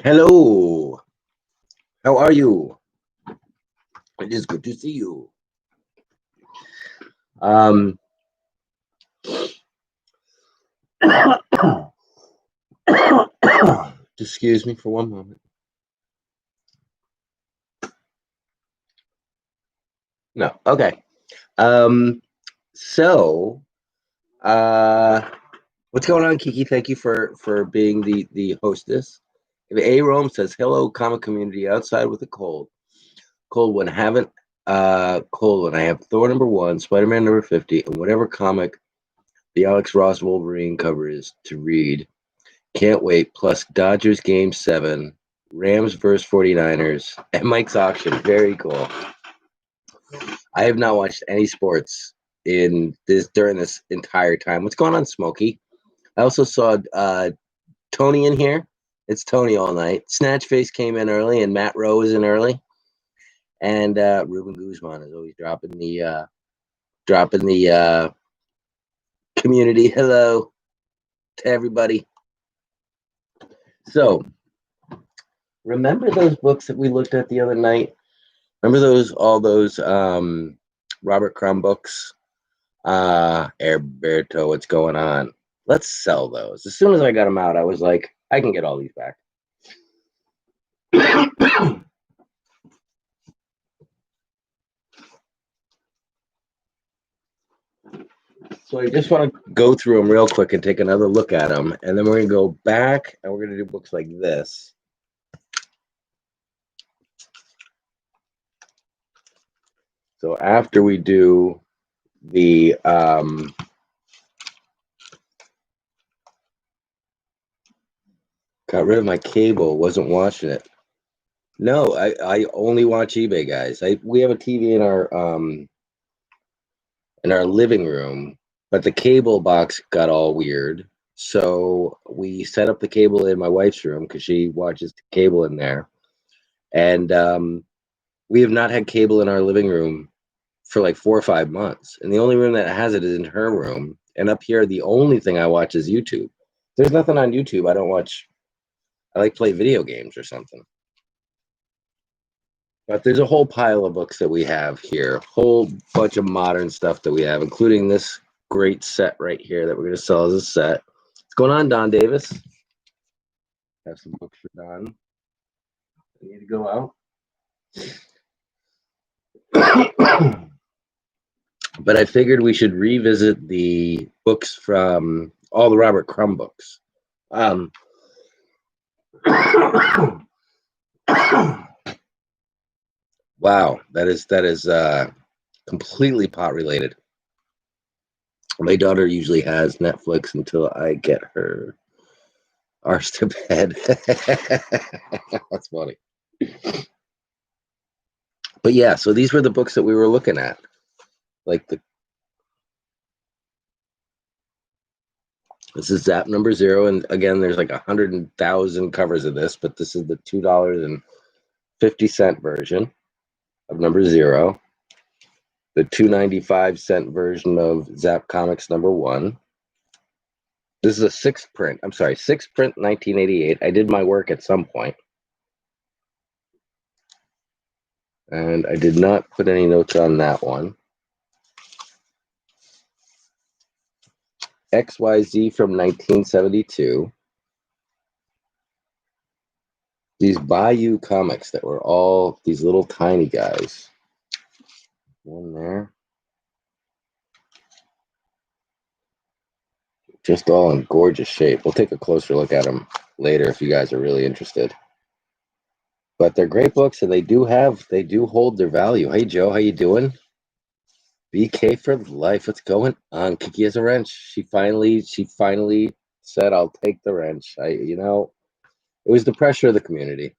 Hello, how are you? It is good to see you. Um, excuse me for one moment. No, okay. Um, so, what's going on, Kiki? Thank you for being the hostess. If A Rome says hello, comic community outside with a cold. Cold one haven't. Cold one. I have Thor #1, Spider-Man #50, and whatever comic the Alex Ross Wolverine cover is to read. Can't wait. Plus Dodgers Game 7, Rams versus 49ers, and Mike's auction. Very cool. I have not watched any sports during this entire time. What's going on, Smokey? I also saw Tony in here. It's Tony all night. Snatchface came in early, and Matt Rowe is in early. And Ruben Guzman is always dropping the community hello to everybody. So, remember those books that we looked at the other night? Remember all those Robert Crumb books? Herberto, what's going on? Let's sell those. As soon as I got them out, I was like, I can get all these back. So I just want to go through them real quick and take another look at them. And then we're going to go back and we're going to do books like this. So after we do the got rid of my cable, wasn't watching it. No, I only watch eBay, guys. We have a TV in our living room, but the cable box got all weird. So we set up the cable in my wife's room because she watches the cable in there. And we have not had cable in our living room for like 4 or 5 months. And the only room that has it is in her room. And up here, the only thing I watch is YouTube. There's nothing on YouTube I don't watch. I like play video games or something. But there's a whole pile of books that we have here. Whole bunch of modern stuff that we have, including this great set right here that we're going to sell as a set. What's going on, Don Davis? Have some books for Don. I need to go out. But I figured we should revisit the books from all the Robert Crumb books. Wow, that is completely pot related. My daughter usually has Netflix until I get her ours to bed. That's funny. But yeah, so these were the books that we were looking at. Like this is Zap #0, and again, there's like 100,000 covers of this, but this is the $2.50 version of #0. The 2.95 version of Zap Comics #1. This is a 6th print. I'm sorry, 6th print, 1988. I did my work at some point. And I did not put any notes on that one. XYZ from 1972. These Bayou comics that were all these little tiny guys. One there. Just all in gorgeous shape. We'll take a closer look at them later if you guys are really interested. But they're great books, and they do hold their value. Hey Joe, how you doing? BK for life. What's going on? Kiki has a wrench. She finally said, "I'll take the wrench." It was the pressure of the community.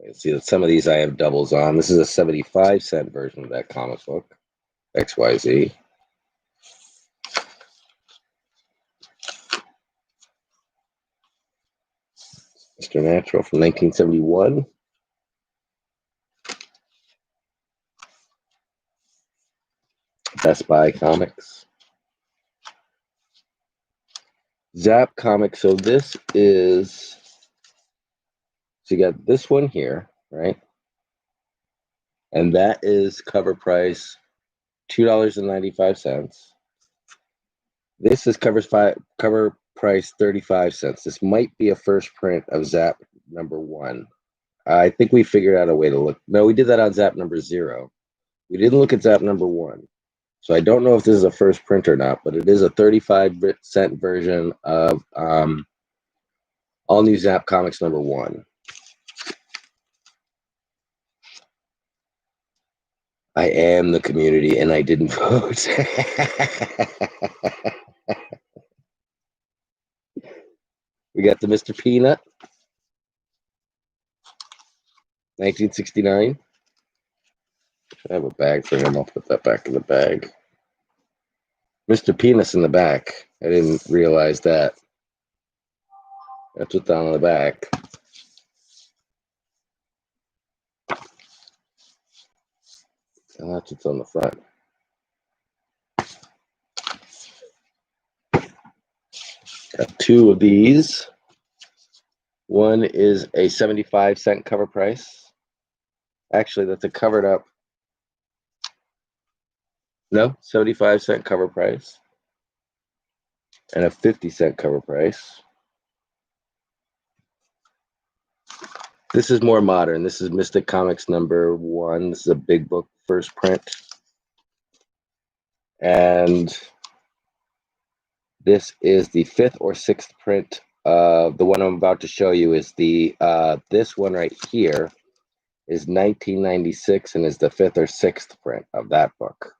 You see that some of these I have doubles on. This is a 75-cent version of that comic book, XYZ. Mr. Natural from 1971. Best Buy Comics. Zap Comics. So this is, so you got this one here, right? And that is cover price $2.95. This is cover price 35 cents. This might be a first print of Zap number 1. I think we figured out a way to look. No, we did that on Zap number 0. We didn't look at Zap number 1. So I don't know if this is a first print or not, but it is a 35-cent version of All New Zap Comics number 1. I am the community, and I didn't vote. We got the Mr. Peanut, 1969. I have a bag for him. I'll put that back in the bag. Mr. Penis in the back. I didn't realize that. That's what's on the back. And that's what's on the front. Got 2 of these. One is a 75-cent cover price. Actually, that's a covered up. No, 75-cent cover price. And a 50-cent cover price. This is more modern. This is Mystic Comics number 1. This is a big book first print. And this is the 5th or 6th print. The one I'm about to show you is the this one right here is 1996 and is the 5th or 6th print of that book.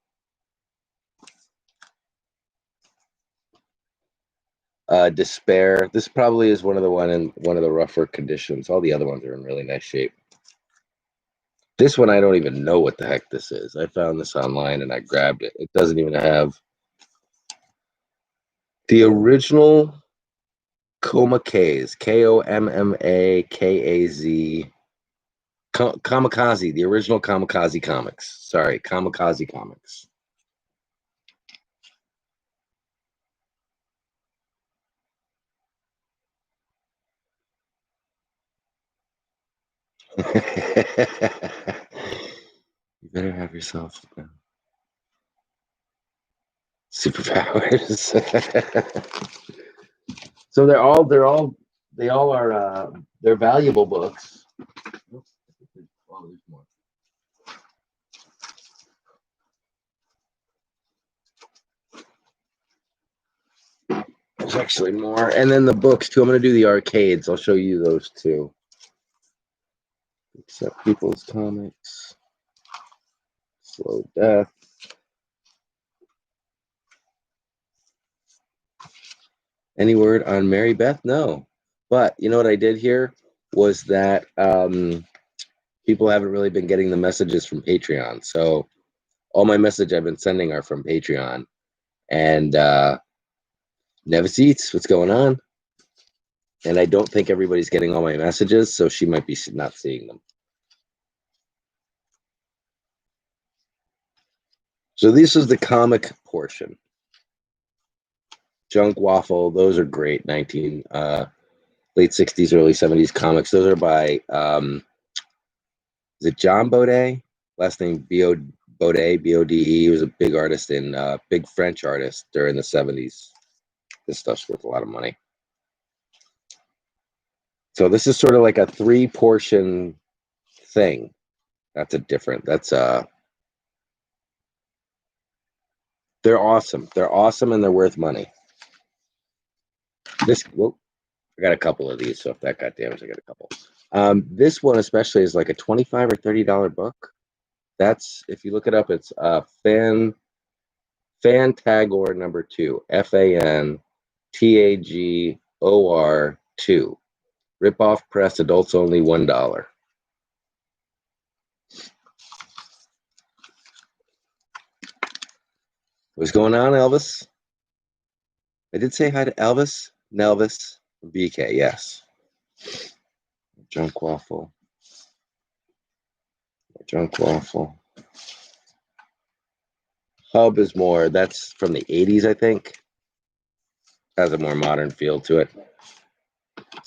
Despair. This probably is one of the rougher conditions. All the other ones are in really nice shape. This one I don't even know what the heck this is. I found this online and I grabbed it. It doesn't even have the original Komakaz, Kommakaze, Kamikaze, the original Kamikaze comics. Sorry, Kamikaze comics. You better have yourself superpowers. So they all are they're valuable books. Oh, there's more. There's actually more. And then the books too. I'm gonna do the arcades. I'll show you those too. Except People's Comics. Slow Death. Any word on Mary Beth? No. But you know what I did here was that people haven't really been getting the messages from Patreon. So all my message I've been sending are from Patreon. And Never Seats, what's going on? And I don't think everybody's getting all my messages, so she might be not seeing them. So this is the comic portion. Junk Waffle, those are great. Late 60s, early 70s comics. Those are by, is it John Baudet? Last name Baudet, B-O-D-E. He was a big artist big French artist during the 70s. This stuff's worth a lot of money. So this is sort of like a 3-portion thing. That's they're awesome. They're awesome and they're worth money. I got a couple of these, so if that got damaged, I got a couple. This one especially is like a $25 or $30 book. That's, if you look it up, it's Fantagor number 2, Fantagor 2. Ripoff press, adults only, $1. What's going on, Elvis? I did say hi to Elvis, Nelvis, BK, yes. Junk Waffle. Hub is more, that's from the 80s, I think. Has a more modern feel to it.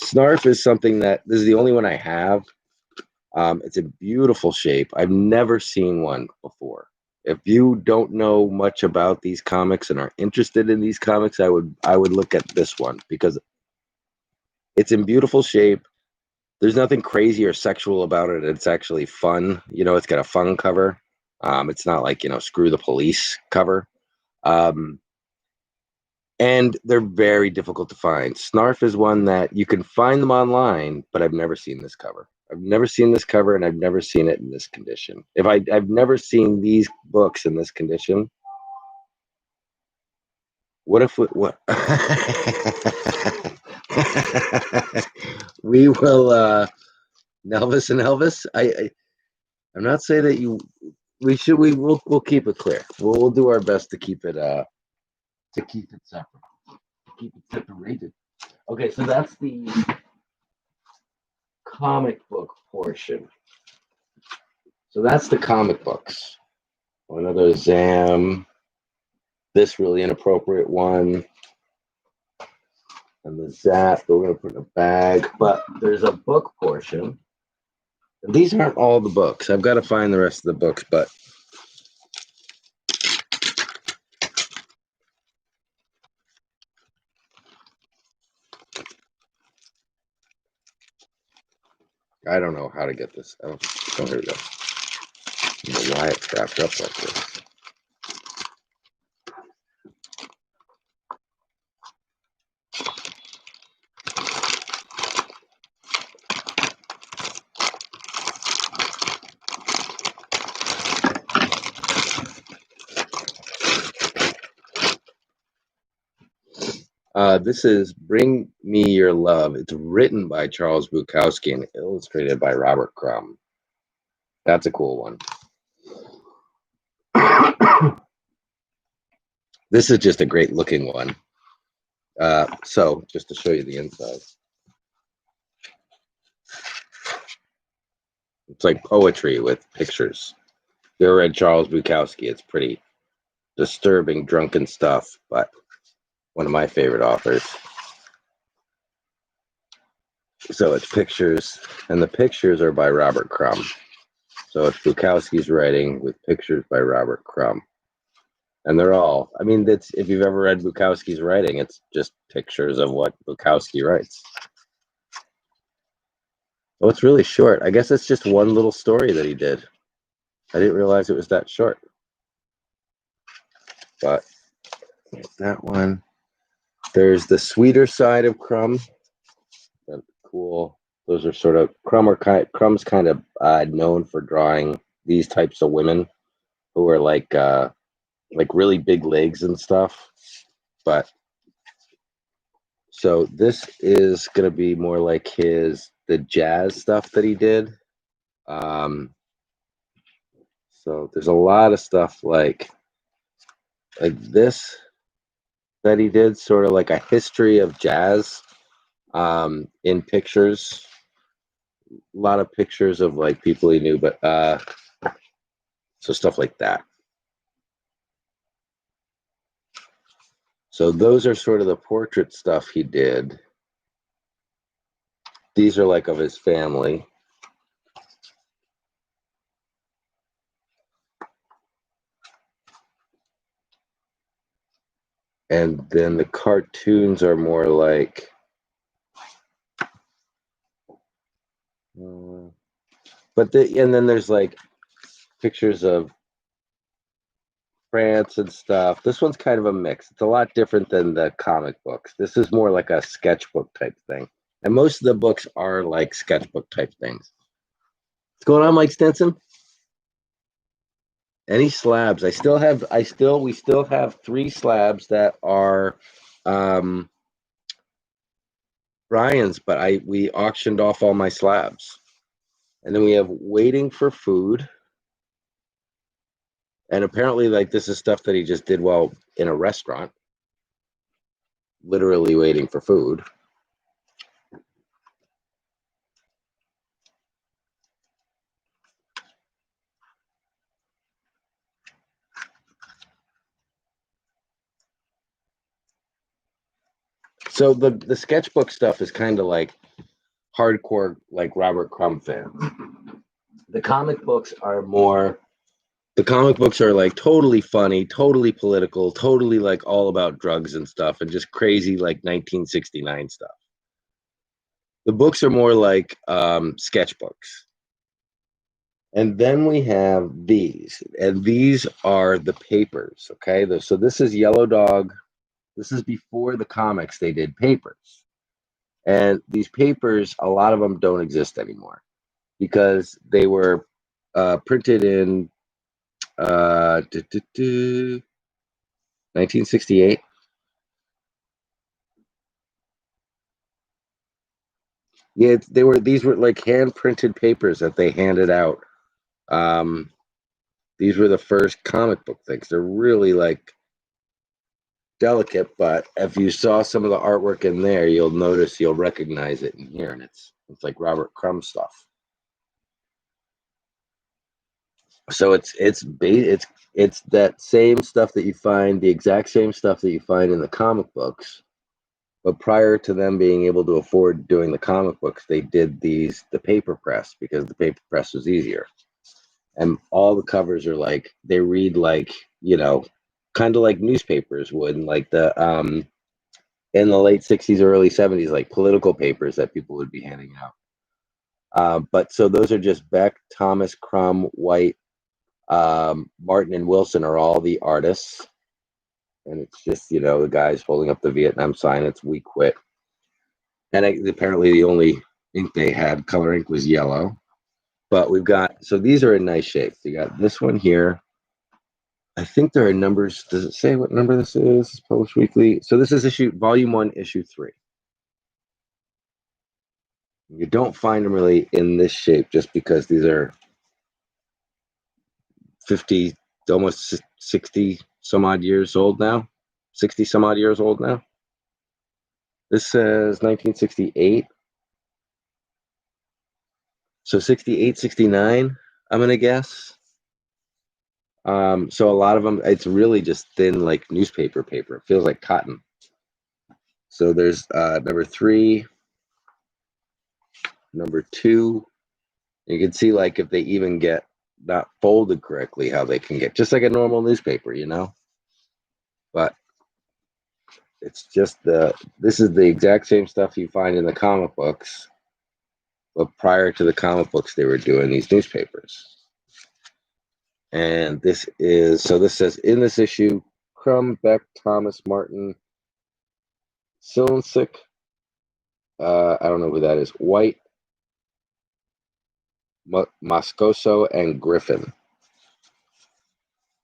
Snarf is something that, this is the only one I have. It's a beautiful shape. I've never seen one before. If you don't know much about these comics and are interested in these comics, I would look at this one because it's in beautiful shape. There's nothing crazy or sexual about it. It's actually fun. You know, it's got a fun cover. It's not like, you know, screw the police cover. And they're very difficult to find. Snarf is one that you can find them online, but I've never seen this cover. I've never seen this cover, and I've never seen it in this condition. I've never seen these books in this condition. What if what? We will Nelvis and Elvis. I'm not saying that you. We'll keep it clear. We'll do our best to keep it separate. Keep it separated. Okay, so that's the comic book portion. So that's the comic books. Another Zam. This really inappropriate one. And the Zap that we're going to put in a bag. But there's a book portion. And these aren't all the books. I've got to find the rest of the books, but I don't know how to get this. Oh, here we go. I don't know why it's wrapped up like this. This is Bring Me Your Love. It's written by Charles Bukowski and illustrated by Robert Crumb. That's a cool one. This is just a great looking one. So just to show you the inside. It's like poetry with pictures. If you ever read Charles Bukowski, it's pretty disturbing, drunken stuff, but one of my favorite authors. So it's pictures, and the pictures are by Robert Crumb. So it's Bukowski's writing with pictures by Robert Crumb. And they're all, I mean, that's, if you've ever read Bukowski's writing, it's just pictures of what Bukowski writes. Oh, it's really short. I guess it's just one little story that he did. I didn't realize it was that short. But that one. There's the sweeter side of Crumb. That's cool. Those are sort of Crumb's kind of known for drawing these types of women who are like really big legs and stuff. But so this is gonna be more like the jazz stuff that he did. So there's a lot of stuff like this that he did, sort of like a history of jazz in pictures. A lot of pictures of like people he knew, but so stuff like that. So those are sort of the portrait stuff he did. These are like of his family. And then the cartoons are more like, and then there's like pictures of France and stuff. This one's kind of a mix. It's a lot different than the comic books. This is more like a sketchbook type thing. And most of the books are like sketchbook type things. What's going on, Mike Stinson? Any slabs? We still have 3 slabs that are Brian's, but we auctioned off all my slabs. And then we have Waiting for Food. And apparently, like, this is stuff that he just did while in a restaurant, literally waiting for food. So the sketchbook stuff is kind of like hardcore, like Robert Crumb fans. The comic books are more. The comic books are like totally funny, totally political, totally like all about drugs and stuff, and just crazy like 1969 stuff. The books are more like sketchbooks. And then we have these, and these are the papers. Okay, so this is Yellow Dog. This is before the comics. They did papers, and these papers, a lot of them don't exist anymore because they were printed in 1968. Yeah, they were. These were like hand printed papers that they handed out. Um, these were the first comic book things. They're really like delicate, but if you saw some of the artwork in there, you'll recognize it in here, and it's like Robert Crumb stuff. So it's that same stuff that you find, the exact same stuff that you find in the comic books. But prior to them being able to afford doing the comic books, they did the paper press because the paper press was easier. And all the covers are like they read like, kind of like newspapers would, like the in the late 60s, early 70s, like political papers that people would be handing out. But so those are just Beck, Thomas, Crumb, White, Martin, and Wilson are all the artists. And it's just, the guys holding up the Vietnam sign. It's "We Quit." And apparently the only ink they had, color ink, was yellow. But so these are in nice shape. You got this one here. I think there are numbers. Does it say what number this is? It's published weekly. So this is volume 1, issue 3. You don't find them really in this shape just because these are 50, almost 60 some odd years old now. 60 some odd years old now. This says 1968. So 68, 69, I'm going to guess. So a lot of them, it's really just thin, like newspaper paper. It feels like cotton. So there's number 3, number 2. You can see, like, if they even get not folded correctly, how they can get just like a normal newspaper, But it's just this is the exact same stuff you find in the comic books. But prior to the comic books, they were doing these newspapers. And this says in this issue, Crumb, Beck, Thomas, Martin, Silensic, I don't know who that is, White, Moscoso, and Griffin.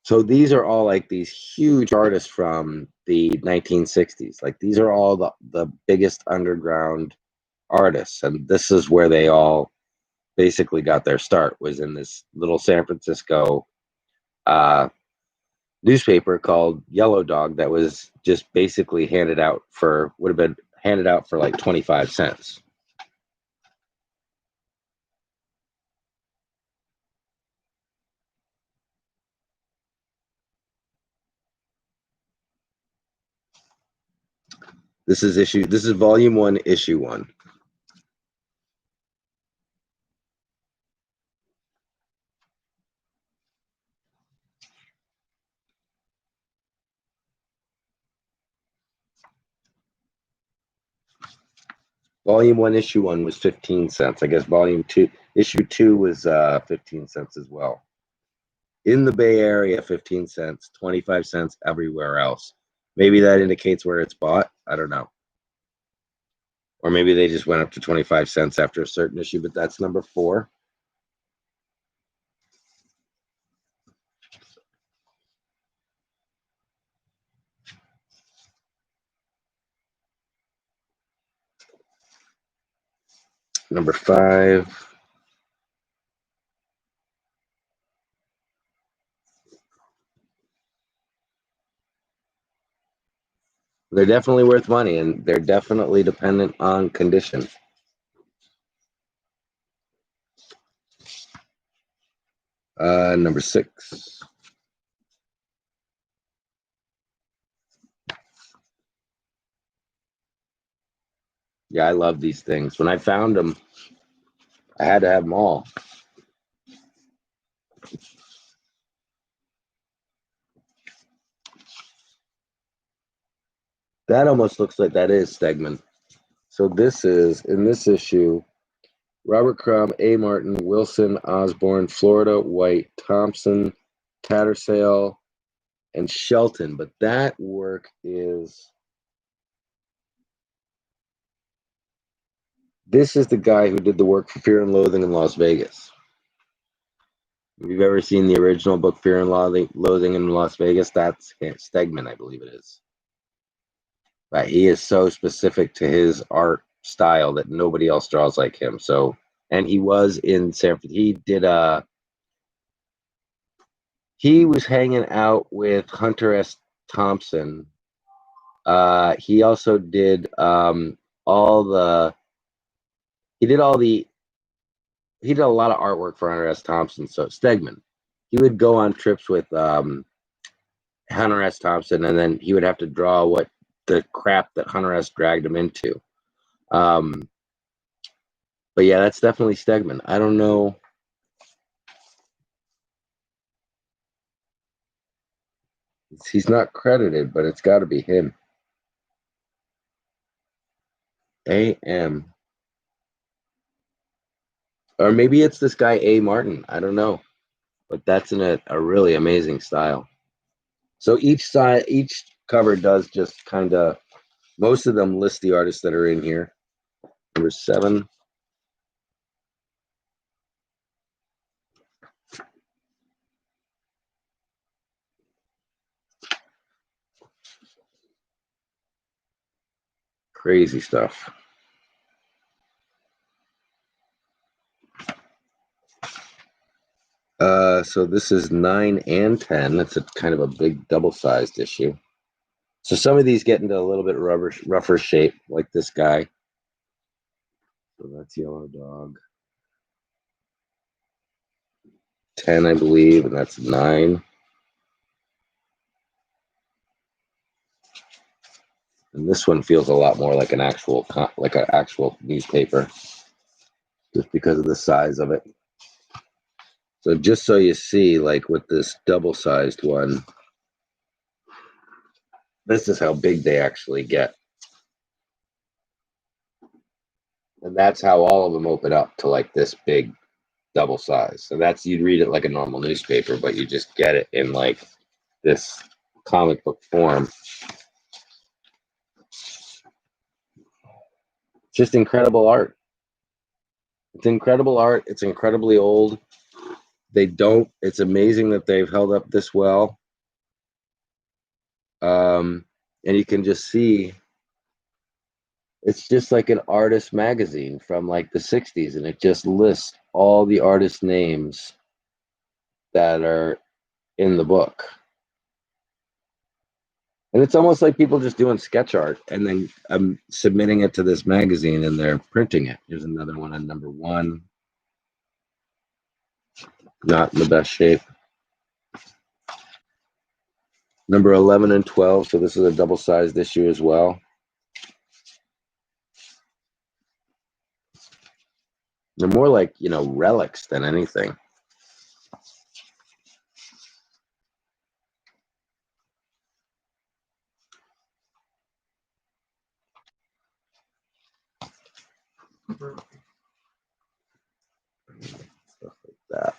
So these are all like these huge artists from the 1960s. Like these are all the biggest underground artists. And this is where they all basically got their start, was in this little San Francisco newspaper called Yellow Dog that was just basically would have been handed out for like 25 cents. This is volume 1, issue 1. Volume 1, issue 1 was 15 cents. I guess volume 2, issue 2 was 15 cents as well. In the Bay Area, 15 cents, 25 cents everywhere else. Maybe that indicates where it's bought. I don't know. Or maybe they just went up to 25 cents after a certain issue, but that's number 4. Number 5. They're definitely worth money, and they're definitely dependent on condition. Number 6. Yeah, I love these things. When I found them, I had to have them all. That almost looks like that is Stegman. So this is, in this issue, Robert Crumb, A. Martin, Wilson, Osborne, Florida, White, Thompson, Tattersall, and Shelton. But that work is... This is the guy who did the work for Fear and Loathing in Las Vegas. If you've ever seen the original book, Fear and Loathing in Las Vegas, that's Stegman, I believe it is. But he is so specific to his art style that nobody else draws like him. So, and he was in San Francisco. He did he was hanging out with Hunter S. Thompson. He also did he did a lot of artwork for Hunter S. Thompson. So Stegman, he would go on trips with Hunter S. Thompson, and then he would have to draw what the crap that Hunter S. dragged him into. But yeah, that's definitely Stegman. I don't know. He's not credited, but it's got to be him. A.M. Or maybe it's this guy, A. Martin. I don't know. But that's in a really amazing style. So each cover does just kind of, most of them list the artists that are in here. Number 7. Crazy stuff. So this is 9 and 10. That's a kind of a big double-sized issue. So some of these get into a little bit rougher shape, like this guy. So that's Yellow Dog. 10, I believe, and that's 9. And this one feels a lot more like an actual newspaper, just because of the size of it. So just so you see, like with this double-sized one, this is how big they actually get. And that's how all of them open up to like this big double size. So that's, you'd read it like a normal newspaper, but you just get it in like this comic book form. Just incredible art. It's incredible art. It's incredibly old. It's amazing that they've held up this well. And you can just see, it's just like an artist magazine from like the 60s, and it just lists all the artist names that are in the book. And it's almost like people just doing sketch art and then submitting it to this magazine and they're printing it. Here's another one on number 1. Not in the best shape. Number 11 and 12. So this is a double-sized issue as well. They're more like, relics than anything. Stuff like that.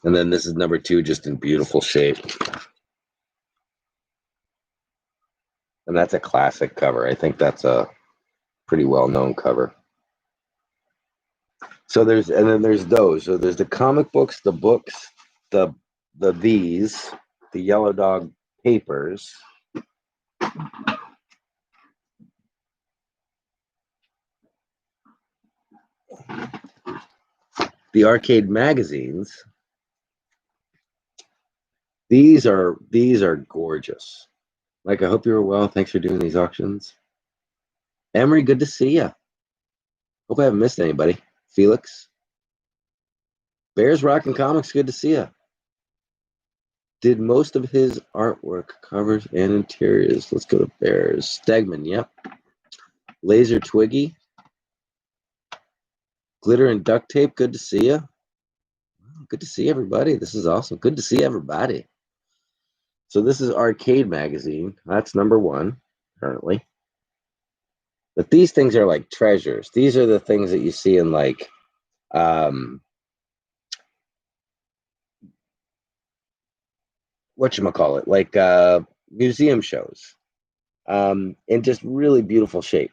And then this is number 2, just in beautiful shape. And that's a classic cover. I think that's a pretty well-known cover. So there's those. So there's the comic books, the books, the Yellow Dog papers. The arcade magazines. These are gorgeous. Mike, I hope you were well. Thanks for doing these auctions. Emery, good to see you. Hope I haven't missed anybody. Felix. Bears Rockin' Comics, good to see you. Did most of his artwork, covers, and interiors. Let's go to Bears. Stegman, yep. Laser Twiggy. Glitter and Duct Tape, good to see you. Good to see everybody. This is awesome. Good to see everybody. So this is Arcade Magazine. That's number 1 currently. But these things are like treasures. These are the things that you see in like whatchamacallit, like museum shows. In just really beautiful shape.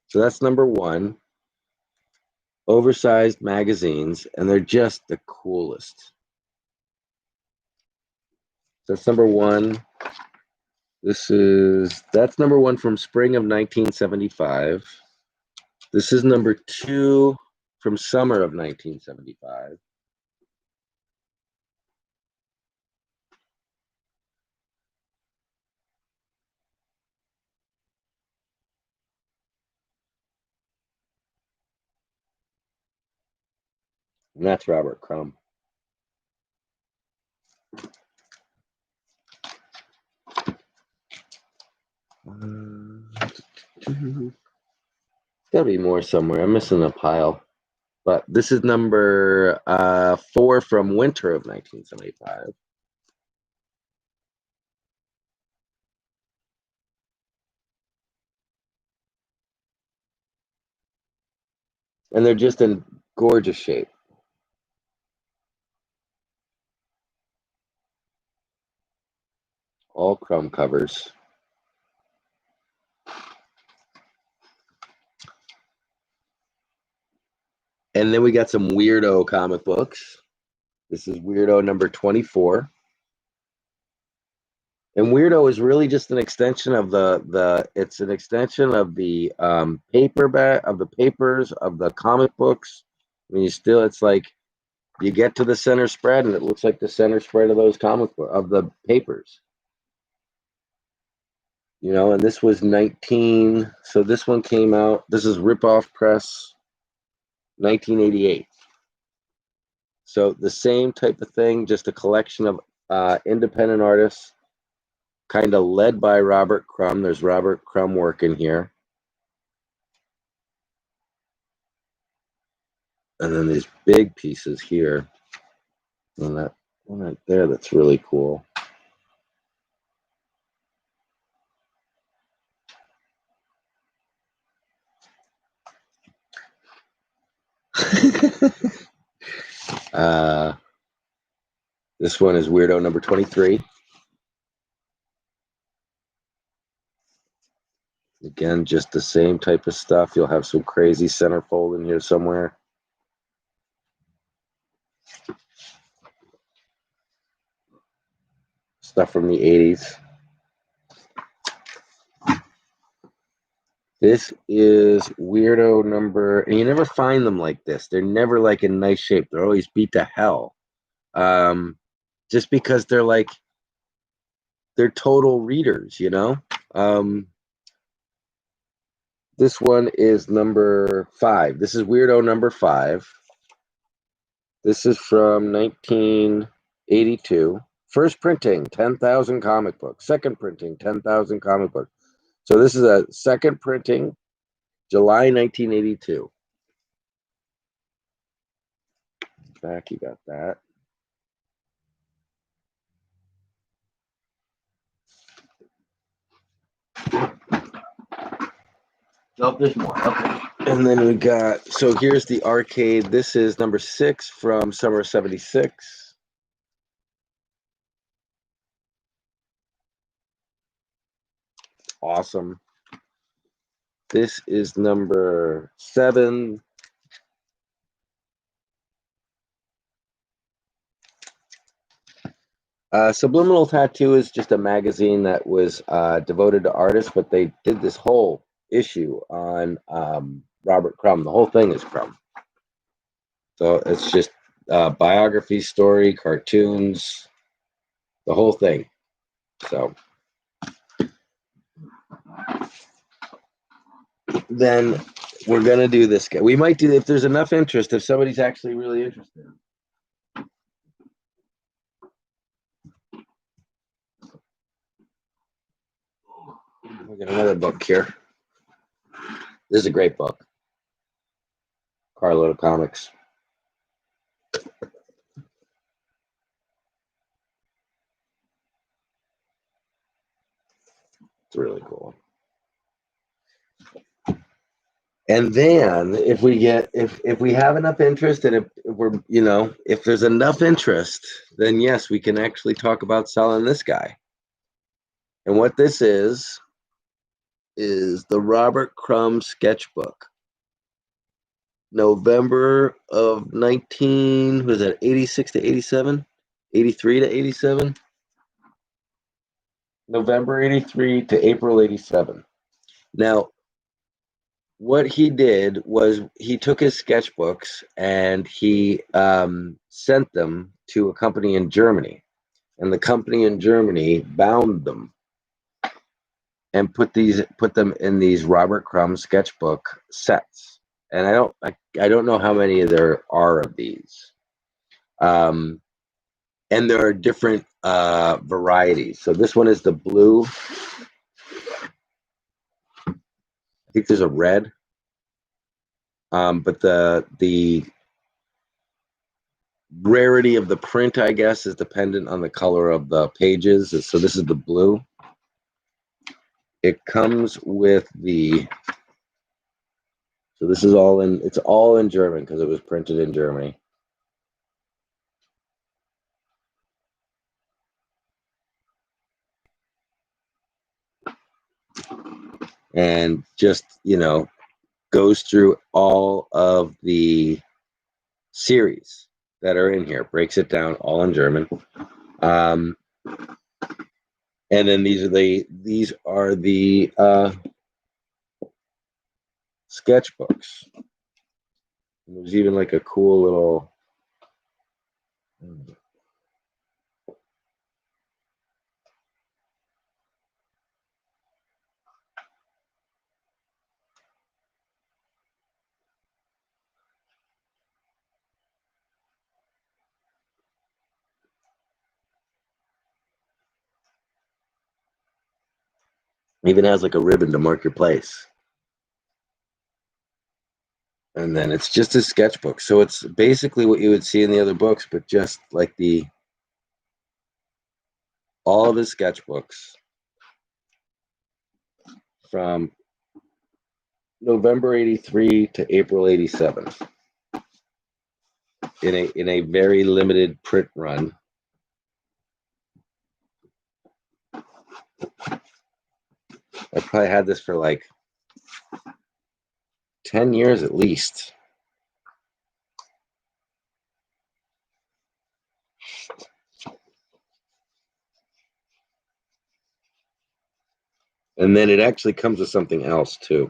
So that's number 1. Oversized magazines, and they're just the coolest. That's number 1. That's number 1 from spring of 1975. This is number 2 from summer of 1975. And that's Robert Crumb. There's gotta be more somewhere. I'm missing a pile. But this is number 4 from winter of 1975. And they're just in gorgeous shape. All Crumb covers. And then we got some Weirdo comic books. This is Weirdo number 24. And Weirdo is really just an extension of it's an extension of the paperback, of the papers, of the comic books. I mean, it's like you get to the center spread and it looks like the center spread of those comic book, of the papers. You know, and this was 19, so this one came out, this is Ripoff Press, 1988. So the same type of thing, just a collection of independent artists, kind of led by Robert Crumb. There's Robert Crumb work in here. And then these big pieces here. And that one right there, that's really cool. This one is Weirdo number 23. Again, just the same type of stuff. You'll have some crazy centerfold in here somewhere. Stuff from the 80s. This is Weirdo number, and you never find them like this. They're never like in nice shape. They're always beat to hell. Just because they're total readers, you know? This one is number 5. This is Weirdo number 5. This is from 1982. First printing, 10,000 comic books. Second printing, 10,000 comic books. So this is a second printing, July 1982. Back, you got that. Nope, there's more. Okay. And then we got, so here's the arcade. This is number 6 from summer 76. Awesome. This is number 7. Subliminal Tattoo is just a magazine that was devoted to artists, but they did this whole issue on Robert Crumb. The whole thing is Crumb. So it's just biography, story, cartoons, the whole thing. So then we're going to do this. We might do, if there's enough interest, if somebody's actually really interested. We got another book here. This is a great book. Carload of Comics. It's really cool. And then if we have enough interest, and if we're, you know, if there's enough interest, then yes, we can actually talk about selling this guy. And what this is the Robert Crumb sketchbook. November of 86 to 87? 83 to 87? November 83 to April 87. Now, what he did was he took his sketchbooks and he sent them to a company in Germany. And the company in Germany bound them and put them in these Robert Crumb sketchbook sets. And I don't know how many there are of these. And there are different varieties. So this one is the blue. I think there's a red. But the rarity of the print, I guess, is dependent on the color of the pages. So this is the blue. It comes with so this is it's all in German because it was printed in Germany. And just, you know, goes through all of the series that are in here, breaks it down all in German. And then these are the sketchbooks. There's even like a cool little even has like a ribbon to mark your place. And then it's just a sketchbook. So it's basically what you would see in the other books, but just like all of his sketchbooks from November 83 to April 87 in a very limited print run. I probably had this for like 10 years at least. And then it actually comes with something else too.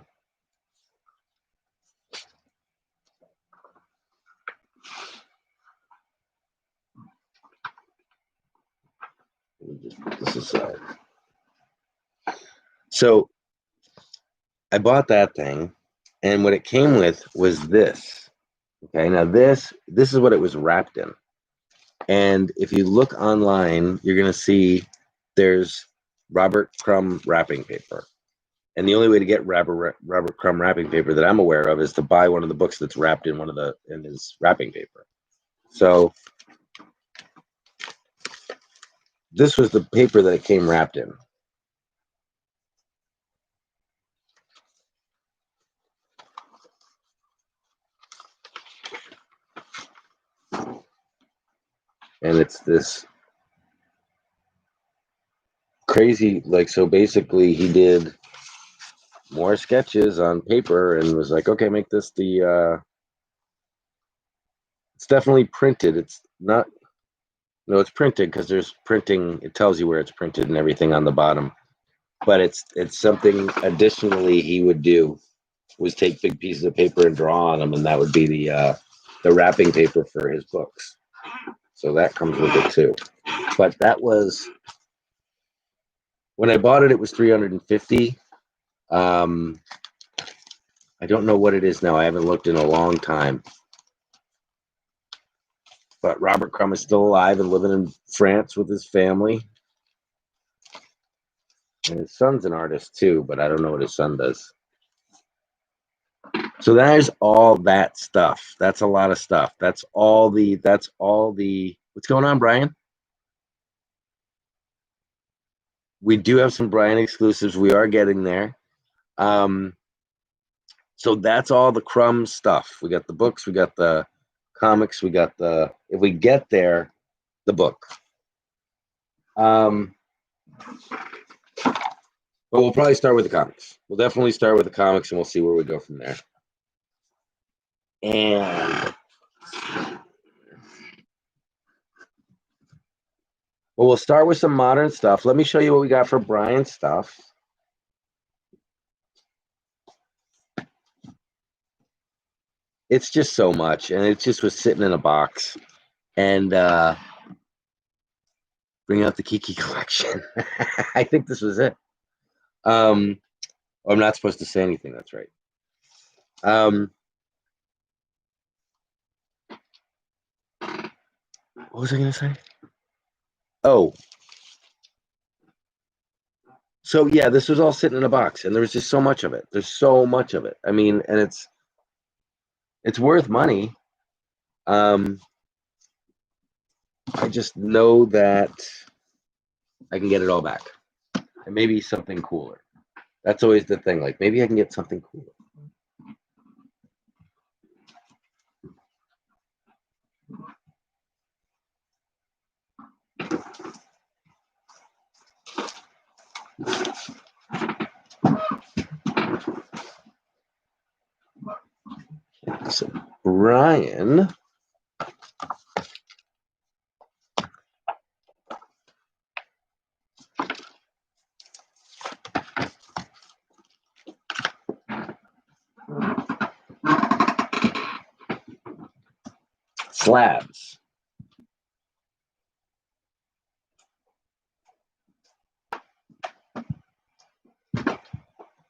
Let me just put this aside. So I bought that thing, and what it came with was this. Okay, now this is what it was wrapped in. And if you look online, you're going to see there's Robert Crumb wrapping paper. And the only way to get Robert Crumb wrapping paper that I'm aware of is to buy one of the books that's wrapped in in his wrapping paper. So this was the paper that it came wrapped in. And it's this crazy, like, so basically he did more sketches on paper and was like, okay, make this it's definitely printed. It's not, no, it's printed because there's printing. It tells you where it's printed and everything on the bottom. But it's something additionally he would do was take big pieces of paper and draw on them, and that would be the wrapping paper for his books. So that comes with it too. But that was, when I bought it, it was $350. I don't know what it is now. I haven't looked in a long time. But Robert Crumb is still alive and living in France with his family. And his son's an artist too, but I don't know what his son does. So there's all that stuff. That's a lot of stuff. That's all the what's going on, Brian? We do have some Brian exclusives. We are getting there. So that's all the Crumb stuff. We got the books, we got the comics, we got the, if we get there, the book. But we'll probably start with the comics. We'll definitely start with the comics and we'll see where we go from there. And well, we'll start with some modern stuff. Let me show you what we got for Brian's stuff. It's just so much, and it just was sitting in a box. And bring out the Kiki collection. I think this was it. I'm not supposed to say anything. That's right. What was I going to say? Oh. So, yeah, this was all sitting in a box, and there was just so much of it. There's so much of it. I mean, and it's worth money. I just know that I can get it all back. And maybe something cooler. That's always the thing. Like, maybe I can get something cooler. So, Brian. Slabs.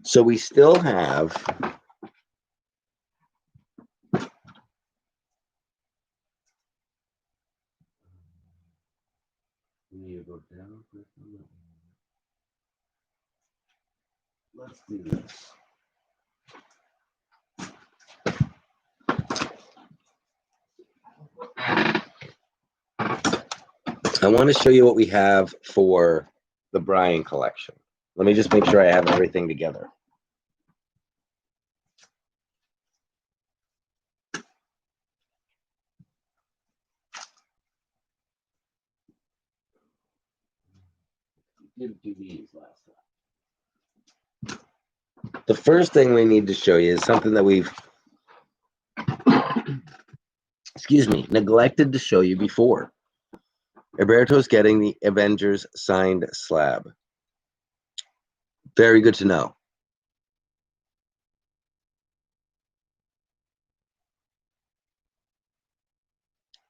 So we still have let's do this. I want to show you what we have for the Brian collection. Let me just make sure I have everything together. Didn't do these last time. The first thing we need to show you is something that we've excuse me, neglected to show you before. Alberto's getting the Avengers signed slab. Very good to know.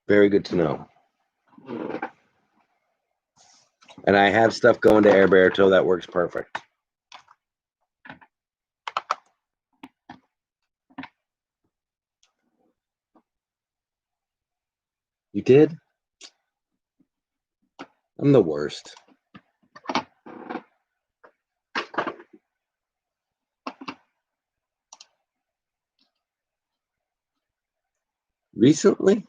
Very good to know. And I have stuff going to Alberto that works perfect. You did? I'm the worst. Recently?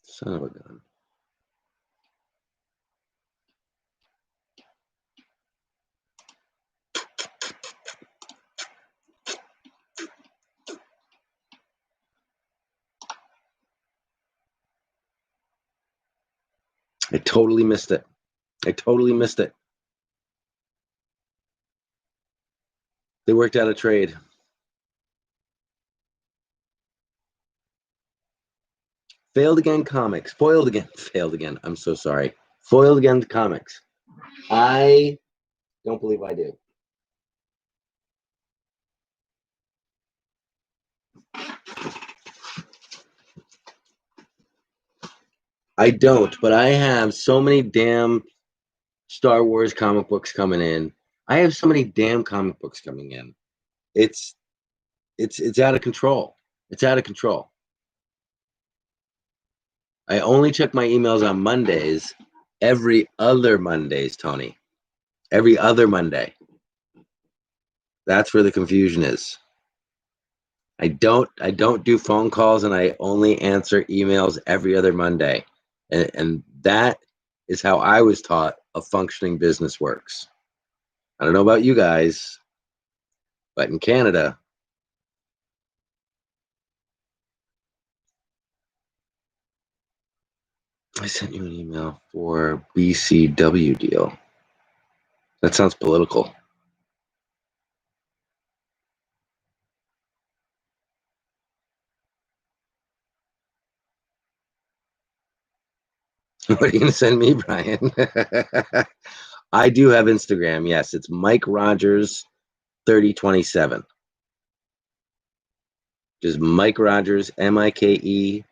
Son of a gun. I totally missed it. I totally missed it. They worked out a trade. Failed again comics. Foiled again. Failed again. I'm so sorry. Foiled again comics. I don't believe I do. I don't, but I have so many damn Star Wars comic books coming in. I have so many damn comic books coming in. It's out of control. It's out of control. I only check my emails on Mondays. Every other Mondays, Tony. Every other Monday. That's where the confusion is. I don't do phone calls, and I only answer emails every other Monday. And that is how I was taught a functioning business works. I don't know about you guys, but in Canada, I sent you an email for BCW deal. That sounds political. What are you going to send me, Brian? I do have Instagram. Yes, it's Mike Rogers 3027. Just Mike Rogers, MikeRogers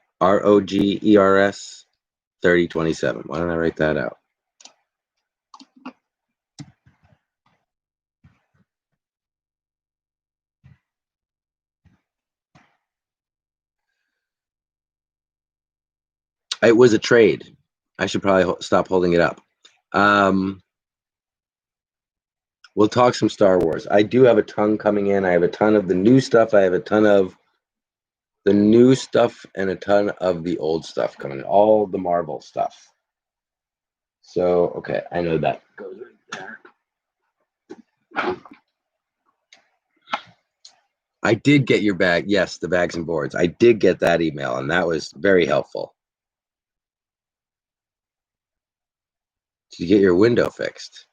3027. Why don't I write that out? It was a trade. I should probably stop holding it up. We'll talk some Star Wars. I do have a ton coming in. I have a ton of the new stuff. I have a ton of the new stuff and a ton of the old stuff coming in. All the Marvel stuff. So, okay, I know that goes right there. I did get your bag. Yes, the bags and boards. I did get that email, and that was very helpful. Did you get your window fixed?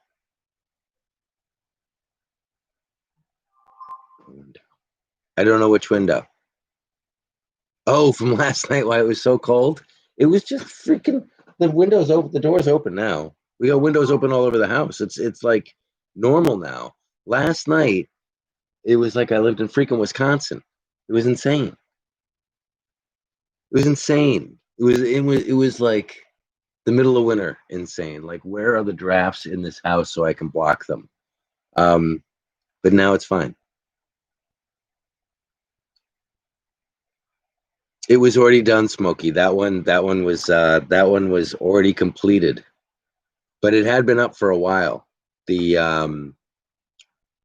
I don't know which window. Oh, from last night, why it was so cold? It was just freaking the windows open. The doors open now. We got windows open all over the house. It's like normal now. Last night, it was like I lived in freaking Wisconsin. It was insane. It was insane. It was like the middle of winter. Insane. Like, where are the drafts in this house so I can block them? But now it's fine. It was already done, Smokey. That one was already completed, but it had been up for a while. The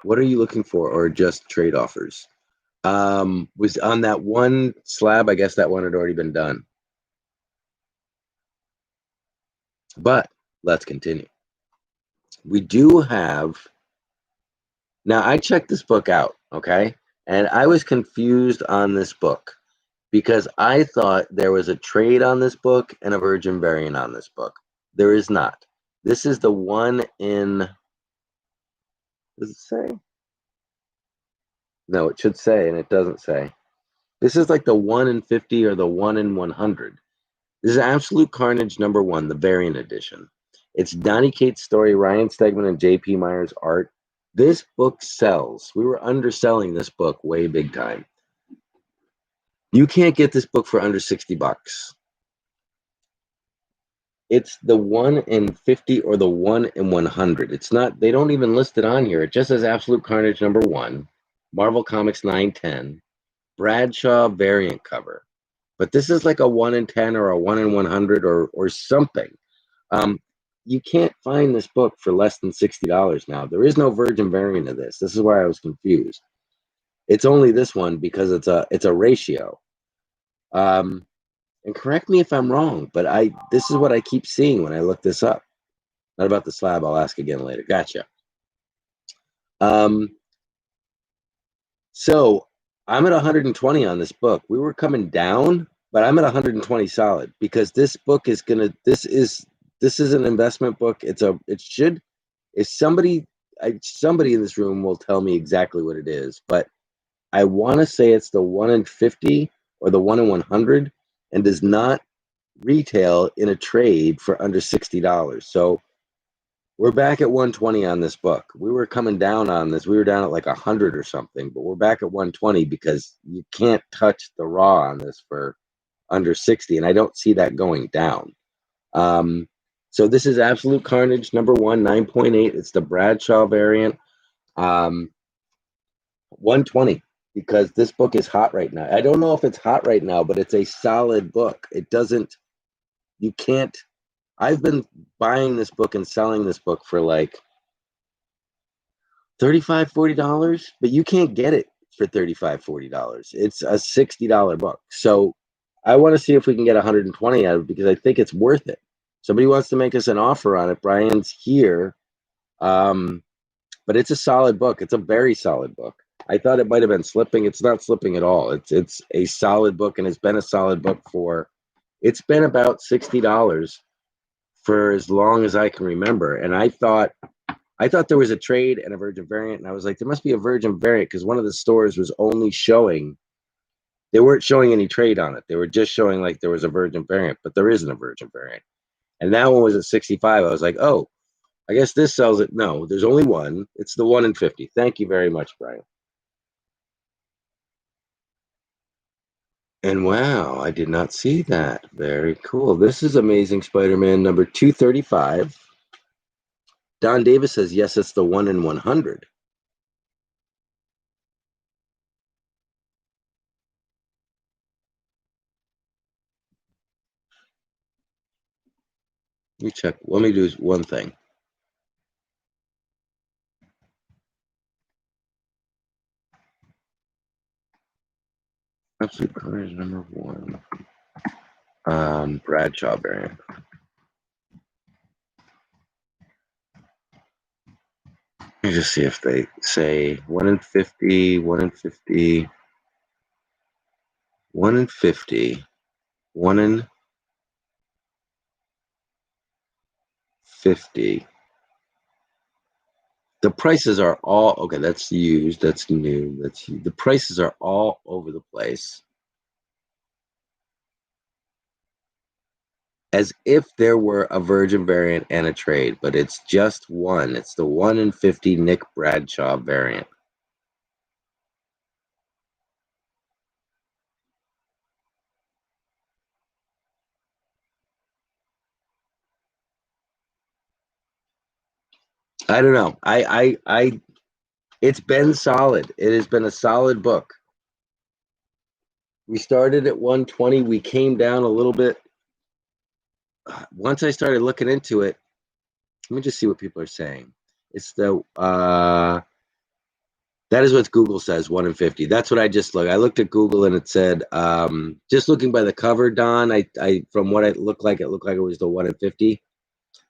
what are you looking for, or just trade offers? Was on that one slab. I guess that one had already been done. But let's continue. We do have now. I checked this book out, okay, and I was confused on this book because I thought there was a trade on this book and a virgin variant on this book. There is not. This is the one in. Does it say? No, it should say, and it doesn't say. This is like the 1 in 50 or the 1 in 100. This is Absolute Carnage #1, the variant edition. It's Donny Cates' story, Ryan Stegman and J.P. Myers' art. This book sells. We were underselling this book way big time. You can't get this book for under $60. It's the 1 in 50 or the 1 in 100. It's not, they don't even list it on here. It just says Absolute Carnage #1, Marvel Comics 910, Bradshaw variant cover. But this is like a 1 in 10 or a 1 in 100 or something. You can't find this book for less than $60 now. There is no virgin variant of this. This is why I was confused. It's only this one because it's a ratio. And correct me if I'm wrong, but this is what I keep seeing when I look this up. Not about the slab. I'll ask again later. Gotcha. So I'm at 120 on this book. We were coming down, but I'm at 120 solid because this book is gonna. This is an investment book. If somebody in this room will tell me exactly what it is, but I want to say it's the 1 in 50 or the 1 in 100, and does not retail in a trade for under $60. So we're back at 120 on this book. We were coming down on this. We were down at like 100 or something, but we're back at 120 because you can't touch the raw on this for under 60, and I don't see that going down. So this is Absolute Carnage #1, 9.8. It's the Bradshaw variant. 120, because this book is hot right now. I don't know if it's hot right now, but it's a solid book. It doesn't, you can't, I've been buying this book and selling this book for like $35, $40, but you can't get it for $35, $40. It's a $60 book. So I want to see if we can get 120 out of it, because I think it's worth it. Somebody wants to make us an offer on it. Brian's here. But it's a solid book. It's a very solid book. I thought it might have been slipping. It's not slipping at all. It's a solid book, and it's been a solid book for, it's been about $60 for as long as I can remember. And I thought there was a trade and a Virgin variant, and I was like, there must be a Virgin variant, because one of the stores was only showing, they weren't showing any trade on it. They were just showing like there was a Virgin variant, but there isn't a Virgin variant. And that one was at 65. I was like, oh, I guess this sells it. No, there's only one. It's the 1 in 50. Thank you very much, Brian. And wow, I did not see that. Very cool. This is Amazing Spider-Man number 235. Don Davis says, yes, it's the 1 in 100. Let me check. Let me do one thing. Absolute Carnage #1. Bradshaw variant. Let me just see if they say 1 in 50, 1 in 50, 1 in 50, 1 in 50. The prices are all, okay, that's used, that's new, that's the prices are all over the place. As if there were a Virgin variant and a trade, but it's just one. It's the 1 in 50 Nick Bradshaw variant. I don't know. It's been solid. It has been a solid book. We started at 120. We came down a little bit. Once I started looking into it, let me just see what people are saying. It's the that is what Google says, 1 in 50. That's what I just looked. I looked at Google and it said, just looking by the cover, Don, I from what it looked like it was the 1 in 50.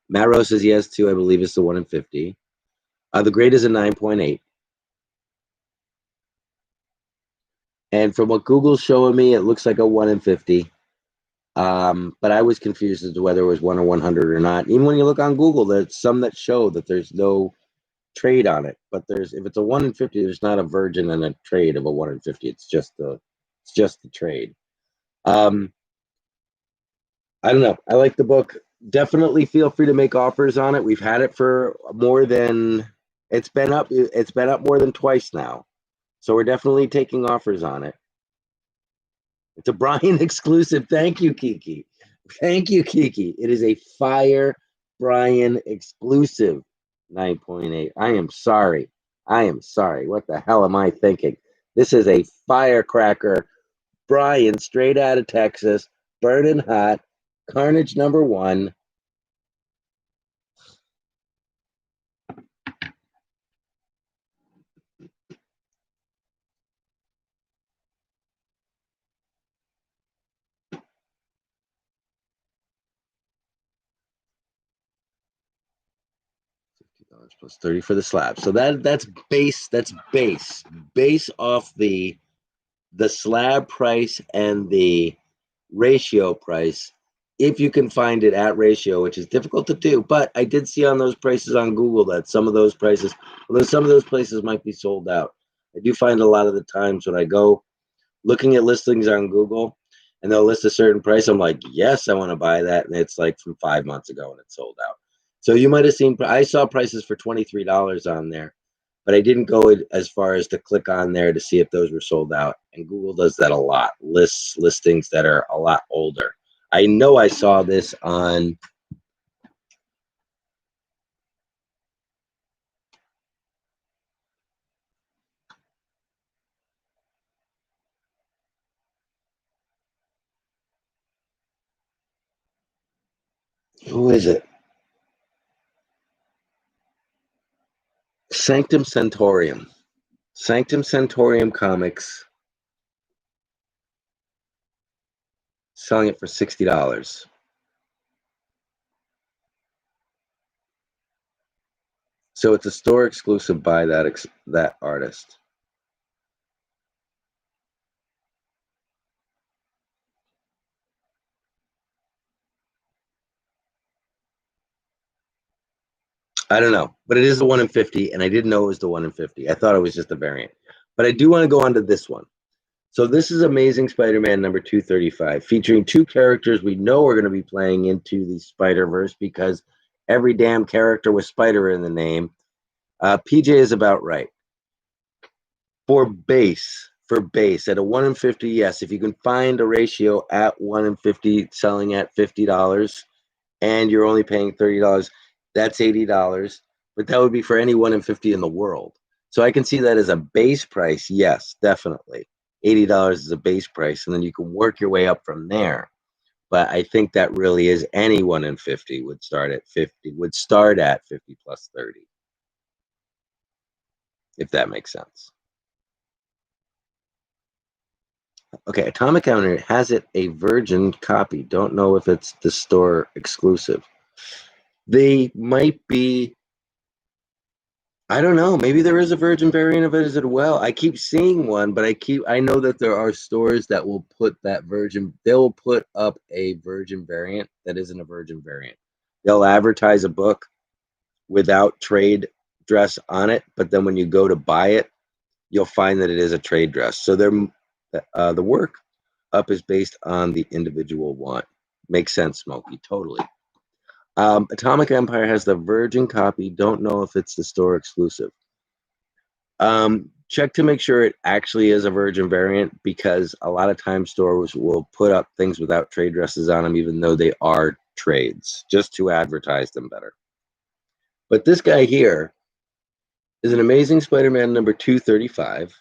Matt Rose says yes too. I believe it's the 1 in 50. The grade is a 9.8. And from what Google's showing me, it looks like a 1 in 50. But I was confused as to whether it was 1 or 100 or not. Even when you look on Google, there's some that show that there's no trade on it. But if it's a 1 in 50, there's not a Virgin and a trade of a 1 in 50. It's just the trade. I don't know. I like the book. Definitely feel free to make offers on it. We've had it for more than, it's been up more than twice now. So we're definitely taking offers on it. It's a Brian exclusive. Thank you, Kiki. Thank you, Kiki. It is a Fire Brian exclusive 9.8. I am sorry. What the hell am I thinking? This is a firecracker. Brian, straight out of Texas, burning hot. Carnage #1. $50 plus 30 for the slab. So that's base. That's base off the slab price and the ratio price, if you can find it at ratio, which is difficult to do. But I did see on those prices on Google that some of those prices, although some of those places might be sold out, I do find a lot of the times when I go looking at listings on Google and they'll list a certain price, I'm like, yes, I want to buy that. And it's like from 5 months ago and it's sold out. So you might have seen, I saw prices for $23 on there, but I didn't go as far as to click on there to see if those were sold out. And Google does that a lot, listings that are a lot older. I know I saw this on Who is it? Sanctum Centaurium. Sanctum Centaurium Comics. Selling it for $60. So it's a store exclusive by that artist. I don't know, but it is the 1 in 50, and I didn't know it was the 1 in 50. I thought it was just a variant. But I do want to go on to this one. So this is Amazing Spider-Man number 235, featuring two characters we know are going to be playing into the Spider-Verse because every damn character with Spider in the name. PJ is about right. For base at a 1 in 50, yes, if you can find a ratio at 1 in 50 selling at $50 and you're only paying $30, that's $80. But that would be for any 1 in 50 in the world. So I can see that as a base price. Yes, definitely. $80 is a base price, and then you can work your way up from there. But I think that really is any 1 in 50 would start at 50 plus 30, if that makes sense. Okay, Atomic Counter has it a virgin copy. Don't know if it's the store exclusive. They might be. I don't know. Maybe there is a virgin variant of it as well. I keep seeing one, but I know that there are stores that will put that virgin. They'll put up a virgin variant that isn't a virgin variant. They'll advertise a book without trade dress on it, but then when you go to buy it, you'll find that it is a trade dress. So the work up is based on the individual want. Makes sense, Smokey. Totally. Atomic Empire has the virgin copy. Don't know if it's the store exclusive. Check to make sure it actually is a virgin variant, because a lot of times stores will put up things without trade dresses on them, even though they are trades, just to advertise them better. But this guy here is an Amazing Spider-Man number 235,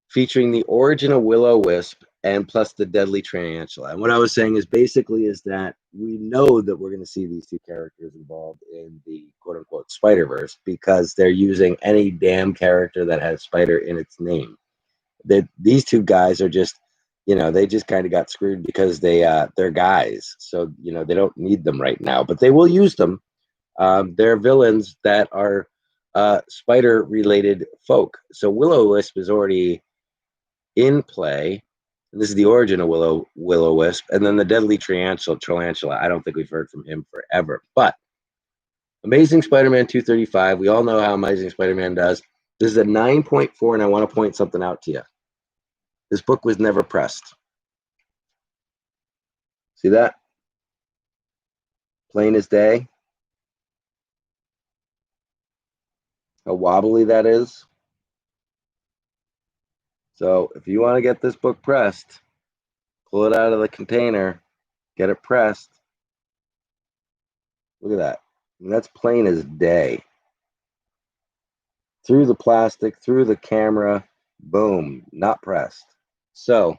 featuring the origin of Will-O-Wisp and plus the deadly tarantula. And what I was saying is basically is that we know that we're going to see these two characters involved in the quote-unquote Spider-Verse because they're using any damn character that has spider in its name. These two guys are just, they just kind of got screwed because they're guys. So, they don't need them right now, but they will use them. They're villains that are spider-related folk. So Will-O-Wisp is already in play. And this is the origin of Will-O-Wisp. And then the deadly tarantula. I don't think we've heard from him forever. But Amazing Spider-Man 235. We all know how Amazing Spider-Man does. This is a 9.4, and I want to point something out to you. This book was never pressed. See that? Plain as day. How wobbly that is. So if you want to get this book pressed, pull it out of the container, get it pressed. Look at that. I mean, that's plain as day. Through the plastic, through the camera, boom, not pressed. So,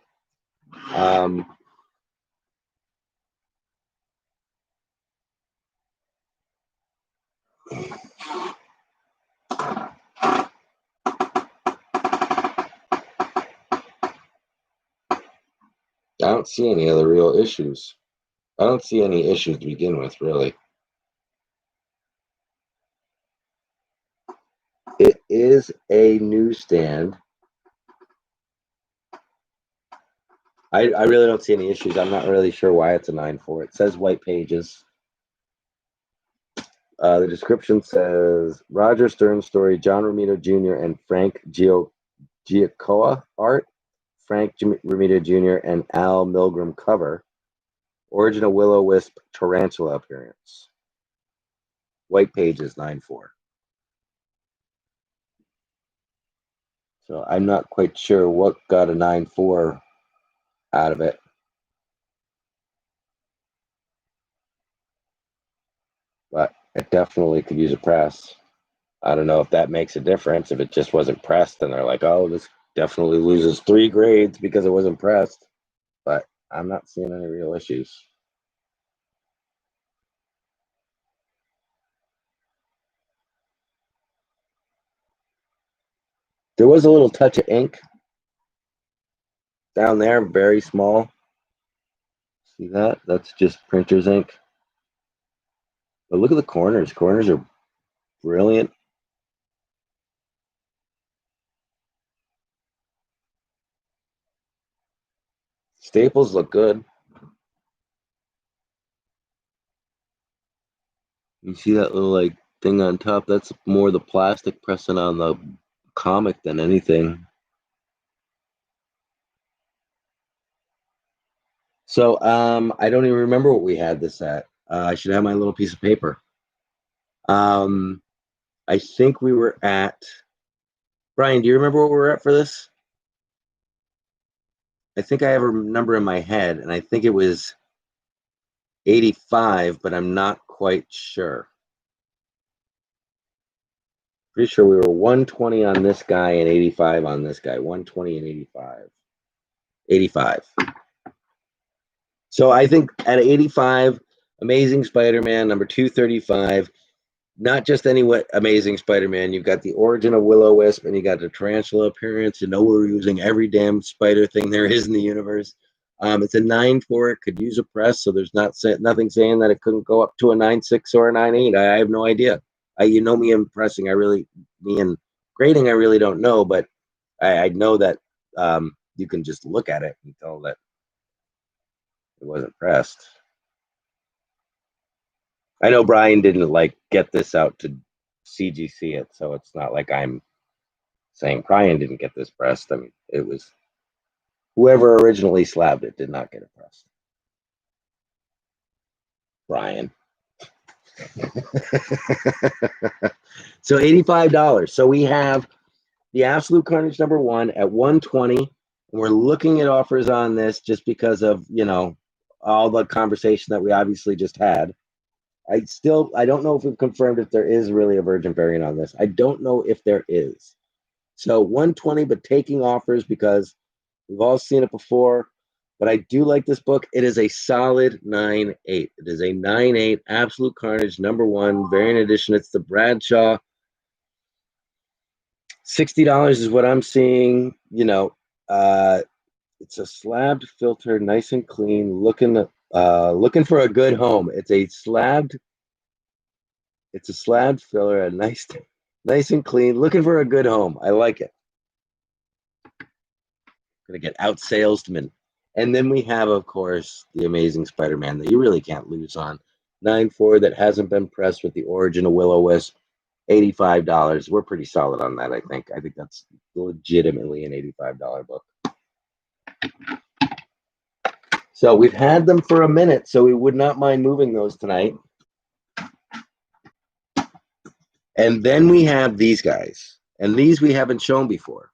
I don't see any other real issues. I don't see any issues to begin with, really. It is a newsstand. I really don't see any issues. I'm not really sure why it's a 9.4. It says white pages. The description says Roger Stern story, John Romita Jr. and Frank Giacoa art, Frank Romita Jr. and Al Milgrom cover, origin of Will-O-Wisp tarantula appearance. White pages 9.4. So I'm not quite sure what got a 9.4 out of it. But it definitely could use a press. I don't know if that makes a difference. If it just wasn't pressed, and they're like, oh, this definitely loses 3 grades because it wasn't pressed. But I'm not seeing any real issues. There was a little touch of ink down there, very small. See that? That's just printer's ink. But look at the corners. Corners are brilliant. Staples look good. You see that little like thing on top? That's more the plastic pressing on the comic than anything. So I don't even remember what we had this at. I should have my little piece of paper. I think we were at, Brian, do you remember what we were at for this? I think I have a number in my head, and I think it was 85, but I'm not quite sure. Pretty sure we were 120 on this guy and 85 on this guy. 120 and 85. 85. So I think at 85, Amazing Spider-Man, number 235. Not just any Amazing Spider-Man. You've got the origin of Will-O-Wisp, and you got the tarantula appearance. You know we're using every damn spider thing there is in the universe. It's a 9.4. It could use a press, so there's nothing saying that it couldn't go up to a 9.6 or a 9.8. I have no idea. You know me in pressing. Me in grading, I really don't know, but I know that you can just look at it and tell that it wasn't pressed. I know Brian didn't like get this out to CGC it, so it's not like I'm saying Brian didn't get this pressed. I mean, it was whoever originally slabbed it did not get it pressed. Brian. So $85. So we have the Absolute Carnage number 1 at 120. And we're looking at offers on this just because of, you know, all the conversation that we obviously just had. I don't know if we've confirmed if there is really a virgin variant on this. I don't know if there is. So 120, but taking offers because we've all seen it before. But I do like this book. It is a solid 9.8. It is a 9.8 Absolute Carnage number 1 variant edition. It's the Bradshaw. $60 is what I'm seeing. You know, it's a slabbed filter, nice and clean, looking for a good home. It's a slabbed filler, a nice and clean, looking for a good home. I like it. Gonna get out salesman. And then we have, of course, the Amazing Spider-Man that you really can't lose on. 9.4 that hasn't been pressed with the origin of Will-O-Wisp. $85. We're pretty solid on that, I think. I think that's legitimately an $85 book. So we've had them for a minute, so we would not mind moving those tonight. And then we have these guys. And these we haven't shown before.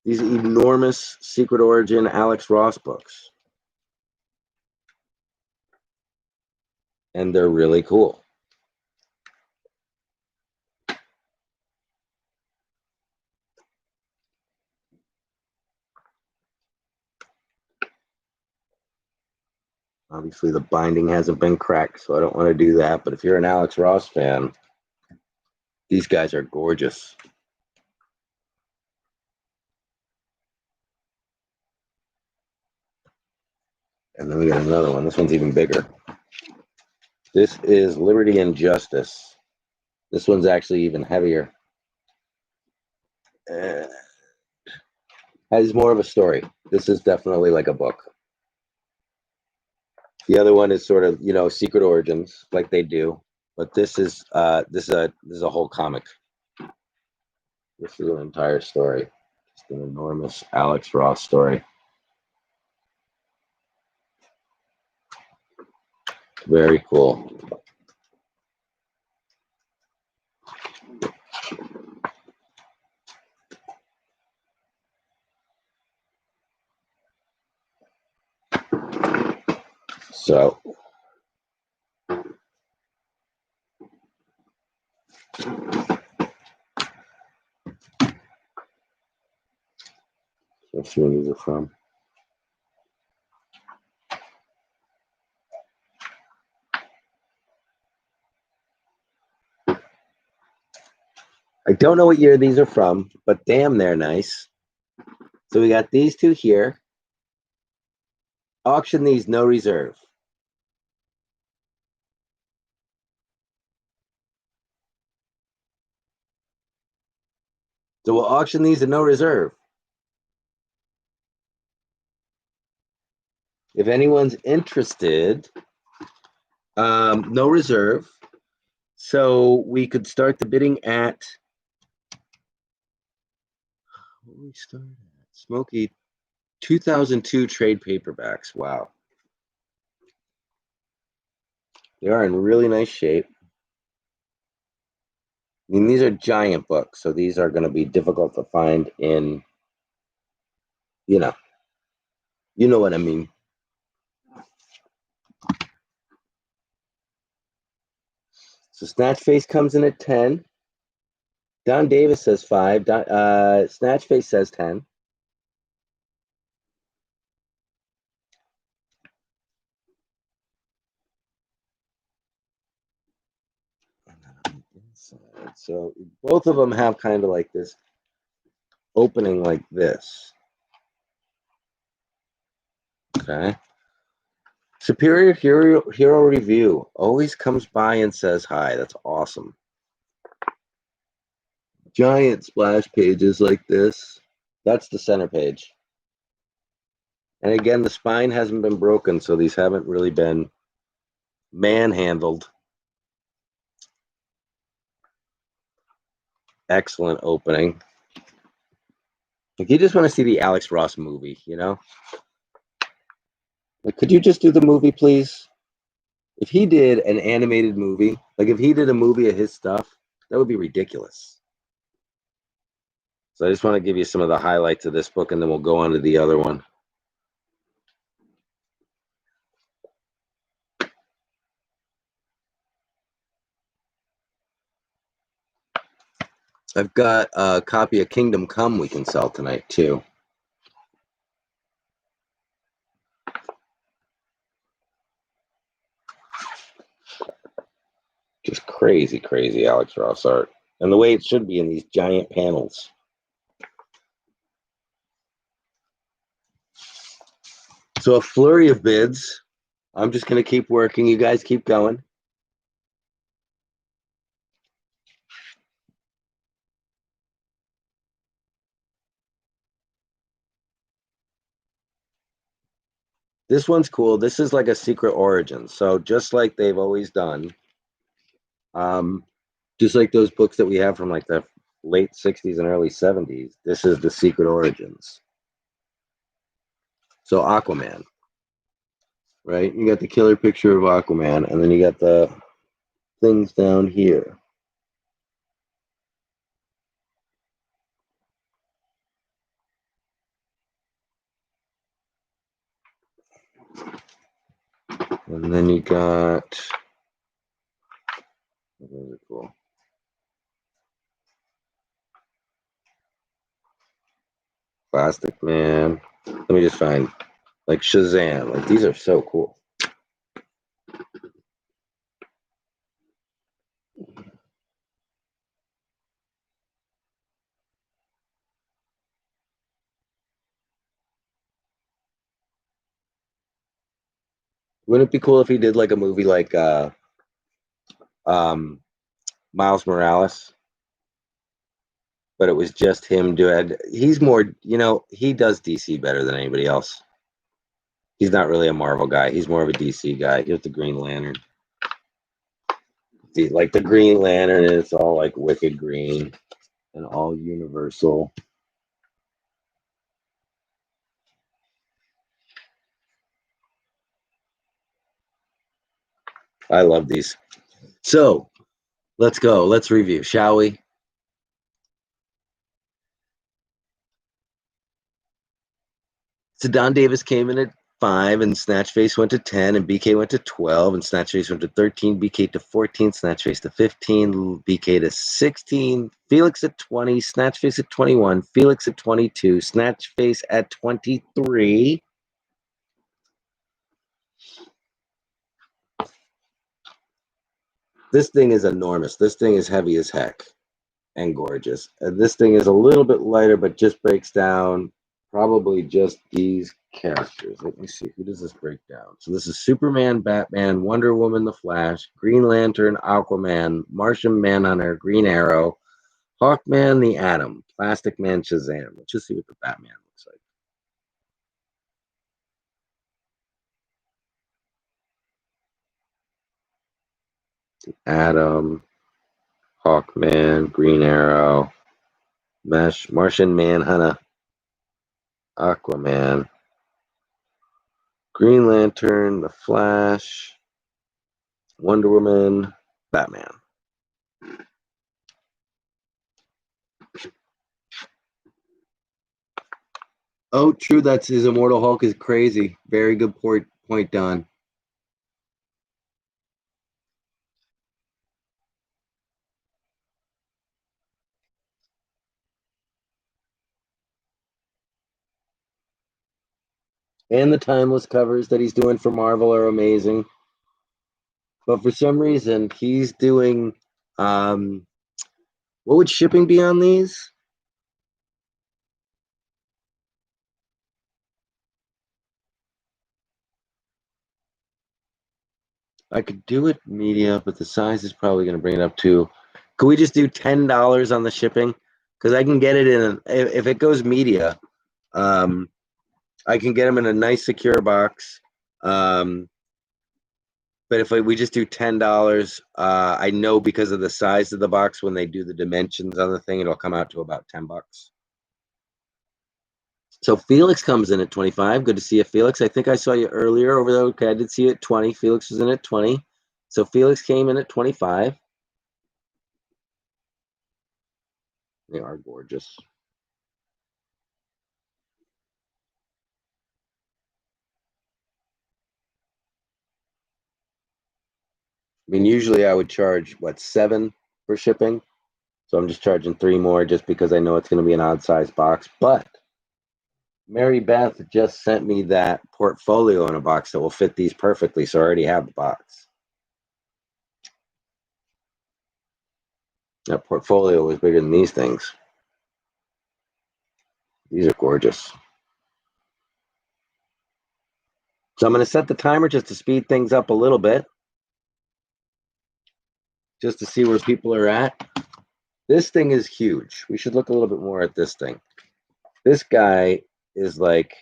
These enormous Secret Origin Alex Ross books. And they're really cool. Obviously, the binding hasn't been cracked, so I don't want to do that. But if you're an Alex Ross fan, these guys are gorgeous. And then we got another one. This one's even bigger. This is Liberty and Justice. This one's actually even heavier. Has more of a story. This is definitely like a book. The other one is sort of, you know, Secret Origins, like they do. But this is a whole comic. This is an entire story. Just an enormous Alex Ross story. Very cool. So let's see where these are from. I don't know what year these are from, but damn, they're nice. So we got these two here. Auction these, no reserve. So we'll auction these at no reserve. If anyone's interested, no reserve. So we could start the bidding at, what do we start at? Smoky 2002 trade paperbacks. Wow. They are in really nice shape. I mean, these are giant books, so these are going to be difficult to find in, you know what I mean. So Snatch Face comes in at 10. Don Davis says 5. Snatch Face says 10. So both of them have kind of like this opening like this. Okay. Superior Hero Review always comes by and says hi. That's awesome. Giant splash pages like this. That's the center page. And again, the spine hasn't been broken, so these haven't really been manhandled. Excellent opening. Like, you just want to see the Alex Ross movie, you know? Like, could you just do the movie, please? If he did an animated movie, like if he did a movie of his stuff, that would be ridiculous. So I just want to give you some of the highlights of this book, and then we'll go on to the other one. I've got a copy of Kingdom Come we can sell tonight, too. Just crazy, crazy Alex Ross art. And the way it should be in these giant panels. So a flurry of bids. I'm just going to keep working. You guys keep going. This one's cool. This is like a secret origin. So just like they've always done, just like those books that we have from like the late 60s and early 70s, this is the secret origins. So Aquaman, right? You got the killer picture of Aquaman, and then you got the things down here. And then you got, those are cool. Plastic Man. Let me just find, like, Shazam. Like, these are so cool. Wouldn't it be cool if he did like a movie like Miles Morales, but it was just him doing? He's more, he does DC better than anybody else. He's not really a Marvel guy. He's more of a DC guy. Here's the Green Lantern. Like the Green Lantern, it's all like wicked green and all universal. I love these. So let's go. Let's review, shall we? So Don Davis came in at 5, and Snatchface went to 10, and BK went to 12, and Snatchface went to 13, BK to 14, Snatchface to 15, BK to 16, Felix at 20, Snatchface at 21, Felix at 22, Snatchface at 23. This thing is enormous. This thing is heavy as heck. and gorgeous. This thing is a little bit lighter, but just breaks down probably just these characters. Let me see. Who does this break down? So this is Superman, Batman, Wonder Woman, The Flash, Green Lantern, Aquaman, Martian Manhunter, Green Arrow, Hawkman, the Atom, Plastic Man, Shazam. Let's just see what the Batman looks like. Atom, Hawkman, Green Arrow, Martian Manhunter, Aquaman, Green Lantern, The Flash, Wonder Woman, Batman. Oh, true. That's his Immortal Hulk is crazy. Very good point, Don. And the timeless covers that he's doing for Marvel are amazing. But for some reason, he's doing what would shipping be on these? I could do it media, but the size is probably going to bring it up to. Could we just do $10 on the shipping? Because I can get it in. If it goes media, I can get them in a nice secure box. But if we just do $10, I know because of the size of the box, when they do the dimensions on the thing, it'll come out to about $10. So Felix comes in at 25. Good to see you, Felix. I think I saw you earlier over there. Okay, I did see you at 20. Felix was in at 20. So Felix came in at 25. They are gorgeous. I mean, usually I would charge, what, $7 for shipping? So I'm just charging $3 more just because I know it's going to be an odd size box. But Mary Beth just sent me that portfolio in a box that will fit these perfectly. So I already have the box. That portfolio was bigger than these things. These are gorgeous. So I'm going to set the timer just to speed things up a little bit, just to see where people are at. This thing is huge. We should look a little bit more at this thing. This guy is like,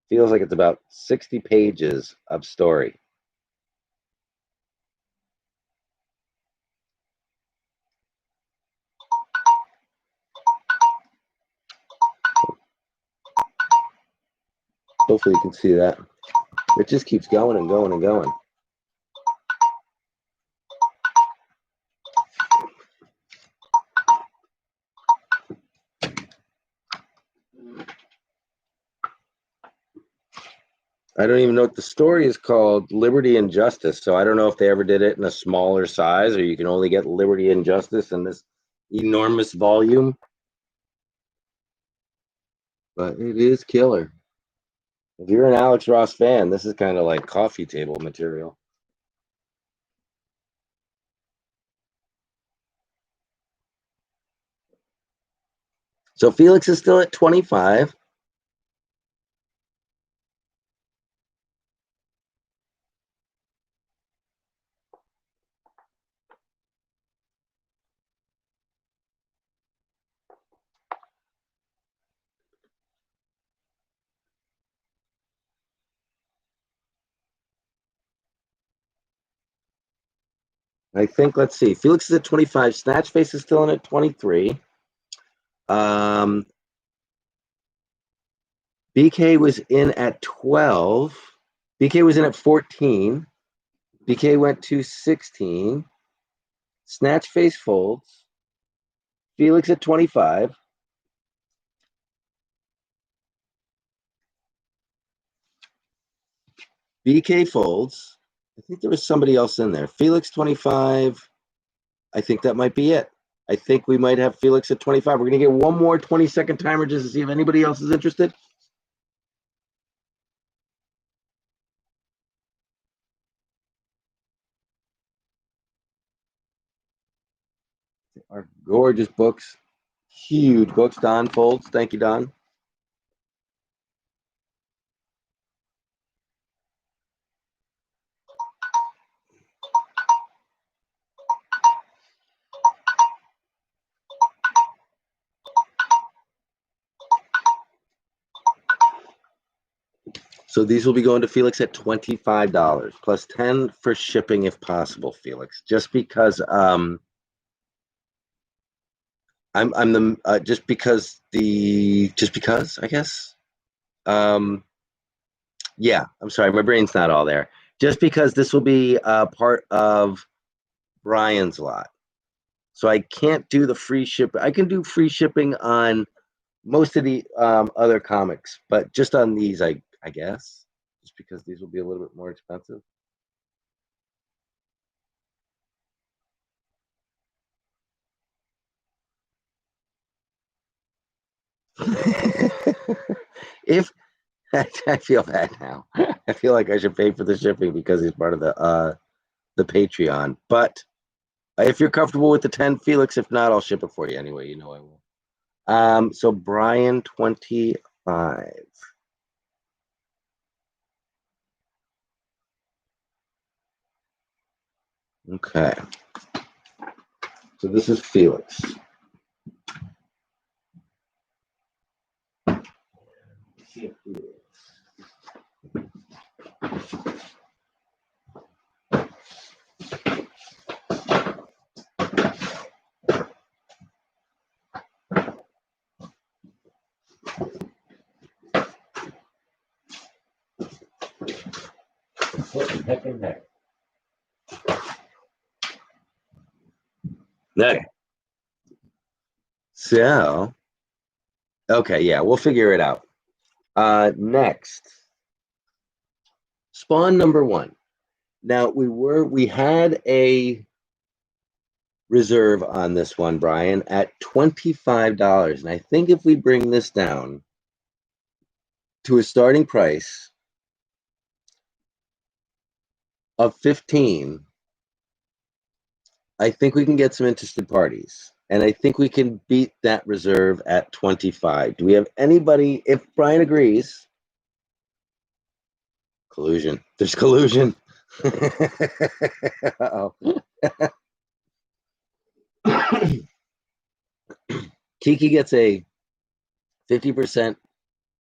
feels like it's about 60 pages of story. Hopefully you can see that. It just keeps going and going and going. I don't even know what the story is called. Liberty and Justice. So I don't know if they ever did it in a smaller size, or you can only get Liberty and Justice in this enormous volume. But it is killer. If you're an Alex Ross fan, this is kind of like coffee table material. So Felix is still at 25. I think, let's see. Felix is at 25. Snatchface is still in at 23. BK was in at 12. BK was in at 14. BK went to 16. Snatchface folds. Felix at 25. BK folds. I think there was somebody else in there. Felix 25. I think that might be it. I think we might have Felix at 25. We're going to get one more 20-second timer just to see if anybody else is interested. are gorgeous books. Huge books. Don folds. Thank you, Don. So these will be going to Felix at $25 plus 10 for shipping if possible, Felix. Just because I'm the just because I guess. Yeah, I'm sorry, my brain's not all there. Just because this will be part of Brian's lot. So I can't do the free ship. I can do free shipping on most of the other comics, but just on these, I guess, just because these will be a little bit more expensive. If I feel bad now, I feel like I should pay for the shipping because he's part of the Patreon. But if you're comfortable with the 10, Felix, if not, I'll ship it for you anyway. You know I will. So Brian 25. Okay. So this is Felix. What the heck in there? Okay. So, okay, yeah, we'll figure it out. Next, Spawn #1. Now we had a reserve on this one, Brian, at $25, and I think if we bring this down to a starting price of 15, I think we can get some interested parties. And I think we can beat that reserve at 25. Do we have anybody, if Brian agrees? Collusion. There's collusion. Uh-oh. Kiki gets a 50%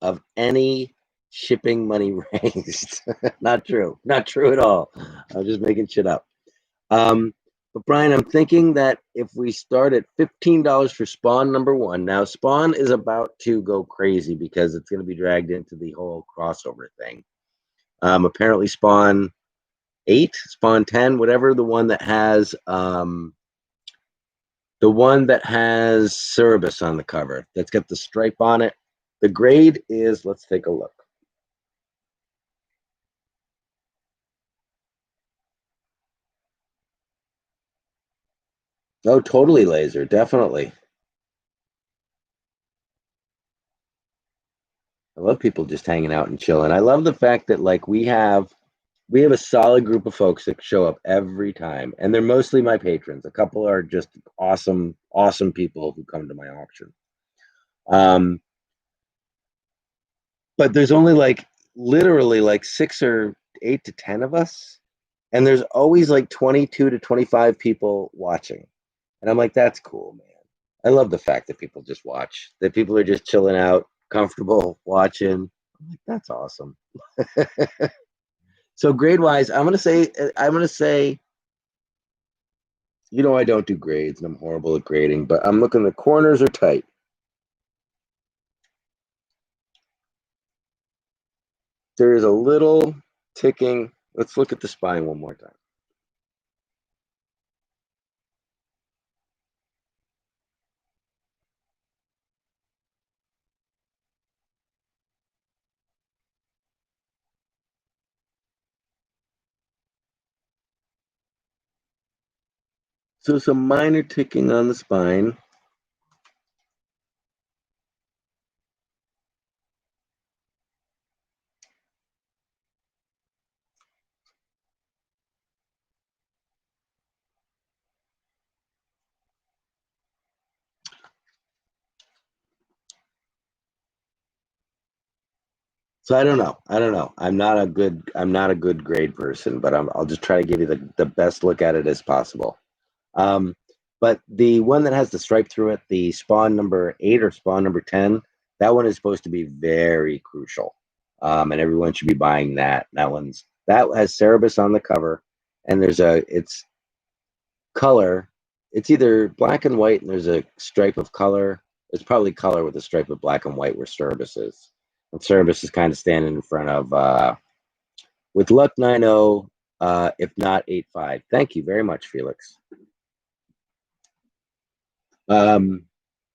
of any shipping money raised. Not true. Not true at all. I'm just making shit up. But Brian, I'm thinking that if we start at $15 for Spawn #1, now Spawn is about to go crazy because it's going to be dragged into the whole crossover thing. Apparently Spawn 8, Spawn 10, whatever the one that has Cerebus on the cover, that's got the stripe on it. The grade is, let's take a look. Oh, totally laser, definitely. I love people just hanging out and chilling. I love the fact that like we have a solid group of folks that show up every time, and they're mostly my patrons. A couple are just awesome, awesome people who come to my auction. But there's only like literally like 6 or 8 to 10 of us, and there's always like 22 to 25 people watching, and I'm like, that's cool, man. I love the fact that people just watch, that people are just chilling out, comfortable watching. I'm like, that's awesome. So grade wise, I'm gonna say, I don't do grades and I'm horrible at grading, but I'm looking, the corners are tight. There is a little ticking. Let's look at the spine one more time. So some minor ticking on the spine. So I don't know. I don't know. I'm not a good grade person, but I'll just try to give you the best look at it as possible. Um, but the one that has the stripe through it, the Spawn number 8 or Spawn number 10, that one is supposed to be very crucial. And everyone should be buying that. That has Cerebus on the cover, and it's color. It's either black and white, and there's a stripe of color. It's probably color with a stripe of black and white where Cerebus is. And Cerebus is kind of standing in front of with luck 9-0, if not 8-5. Thank you very much, Felix. Um,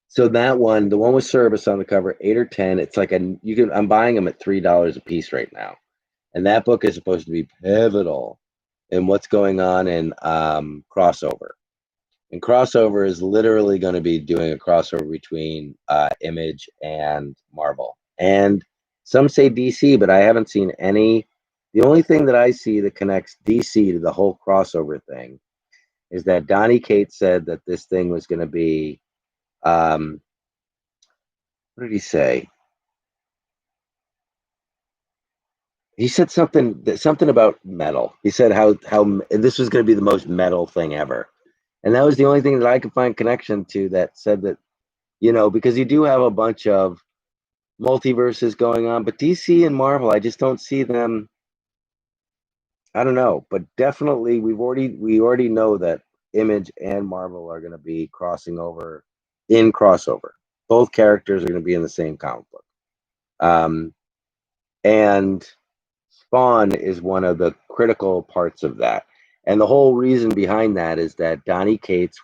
so that one, the one with Cerebus on the cover, 8 or 10. It's like I'm buying them at $3 a piece right now, and that book is supposed to be pivotal in what's going on in crossover. And crossover is literally going to be doing a crossover between Image and Marvel. And some say DC, but I haven't seen any. The only thing that I see that connects DC to the whole crossover thing is that Donnie Cates said that this thing was going to be, what did he say? He said something about metal. He said how this was going to be the most metal thing ever. And that was the only thing that I could find connection to that said that, because you do have a bunch of multiverses going on, but DC and Marvel, I just don't see them. I don't know, but definitely we already know that Image and Marvel are going to be crossing over in crossover. Both characters are going to be in the same comic book, and Spawn is one of the critical parts of that. And the whole reason behind that is that Donnie Cates,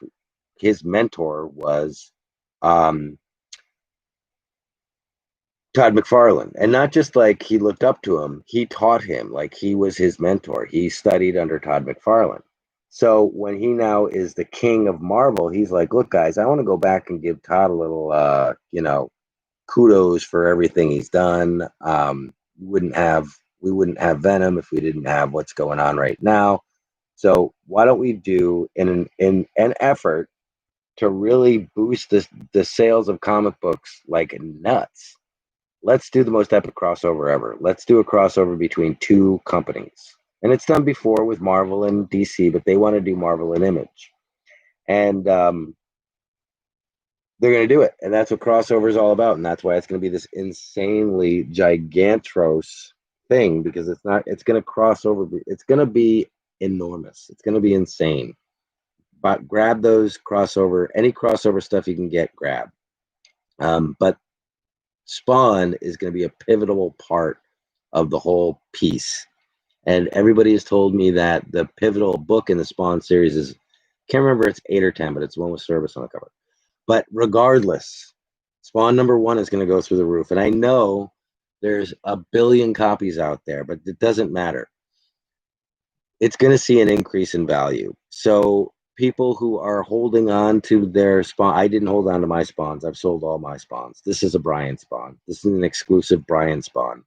his mentor was Todd McFarlane, and not just like he looked up to him, he taught him, like he was his mentor. He studied under Todd McFarlane. So when he now is the king of Marvel, he's like, look, guys, I want to go back and give Todd a little, kudos for everything he's done. We wouldn't have Venom if we didn't have what's going on right now. So why don't we do in an effort to really boost the sales of comic books like nuts? Let's do the most epic crossover ever. Let's do a crossover between two companies. And it's done before with Marvel and DC, but they want to do Marvel and Image. And they're going to do it. And that's what crossover is all about. And that's why it's going to be this insanely gigantros thing, because it's going to cross over. It's going to be enormous. It's going to be insane. But grab any crossover stuff you can get, grab. But Spawn is going to be a pivotal part of the whole piece. And everybody has told me that the pivotal book in the Spawn series is, can't remember, it's 8 or 10, but it's the one with Cerebus on the cover. But regardless, Spawn number 1 is going to go through the roof. And I know there's a billion copies out there, but it doesn't matter. It's going to see an increase in value. So people who are holding on to their Spawn, I didn't hold on to my Spawns. I've sold all my Spawns. This is a Brian Spawn. This is an exclusive Brian Spawn.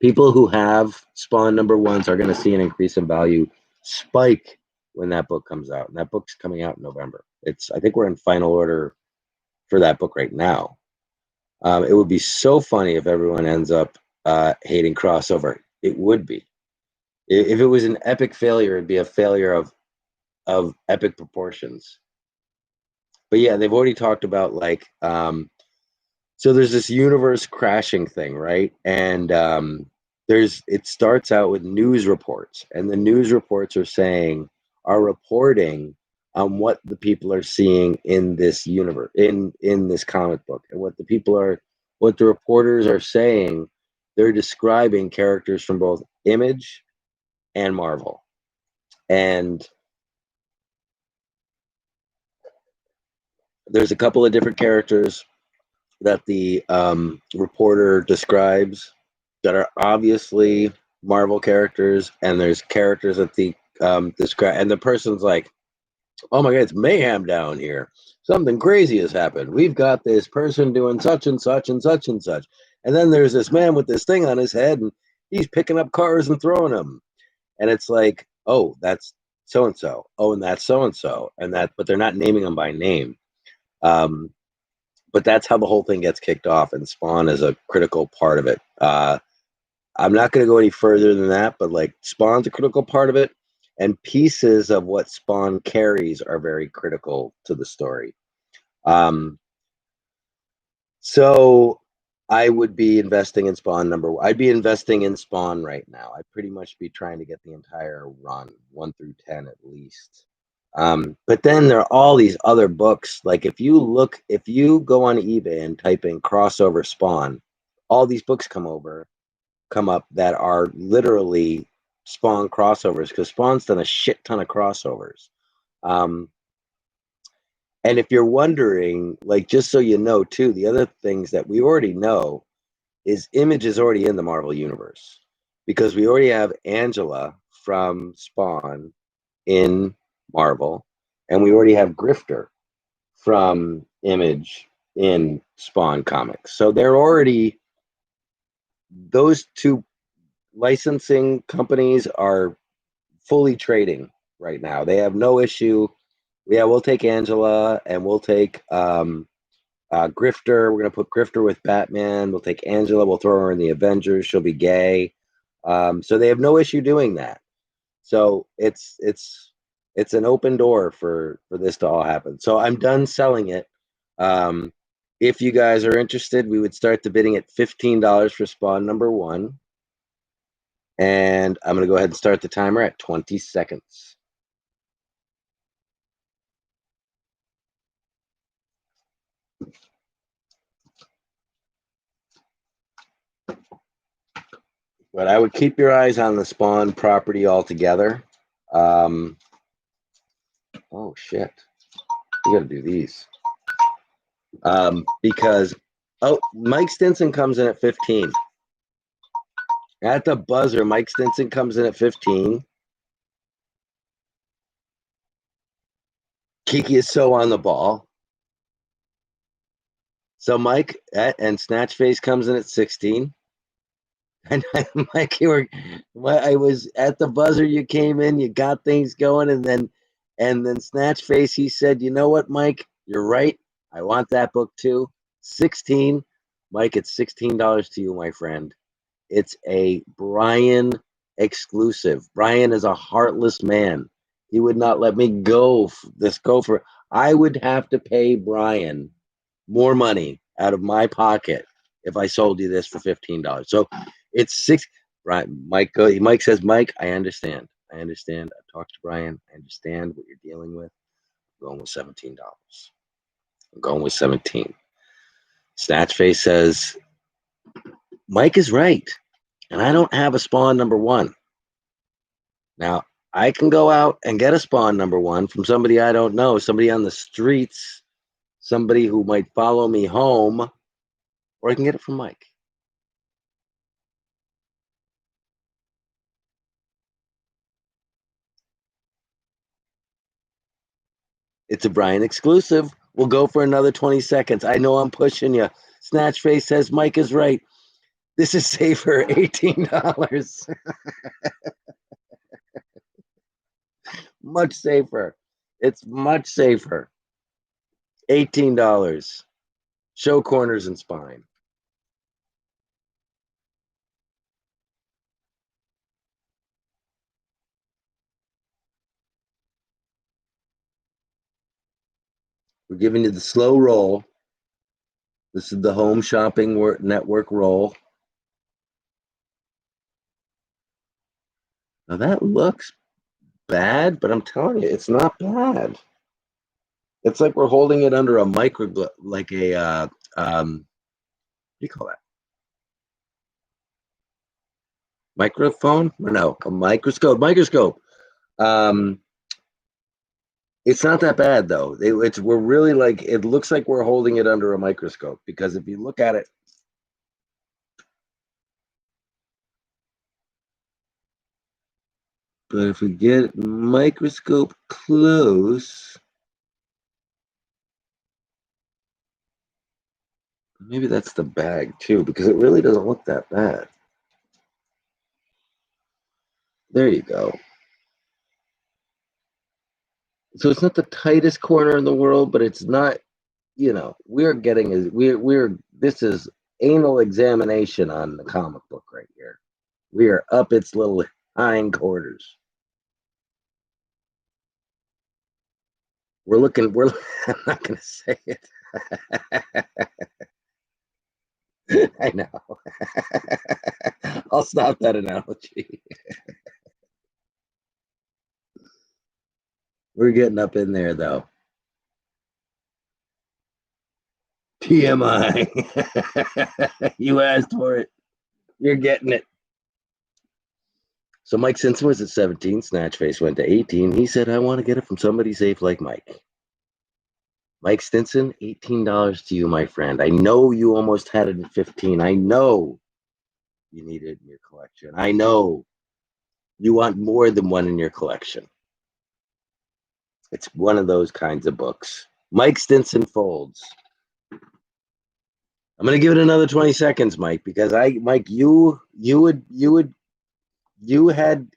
People who have Spawn number 1s are going to see an increase in value spike when that book comes out. And that book's coming out in November. I think we're in final order for that book right now. It would be so funny if everyone ends up hating crossover. It would be. If it was an epic failure, it'd be a failure of epic proportions. But yeah, they've already talked about so there's this universe crashing thing, right? And it starts out with news reports, and the news reports are reporting on what the people are seeing in this universe, in this comic book, and what the reporters are saying. They're describing characters from both Image and Marvel, and there's a couple of different characters that the reporter describes that are obviously Marvel characters, and there's characters that the describe, and the person's like, oh my god, it's mayhem down here. Something crazy has happened. We've got this person doing such and such and such and such. And then there's this man with this thing on his head, and he's picking up cars and throwing them. And it's like, oh, that's so and so. Oh, and that's so and so. And that, but they're not naming them by name. But that's how the whole thing gets kicked off, and Spawn is a critical part of it. I'm not going to go any further than that, but like Spawn's a critical part of it, and pieces of what Spawn carries are very critical to the story. So I would be investing in Spawn I'd be investing in Spawn right now. I'd pretty much be trying to get the entire run, 1 through 10 at least. But then there are all these other books. Like if you go on eBay and type in crossover Spawn, all these books come up that are literally Spawn crossovers, because Spawn's done a shit ton of crossovers. And if you're wondering, like, just so you know too, the other things that we already know is Image is already in the Marvel universe, because we already have Angela from Spawn in Marvel, and we already have Grifter from Image in Spawn comics. So they're already, those two licensing companies are fully trading right now. They have no issue. Yeah, we'll take Angela, and we'll take Grifter. We're gonna put Grifter with Batman. We'll take Angela. We'll throw her in the Avengers. She'll be gay. So they have no issue doing that. So it's an open door for this to all happen. So I'm done selling it. If you guys are interested, we would start the bidding at $15 for Spawn #1. And I'm going to go ahead and start the timer at 20 seconds. But I would keep your eyes on the Spawn property altogether. Oh, shit. You got to do these. Because, Mike Stinson comes in at 15. At the buzzer, Mike Stinson comes in at 15. Kiki is so on the ball. So Mike and Snatchface comes in at 16. And Mike, I was at the buzzer. You came in, you got things going, and then Snatchface, he said, "You know what, Mike? You're right. I want that book too." 16, Mike. It's $16 to you, my friend. It's a Brian exclusive. Brian is a heartless man. He would not let me go. I would have to pay Brian more money out of my pocket if I sold you this for $15. So it's $6. Right, Mike. Mike says, "Mike, I understand. I understand. I've talked to Brian. I understand what you're dealing with. I'm going with $17. I'm going with 17." Snatchface says, "Mike is right, and I don't have a Spawn #1. Now I can go out and get a Spawn #1 from somebody I don't know, somebody on the streets, somebody who might follow me home, or I can get it from Mike." It's a Brian exclusive. We'll go for another 20 seconds. I know I'm pushing you. Snatchface says Mike is right. This is safer, $18. Much safer. It's much safer. $18. Show corners and spine. We're giving you the slow roll. This is the Home Shopping Network roll. Now that looks bad, but I'm telling you, it's not bad. It's like we're holding it under a like a what do you call that? Microphone? No, a microscope. It's not that bad though. We're really like, it looks like we're holding it under a microscope, because if you look at it, but if we get microscope close, maybe that's the bag too, because it really doesn't look that bad. There you go. So it's not the tightest corner in the world, but it's not you know, we're this is anal examination on the comic book right here. We are up its little hindquarters. We're I'm not gonna say it. I know. I'll stop that analogy. We're getting up in there though. TMI. You asked for it. You're getting it. So Mike Simpson was at 17. Snatchface went to 18. He said, I want to get it from somebody safe like Mike. Mike Stinson, $18 to you, my friend. I know you almost had it at 15. I know you need it in your collection. I know you want more than one in your collection. It's one of those kinds of books. Mike Stinson Folds. I'm gonna give it another 20 seconds, Mike, because Mike, you had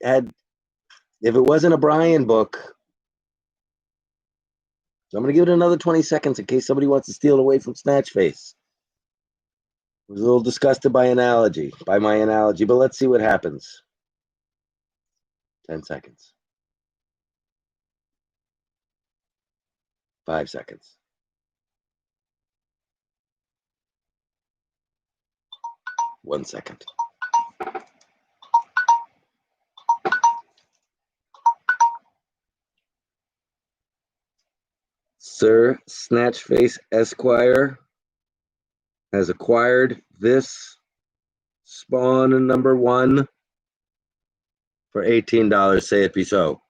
if it wasn't a Brian book. So I'm gonna give it another 20 seconds in case somebody wants to steal it away from Snatchface. I was a little disgusted by my analogy, but let's see what happens. 10 seconds. 5 seconds. 1 second. Sir Snatchface Esquire has acquired this Spawn number 1 for $18. Say it be so.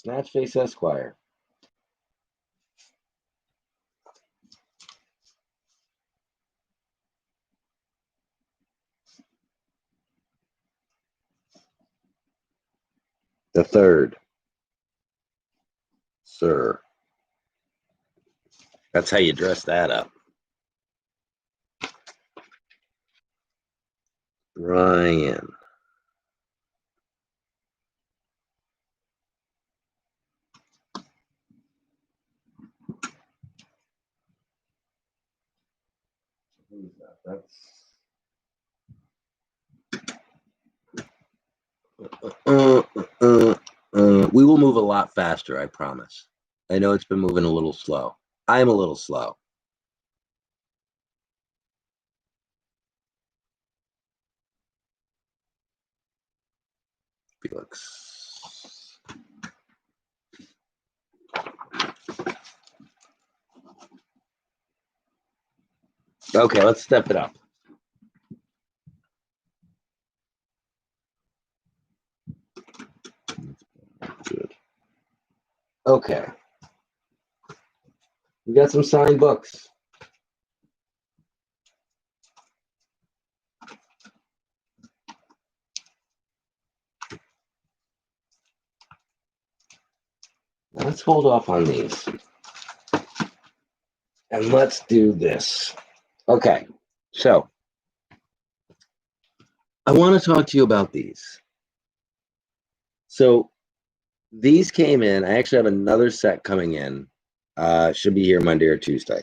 Snatchface Esquire. The third. Sir. That's how you dress that up. Brian. That's we will move a lot faster, I promise. I know it's been moving a little slow. I'm a little slow. Felix. Okay, let's step it up. Good. Okay. We got some signed books. Let's hold off on these. And let's do this. Okay. So, I want to talk to you about these. So, these came in. I actually have another set coming in. Should be here Monday or Tuesday.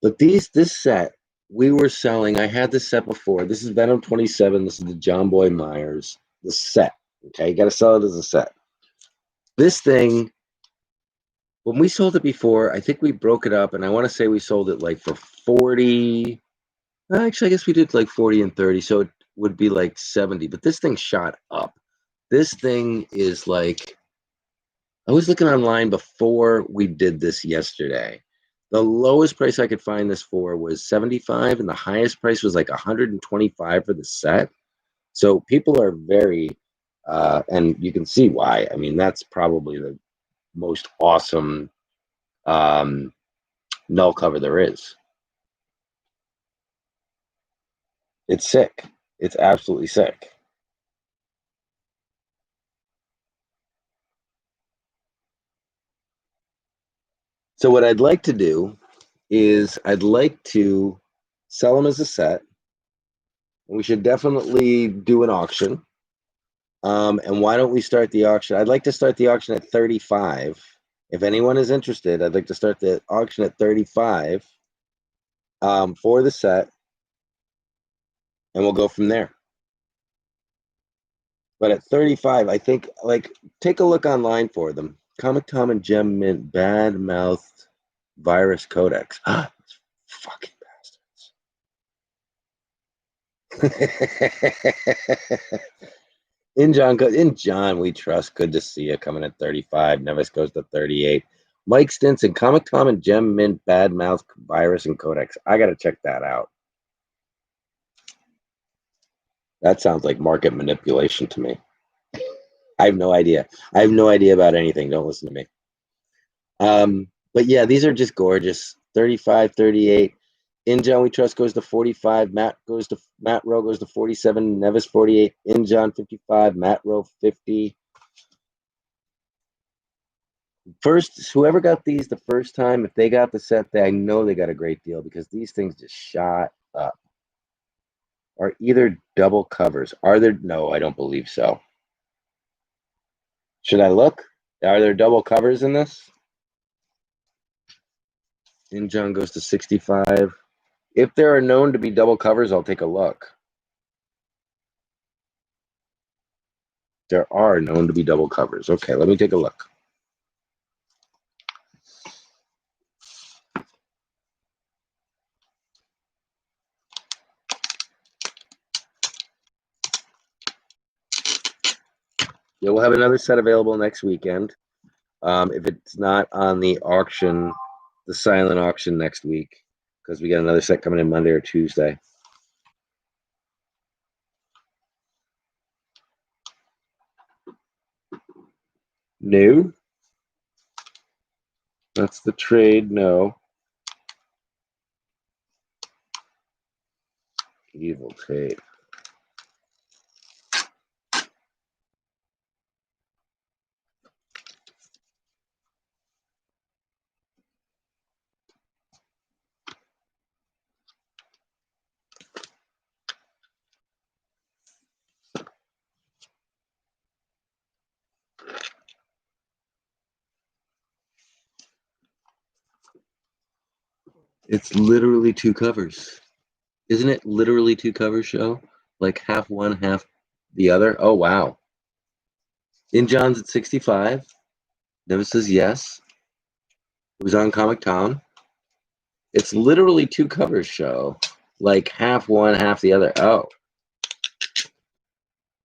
But this set, we were selling. I had this set before. This is Venom 27. This is the John Boy Myers. The set. Okay, you got to sell it as a set. This thing, when we sold it before, I think we broke it up, and I want to say we sold it like for 40. Actually, I guess we did like 40 and 30, so it would be like 70. But this thing shot up. This thing is like, I was looking online before we did this yesterday. The lowest price I could find this for was 75, and the highest price was like 125 for the set. So people are very, and you can see why. I mean, that's probably the most awesome null cover there is. It's sick. It's absolutely sick. So what I'd like to do is I'd like to sell them as a set. We should definitely do an auction. And why don't we start the auction? I'd like to start the auction at 35. If anyone is interested, I'd like to start the auction at 35 for the set, and we'll go from there. But at 35, I think, like, take a look online for them. Comic Tom and Gem Mint Bad Mouthed Virus Codex. Fucking bastards. In John, we trust. Good to see you. Coming at 35. Nevis goes to 38. Mike Stinson, Comic Tom and Gem Mint Bad Mouth Virus and Codex. I got to check that out. That sounds like market manipulation to me. I have no idea. I have no idea about anything. Don't listen to me. But yeah, these are just gorgeous. 35, 38. In John We Trust goes to 45. Matt Rowe goes to 47. Nevis 48. In John 55. Matt Rowe 50. First, whoever got these the first time, if they got the set, I know they got a great deal because these things just shot up. Are either double covers? Are there? No, I don't believe so. Should I look? Are there double covers in this? In John goes to 65. If there are known to be double covers, I'll take a look. There are known to be double covers. Okay, let me take a look. Yeah, we'll have another set available next weekend. If it's not on the auction, the silent auction next week, because we got another set coming in Monday or Tuesday. No. That's the trade. No. Evil tape. It's literally two covers. Isn't it literally two covers, show? Like half one, half the other? Oh, wow. In John's at 65. Never says yes. It was on Comic Town. It's literally two covers, show. Like half one, half the other. Oh. So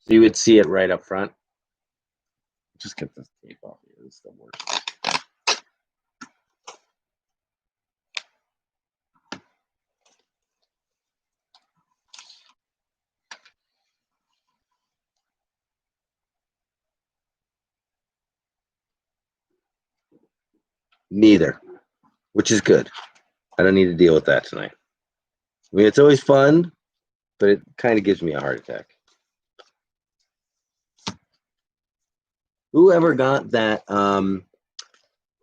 you would see it right up front. Just get this tape off here. This is the worst. Neither, which is good. I don't need to deal with that tonight. I mean, it's always fun, but it kind of gives me a heart attack. Whoever got that,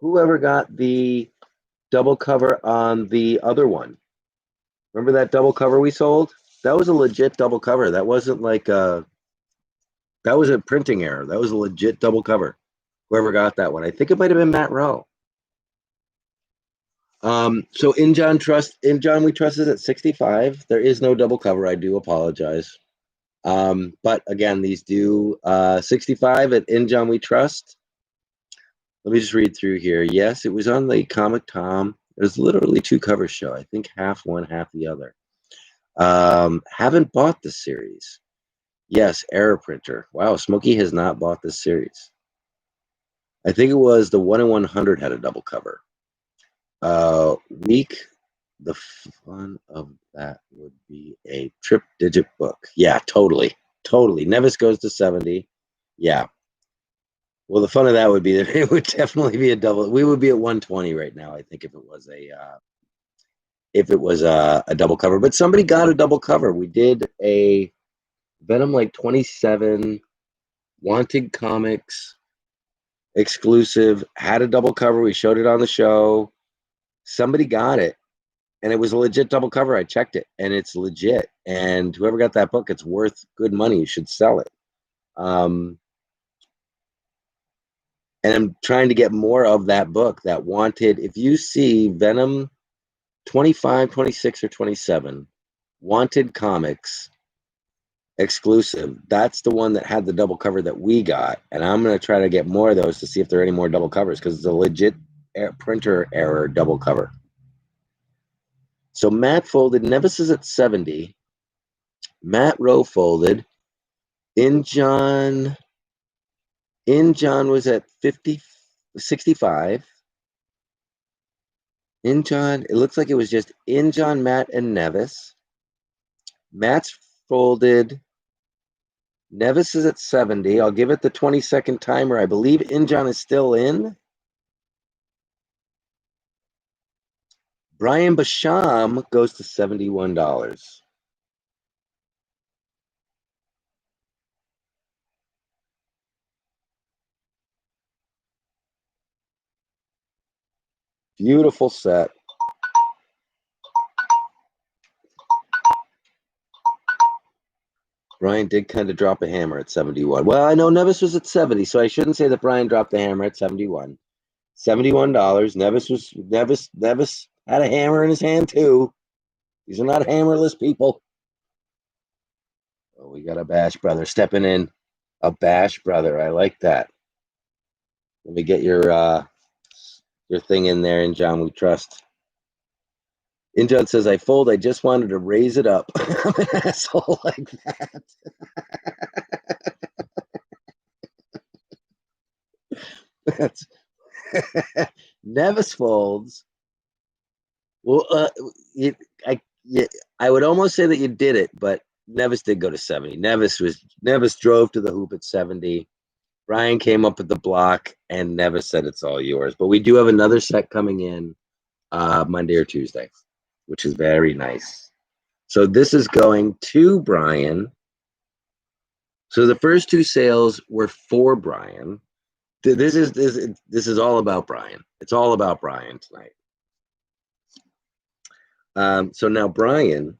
whoever got the double cover on the other one. Remember that double cover we sold? That was a legit double cover. That wasn't like that was a printing error. That was a legit double cover. Whoever got that one. I think it might have been Matt Rowe. So in John We Trust is at 65. There is no double cover. I do apologize. But again, these do 65 at In John We Trust. Let me just read through here. Yes, it was on the Comic Tom. It was literally two covers, show. I think half one, half the other. Haven't bought this series. Yes, Error Printer. Wow, Smokey has not bought this series. I think it was the 1 in 100 had a double cover. Week, the fun of that would be a trip digit book. Yeah, totally. Nevis goes to 70. Yeah. Well, the fun of that would be that it would definitely be a double. We would be at 120 right now, I think, if it was a double cover. But somebody got a double cover. We did a Venom like 27 Wanted Comics exclusive, had a double cover. We showed it on the show. Somebody got it. and it was a legit double cover. I checked it, and it's legit. And whoever got that book, it's worth good money. You should sell it. And I'm trying to get more of that book, that Wanted. If you see Venom 25, 26, or 27, Wanted Comics exclusive, that's the one that had the double cover that we got. And I'm going to try to get more of those to see if there are any more double covers, because it's a legit printer error double cover. So Matt folded. Nevis is at 70. Matt Rowe folded. In John was at 65. In John, it looks like it was just In John, Matt, and Nevis. Matt's folded. Nevis is at 70. I'll give it the 20-second timer. I believe In John is still in. Brian Basham goes to $71. Beautiful set. Brian did kind of drop a hammer at 71. Well, I know Nevis was at 70, so I shouldn't say that Brian dropped the hammer at 71. $71. Nevis had a hammer in his hand too. These are not hammerless people. Oh, we got a Bash brother stepping in. A Bash brother. I like that. Let me get your thing in there, In John, we trust. In John says, I fold. I just wanted to raise it up. I'm an asshole like that. That's Nevis folds. Well, I would almost say that you did it, but Nevis did go to 70. Nevis drove to the hoop at 70. Brian came up with the block, and Nevis said it's all yours. But we do have another set coming in Monday or Tuesday, which is very nice. So this is going to Brian. So the first two sales were for Brian. This is all about Brian. It's all about Brian tonight. So now Brian,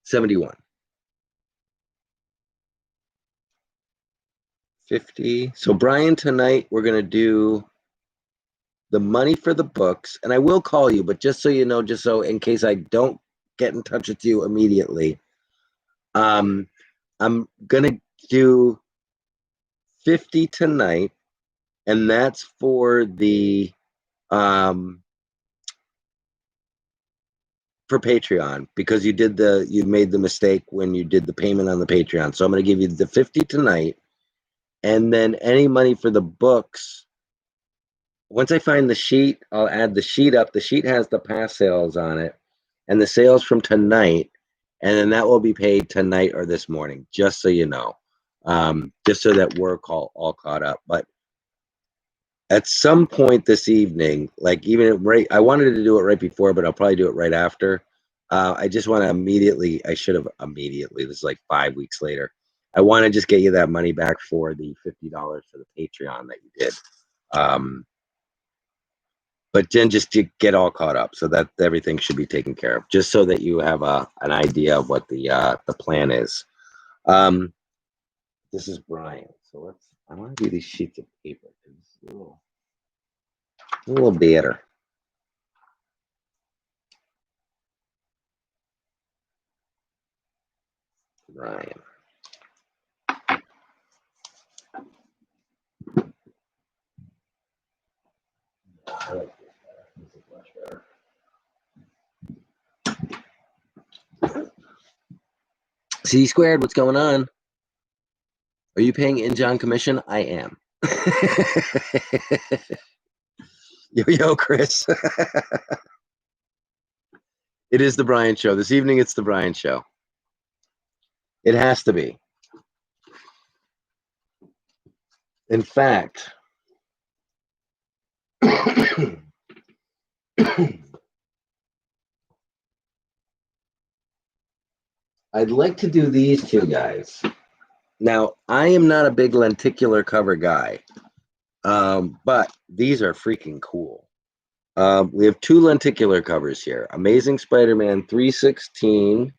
$71. 50. So Brian, tonight we're gonna do the money for the books, and I will call you, but just so you know, just so in case I don't get in touch with you immediately, I'm gonna do 50 tonight, and that's for the for Patreon, because you made the mistake when you did the payment on the Patreon. So I'm gonna give you the 50 tonight, and then any money for the books. Once I find the sheet, I'll add the sheet up. The sheet has the past sales on it and the sales from tonight, and then that will be paid tonight or this morning, just so you know, just so that we're all caught up. But at some point this evening, like I wanted to do it right before, but I'll probably do it right after. I just want to immediately, this is like 5 weeks later. I want to just get you that money back for the $50 for the Patreon that you did. But then just to get all caught up, so that everything should be taken care of, just so that you have an idea of what the plan is. This is Brian. So I want to do these sheets of paper. It's a little better. Brian. I like this better. This is much better. C squared, what's going on? Are you paying In John commission? I am. Yo, Chris. It is the Brian Show. This evening, it's the Brian Show. It has to be. In fact, I'd like to do these two guys. Now, I am not a big lenticular cover guy. But these are freaking cool. We have 2 lenticular covers here. Amazing Spider-Man 316.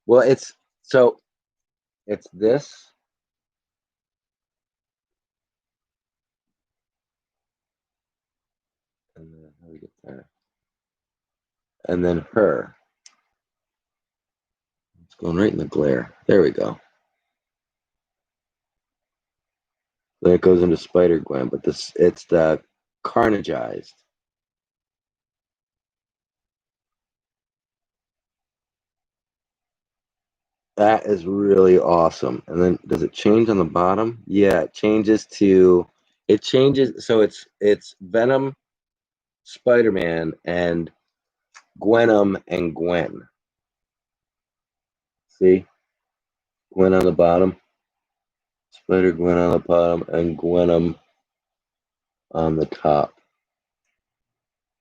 Well, it's this. And then how do we get there? And then her. It's going right in the glare. There we go. Then it goes into Spider-Gwen, but it's the Carnageized. That is really awesome. And then does it change on the bottom? Yeah, it changes. So it's Venom, Spider-Man, and Gwenom and Gwen. See? Gwen on the bottom. Spider-Gwen on the bottom and Gwenom on the top.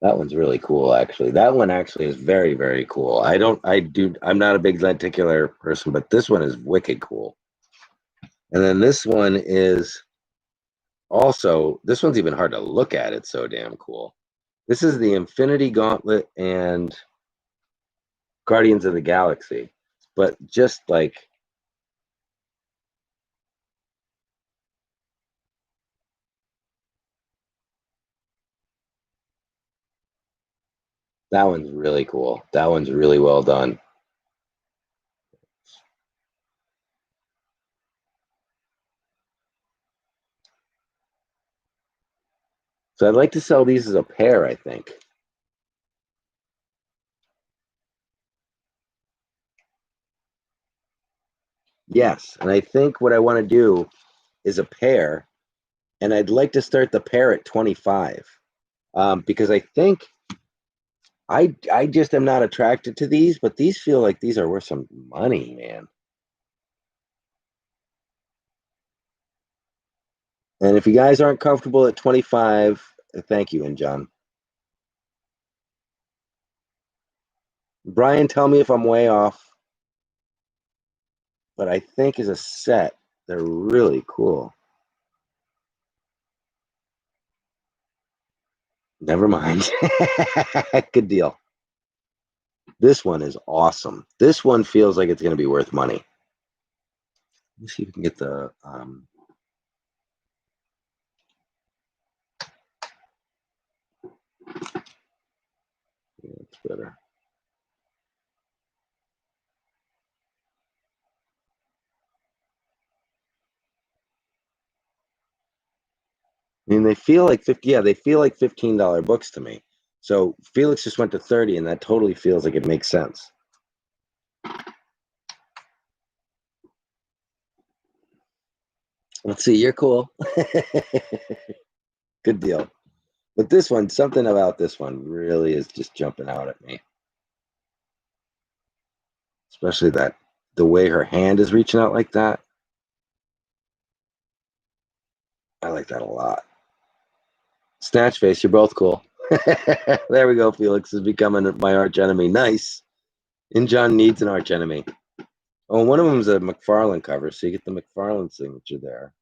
That one's really cool, actually. That one actually is very, very cool. I'm not a big lenticular person, but this one is wicked cool. And then this one is also, this one's even hard to look at. It's so damn cool. This is the Infinity Gauntlet and Guardians of the Galaxy, but just like that one's really cool. That one's really well done. So I'd like to sell these as a pair, I think. Yes, and I think what I want to do is a pair, and I'd like to start the pair at 25, because I think I just am not attracted to these, but these feel like these are worth some money, man. And if you guys aren't comfortable at 25, thank you, and John. Brian, tell me if I'm way off, but I think as a set, they're really cool. Never mind. Good deal. This one is awesome. This one feels like it's going to be worth money. Let me see if we can get the yeah, it's better. I mean, they feel like they feel like $15 books to me. So Felix just went to 30, and that totally feels like it makes sense. Let's see, you're cool. Good deal. But this one, something about this one really is just jumping out at me. Especially the way her hand is reaching out like that. I like that a lot. Snatch Face, you're both cool. There we go. Felix is becoming my arch enemy. Nice. And John needs an arch enemy. Oh, one of them is a McFarlane cover, so you get the McFarlane signature there.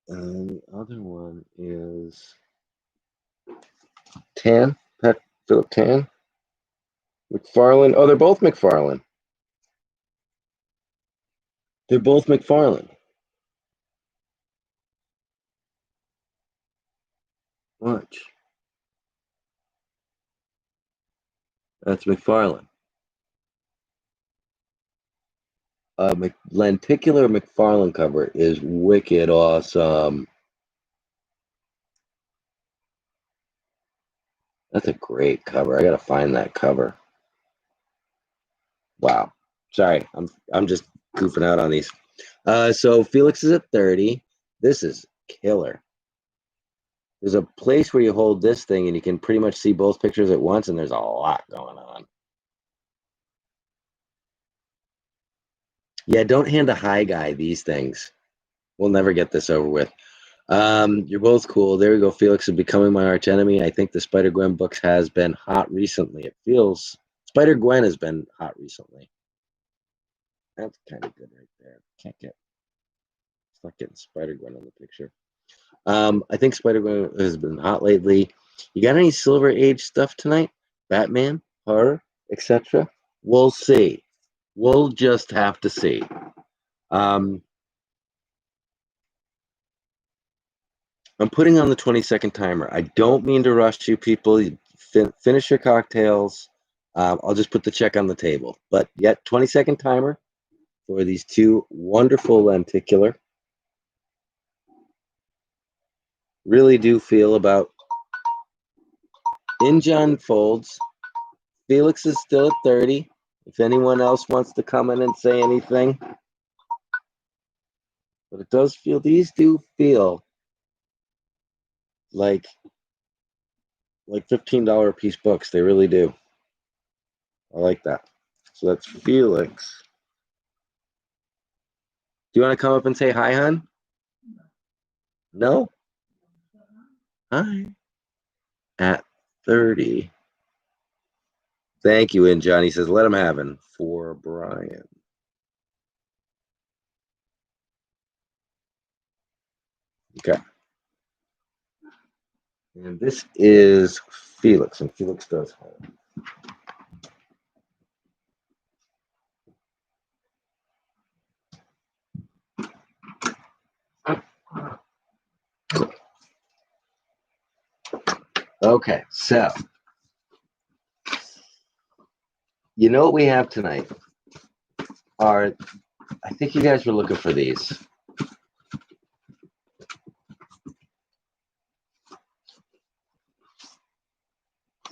And the other one is Tan, Philip Tan. McFarlane. Oh, they're both McFarlane. They're both McFarlane. Watch. That's McFarlane. Lenticular McFarlane cover is wicked awesome. That's a great cover. I gotta find that cover. Wow. Sorry, I'm just goofing out on these. So Felix is at 30. This is killer. There's a place where you hold this thing and you can pretty much see both pictures at once, and there's a lot going on. Yeah, don't hand a high guy these things. We'll never get this over with. You're both cool. There we go. Felix is becoming my arch enemy. I think the Spider-Gwen books has been hot recently. It feels Spider-Gwen has been hot recently. That's kind of good right there. It's not getting Spider-Gwen in the picture. I think Spider-Gwen has been hot lately. You got any Silver Age stuff tonight? Batman, horror, etc.? We'll see. We'll just have to see. I'm putting on the 20-second timer. I don't mean to rush you people. You finish your cocktails. I'll just put the check on the table. But yet, 20-second timer for these two wonderful lenticular. Really do feel about Injon folds. Felix is still at 30. If anyone else wants to come in and say anything. But it does feel, these do feel like $15 a piece books. They really do. I like that. So that's Felix. Do you want to come up and say hi, hon? No? Hi. At 30. Thank you, and Johnny says, let him have it for Brian. Okay. And this is Felix, and Felix does have. Okay, so you know what we have tonight are, I think you guys were looking for these.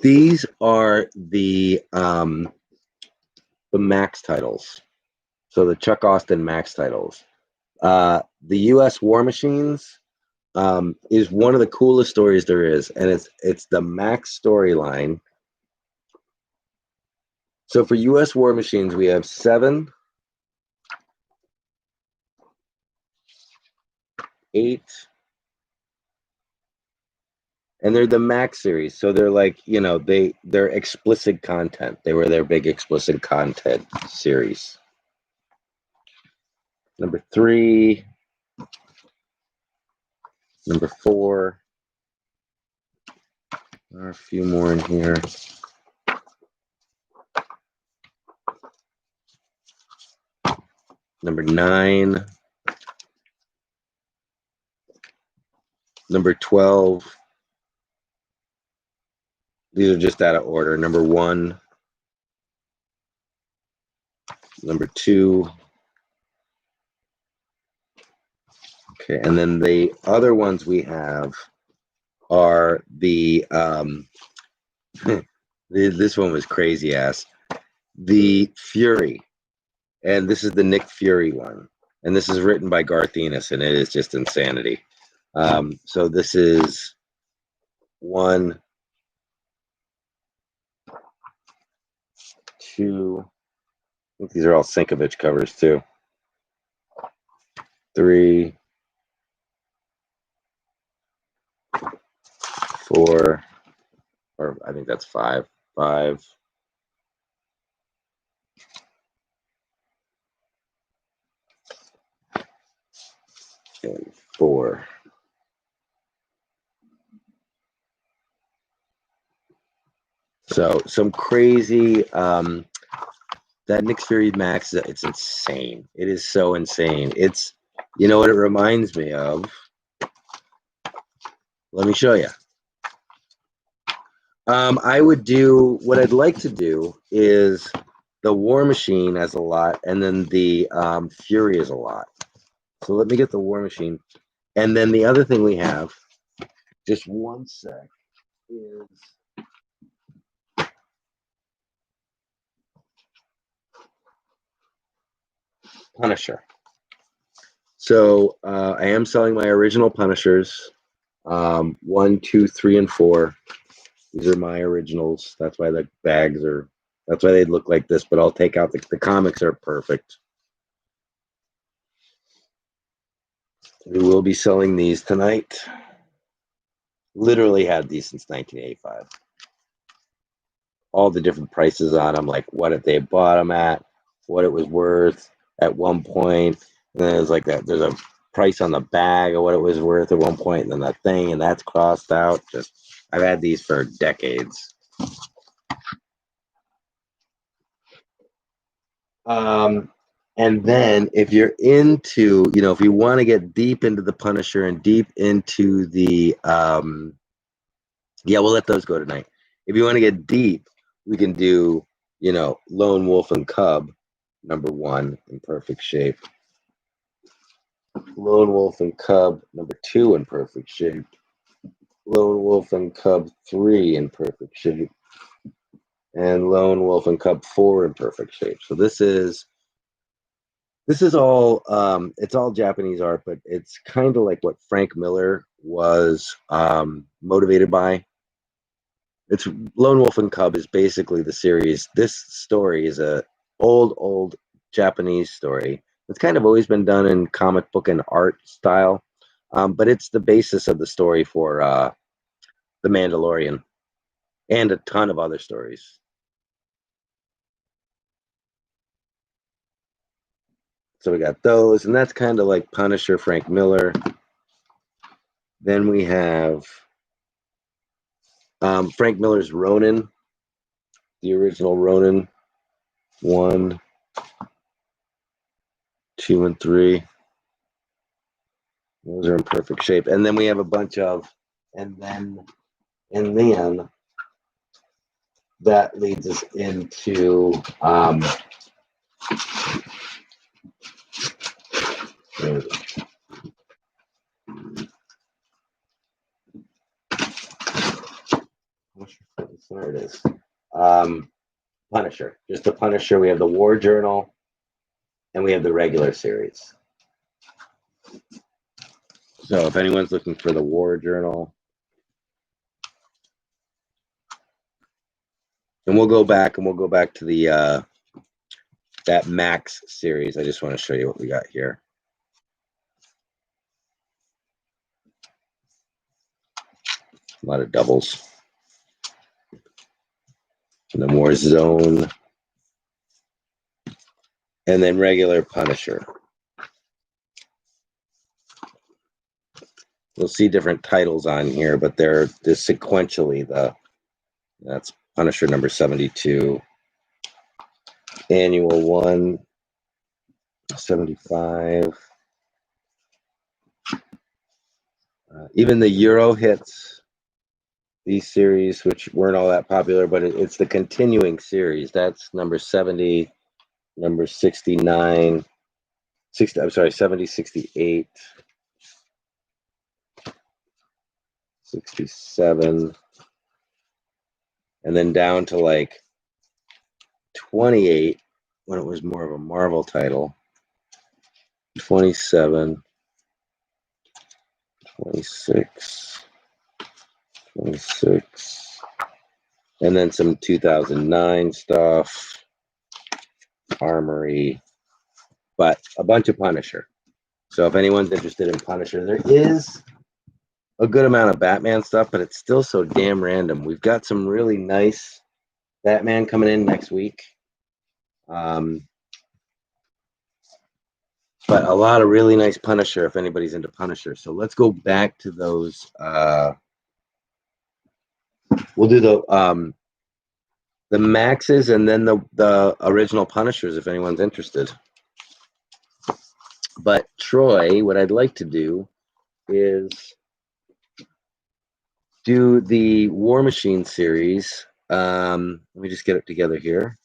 These are the Max titles. So the Chuck Austen Max titles. The U.S. War Machines is one of the coolest stories there is, and it's the Max storyline. So for U.S. War Machines, we have 7, 8, and they're the Max series. So they're like, you know, they're explicit content. They were their big explicit content series. Number 3, number 4. There are a few more in here. Number 9. Number 12. These are just out of order. Number 1. Number 2. Okay, and then the other ones we have are the this one was crazy ass. The Fury. And this is the Nick Fury one. And this is written by Garth Ennis, and it is just insanity. So this is 1, 2. I think these are all Sienkiewicz covers too. 3, 4, or I think that's 5. 5. And 4. So some crazy that Nick Fury Max, it's insane. It is so insane. It's, you know what it reminds me of? Let me show you. I would do, what I'd like to do is the War Machine as a lot, and then the Fury is a lot. So let me get the War Machine. And then the other thing we have, just one sec, is Punisher. So I am selling my original Punishers, 1, 2, 3, and 4. These are my originals. That's why the bags are, that's why they look like this, but I'll take out the comics are perfect. We will be selling these tonight. Literally had these since 1985. All the different prices on them, like what if they bought them at, what it was worth, at one point. And then there's like that. There's a price on the bag of what it was worth at one point, and then that thing, and that's crossed out. Just I've had these for decades. And then if you're into, if you want to get deep into the Punisher and deep into the, yeah, we'll let those go tonight. If you want to get deep, we can do, Lone Wolf and Cub, #1 in perfect shape. Lone Wolf and Cub, #2 in perfect shape. Lone Wolf and Cub 3 in perfect shape. And Lone Wolf and Cub 4 in perfect shape. So this is all it's all Japanese art, but it's kind of like what Frank Miller was motivated by. It's Lone Wolf and Cub is basically the series. This story is a old Japanese story. It's kind of always been done in comic book and art style, but it's the basis of the story for The Mandalorian and a ton of other stories. So we got those, and that's kind of like Punisher, Frank Miller. Then we have Frank Miller's Ronin, the original Ronin, 1, 2, and 3. Those are in perfect shape. And then we have a bunch of, and then that leads us into there it is. Punisher. Just the Punisher. We have the War Journal, and we have the regular series. So if anyone's looking for the War Journal, and we'll go back to the that Max series. I just want to show you what we got here. A lot of doubles. And then War Zone. And then regular Punisher. You'll see different titles on here, but they're sequentially that's Punisher #72, Annual 1, 75. Even the Euro hits, these series, which weren't all that popular, but it's the continuing series. That's #70, #69, 60. I'm sorry, 70, 68, 67, and then down to like 28 when it was more of a Marvel title. 27, 26, 26, and then some 2009 stuff, Armory, but a bunch of Punisher. So if anyone's interested in Punisher, there is a good amount of Batman stuff, but it's still so damn random. We've got some really nice Batman coming in next week. But a lot of really nice Punisher if anybody's into Punisher. So let's go back to those. We'll do the Maxes and then the original Punishers if anyone's interested. But Troy, what I'd like to do is do the War Machine series. Let me just get it together here.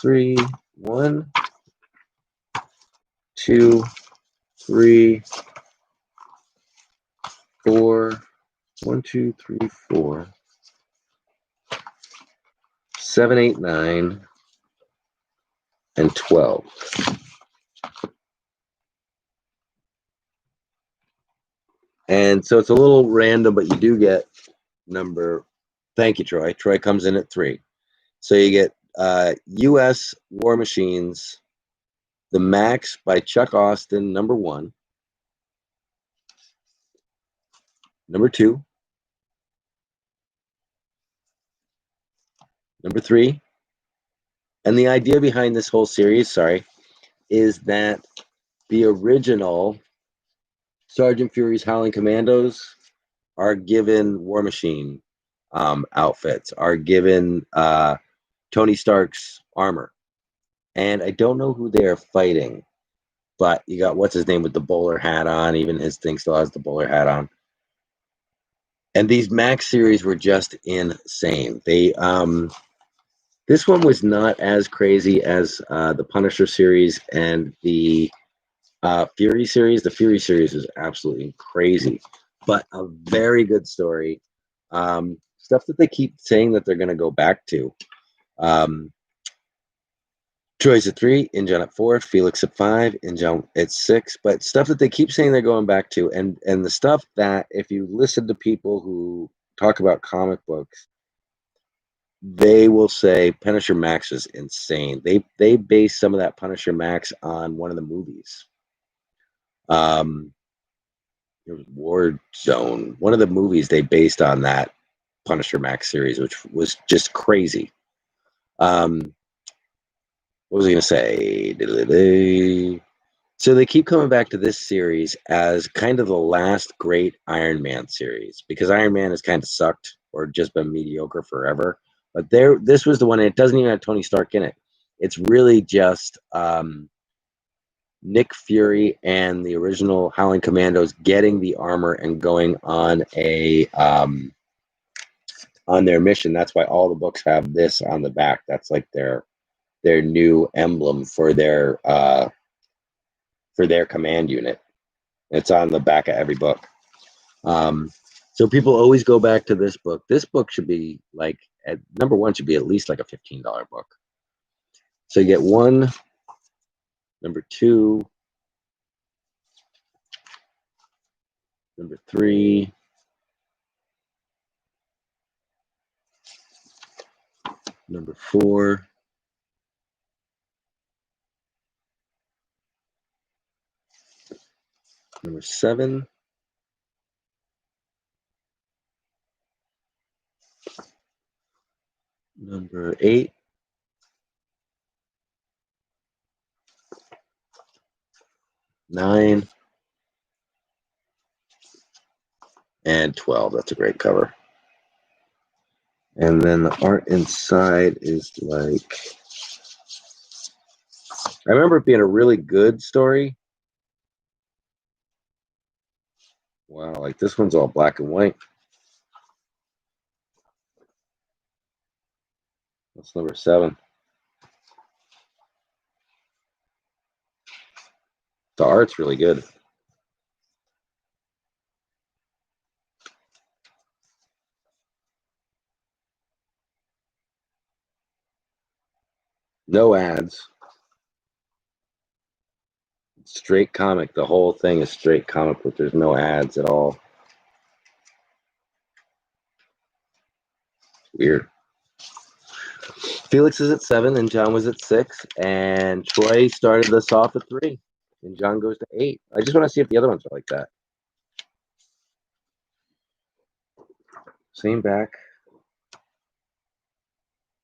3, 1, 2, 3, 4. 1, 2, 3, 4. 7, 8, 9, and 12. And so it's a little random, but you do get number. Thank you, Troy. Troy comes in at 3. So you get U.S. War Machines, The Max by Chuck Austin, #1. #2. #3. And the idea behind this whole series, is that the original Sergeant Fury's Howling Commandos are given War Machine outfits, are given Tony Stark's armor. And I don't know who they are fighting, but you got what's his name with the bowler hat on. Even his thing still has the bowler hat on. And these Max series were just insane. They this one was not as crazy as the Punisher series and the Fury series. The Fury series was absolutely crazy, but a very good story. Stuff that they keep saying that they're going to go back to. Troy's at 3, Injon at 4, Felix at 5, Injon at 6, but stuff that they keep saying they're going back to, and the stuff that if you listen to people who talk about comic books, they will say Punisher Max is insane. They base some of that Punisher Max on one of the movies. It was War Zone. One of the movies they based on that Punisher Max series, which was just crazy. What was I going to say? So they keep coming back to this series as kind of the last great Iron Man series, because Iron Man has kind of sucked or just been mediocre forever. But this was the one, and it doesn't even have Tony Stark in it. It's really just Nick Fury and the original Howling Commandos getting the armor and going on on their mission. That's why all the books have this on the back. That's like their new emblem for their command unit. It's on the back of every book. So people always go back to this book. This book should be like number one should be at least like a $15 book. So you get 1, number 2, number 3, number 4, number 7, number 8, nine, and 12. That's a great cover. And then the art inside is like, I remember it being a really good story. Wow, like this one's all black and white. That's number 7. The art's really good. No ads. Straight comic. The whole thing is straight comic book. There's no ads at all. Weird. Felix is at 7 and John was at 6. And Troy started us off at 3. And John goes to 8. I just want to see if the other ones are like that. Same back.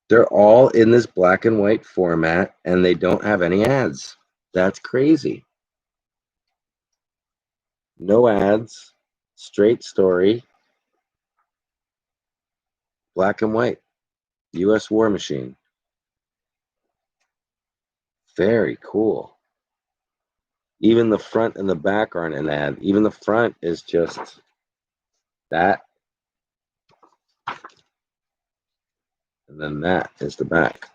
They're all in this black and white format, and they don't have any ads. That's crazy. No ads, straight story, black and white, U.S. War Machine. Very cool. Even the front and the back aren't an ad. Even the front is just that. And then that is the back.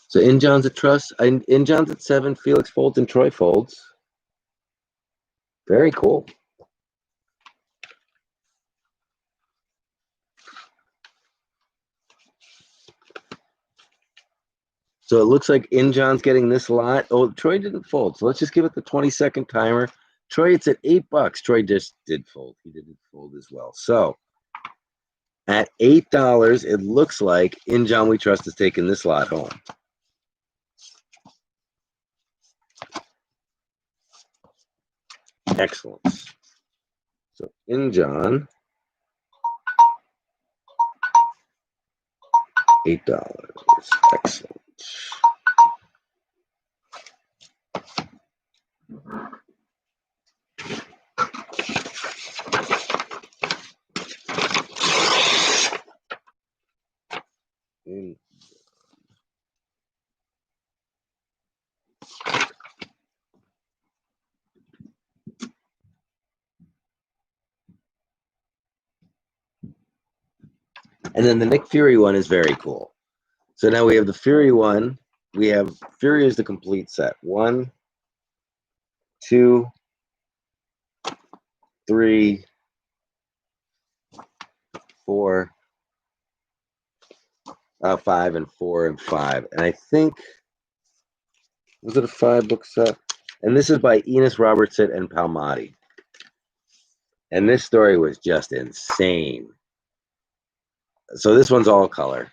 So Injon's at trust. Injon's at 7. Felix folds and Troy folds. Very cool. So it looks like Injon's getting this lot. Oh, Troy didn't fold. So let's just give it the 20-second timer. Troy, it's at $8. Troy just did fold. He didn't fold as well. So at $8, it looks like Injon We Trust is taking this lot home. Excellent. So Injon, $8. Excellent. And then the Nick Fury one is very cool. So now we have the Fury one. We have Fury is the complete set. 1, 2, 3, 4, 5, and 4 and 5. And I think, was it a 5-book set? And this is by Enos Robertson and Palmati. And this story was just insane. So this one's all color.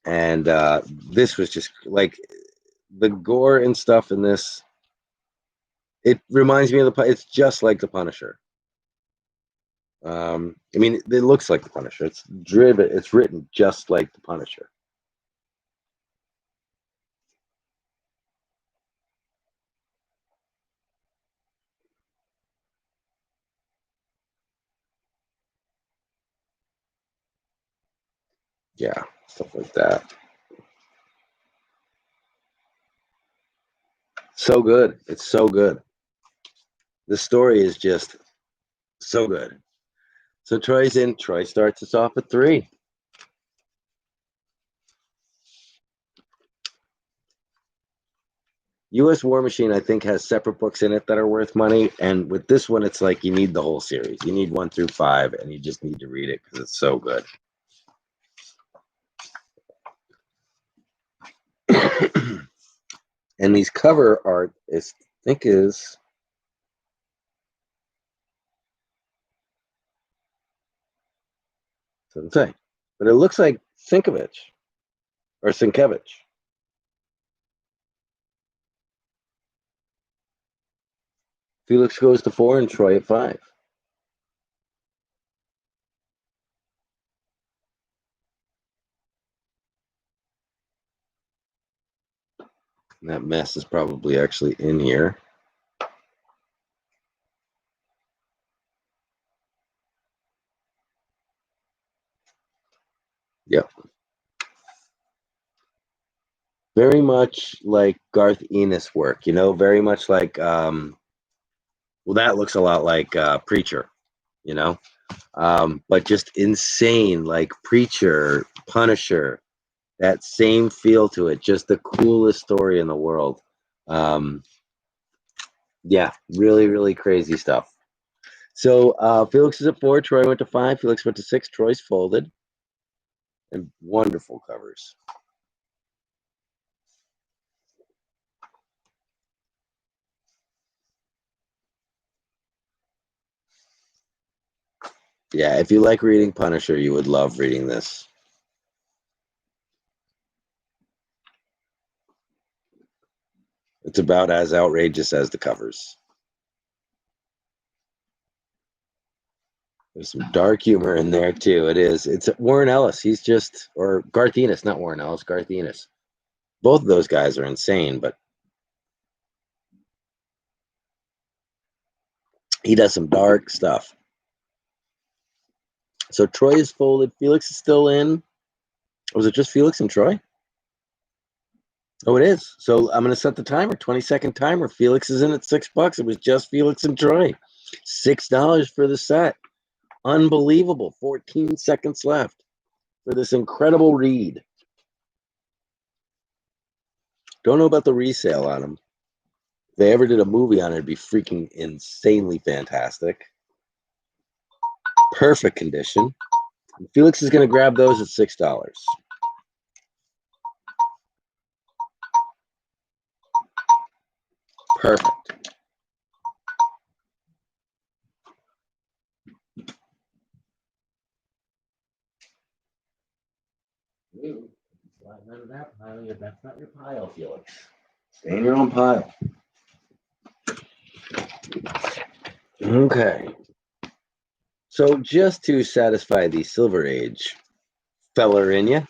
And this was just like the gore and stuff in this. It reminds me of it's just like the Punisher. I mean, it looks like the Punisher. It's driven. It's written just like the Punisher. Yeah, stuff like that. So good. It's so good. The story is just so good. So Troy's in. Troy starts us off at 3. U.S. War Machine, I think, has separate books in it that are worth money. And with this one, it's like you need the whole series. You need 1 through 5, and you just need to read it because it's so good. And these cover art is, I think, is doesn't say, but it looks like Sienkiewicz or Sienkiewicz. Felix goes to 4 and Troy at 5. And that mess is probably actually in here. Yep. Very much like Garth Ennis work, very much like, well, that looks a lot like Preacher, but just insane, like Preacher, Punisher, that same feel to it, just the coolest story in the world. Yeah, really, really crazy stuff. So Felix is at 4, Troy went to 5, Felix went to 6, Troy's folded. And wonderful covers. Yeah, if you like reading Punisher, you would love reading this. It's about as outrageous as the covers. There's some dark humor in there too. It is. It's Warren Ellis. He's just, or Garth Ennis, not Warren Ellis, Garth Ennis. Both of those guys are insane, but he does some dark stuff. So Troy is folded. Felix is still in. Was it just Felix and Troy? Oh, it is. So I'm going to set the timer, 20-second timer. Felix is in at $6. It was just Felix and Troy. $6 for the set. Unbelievable. 14 seconds left for this incredible read. Don't know about the resale on them. If they ever did a movie on it, it'd be freaking insanely fantastic. Perfect condition. Felix is going to grab those at $6. Perfect. Ooh, slide out of that pile. That's not your pile, Felix. Stay in your own pile. Okay. So just to satisfy the Silver Age feller in you,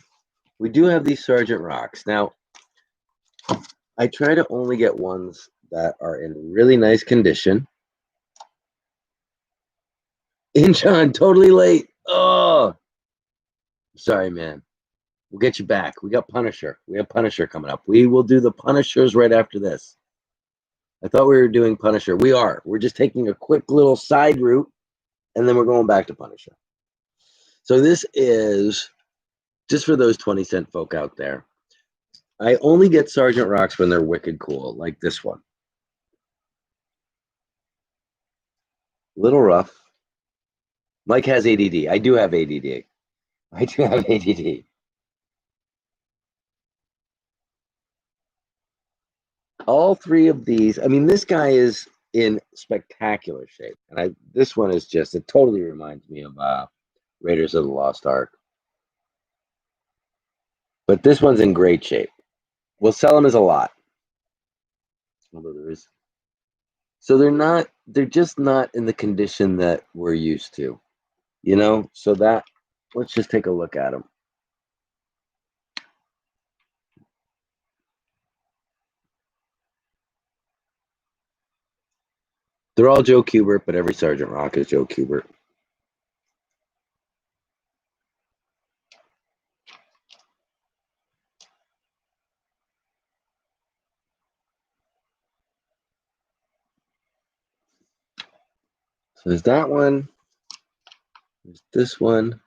we do have these Sergeant Rocks. Now, I try to only get ones that are in really nice condition. Injon, totally late. Oh, sorry, man. We'll get you back. We got Punisher. We have Punisher coming up. We will do the Punishers right after this. I thought we were doing Punisher. We are. We're just taking a quick little side route, and then we're going back to Punisher. So this is just for those 20-cent folk out there. I only get Sergeant Rocks when they're wicked cool, like this one. Little rough. Mike has ADD. I do have ADD. I do have ADD. All three of these, I mean, this guy is in spectacular shape. And this one is just, it totally reminds me of Raiders of the Lost Ark. But this one's in great shape. We'll sell them as a lot. Although there is. So they're just not in the condition that we're used to, you know? So let's just take a look at them. They're all Joe Kubert, but every Sergeant Rock is Joe Kubert. So there's that one. There's this one.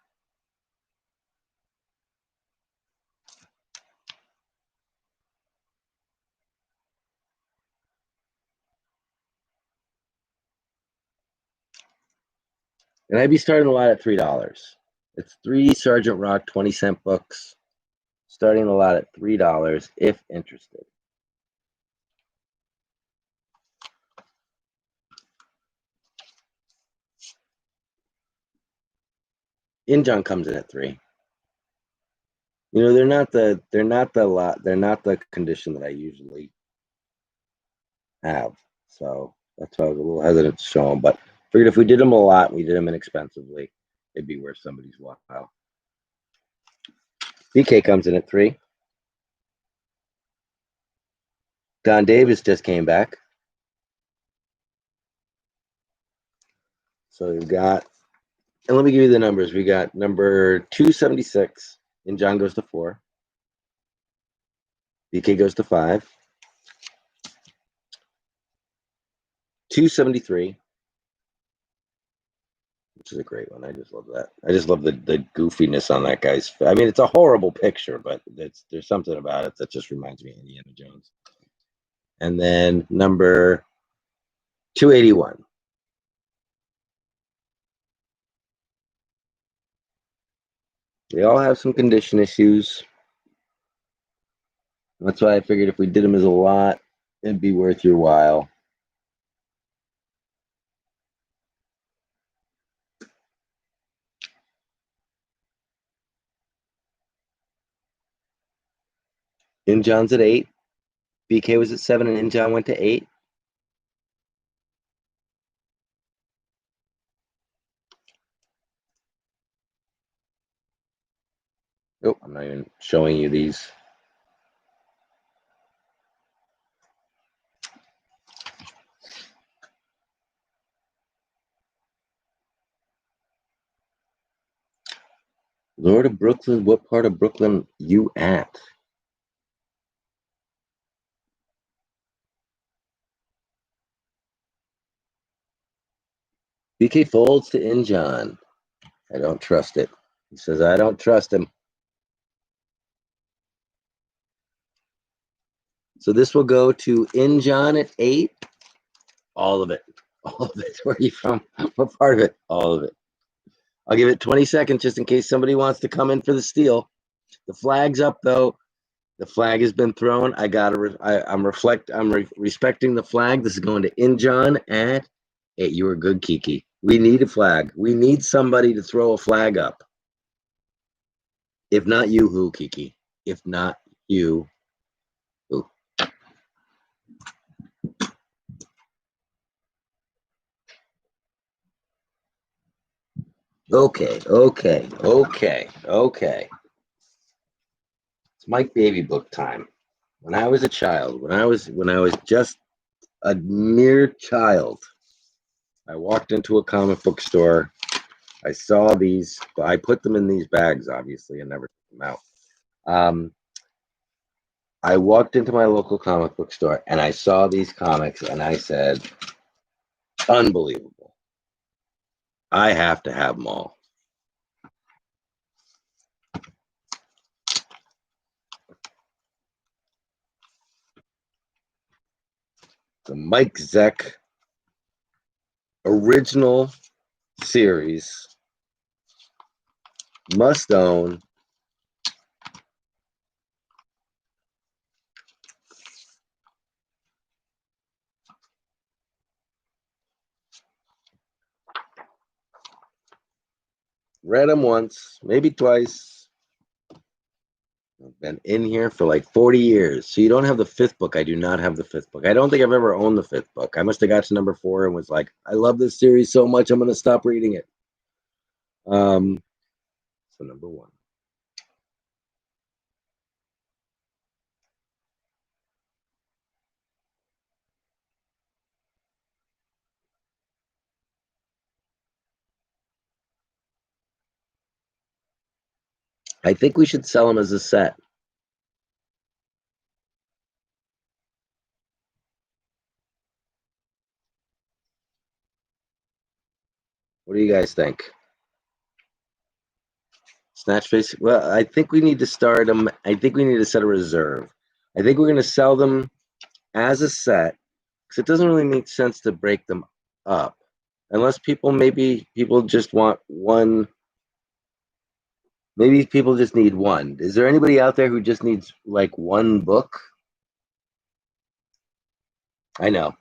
And I'd be starting a lot at $3. It's 3 Sergeant Rock 20-cent books. Starting a lot at $3 if interested. Injon comes in at $3. You know, they're not the condition that I usually have. So that's why I was a little hesitant to show them. But figured if we did them a lot, we did them inexpensively, it'd be worth somebody's while. BK comes in at $3. Don Davis just came back. So we've got, and let me give you the numbers. We got number 276, and John goes to 4. BK goes to 5. 273, which is a great one. I just love that. I just love the goofiness on that guy's. I mean, it's a horrible picture, but there's something about it that just reminds me of Indiana Jones. And then number 281. They all have some condition issues. That's why I figured if we did them as a lot, it'd be worth your while. Injon's at 8. BK was at 7, and Injon went to 8. Oh, I'm not even showing you these. Lord of Brooklyn, what part of Brooklyn you at? BK folds to Injon. I don't trust it. He says, I don't trust him. So this will go to Injon at 8. All of it. All of it. Where are you from? What part of it? All of it. I'll give it 20 seconds just in case somebody wants to come in for the steal. The flag's up, though. The flag has been thrown. I'm respecting the flag. This is going to Injon at 8. You were good, Kiki. We need a flag. We need somebody to throw a flag up. If not you, who, Kiki? If not you, who? Okay. It's Mike Baby Book time. When I was a child, when I was just a mere child, I walked into a comic book store. I saw these. I put them in these bags, obviously, and never took them out. I walked into my local comic book store and I saw these comics and I said, unbelievable. I have to have them all. The Mike Zeck original series, must own. Read them once, maybe twice. I've been in here for like 40 years. So you don't have the fifth book. I do not have the fifth book. I don't think I've ever owned the fifth book. I must have got to number 4 and was like, I love this series so much, I'm going to stop reading it. So number 1. I think we should sell them as a set. What do you guys think? Snatch face. Well, I think we need to start them. I think we need to set a reserve. I think we're going to sell them as a set because it doesn't really make sense to break them up unless maybe people just want one. Maybe people just need one. Is there anybody out there who just needs like one book? I know.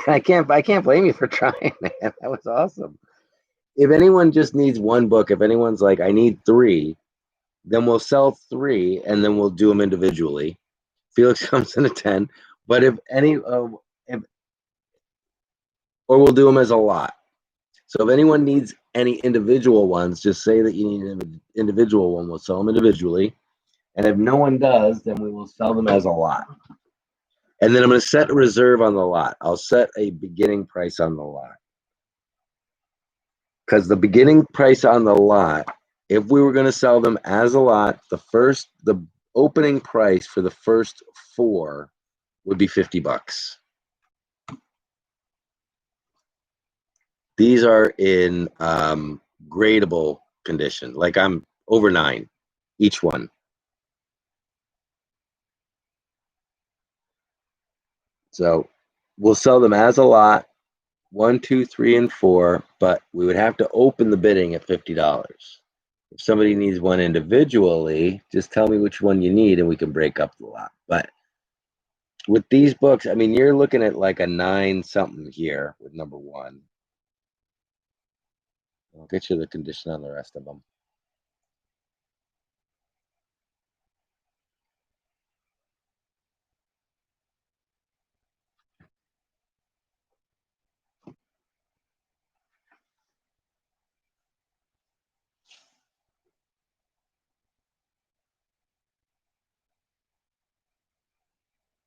I can't blame you for trying, man. That was awesome. If anyone just needs one book, if anyone's like, I need 3, then we'll sell 3 and then we'll do them individually. Felix comes in at 10, but or we'll do them as a lot. So if anyone needs any individual ones, just say that you need an individual one. We'll sell them individually. And if no one does, then we will sell them as a lot. And then I'm going to set a reserve on the lot. I'll set a beginning price on the lot. Because the beginning price on the lot, if we were going to sell them as a lot, the opening price for the first 4 would be $50. These are in gradable condition. Like I'm over 9 each one. So we'll sell them as a lot, 1, 2, 3, and 4, but we would have to open the bidding at $50. If somebody needs one individually, just tell me which one you need and we can break up the lot. But with these books, I mean, you're looking at like a 9 something here with number 1. I'll get you the condition on the rest of them.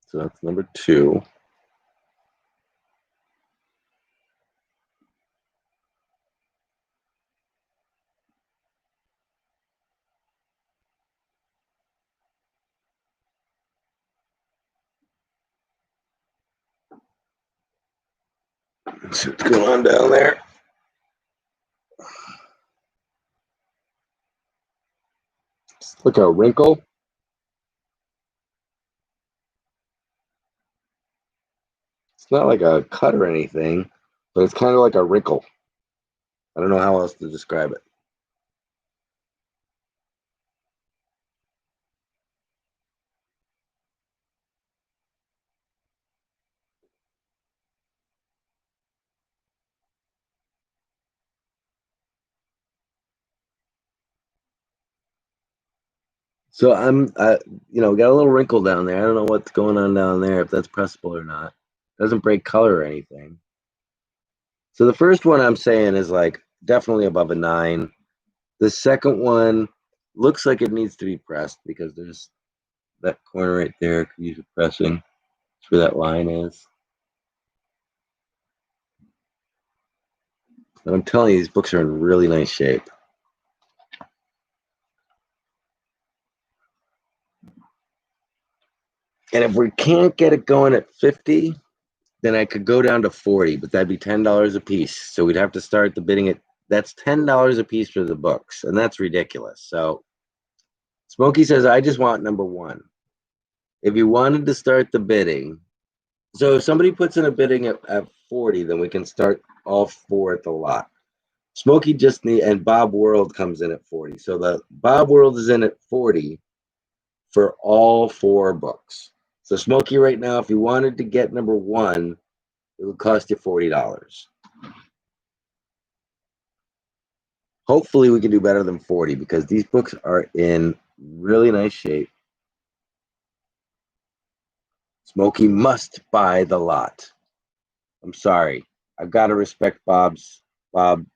So that's number 2. Let's see what's going on down there. Look, a wrinkle. It's not like a cut or anything, but it's kind of like a wrinkle. I don't know how else to describe it. So got a little wrinkle down there. I don't know what's going on down there, if that's pressable or not. It doesn't break color or anything. So the first one I'm saying is like definitely above a 9. The second one looks like it needs to be pressed because there's that corner right there. Could use pressing. That's where that line is. And I'm telling you, these books are in really nice shape. And if we can't get it going at 50, then I could go down to 40, but that'd be $10 a piece. So we'd have to start the bidding at, that's $10 a piece for the books, and that's ridiculous. So Smokey says, I just want number one. If you wanted to start the bidding, so if somebody puts in a bidding at 40, then we can start all four at the lot. Smokey just need, and Bob World comes in at 40. So the Bob World is in at 40 for all four books. So Smokey, right now, if you wanted to get number one, it would cost you $40. Hopefully we can do better than 40 because these books are in really nice shape. Smokey must buy the lot. I'm sorry. I've got to respect Bob's bid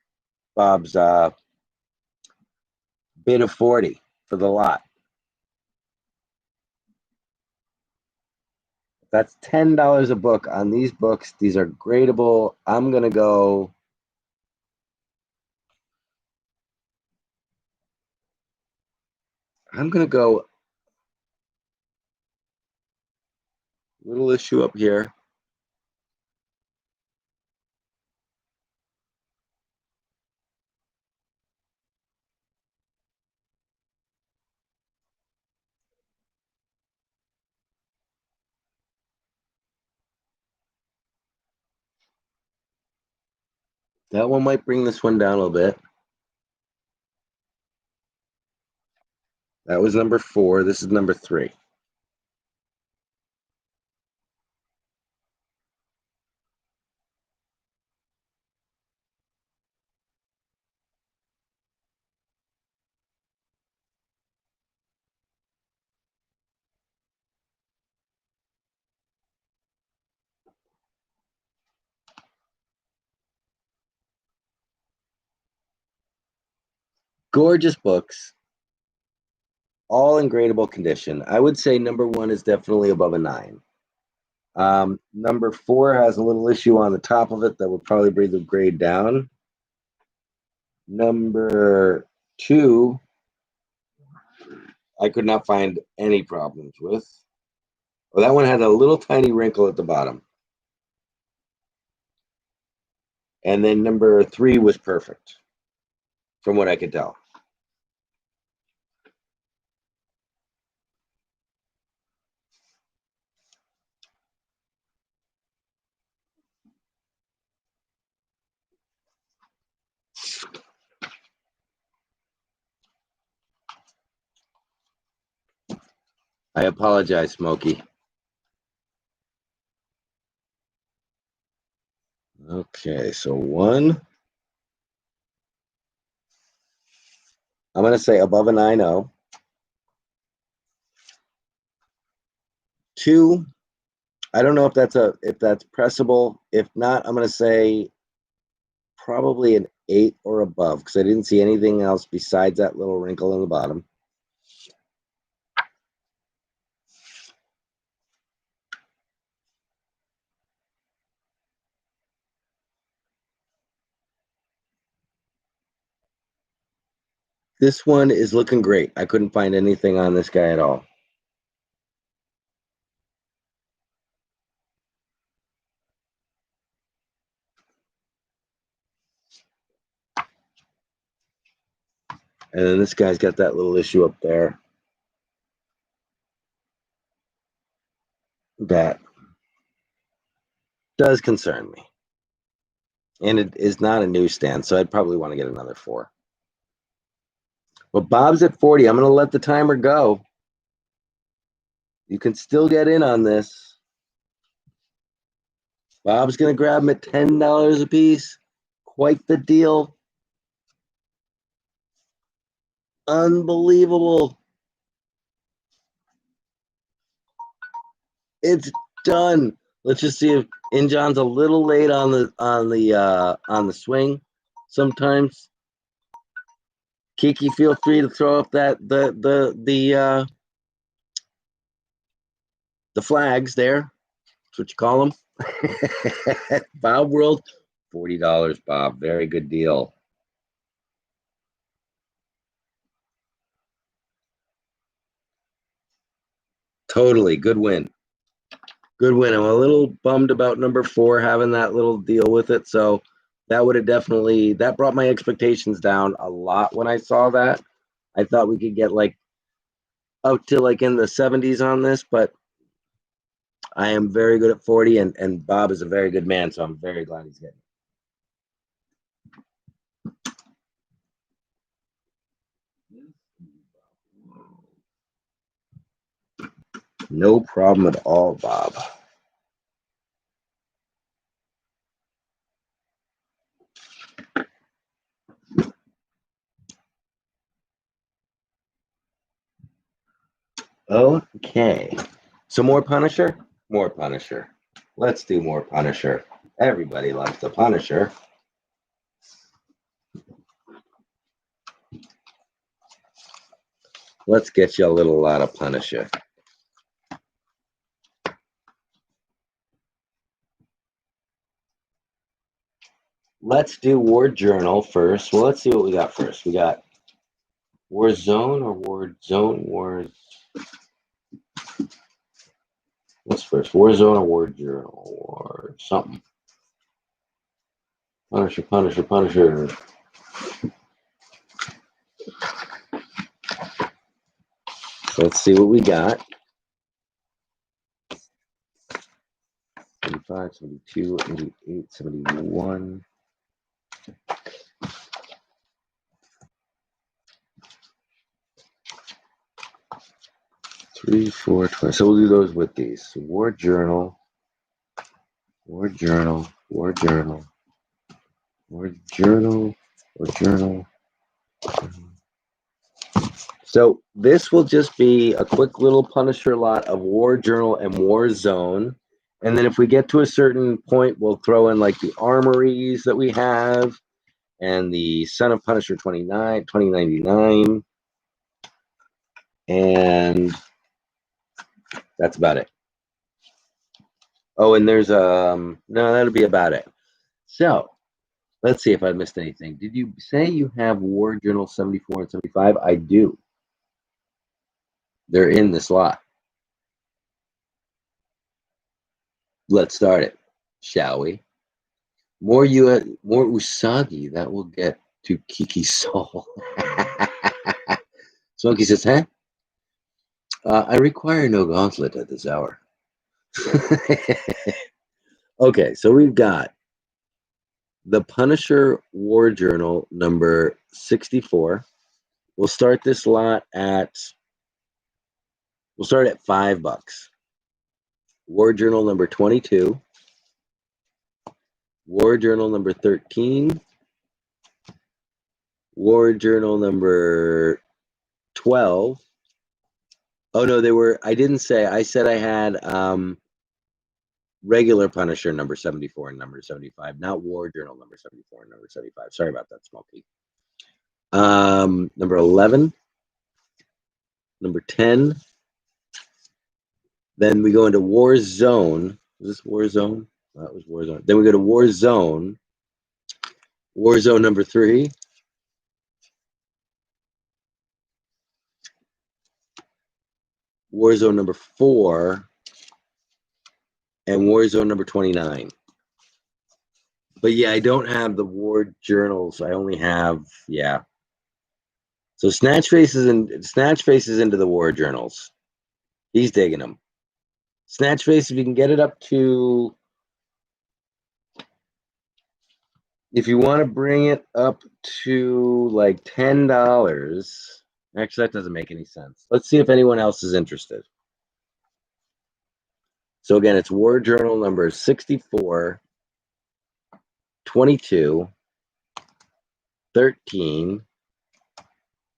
of 40 for the lot. That's $10 a book on these books. These are gradable. I'm going to go little issue up here. That one might bring this one down a little bit. That was number 4. This is number 3. Gorgeous books, all in gradable condition. I would say number 1 is definitely above a 9. Number 4 has a little issue on the top of it that would probably bring the grade down. Number 2, I could not find any problems with. Well, that one had a little tiny wrinkle at the bottom. And then number 3 was perfect, from what I could tell. I apologize, Smokey. Okay, so 1. I'm going to say above a 9.0. 2, I don't know if that's pressable. If not, I'm going to say probably an 8 or above because I didn't see anything else besides that little wrinkle in the bottom. This one is looking great. I couldn't find anything on this guy at all. And then this guy's got that little issue up there. That does concern me. And it is not a newsstand, so I'd probably want to get another 4. But Bob's at 40. I'm going to let the timer go. You can still get in on this. Bob's going to grab them at $10 a piece. Quite the deal. Unbelievable. It's done. Let's just see if Injon's a little late on the swing. Sometimes, Kiki, feel free to throw up that the the flags there. That's what you call them. Bob World, $40, Bob. Very good deal. Totally. Good win. Good win. I'm a little bummed about number 4 having that little deal with it. So that would have definitely, that brought my expectations down a lot when I saw that. I thought we could get like up to like in the 70s on this, but I am very good at 40, and Bob is a very good man, so I'm very glad he's getting it. No problem at all, Bob. Okay. So more Punisher? More Punisher. Let's do more Punisher. Everybody loves the Punisher. Let's get you a little lot of Punisher. Let's do War Journal first. Well, let's see what we got first. We got War Zone or War Zone? What's first? War Zone or War Journal or something? Punisher, Punisher, Punisher. So let's see what we got. 75, 72, 88, 71. Three, 4, 20. So we'll do those with these. So War Journal, War Journal, War Journal, War Journal, War Journal. So this will just be a quick little Punisher lot of War Journal and War Zone. And then if we get to a certain point, we'll throw in like the armories that we have and the Son of Punisher 2099. And that's about it. Oh, and there's no, that'll be about it. So let's see if I missed anything. Did you say you have War Journal 74 and 75? I do. They're in this lot. Let's start it, shall we? More Usagi. That will get to Kiki's soul. Smokey says, huh? I require no gauntlet at this hour. Okay, so we've got the Punisher War Journal number 64. We'll start this lot at $5. War Journal number 22. War Journal number 13. War Journal number 12. Oh no, I didn't say. I said I had regular Punisher number 74 and number 75, not War Journal number 74 and number 75. Sorry about that, Smokey. Number 11, number 10. Then we go into War Zone. Is this War Zone? That was War Zone. Then we go to War Zone. War Zone number 3. War Zone number 4. And War Zone number 29. But yeah, I don't have the War Journals. I only have, yeah. So Snatch Face is into the War Journals. He's digging them. Snatch Face, if you can get it up to, if you want to bring it up to like $10, actually that doesn't make any sense. Let's see if anyone else is interested. So again, it's War Journal number 64, 22, 13,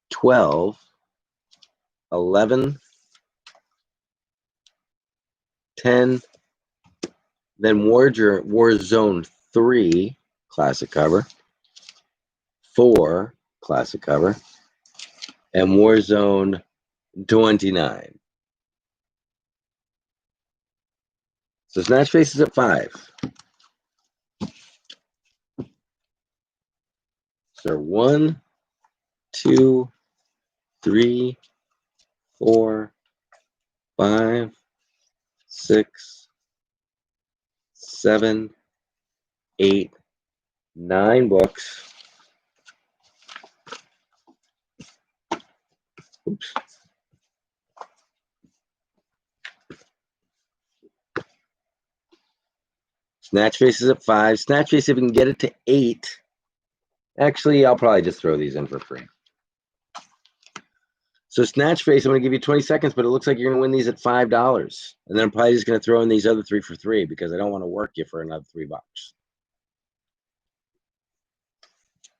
12, 11, 10, then War Zone 3, classic cover, 4, classic cover, and War Zone 29. So Snatch Face is at 5. So 1, 2, 3, 4, 5, 6, 7, 8, 9 books. Oops. Snatch Face is at 5. Snatch Face, if we can get it to 8. Actually, I'll probably just throw these in for free. So Snatch Face, I'm going to give you 20 seconds, but it looks like you're going to win these at $5. And then I'm probably just going to throw in these other 3 for 3 because I don't want to work you for another $3.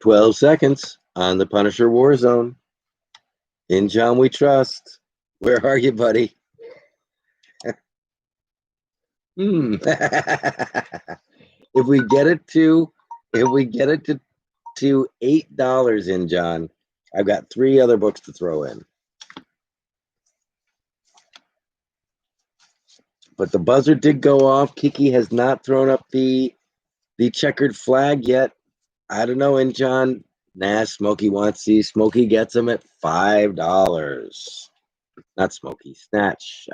12 seconds on the Punisher Warzone. In John we trust. Where are you, buddy? If we get it to $8 in, John, I've got 3 other books to throw in. But the buzzer did go off. Kiki has not thrown up the checkered flag yet. I don't know, in John. Nah, Smokey wants these. Smokey gets them at $5. Not Smokey. Snatch.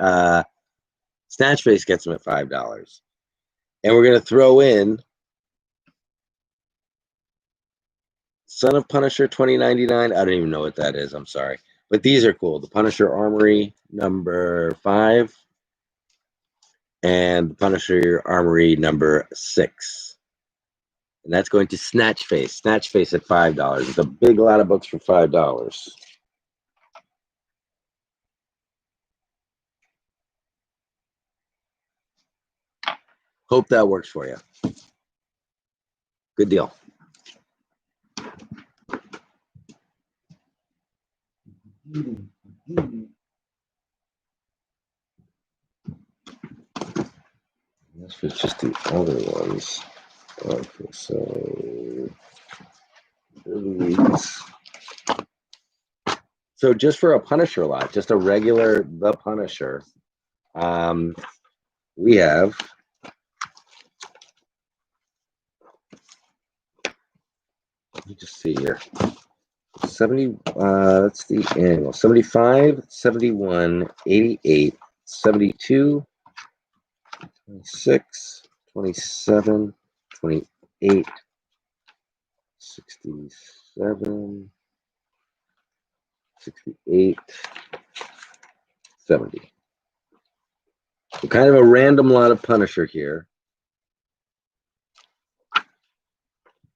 Snatch Face gets them at $5. And we're going to throw in Son of Punisher 2099. I don't even know what that is. I'm sorry. But these are cool. The Punisher Armory number 5 and the Punisher Armory number 6. And that's going to Snatch Face. Snatch Face at $5. It's a big lot of books for $5. Hope that works for you. Good deal. This was just the other ones. Okay, so just for a Punisher lot, just a regular The Punisher, we have let me just see here. 70, that's the annual. 75, 71, 88, 72, 26, 27, 28, 67, 68, 70. So kind of a random lot of Punisher here.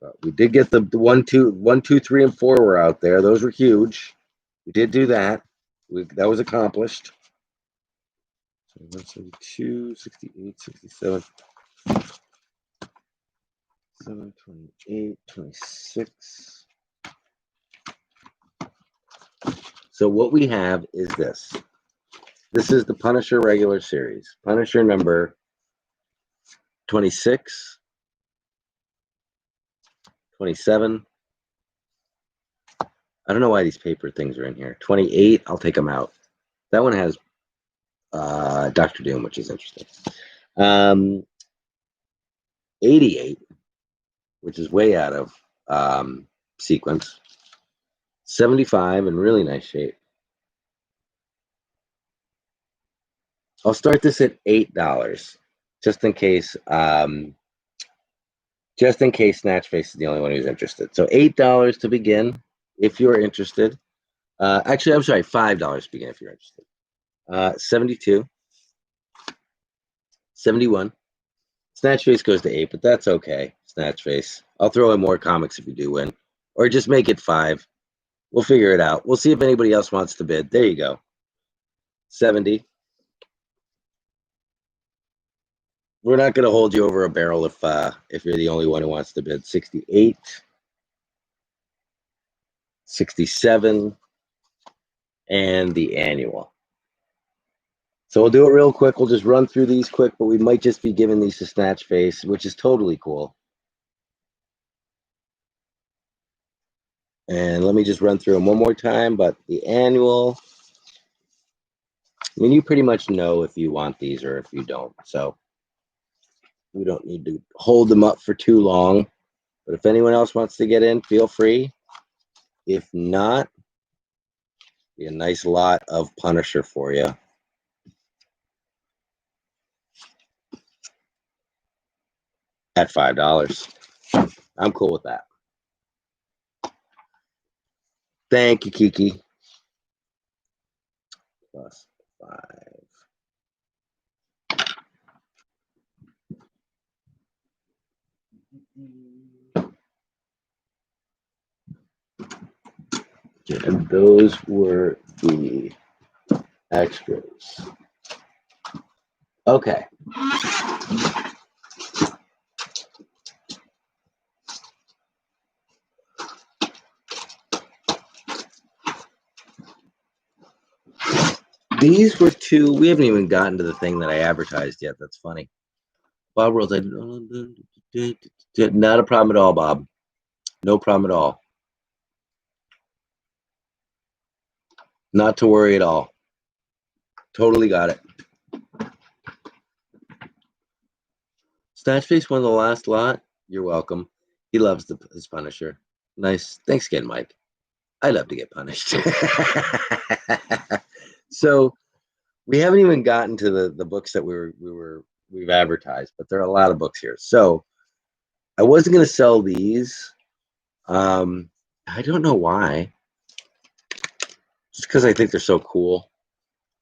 But we did get the 1, 2, 3, and 4 were out there. Those were huge. We did do that. That was accomplished. 172, 68, 67, 7, 28, 26. So what we have is this. This is the Punisher regular series. Punisher number 26, 27. I don't know why these paper things are in here. 28, I'll take them out. That one has Dr. Doom, which is interesting. 88, which is way out of sequence. 75 in really nice shape. I'll start this at $8, just in case Snatch Face is the only one who's interested. So $8 to begin, if you're interested. Actually, I'm sorry, $5 to begin if you're interested. 72, 71. Snatch Face goes to 8, but that's okay. Snatch Face. I'll throw in more comics if you do win, or just make it 5. We'll figure it out. We'll see if anybody else wants to bid. There you go. 70. We're not going to hold you over a barrel if you're the only one who wants to bid. 68, 67, and the annual. So we'll do it real quick. We'll just run through these quick, but we might just be giving these to Snatch Face, which is totally cool. And let me just run through them one more time. But the annual, I mean, you pretty much know if you want these or if you don't. So We don't need to hold them up for too long. But if anyone else wants to get in, feel free. If not, be a nice lot of Punisher for you. At $5. I'm cool with that. Thank you, Kiki. +5. Okay, and those were the extras. Okay. These were two. We haven't even gotten to the thing that I advertised yet. That's funny. Bob Rolls. Not a problem at all, Bob. No problem at all. Not to worry at all. Totally got it. Snatchface won the last lot. You're welcome. He loves his Punisher. Nice. Thanks again, Mike. I love to get punished. So we haven't even gotten to the books that we've advertised, but there are a lot of books here. So I wasn't going to sell these. I don't know why. Just because I think they're so cool.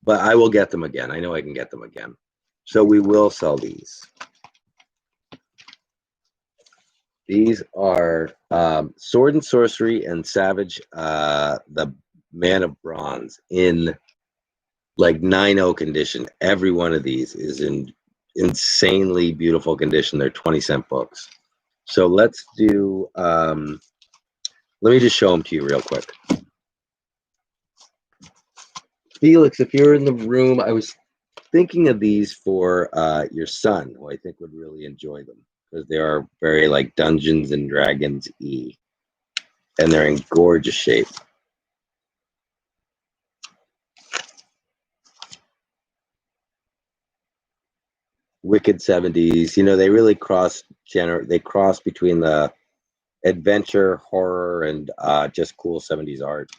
But I will get them again. I know I can get them again. So we will sell these. These are Sword and Sorcery and Savage, the Man of Bronze, in like 9.0 condition. Every one of these is in insanely beautiful condition. They're 20-cent books. So let's do, let me just show them to you real quick. Felix, if you're in the room, I was thinking of these for your son, who I think would really enjoy them, because they are very like Dungeons and Dragons-y, and they're in gorgeous shape. Wicked 70s, you know, they really cross between the adventure, horror, and just cool 70s art.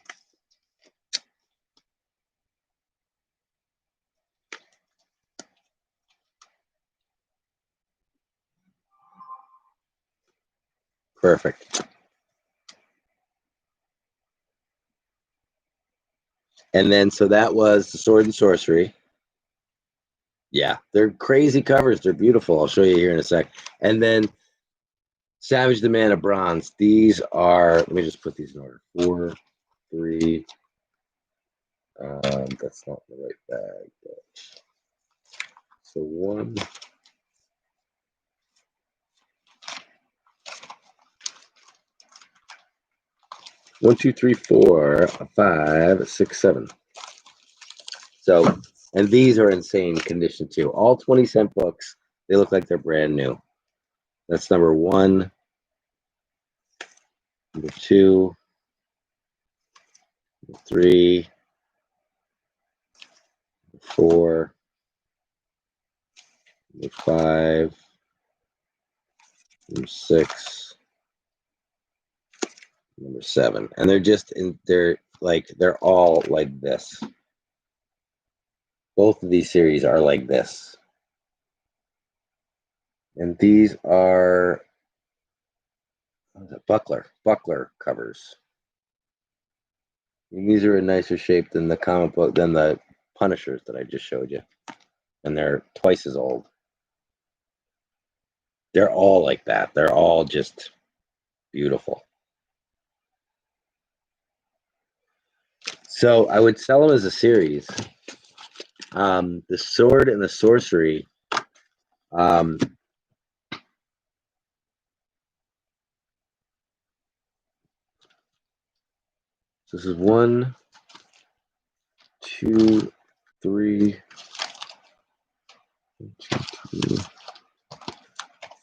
Perfect. And then, so that was the Sword and Sorcery. Yeah, they're crazy covers. They're beautiful. I'll show you here in a sec. And then Savage the Man of Bronze. These are, let me just put these in order. 4, 3. That's not the right bag. So 1. 1, 2, 3, 4, 5, 6, 7. So, and these are insane condition too. All 20-cent books. They look like they're brand new. That's number 1. Number 2. Number 3. 4. Number 5. Number 6. Number 7. And they're just in, they're all like this. Both of these series are like this. And these are buckler covers. And these are in nicer shape than the comic book, than the Punishers that I just showed you. And they're twice as old. They're all like that. They're all just beautiful. So I would sell them as a series. The Sword and the Sorcery. This is 1, 2, 3,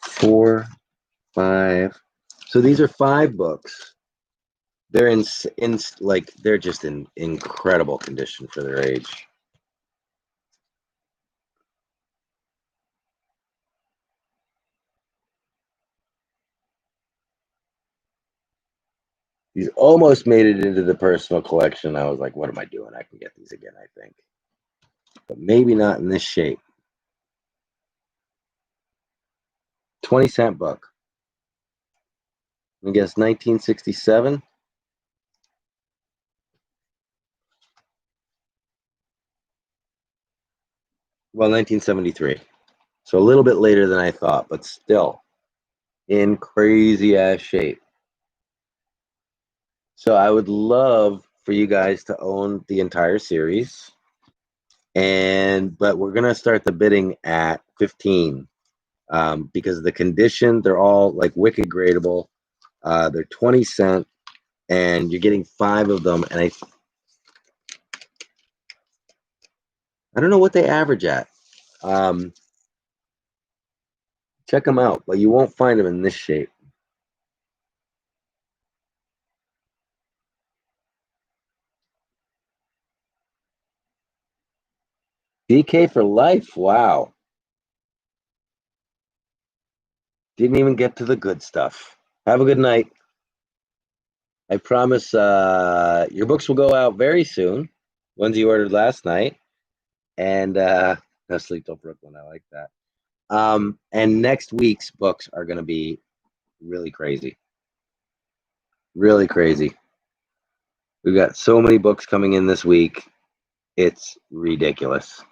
4, 5. So these are 5 books. They're in they're just in incredible condition for their age. These almost made it into the personal collection. I was like, what am I doing? I can get these again, I think. But maybe not in this shape. 20-cent book. I guess 1967. Well, 1973. So a little bit later than I thought, but still in crazy ass shape. So I would love for you guys to own the entire series. But we're gonna start the bidding at 15 because of the condition. They're all like wicked gradable. They're 20-cent, and you're getting 5 of them. And I don't know what they average at. Check them out, but you won't find them in this shape. DK for life. Wow. Didn't even get to the good stuff. Have a good night. I promise your books will go out very soon. Ones you ordered last night. And No Sleep Till Brooklyn. I like that. And next week's books are going to be really crazy. Really crazy. We've got so many books coming in this week. It's ridiculous.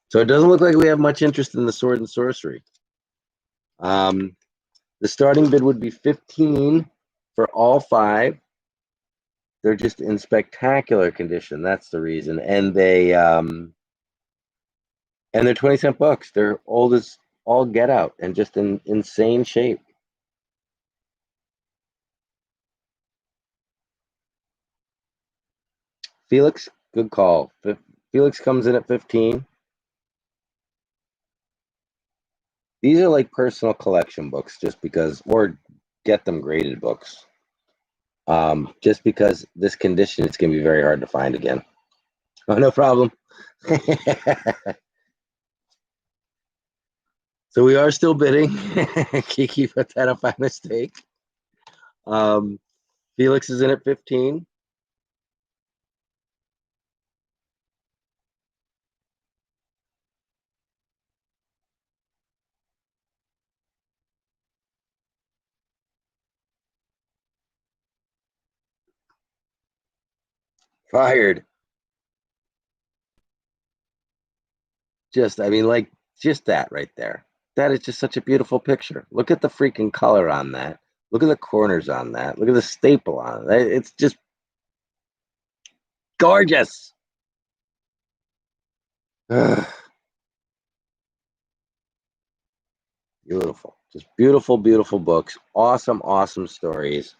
So it doesn't look like we have much interest in the Sword and Sorcery. The starting bid would be 15 for all 5. They're just in spectacular condition. That's the reason. And they're 20-cent books. They're old as all get out and just in insane shape. Felix, good call. Felix comes in at 15. These are like personal collection books just because, or get them graded books. Just because this condition, it's going to be very hard to find again. Oh, no problem. So we are still bidding. Kiki put that up by mistake. Felix is in at 15. Fired. I mean, like, just that right there. That is just such a beautiful picture. Look at the freaking color on that. Look at the corners on that. Look at the staple on it. It's just gorgeous. Beautiful. Just beautiful, beautiful books. Awesome, awesome stories.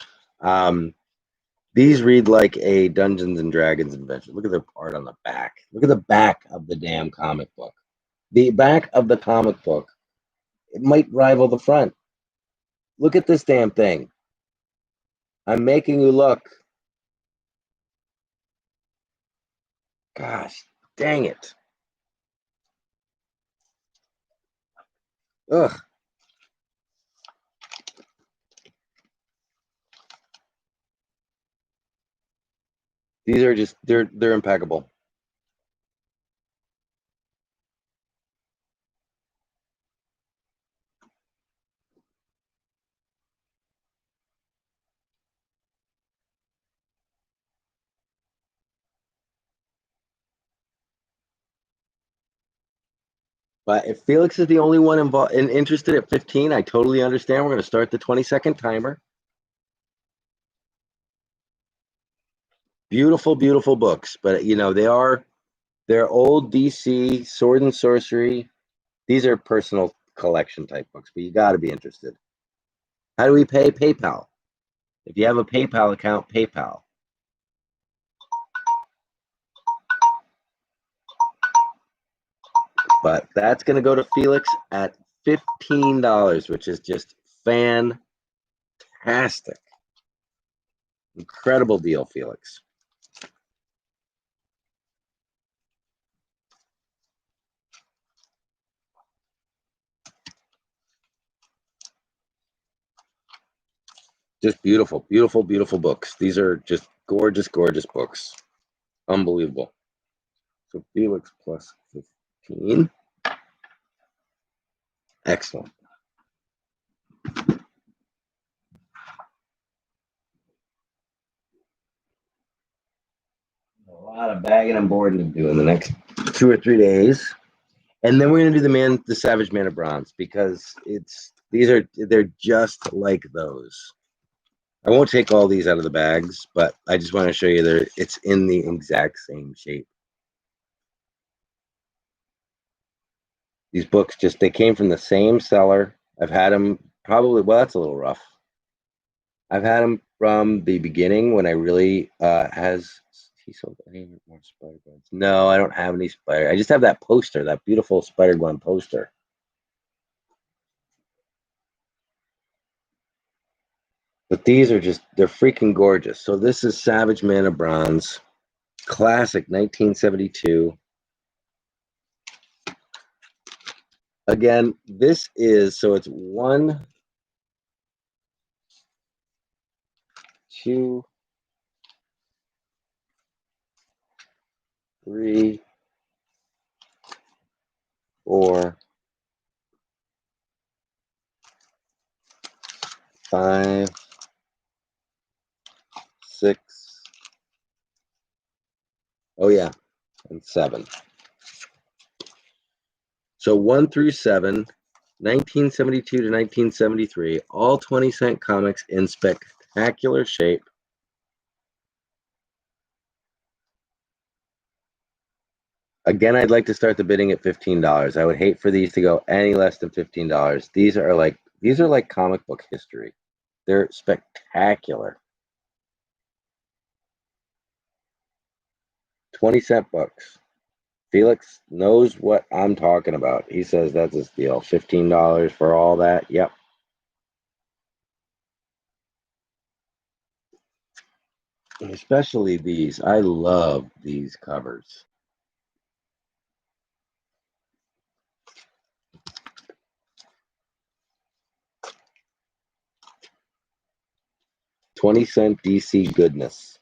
These read like a Dungeons and Dragons adventure. Look at the art on the back. Look at the back of the damn comic book. The back of the comic book, it might rival the front. Look at this damn thing. I'm making you look. Gosh, dang it. Ugh. These are just they're impeccable. But if Felix is the only one involved and interested at 15, I totally understand. We're going to start the 20-second timer. Beautiful, beautiful books, but they're old DC Sword and Sorcery. These are personal collection type books, but you got to be interested. How do we pay? PayPal. If you have a PayPal account, PayPal. But that's going to go to Felix at $15, which is just fantastic. Incredible deal, Felix. Just beautiful, beautiful, beautiful books. These are just gorgeous, gorgeous books. Unbelievable. So Felix plus 15. Excellent. A lot of bagging and boarding to do in the next 2 or 3 days. And then we're going to do the Savage Man of Bronze, because they're just like those. I won't take all these out of the bags, but I just want to show you it's in the exact same shape. These books they came from the same seller. I've had them probably, well, that's a little rough. I've had them from the beginning when I really he sold any more Spider-Gwen. No, I don't have any Spider. I just have that poster, that beautiful Spider-Gwen poster. But these are they're freaking gorgeous. So this is Savage Man of Bronze, classic 1972. Again, this is, so it's 1, 2, 3, 4, 5, 6. Oh yeah, and 7. So 1 through 7, 1972 to 1973, all 20-cent comics in spectacular shape. Again, I'd like to start the bidding at $15. I would hate for these to go any less than $15. These are like comic book history. They're spectacular. 20-cent books. Felix knows what I'm talking about. He says that's his deal. $15 for all that. Yep. Especially these. I love these covers. $0.20 DC goodness.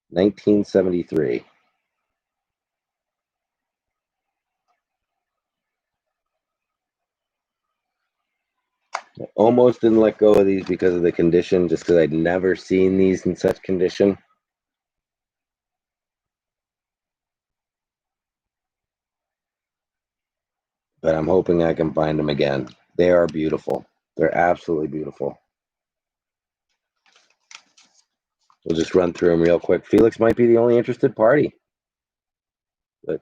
1973. I almost didn't let go of these because of the condition, just because I'd never seen these in such condition. But I'm hoping I can find them again. They are beautiful. They're absolutely beautiful. We'll just run through them real quick. Felix might be the only interested party. But,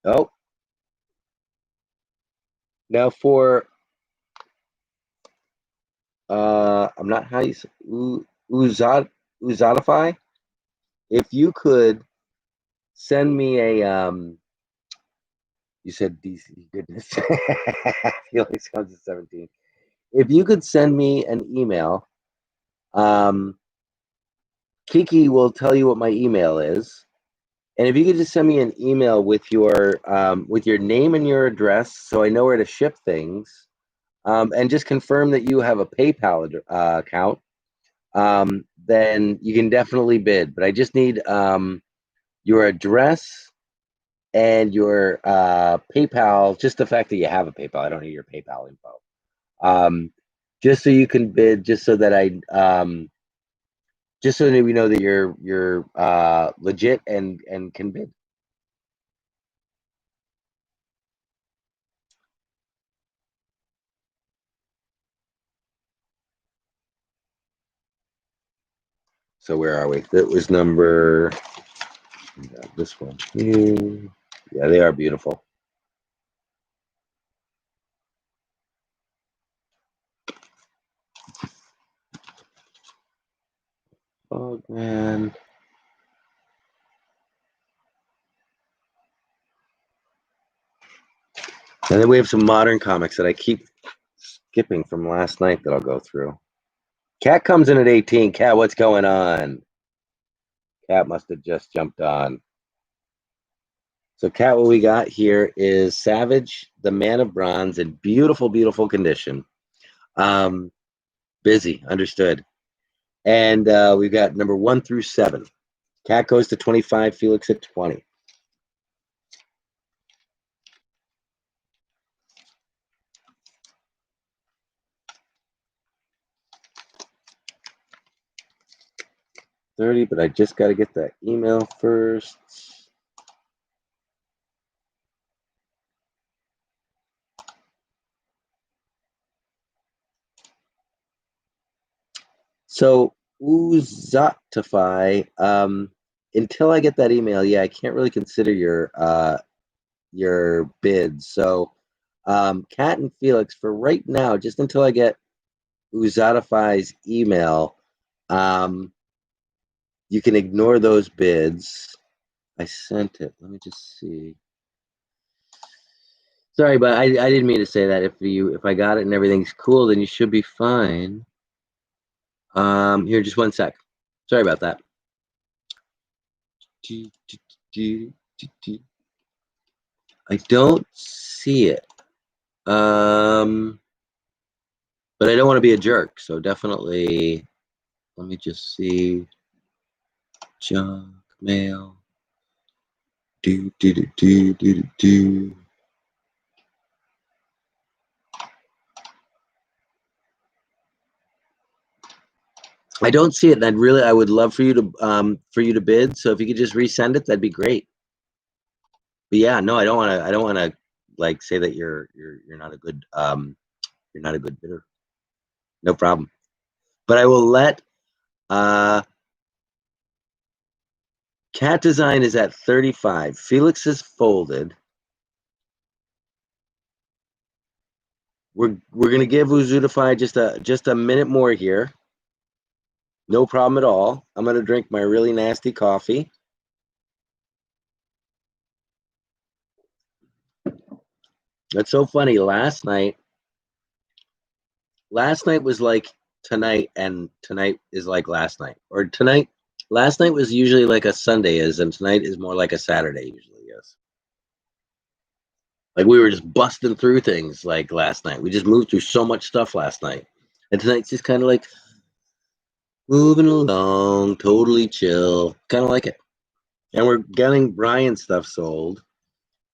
oh. Now for, I'm not how you say, Uzadify. If you could send me a, you said DC goodness. Felix comes at 17. If you could send me an email, Kiki will tell you what my email is. And if you could just send me an email with your name and your address, so I know where to ship things, and just confirm that you have a PayPal account, then you can definitely bid. But I just need your address and your PayPal. Just the fact that you have a PayPal. I don't need your PayPal info. Just so you can bid. Just so that just so that we know that you're legit and can bid. So where are we? That was number. This one here. Yeah, they are beautiful. Oh man. And then we have some modern comics that I keep skipping from last night that I'll go through. Cat comes in at 18. Cat, what's going on? Cat must have just jumped on. So, Cat, what we got here is Savage, the Man of Bronze, in beautiful, beautiful condition. Busy, understood. And we've got number 1 through 7. Cat goes to 25, Felix at 20. $30, but I just got to get that email first. So Oozatify, until I get that email, yeah, I can't really consider your bids. So Cat and Felix, for right now, just until I get Oozatify's email, you can ignore those bids. I sent it. Let me just see. Sorry, but I didn't mean to say that. If I got it and everything's cool, then you should be fine. Here, just one sec. Sorry about that. I don't see it. But I don't want to be a jerk, so definitely. Let me just see. Junk mail. Do. I don't see it, and I would love for you to bid. So if you could just resend it, that'd be great. But yeah, no, I don't want to like say that you're not a good bidder. No problem. But I will let Cat Design is at 35. Felix is folded. We're gonna give Uzutify just a minute more here. No problem at all. I'm gonna drink my really nasty coffee. That's so funny. Last night was like tonight, and tonight is like last night. Or last night was usually like a Sunday is, and tonight is more like a Saturday usually, yes. Like we were just busting through things like last night. We just moved through so much stuff last night. And tonight's just kind of like moving along, totally chill. Kind of like it. And we're getting Brian stuff sold,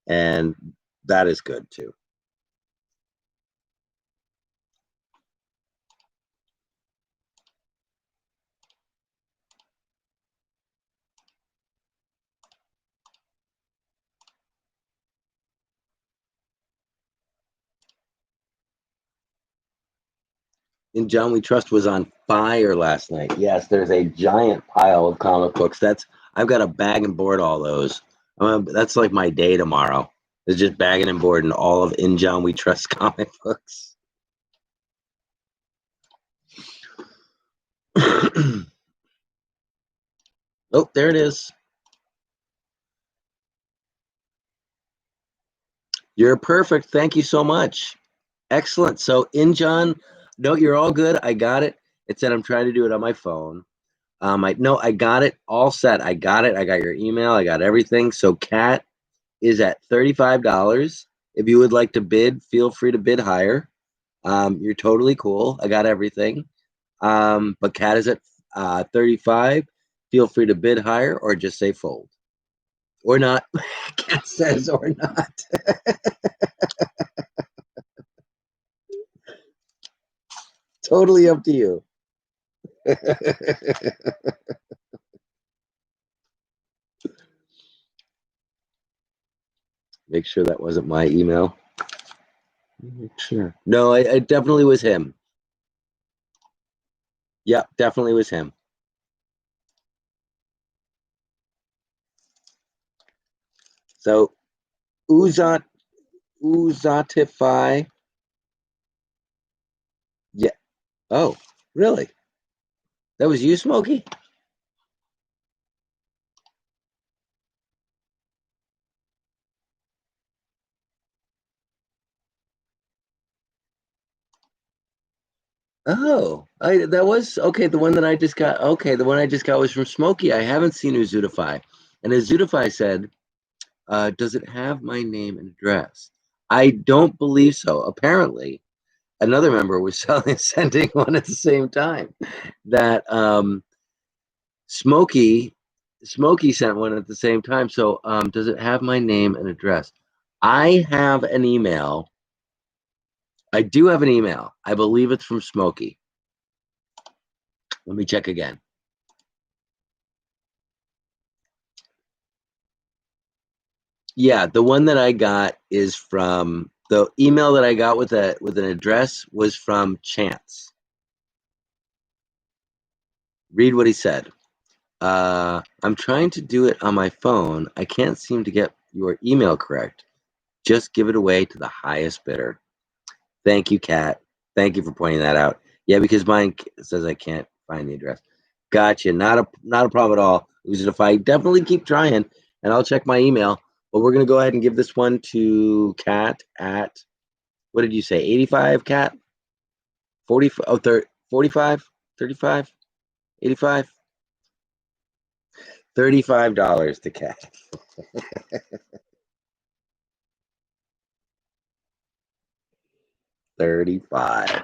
and that is good too. In John We Trust was on fire last night. Yes, there's a giant pile of comic books. I've got to bag and board all those. That's like my day tomorrow. Is just bagging and boarding all of In John We Trust comic books. Oh, there it is. You're perfect. Thank you so much. Excellent. So In John, no, you're all good. I got it. It said I'm trying to do it on my phone. I got it all set. I got it. I got your email. I got everything. So Cat is at $35. If you would like to bid, feel free to bid higher. You're totally cool. I got everything. But Cat is at 35. Feel free to bid higher or just say fold. Or not. Cat says or not. Totally up to you. Make sure that wasn't my email. Make sure. No, it definitely was him. Yeah, definitely was him. So Oozatify. Yeah. Oh, really? That was you, Smokey? Oh, that was okay. The one that I just got. Okay, the one I just got was from Smokey. I haven't seen Uzutify, and Uzutify said, "Does it have my name and address?" I don't believe so. Apparently, another member was sending one at the same time. That Smokey sent one at the same time. So does it have my name and address? I have an email. I do have an email. I believe it's from Smokey. Let me check again. Yeah, the one that I got is from the email that I got with an address was from Chance. Read what he said. I'm trying to do it on my phone. I can't seem to get your email correct. Just give it away to the highest bidder. Thank you, Kat. Thank you for pointing that out. Yeah, because mine says I can't find the address. Gotcha. Not a problem at all. If I definitely keep trying, and I'll check my email. But we're gonna go ahead and give this one to Kat at, what did you say? 85, Kat? 40? Oh, 30, 45, 35, 85, $35 to Kat. 35.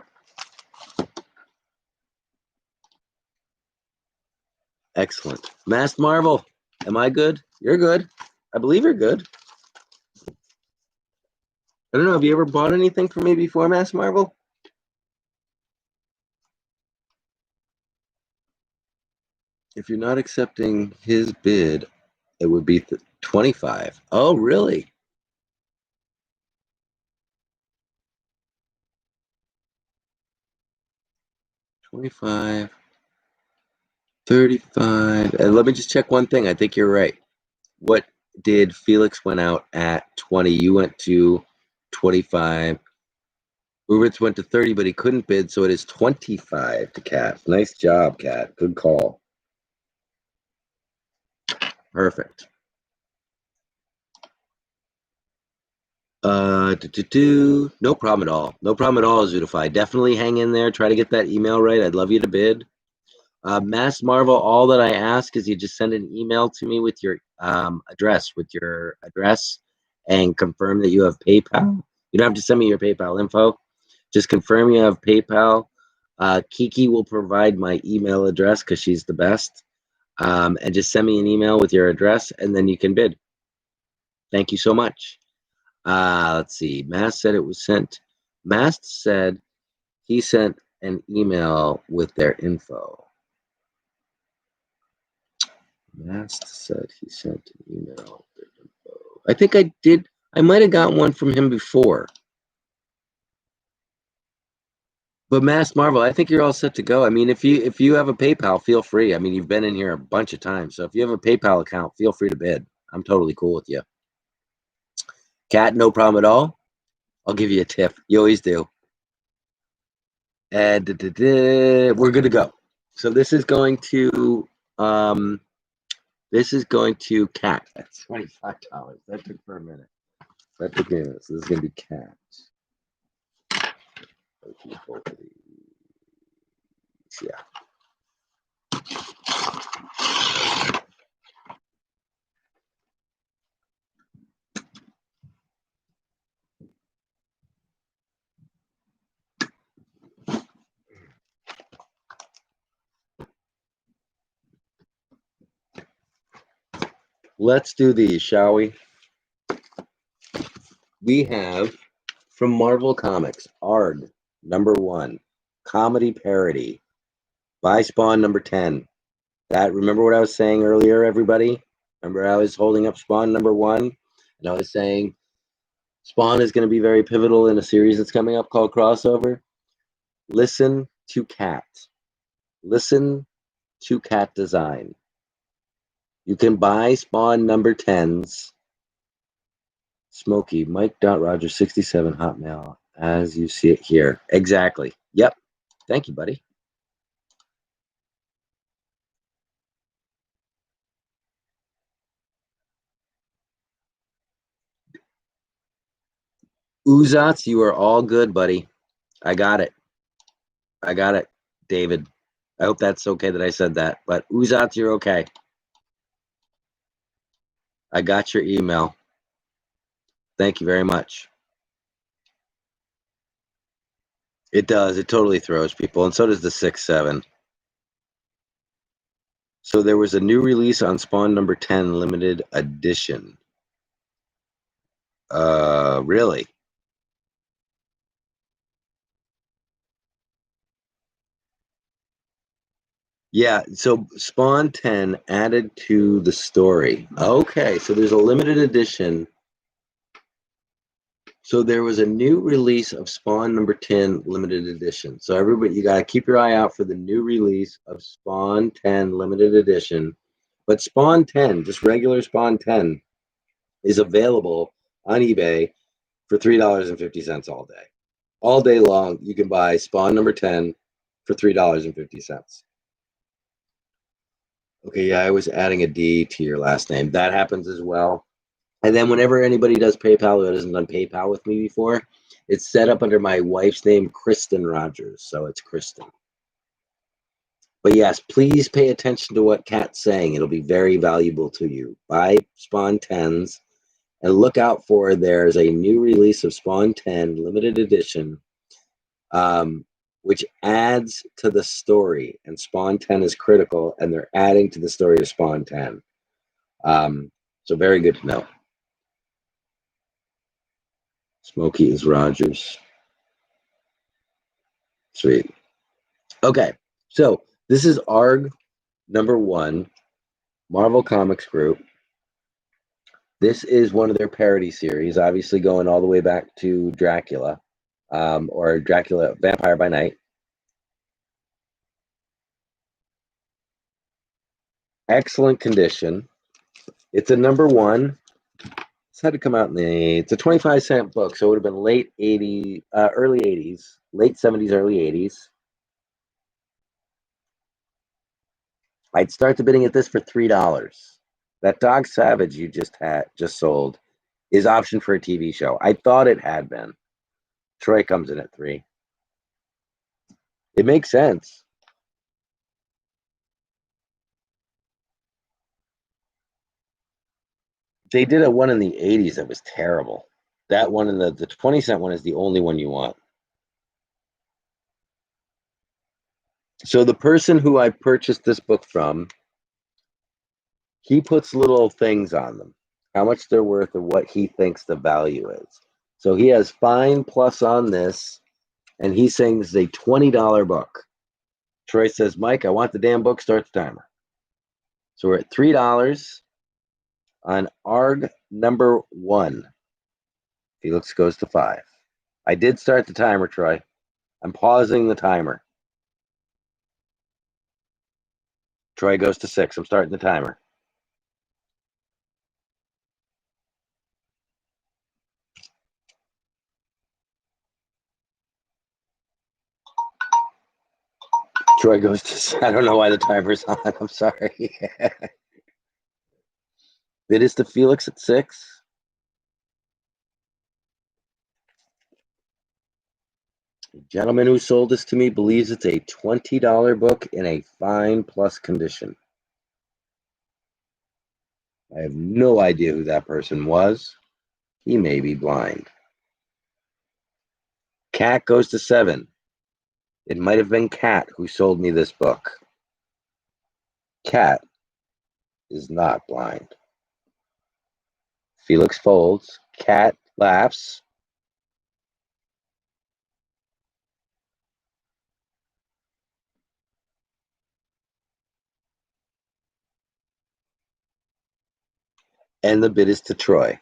Excellent. Masked Marvel. Am I good? You're good. I believe you're good. I don't know. Have you ever bought anything from me before, Masked Marvel? If you're not accepting his bid, it would be 25. Oh, really? $25, $35. And let me just check one thing. I think you're right. What did Felix went out at 20? You went to 25. Rubitz went to 30, but he couldn't bid, so it is 25 to Kat. Nice job, Kat. Good call. Perfect. No problem at all. No problem at all, Zoodify. Definitely hang in there. Try to get that email right. I'd love you to bid. Mass Marvel, all that I ask is you just send an email to me with your address, and confirm that you have PayPal. You don't have to send me your PayPal info. Just confirm you have PayPal. Kiki will provide my email address because she's the best. And just send me an email with your address, and then you can bid. Thank you so much. Let's see. Mast said it was sent. Mast said he sent an email with their info. Mast said he sent an email with their info. I think I did. I might have gotten one from him before. But Mass Marvel, I think you're all set to go. I mean, if you have a PayPal, feel free. I mean, you've been in here a bunch of times, so if you have a PayPal account, feel free to bid. I'm totally cool with you. Kat, no problem at all. I'll give you a tip. You always do. And we're good to go. So this is going to Kat. That's $25. That took for a minute. That took me a minute. So this is gonna be Kat. Yeah. Let's do these, shall we? We have from Marvel Comics, ARG #1, comedy parody by Spawn #10. That, remember what I was saying earlier, everybody? Remember I was holding up Spawn #1, and I was saying Spawn is going to be very pivotal in a series that's coming up called Crossover. Listen to Kat. Listen to Kat Design. You can buy Spawn #10's Smokey, Mike.Rogers67 Hotmail, as you see it here. Exactly. Yep. Thank you, buddy. Uzats, you are all good, buddy. I got it. David. I hope that's okay that I said that. But Uzats, you're okay. I got your email. Thank you very much. It does. It totally throws people, and so does the 6-7. So there was a new release on Spawn number 10 limited edition. Really? Yeah, so Spawn 10 added to the story. Okay, so there's a limited edition. So there was a new release of Spawn number 10 limited edition. So everybody, you got to keep your eye out for the new release of Spawn 10 limited edition. But Spawn 10, just regular Spawn 10, is available on eBay for $3.50 all day. All day long, you can buy Spawn number 10 for $3.50. Okay, yeah, I was adding a D to your last name. That happens as well. And then whenever anybody does PayPal who hasn't done PayPal with me before, it's set up under my wife's name, Kristen Rogers. So it's Kristen. But yes, please pay attention to what Kat's saying. It'll be very valuable to you. Buy Spawn 10s and look out for there's a new release of Spawn 10 limited edition, which adds to the story. And Spawn 10 is critical, and they're adding to the story of Spawn 10. So very good to know. Smokey is Rogers. Sweet. Okay, so this is ARG number 1, Marvel Comics Group. This is one of their parody series, obviously going all the way back to Dracula, or Dracula Vampire by Night. Excellent condition. It's a number 1. It's had to come out it's a 25-cent book, so it would have been late 80s, early 80s, late 70s, early 80s. I'd start the bidding at this for $3. That Dog Savage you just sold is option for a TV show. I thought it had been. Troy comes in at $3. It makes sense. They did a one in the 80s that was terrible. That one in the 20-cent one is the only one you want. So the person who I purchased this book from, he puts little things on them, how much they're worth or what he thinks the value is. So he has fine plus on this, and he's saying this is a $20 book. Troy says, Mike, I want the damn book, start the timer. So we're at $3 on ARG number 1. Felix goes to 5. I did start the timer, Troy. I'm pausing the timer. Troy goes to 6. I'm starting the timer. Troy goes to, I don't know why the timer's on. I'm sorry. It is to Felix at 6. The gentleman who sold this to me believes it's a $20 book in a fine plus condition. I have no idea who that person was. He may be blind. Cat goes to 7. It might have been Cat who sold me this book. Cat is not blind. Felix folds. Cat laughs. And the bid is to Troy.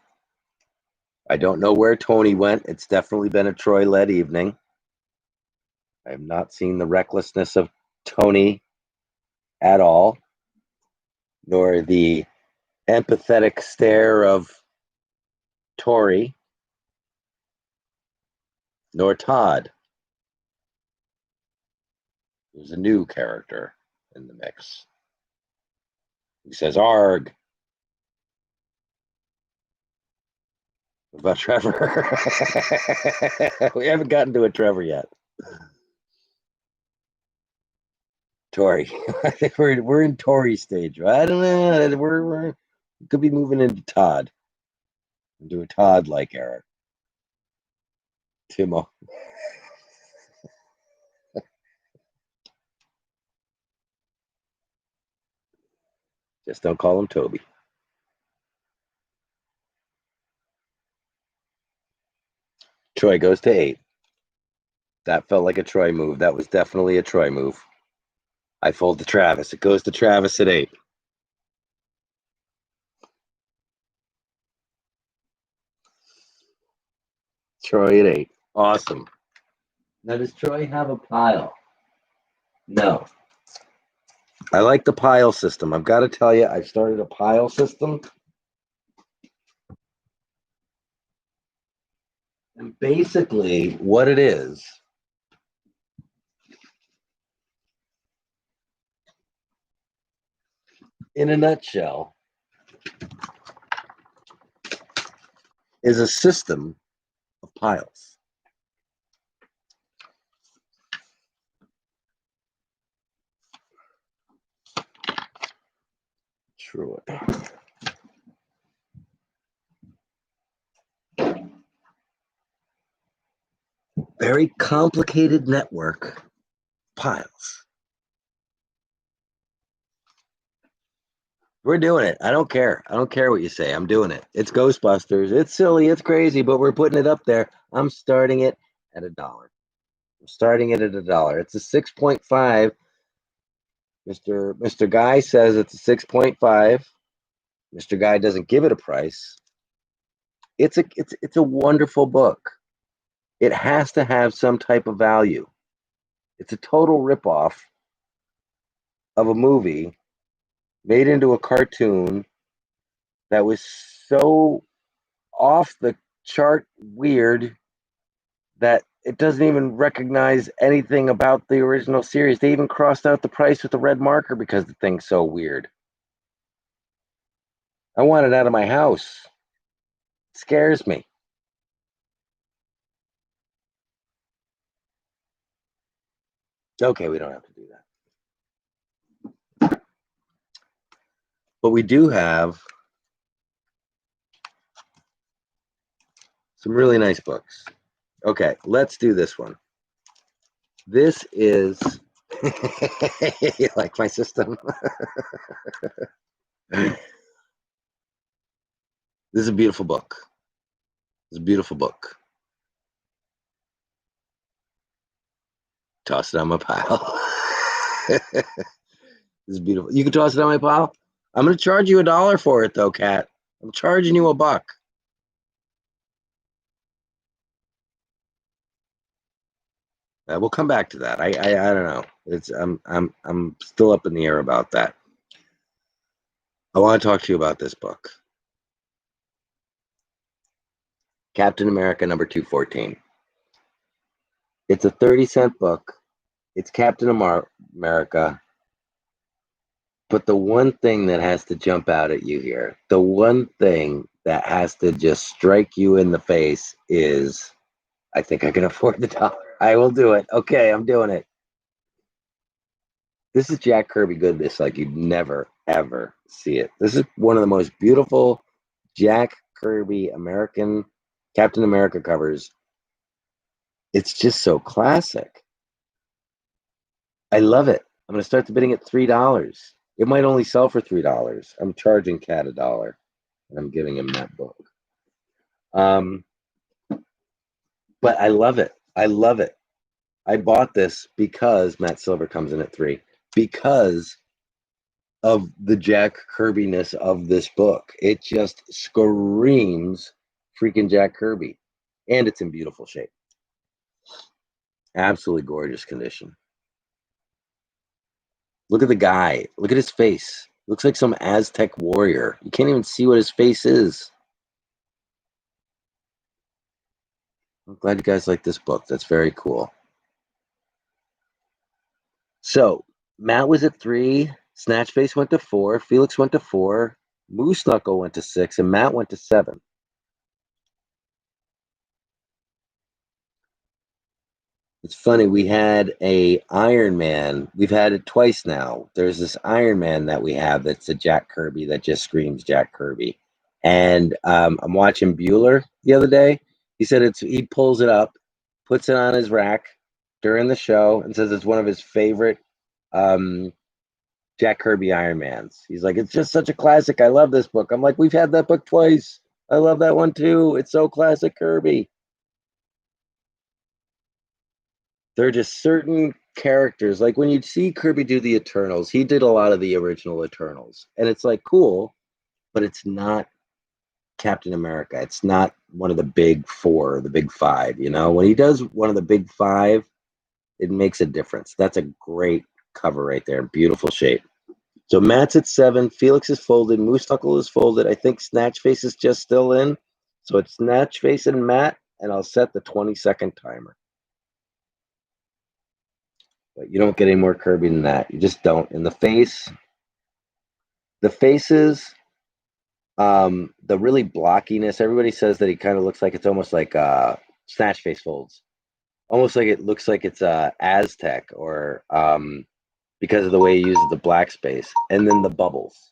I don't know where Tony went. It's definitely been a Troy-led evening. I have not seen the recklessness of Tony at all, nor the empathetic stare of Tori, nor Todd, who's a new character in the mix. He says, Arg. What about Trevor? We haven't gotten to a Trevor yet. Tori. I think we're in Tori stage. I don't know. We could be moving into Todd. Into a Todd-like era. Timo. Just don't call him Toby. Troy goes to 8. That felt like a Troy move. That was definitely a Troy move. I fold to Travis. It goes to Travis at 8. Troy at 8. Awesome. Now, does Troy have a pile? No. I like the pile system. I've got to tell you, I've started a pile system. And basically, what it is, in a nutshell, is a system of piles. Troy. Very complicated network piles. We're doing it. I don't care. I don't care what you say. I'm doing it. It's Ghostbusters. It's silly. It's crazy, but we're putting it up there. I'm starting it at $1. I'm starting it at $1. It's a 6.5. Mr. Guy says it's a 6.5. Mr. Guy doesn't give it a price. It's a wonderful book. It has to have some type of value. It's a total ripoff of a movie made into a cartoon that was so off the chart weird that it doesn't even recognize anything about the original series. They even crossed out the price with the red marker because the thing's so weird. I want it out of my house. It scares me. Okay, we don't have to do that. But we do have some really nice books. Okay, let's do this one. This is you like my system? This is a beautiful book. It's a beautiful book. Toss it on my pile. This is beautiful. You can toss it on my pile. I'm going to charge you $1 for it, though, Kat. I'm charging you $1. We'll come back to that. I don't know. I'm still up in the air about that. I want to talk to you about this book. Captain America number 214. It's a 30-cent book. It's Captain America. But the one thing that has to jump out at you here, the one thing that has to just strike you in the face is, I think I can afford the $1. I will do it. Okay, I'm doing it. This is Jack Kirby goodness like you'd never, ever see it. This is one of the most beautiful Jack Kirby Captain America covers. It's just so classic. I love it. I'm going to start the bidding at $3. It might only sell for $3. I'm charging Cat $1, and I'm giving him that book. But I love it. I love it. I bought this because Matt Silver comes in at 3, because of the Jack Kirby-ness of this book. It just screams freaking Jack Kirby, and it's in beautiful shape. Absolutely gorgeous condition. Look at the guy. Look at his face. Looks like some Aztec warrior. You can't even see what his face is. I'm glad you guys like this book. That's very cool. So, Matt was at 3. Snatchface went to 4. Felix went to 4. Moose Knuckle went to 6. And Matt went to 7. It's funny. We had a Iron Man. We've had it twice now. There's this Iron Man that we have that's a Jack Kirby that just screams Jack Kirby. And I'm watching Bueller the other day. He said he pulls it up, puts it on his rack during the show, and says it's one of his favorite Jack Jack Kirby Iron Man's. He's like, it's just such a classic. I love this book. I'm like, we've had that book twice. I love that one too. It's so classic Kirby. There are just certain characters, like when you see Kirby do the Eternals, he did a lot of the original Eternals, and it's like cool, but it's not Captain America. It's not one of the big four, the big five. You know, when he does one of the big five, it makes a difference. That's a great cover right there. Beautiful shape. So Matt's at 7. Felix is folded. Moose Knuckle is folded. I think Snatch Face is just still in. So it's Snatch Face and Matt, and I'll set the 20-second timer. But you don't get any more Kirby than that. You just don't. In the face, the faces, the really blockiness. Everybody says that he kind of looks like it's almost like Snatch Face folds. Almost like it looks like it's Aztec or because of the way he uses the black space. And then the bubbles.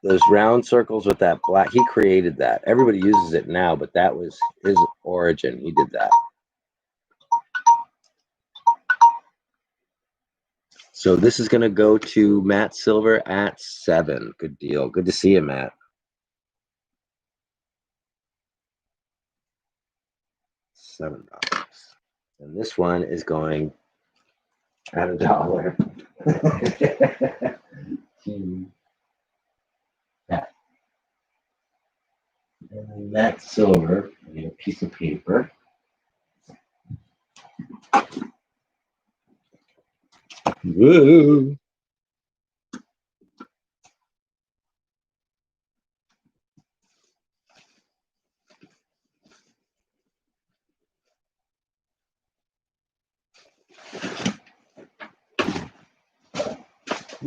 Those round circles with that black, he created that. Everybody uses it now, but that was his origin. He did that. So this is going to go to Matt Silver at 7. Good deal. Good to see you, Matt. $7. And this one is going at $1. to Matt. And Matt Silver, I need a piece of paper. Woo! A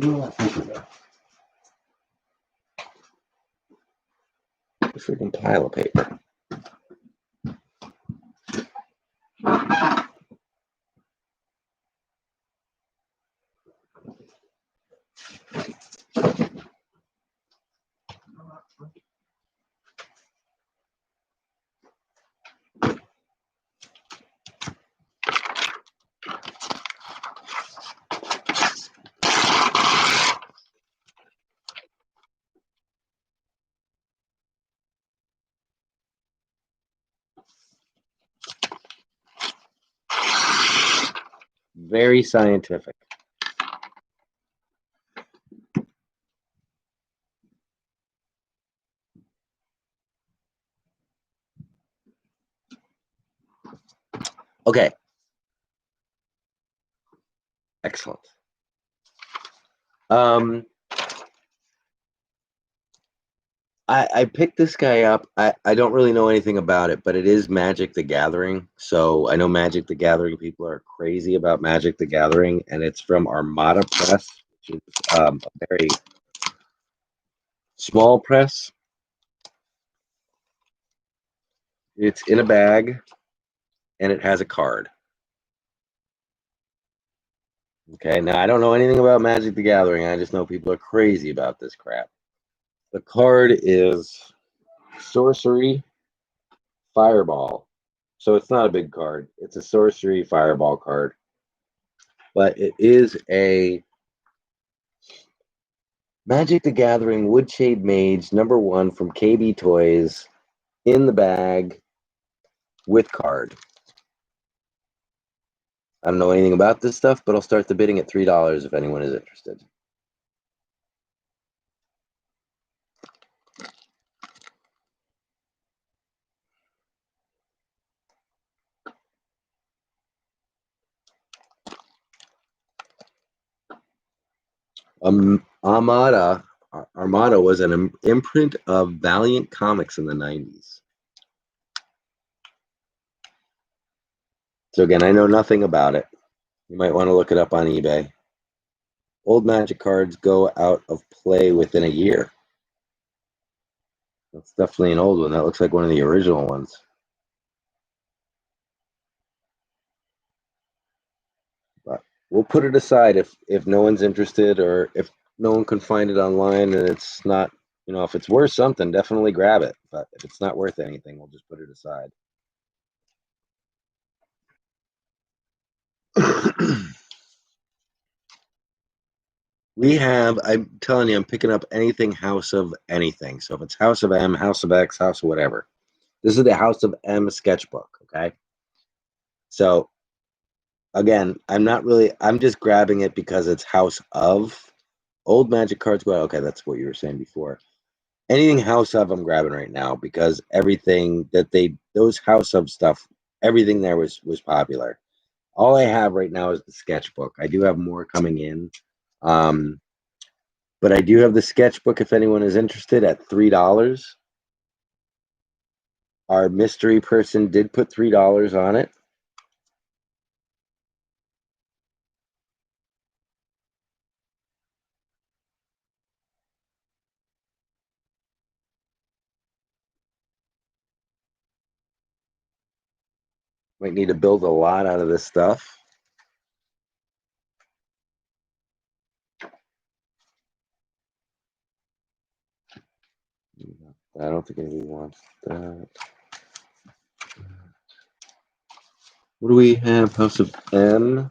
freaking pile of paper. Very scientific. Okay. Excellent. I picked this guy up. I don't really know anything about it, but it is Magic the Gathering. So I know Magic the Gathering people are crazy about Magic the Gathering, and it's from Armada Press, which is a very small press. It's in a bag, and it has a card. Okay, now I don't know anything about Magic the Gathering. I just know people are crazy about this crap. The card is Sorcery Fireball. So it's not a big card. It's a Sorcery Fireball card. But it is a Magic the Gathering Woodshade Mage #1 from KB Toys in the bag with card. I don't know anything about this stuff, but I'll start the bidding at $3 if anyone is interested. Armada was an imprint of Valiant Comics in the 90s. So again, I know nothing about it. You might want to look it up on eBay. Old Magic cards go out of play within a year. That's definitely an old one. That looks like one of the original ones. But we'll put it aside if no one's interested, or if no one can find it online and it's not, if it's worth something, definitely grab it. But if it's not worth anything, we'll just put it aside. We have, I'm telling you, I'm picking up anything House of anything. So if it's House of M, House of X, House of whatever. This is the House of M sketchbook, okay? So again, I'm just grabbing it because it's House of. Old Magic cards go out. Okay, that's what you were saying before. Anything House of, I'm grabbing right now because everything that those House of stuff, everything there was popular. All I have right now is the sketchbook. I do have more coming in. But I do have the sketchbook if anyone is interested at $3. Our mystery person did put $3 on it. Might need to build a lot out of this stuff. I don't think anybody wants that. What do we have? House of M.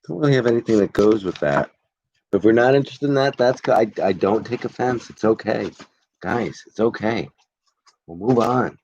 Don't really have anything that goes with that. If we're not interested in that, that's I don't take offense. It's okay, guys. It's okay. We'll move on.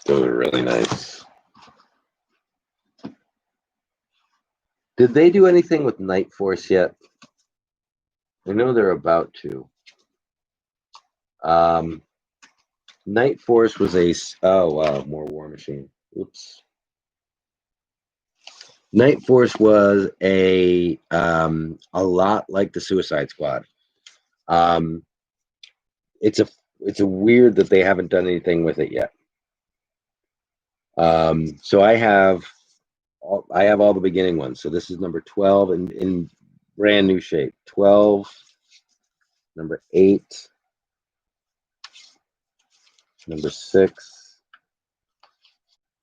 Those are really nice. Did they do anything with Night Force yet? I know they're about to. Night Force was more War Machine. Oops. Night Force was a lot like the Suicide Squad. It's a weird that they haven't done anything with it yet. So I have all the beginning ones. So this is number 12 in brand new shape. 12, number 8, number 6,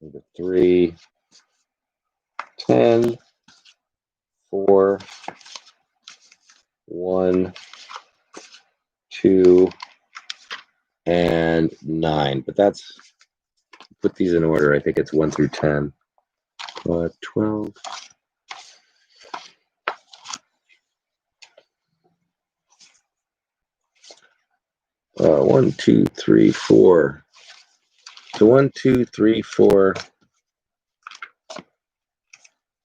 number 3, 10, 4, 1, 2, and 9. But that's, put these in order. I think it's 1 through 10. 12. 1, 2, 3, 4. So 1, 2, 3, 4.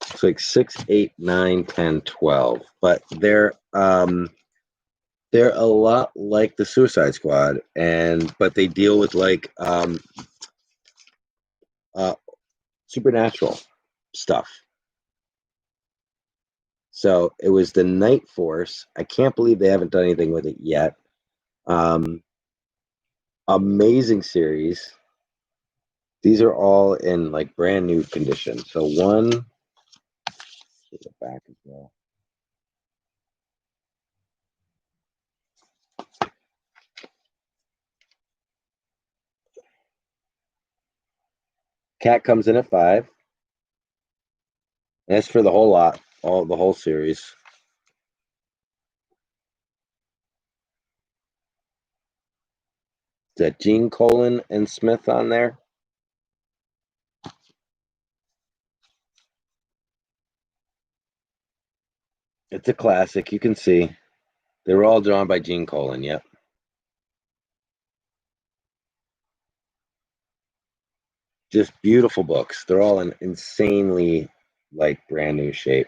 It's like 6, 8, 9, 10, 12. But they're a lot like the Suicide Squad, but they deal with like supernatural stuff. So it was the Night Force. I can't believe they haven't done anything with it yet. Amazing series. These are all in like brand new condition. So one, get it back as well. Cat comes in at 5. And that's for the whole lot, the whole series. Is that Gene Colan and Smith on there? It's a classic. You can see they were all drawn by Gene Colan. Yep. Just beautiful books. They're all in insanely like brand new shape.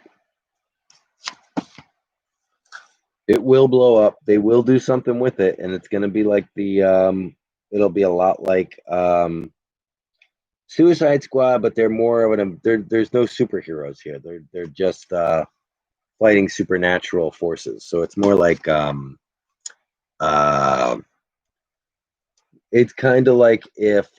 It will blow up. They will do something with it, and it's going to be like it'll be a lot like Suicide Squad, but they're more of there's no superheroes here. They're just fighting supernatural forces. So it's more like it's kind of like if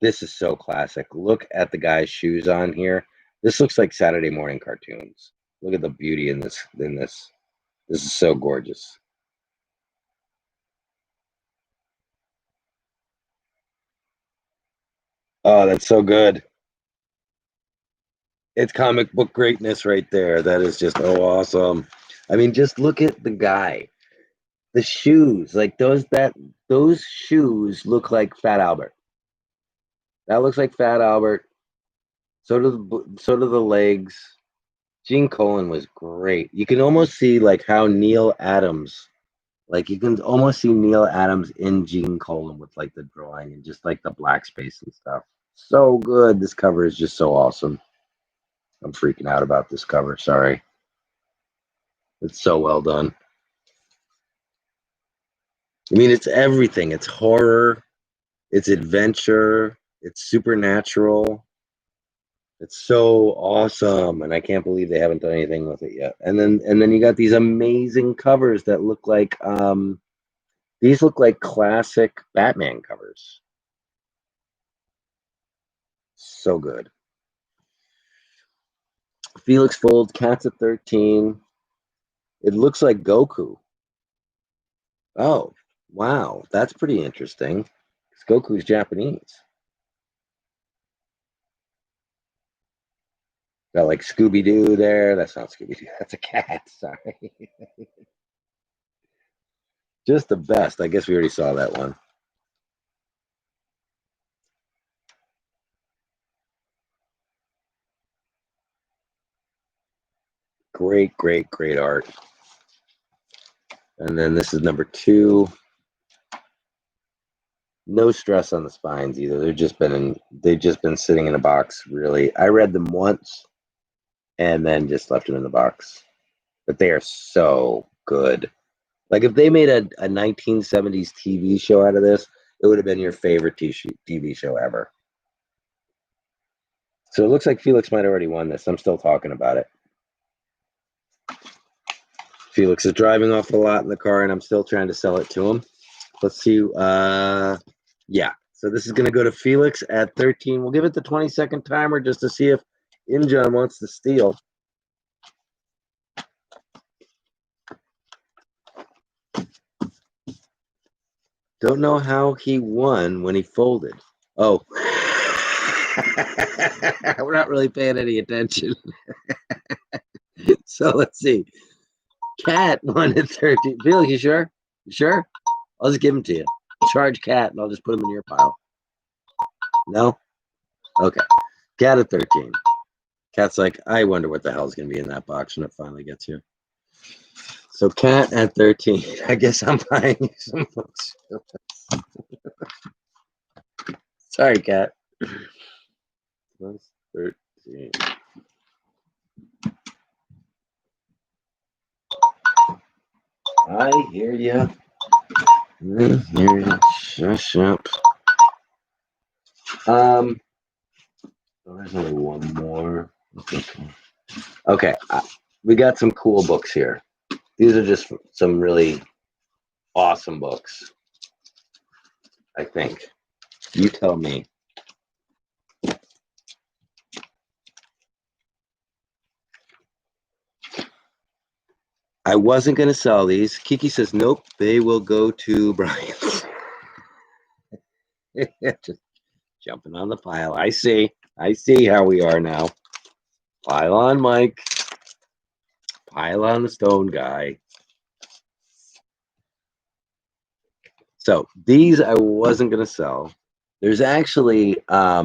this is so classic. Look at the guy's shoes on here. This looks like Saturday morning cartoons. Look at the beauty in this. This is so gorgeous. Oh, that's so good. It's comic book greatness right there. That is just awesome. I mean, just look at the guy. The shoes, like those shoes look like Fat Albert. That looks like Fat Albert. So do the legs. Gene Colan was great. You can almost see like how Neil Adams, like you can almost see Neil Adams in Gene Colan with like the drawing and just like the black space and stuff. So good. This cover is just so awesome. I'm freaking out about this cover. Sorry. It's so well done. I mean, it's everything. It's horror, it's adventure, it's supernatural. It's so awesome, and I can't believe they haven't done anything with it yet. And then you got these amazing covers that look like these look like classic Batman covers. So good. Felix Fold, Cats at 13. It looks like Goku. Oh, wow, that's pretty interesting. 'Cause Goku's Japanese. Got like Scooby Doo there. That's not Scooby Doo. That's a cat. Sorry. Just the best. I guess we already saw that one. Great, great, great art. And then this is number 2. No stress on the spines either. They've just been sitting in a box, really. I read them once and then just left them in the box. But they are so good. Like if they made a 1970s TV show out of this, it would have been your favorite TV show ever. So it looks like Felix might have already won this. I'm still talking about it. Felix is driving off a lot in the car, and I'm still trying to sell it to him. Let's see. Yeah. So this is going to go to Felix at 13. We'll give it the 20-second timer just to see if Injun wants to steal. Don't know how he won when he folded. Oh. We're not really paying any attention. So let's see. Cat won at 13. Felix, you sure? You sure? I'll just give him to you. Charge Cat, and I'll just put him in your pile. No? Okay. Cat at 13. Cat's like, I wonder what the hell's going to be in that box when it finally gets here. So Cat at 13. I guess I'm buying some books. Sorry, Cat. Plus 13. I hear you. I hear you. Shush up. There's only one more. Okay, we got some cool books here. These are just some really awesome books, I think. You tell me. I wasn't going to sell these. Kiki says, nope, they will go to Brian's. Just jumping on the pile. I see how we are now. Pile on, Mike. Pile on the stone guy. So these I wasn't going to sell. There's actually, I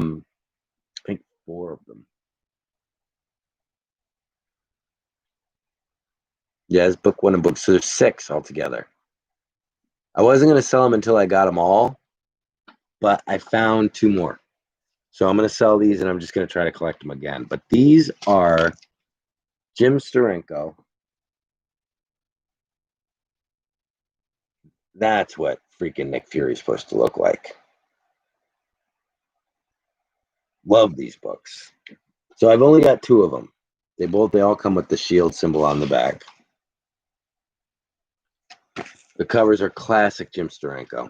think 4 of them. Yeah, it's book 1 and book. So there's 6 altogether. I wasn't going to sell them until I got them all, but I found 2 more. So I'm going to sell these, and I'm just going to try to collect them again. But these are Jim Steranko. That's what freaking Nick Fury's supposed to look like. Love these books. So I've only got 2 of them. They all come with the shield symbol on the back. The covers are classic Jim Steranko.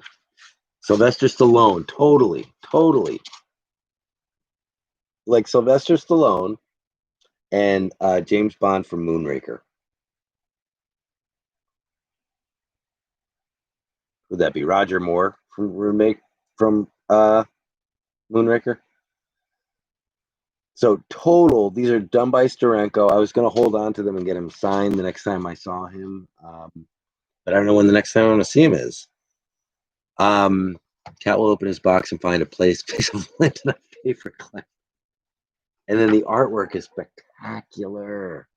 Sylvester Stallone, totally. Like Sylvester Stallone. and James Bond from Moonraker. Would that be Roger Moore from Moonraker? So total, these are done by Steranko. I was going to hold on to them and get him signed the next time I saw him, but I don't know when the next time I'm going to see him is. Cat will open his box and find a piece of lint and a paper clip. And then the artwork is spectacular.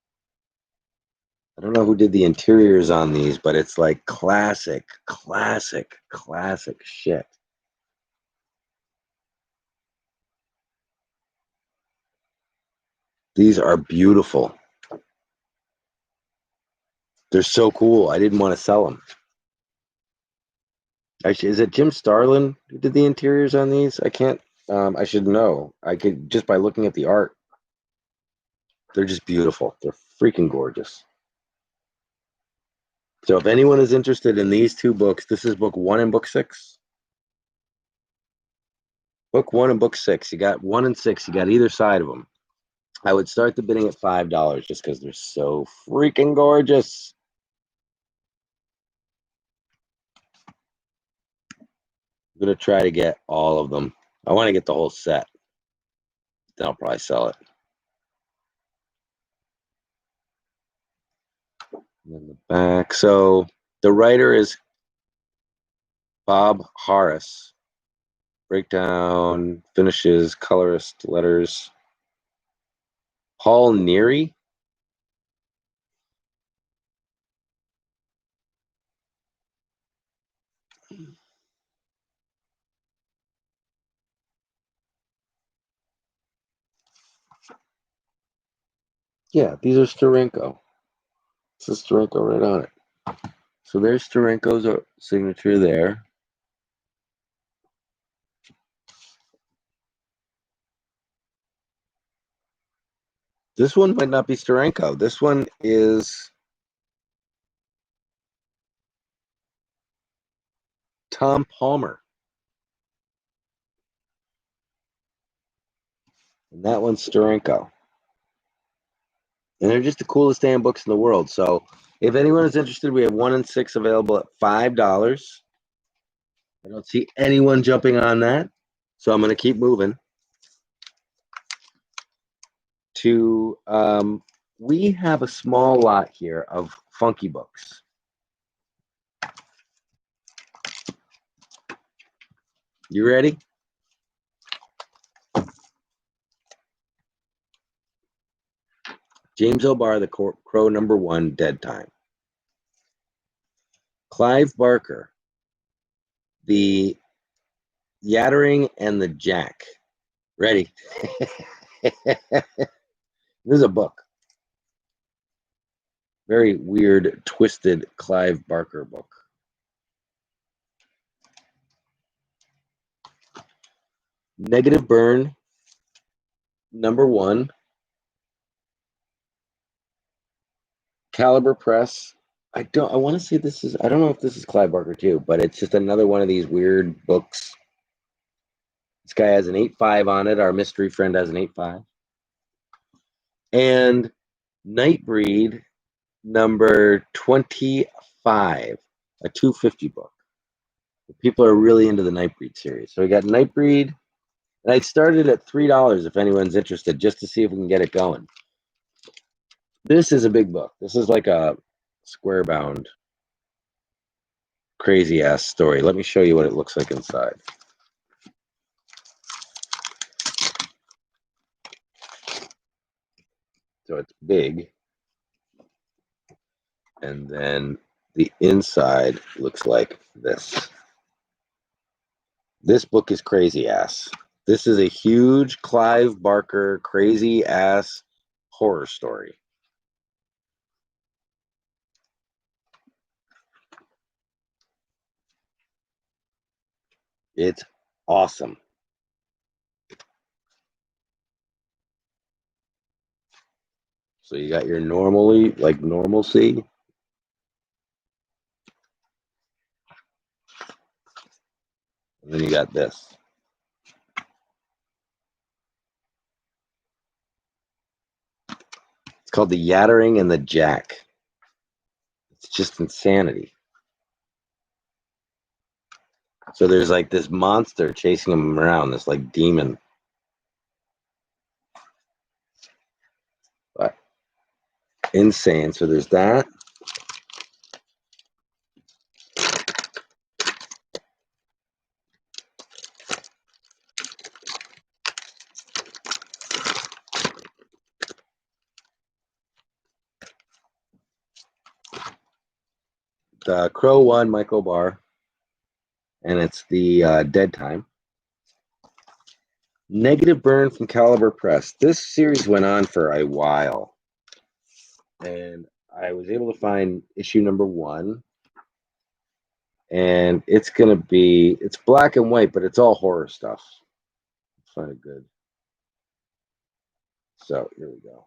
I don't know who did the interiors on these, but it's like classic shit. These are beautiful. They're so cool. I didn't want to sell them. Actually, is it Jim Starlin who did the interiors on these? I can't. I should know. I could just by looking at the art. They're just beautiful. They're freaking gorgeous. So if anyone is interested in these two books, this is book 1 and book 6. Book 1 and book 6. You got 1 and 6. You got either side of them. I would start the bidding at $5 just because they're so freaking gorgeous. I'm going to try to get all of them. I want to get the whole set. Then I'll probably sell it. And then the back. So the writer is Bob Harris. Breakdown, finishes, colorist, letters. Paul Neary. Yeah, these are Steranko. This is Steranko right on it. So there's Steranko's signature there. This one might not be Steranko. This one is Tom Palmer. And that one's Steranko. And they're just the coolest damn books in the world. So if anyone is interested, we have 1 and 6 available at $5. I don't see anyone jumping on that. So I'm going to keep moving to, we have a small lot here of funky books. You ready? James O'Barr, The Crow #1, Dead Time. Clive Barker, The Yattering and the Jack. Ready? This is a book. Very weird, twisted Clive Barker book. Negative Burn, #1. Caliber Press. I want to say this is, I don't know if this is Clive Barker too, but it's just another one of these weird books. This guy has an 8.5 on it. Our mystery friend has an 8.5. And Nightbreed, number 25, a 250 book. People are really into the Nightbreed series. So we got Nightbreed, and I started at $3 if anyone's interested, just to see if we can get it going. This is a big book. This is like a square bound, crazy ass story. Let me show you what it looks like inside. So it's big. And then the inside looks like this. This book is crazy ass. This is a huge Clive Barker crazy ass horror story. It's awesome. So you got your normalcy. And then you got this. It's called The Yattering and the Jack. It's just insanity. So there's like this monster chasing him around, this like demon. But insane. So there's that. The Crow One Michael Barr, and it's the Dead Time. Negative Burn from Caliber Press. This series went on for a while, and I was able to find issue number 1, and it's black and white, but it's all horror stuff. It's kind of good. So here we go.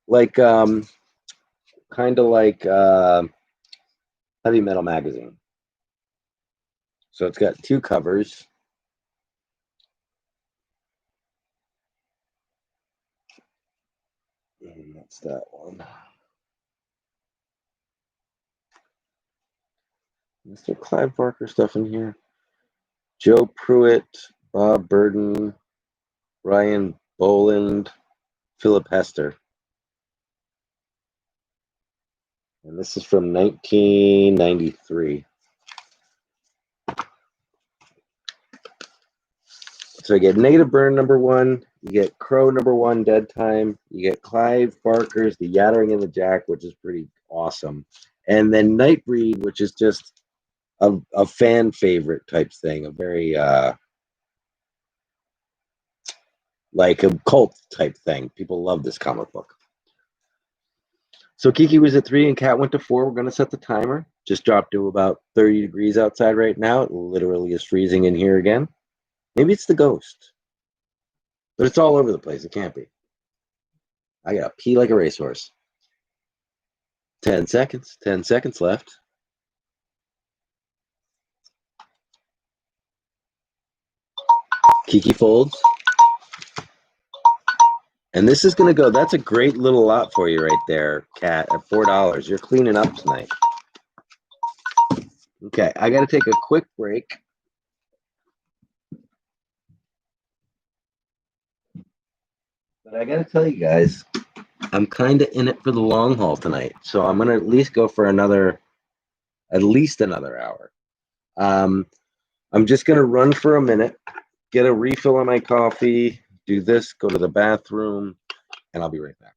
Like kind of like Heavy Metal Magazine. So it's got 2 covers. And that's that one. Is there Clive Barker stuff in here? Joe Pruitt, Bob Burden, Ryan Boland, Philip Hester. And this is from 1993. So you get Negative Burn number 1, you get Crow number 1, Dead Time, you get Clive Barker's The Yattering and the Jack, which is pretty awesome. And then Nightbreed, which is just a fan favorite type thing, a very like a cult type thing. People love this comic book. So Kiki was at 3 and Kat went to 4. We're going to set the timer. Just dropped to about 30 degrees outside right now. It literally is freezing in here again. Maybe it's the ghost. But it's all over the place. It can't be. I got to pee like a racehorse. 10 seconds. 10 seconds left. Kiki folds. And this is going to go. That's a great little lot for you right there, Kat, at $4. You're cleaning up tonight. Okay, I got to take a quick break. But I got to tell you guys, I'm kind of in it for the long haul tonight. So I'm going to at least go for at least another hour. I'm just going to run for a minute, get a refill on my coffee, do this, go to the bathroom, and I'll be right back.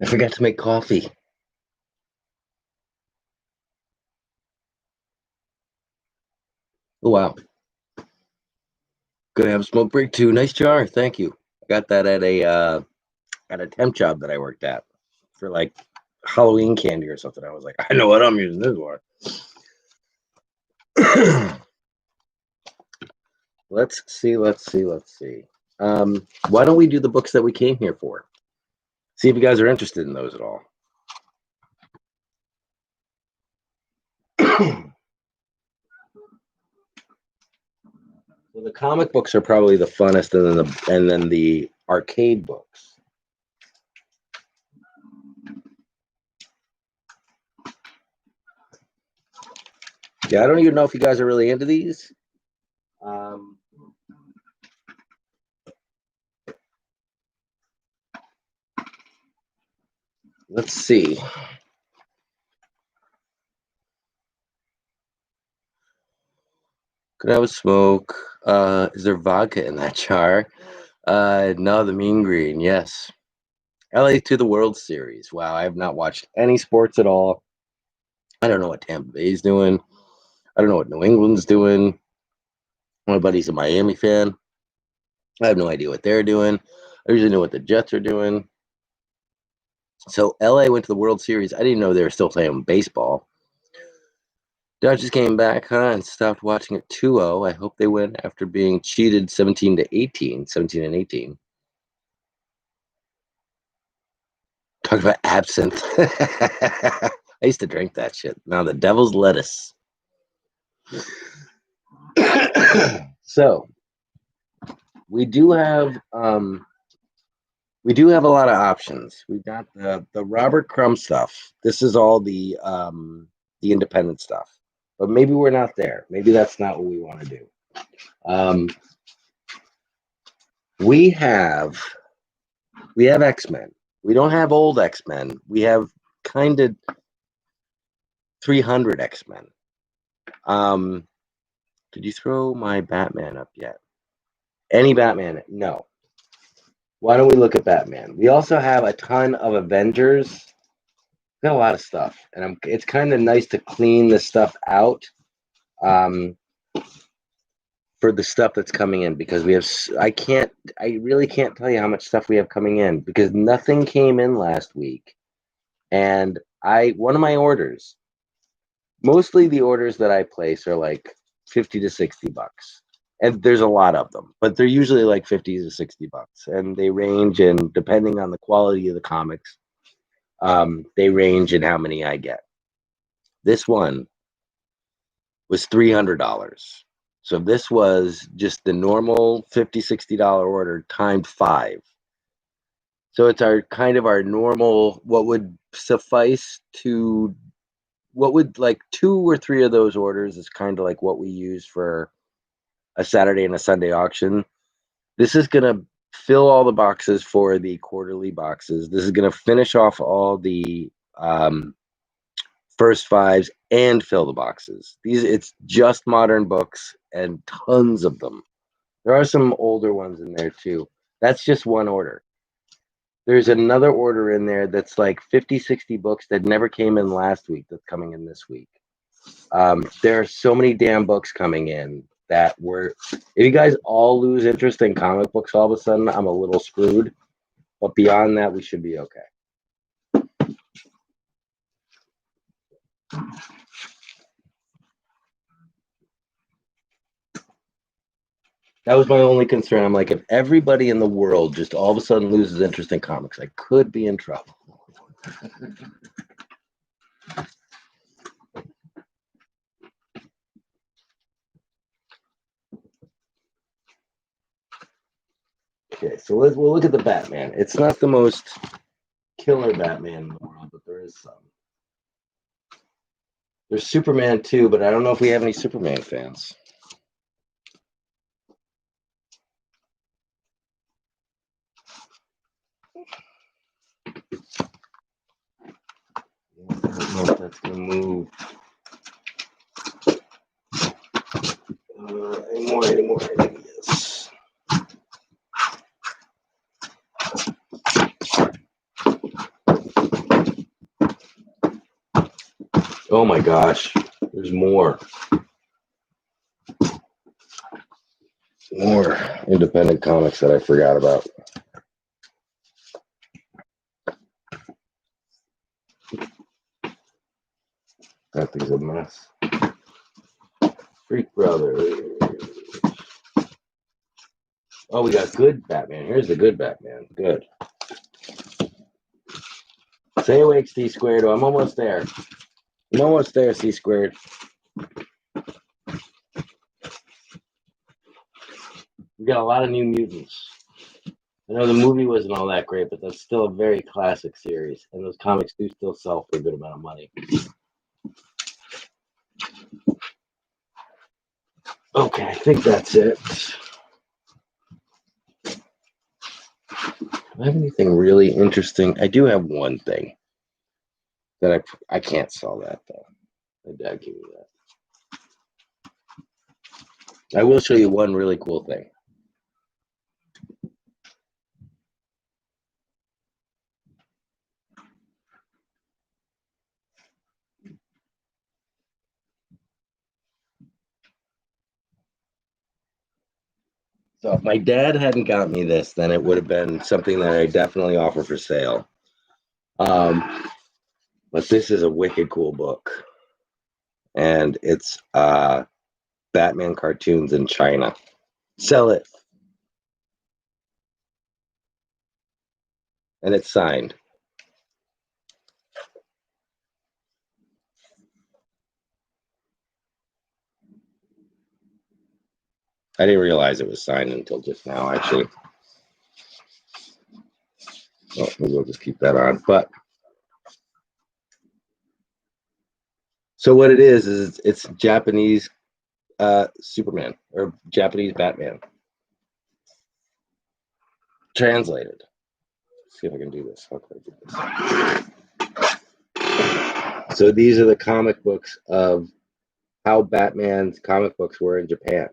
I forgot to make coffee. Oh, wow. Gonna have a smoke break too. Nice jar. Thank you. I got that at a temp job that I worked at for like Halloween candy or something. I was like, I know what I'm using this for. Let's see. Why don't we do the books that we came here for? See if you guys are interested in those at all. So the comic books are probably the funnest, and then the arcade books. Yeah, I don't even know if you guys are really into these. Let's see. Could I have a smoke? Is there vodka in that jar? No, the Mean Green. Yes. LA to the World Series. Wow, I have not watched any sports at all. I don't know what Tampa Bay's doing. I don't know what New England's doing. My buddy's a Miami fan. I have no idea what they're doing. I usually know what the Jets are doing. So LA went to the World Series. I didn't know they were still playing baseball. Dodgers came back, and stopped watching at 2-0. I hope they win after being cheated 17-18. Talk about absinthe. I used to drink that shit. Now the devil's lettuce. So we do have a lot of options. We've got the Robert Crumb stuff. This is all the independent stuff. But maybe we're not there. Maybe that's not what we want to do. We have X-Men. We don't have old X-Men. We have kind of 300 X-Men. Did you throw my Batman up yet? Any Batman? No. Why don't we look at Batman? We also have a ton of Avengers. Got a lot of stuff, and it's kind of nice to clean the stuff out for the stuff that's coming in, because we have. I really can't tell you how much stuff we have coming in, because nothing came in last week, and one of my orders. Mostly the orders that I place are like $50 to $60, and there's a lot of them, but they're usually like $50 to $60, and they range in, depending on the quality of the comics. They range in how many I get. This one was $300. So this was just the normal $50, $60 order times 5. So it's our normal, what would suffice to, what would like 2 or 3 of those orders is kind of like what we use for a Saturday and a Sunday auction. This is going to fill all the boxes for the quarterly boxes. This is going to finish off all the first 5s and fill the boxes. It's just modern books and tons of them. There are some older ones in there too. That's just one order. There's another order in there that's like 50, 60 books that never came in last week that's coming in this week. There are so many damn books coming in that if you guys all lose interest in comic books all of a sudden, I'm a little screwed. But beyond that, we should be okay. That was my only concern. I'm like, if everybody in the world just all of a sudden loses interest in comics, I could be in trouble. Okay, so we'll look at the Batman. It's not the most killer Batman in the world, but there is some. There's Superman too, but I don't know if we have any Superman fans. I don't know if that's gonna move. Anymore. Yes. Oh my gosh, there's more. More independent comics that I forgot about. That thing's a mess. Freak Brothers. Oh, we got good Batman. Here's the good Batman. Good. Stay awake, C squared. I'm almost there. I'm almost there, C squared. We got a lot of New Mutants. I know the movie wasn't all that great, but that's still a very classic series, and those comics do still sell for a good amount of money. Okay, I think that's it. Do I have anything really interesting? I do have one thing that I can't sell that though. My dad gave me that. I will show you one really cool thing. So if my dad hadn't got me this, then it would have been something that I definitely offer for sale. But this is a wicked cool book. And it's Batman cartoons in China. Sell it. And it's signed. I didn't realize it was signed until just now, actually. Oh, maybe we'll just keep that on. But so what it is it's Japanese Superman or Japanese Batman. Translated. Let's see if I can do this. How can I do this? So these are the comic books of how Batman's comic books were in Japan.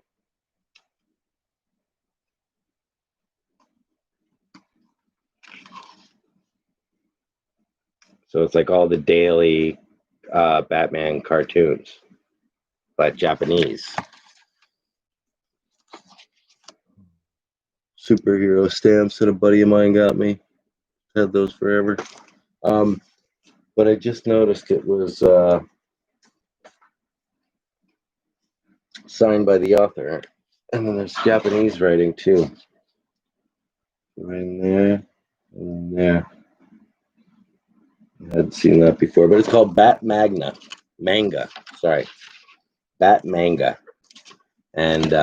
So it's like all the daily Batman cartoons, but Japanese. Superhero stamps that a buddy of mine got me. Had those forever. But I just noticed it was signed by the author. And then there's Japanese writing too. Right in there. And there. I hadn't seen that before, but it's called Bat Magna. Manga. Sorry. Bat Manga. And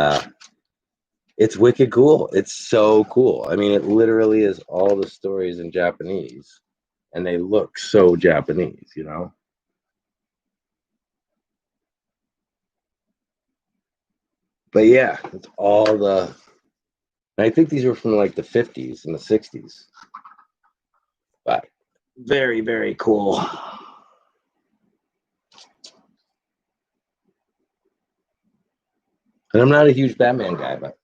it's wicked cool. It's so cool. I mean, it literally is all the stories in Japanese. And they look so Japanese, you know? But yeah, it's all the. I think these were from like the 50s and the 60s. But very, very cool. And I'm not a huge Batman guy, but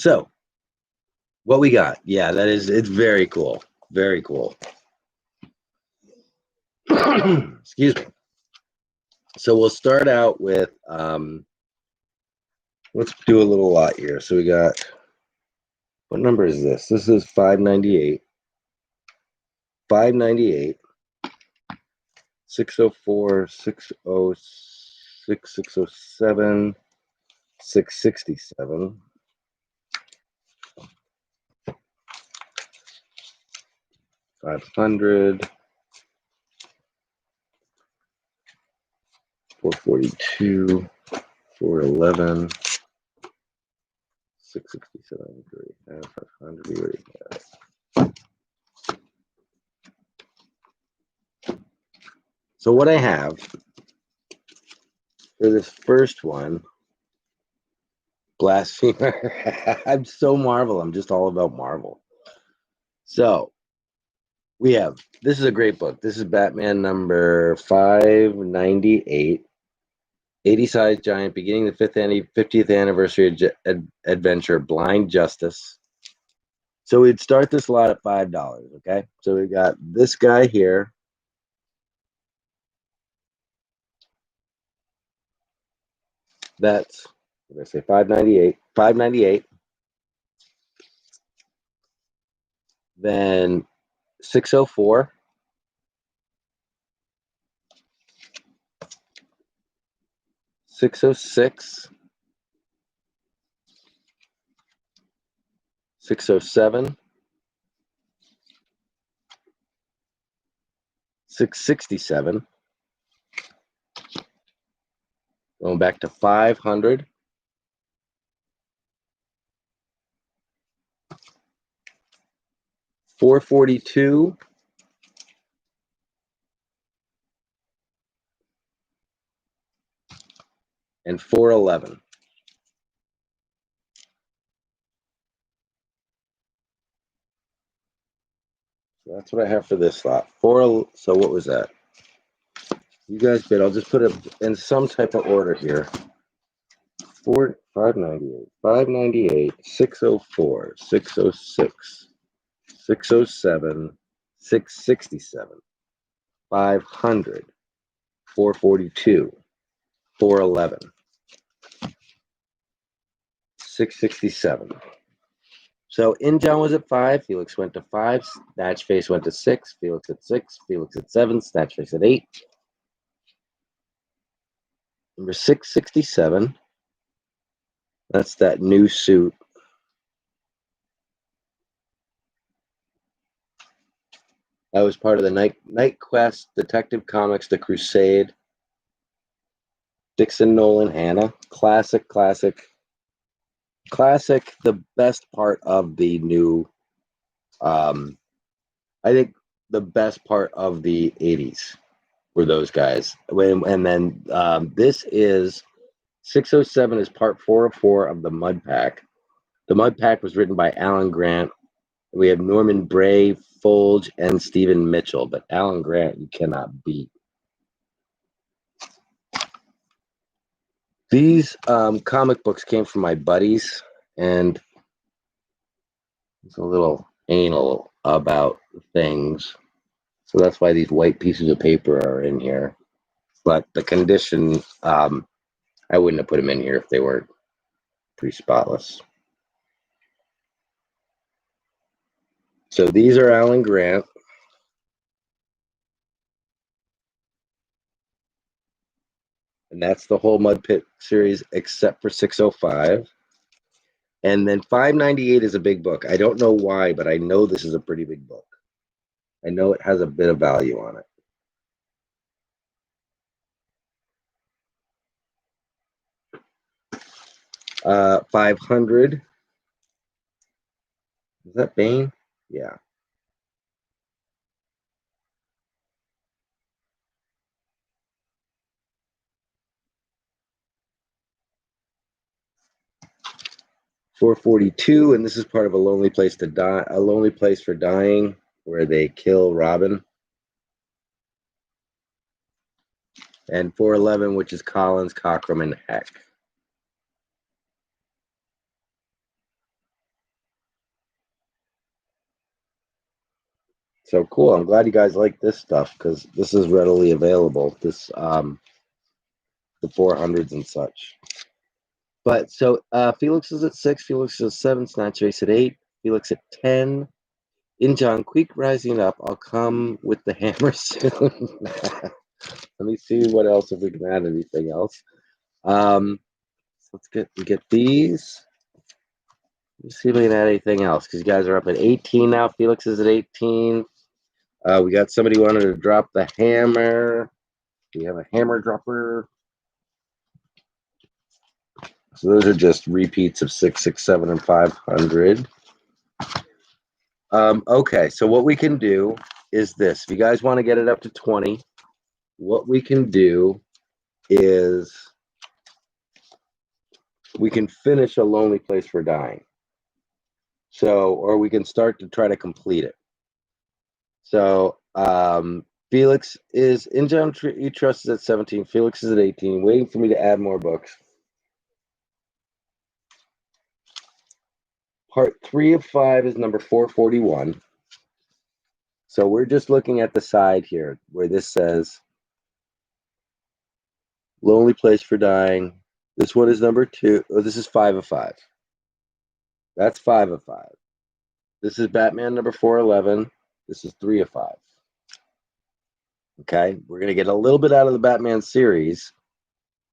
So what we got? Yeah, it's very cool. Very cool. Excuse me. So we'll start out with let's do a little lot here. So we got, what number is this? This is 598. 598. 604, 606, 607, 667. 500. 442. 411. 667. 500. We already have. So what I have for this first one, Blasphemer. I'm so Marvel. I'm just all about Marvel. So we have, this is a great book. This is Batman number 598. 80-sized giant, beginning the 50th anniversary adventure, Blind Justice. So we'd start this lot at $5, okay? So we got this guy here. That's, what did I say, 598. 598. Then 604. 606. 607. 667. Going back to 500. 442. And 411. So that's what I have for this slot. So what was that? You guys bid. I'll just put it in some type of order here. 598, 598, 604, 606, 607, 667, 500, 442, 411, 667. So Intel was at 5, Felix went to 5, Snatchface went to 6, Felix at 6, Felix at 7, Snatchface at 8. Number 667, that's that new suit. That was part of the Night Quest, Detective Comics, The Crusade. Dixon, Nolan, Hannah. Classic. The best part of the new, I think the best part of the 80s were those guys. And then this is 607 is part 404 of the Mud Pack. The Mud Pack was written by Alan Grant. We have Norman Bray, Folge, and Stephen Mitchell, but Alan Grant you cannot beat. These comic books came from my buddies, and it's a little anal about things. So that's why these white pieces of paper are in here. But the condition, I wouldn't have put them in here if they weren't pretty spotless. So these are Alan Grant. And that's the whole Mud Pit series except for 605. And then 598 is a big book. I don't know why, but I know this is a pretty big book. I know it has a bit of value on it. Uh, 500. Is that Bane? Yeah. $442, and this is part of A Lonely Place to Die, A Lonely Place for Dying, where they kill Robin. And 411, which is Collins, Cockrum, and Heck. So cool. I'm glad you guys like this stuff because this is readily available. This the 400s and such. But so Felix is at 6, Felix is at 7, Snatch Race at 8, Felix at 10. In John, quick rising up. I'll come with the hammer soon. Let me see what else, if we can add anything else. So let's get these. Let's see if we can add anything else, because you guys are up at 18 now. Felix is at 18. We got somebody who wanted to drop the hammer. We have a hammer dropper. So those are just repeats of 6, 6, 7, and 500. Okay, so what we can do is this. If you guys want to get it up to 20, what we can do is we can finish A Lonely Place for Dying. So, or we can start to try to complete it. So, Felix is in John You Trust is at 17. Felix is at 18, waiting for me to add more books. Part 3 of 5 is number 441. So we're just looking at the side here where this says Lonely Place for Dying. This one is number 2. Oh, this is 5 of 5. That's 5 of 5. This is Batman number 411. This is 3 of 5. Okay, we're going to get a little bit out of the Batman series,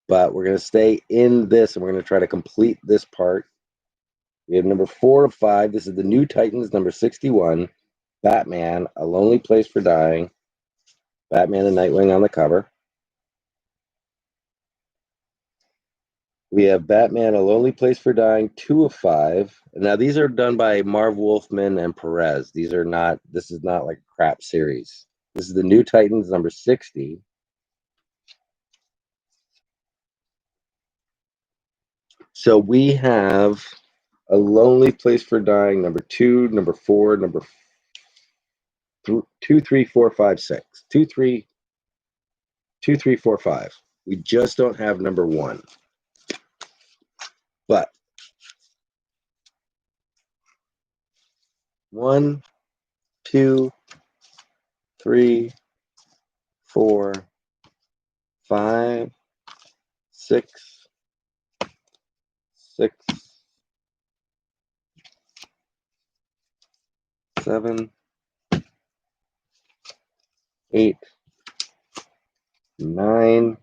but we're going to stay in this and we're going to try to complete this part. We have number 4 of 5. This is the New Titans, number 61. Batman, A Lonely Place for Dying. Batman and Nightwing on the cover. We have Batman, A Lonely Place for Dying, 2 of 5. Now, these are done by Marv Wolfman and Perez. This is not like a crap series. This is the New Titans, number 60. So we have A Lonely Place for Dying, number 2, number 4, number 2, 3, 4, 5, 6. 2, 3, 4, 5. We just don't have number 1. But 1, 2, 3, 4, 5, 6, 6, 7, 8, 9,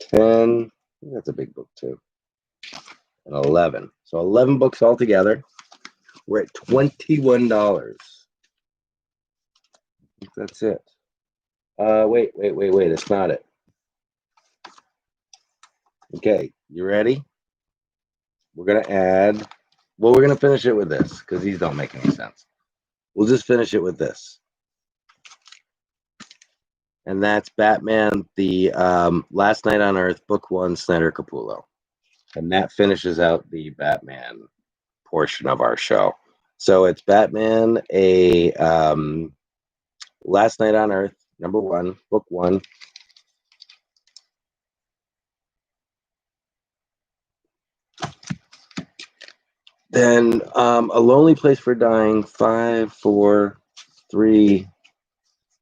10. That's a big book too. And 11. So 11 books altogether. We're at $21. I think that's it. Wait. That's not it. Okay, you ready? We're going to add, well, we're going to finish it with this because these don't make any sense. We'll just finish it with this. And that's Batman, the Last Night on Earth, Book 1, Snyder Capullo. And that finishes out the Batman portion of our show. So it's Batman, a Last Night on Earth, number 1, Book 1. Then A Lonely Place for Dying, 5, 4, 3,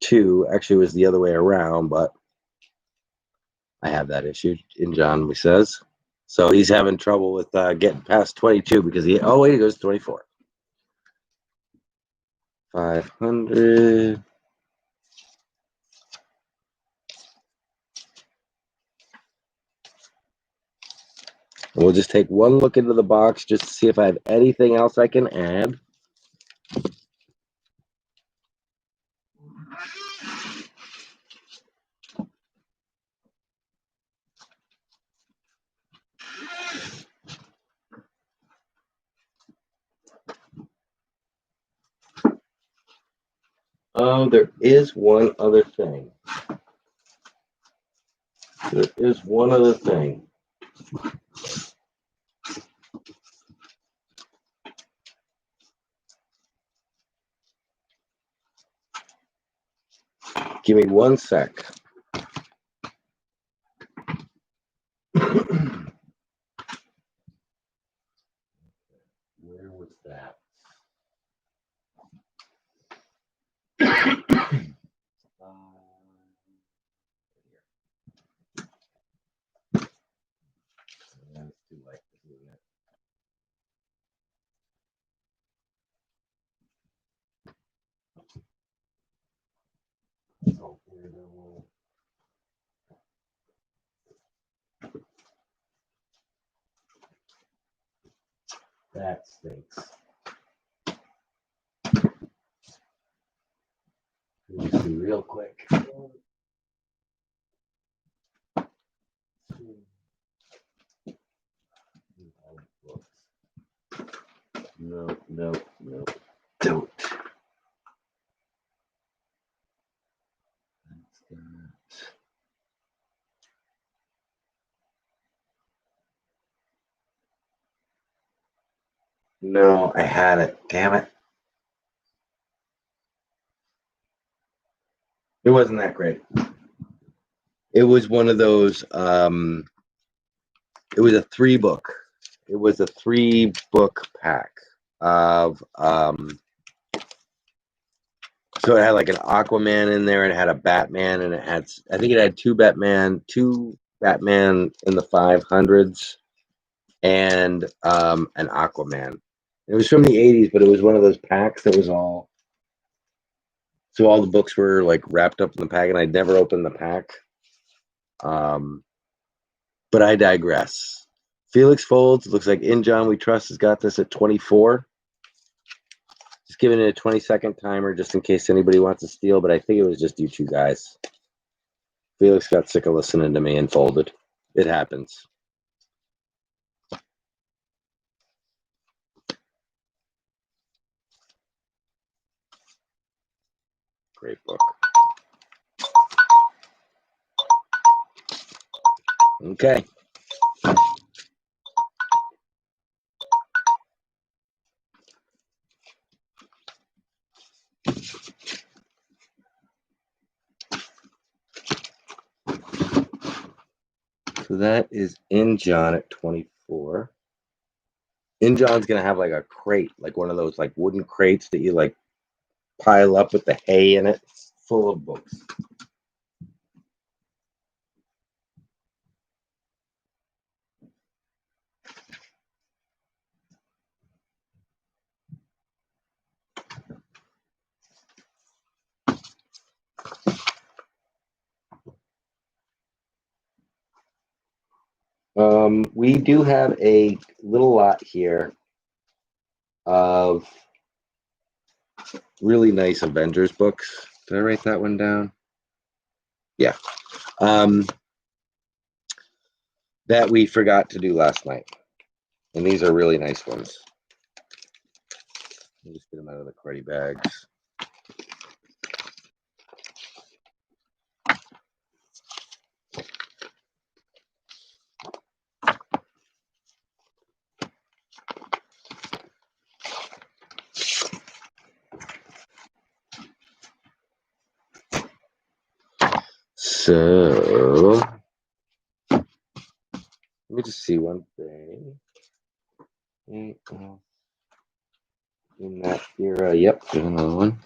2. Actually, it was the other way around, but I have that issue in John, he says. So he's having trouble with getting past 22 because he goes to 24. 500. And we'll just take one look into the box just to see if I have anything else I can add. Oh, there is one other thing. There is one other thing. Give me one sec. Where was that? Weirdo. That stinks. Let me see real quick. No, no, no. Don't. No, I had it. Damn it. It wasn't that great. It was one of those, it was a 3-book. It was a 3-book pack of, so it had like an Aquaman in there, and it had a Batman, and it had, I think it had two Batman in the 500s, and an Aquaman. It was from the 80s, but it was one of those packs that was all, so all the books were like wrapped up in the pack, and I'd never opened the pack. But I digress. Felix Folds, looks like In John We Trust has got this at 24. Just giving it a 20-second timer just in case anybody wants to steal, but I think it was just you two guys. Felix got sick of listening to me and folded. It happens. Great book. Okay. So that is In John at 24. In John's going to have like a crate, like one of those like wooden crates that you like pile up with the hay in it, full of books. We do have a little lot here of really nice Avengers books. Did I write that one down? Yeah. That we forgot to do last night. And these are really nice ones. I'll just get them out of the cruddy bags. So let me just see one thing. In that era, yep, there's another one.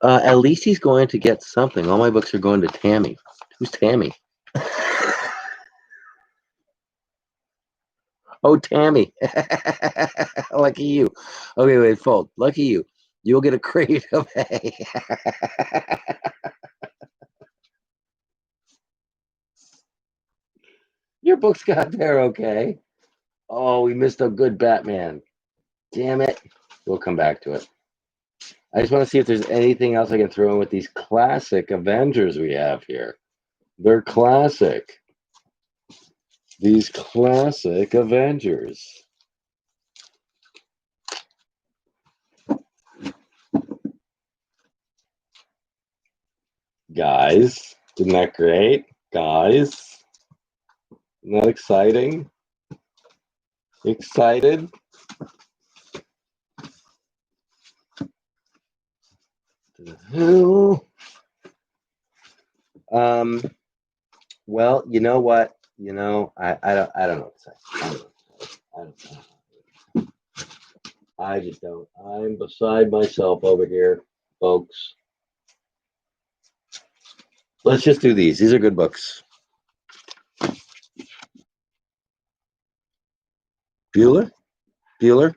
At least he's going to get something. All my books are going to Tammy. Who's Tammy? Oh, Tammy. Lucky you. Okay, wait, fold. Lucky you. You'll get a crate of hay. Your books got there okay. Oh, we missed a good Batman. Damn it. We'll come back to it. I just want to see if there's anything else I can throw in with these classic Avengers we have here. They're classic. These classic Avengers. Guys, isn't that great? Guys, isn't that exciting? Excited? Well, you know what? You know, I don't know what to say. I just don't. I'm beside myself over here, folks. Let's just do these. These are good books. Bueller? Bueller?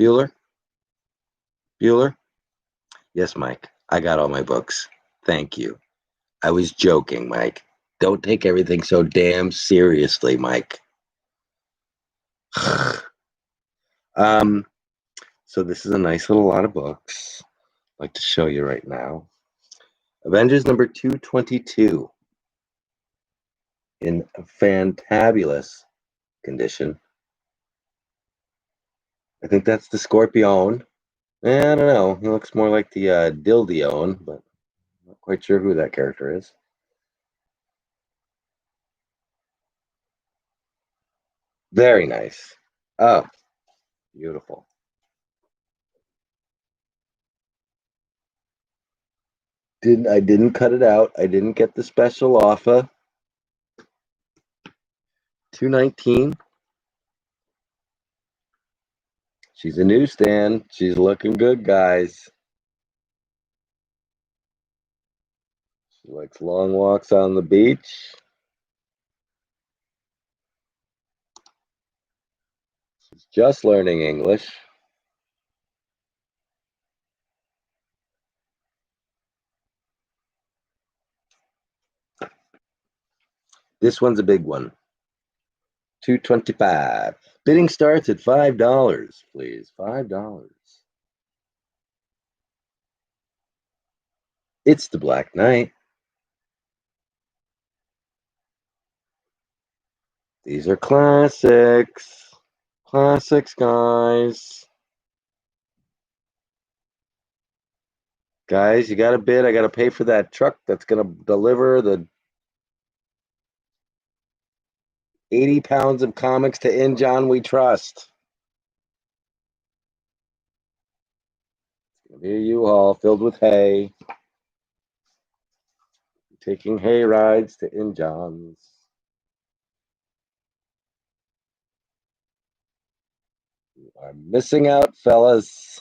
Bueller? Bueller? Yes, Mike. I got all my books. Thank you. I was joking, Mike. Don't take everything so damn seriously, Mike. um, so this is a nice little lot of books. I'd like to show you right now. Avengers number 222 in fantabulous condition. I think that's the Scorpion. I don't know. He looks more like the Dildion, but I'm not quite sure who that character is. Very nice. Oh, beautiful. I didn't cut it out. I didn't get the special offer. 219. She's a newsstand. She's looking good, guys. She likes long walks on the beach. She's just learning English. This one's a big one. 225. Bidding starts at $5, please. $5. It's the Black Knight. These are classics. Classics, guys. Guys, you got to bid. I got to pay for that truck that's going to deliver the 80 pounds of comics to In John We Trust. It's going to be a U-Haul filled with hay. Taking hay rides to In John's. You are missing out, fellas.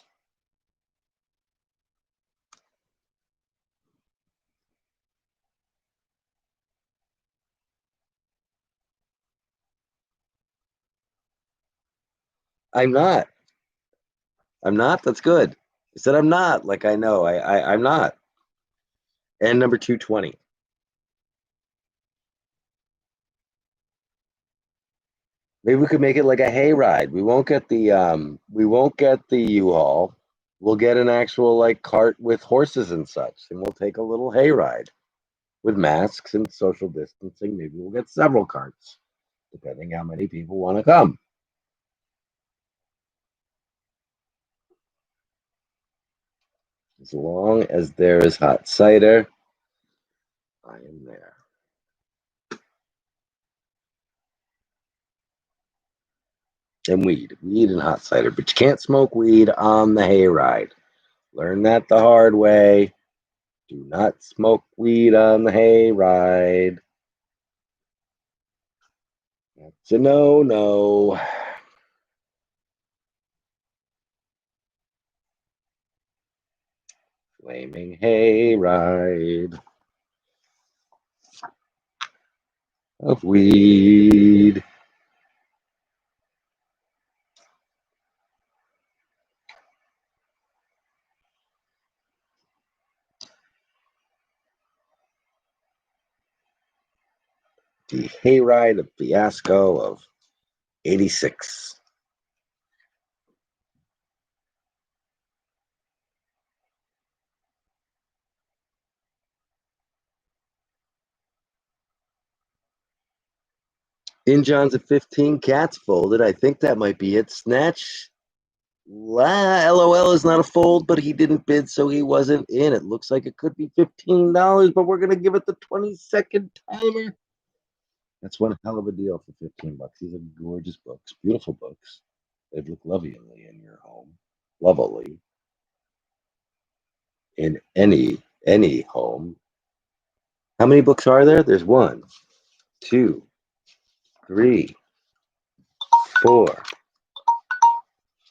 I'm not. I'm not. That's good. I said I'm not. Like I know. I'm not. And number 220. Maybe we could make it like a hayride. We won't get the U-Haul. We'll get an actual like cart with horses and such, and we'll take a little hayride with masks and social distancing. Maybe we'll get several carts, depending how many people want to come. As long as there is hot cider, I am there. And weed and hot cider, but you can't smoke weed on the hayride. Learn that the hard way. Do not smoke weed on the hayride. That's a no. Flaming hayride of weed. The hayride of fiasco of 86. In John's at 15, cats folded. I think that might be it. Snatch. LOL is not a fold, but he didn't bid, so he wasn't in. It looks like it could be $15, but we're going to give it the 20-second timer. That's one hell of a deal for 15 bucks. These are gorgeous books, beautiful books. They'd look lovingly in your home, lovely in any home. How many books are there? There's 1, 2, 3, 4,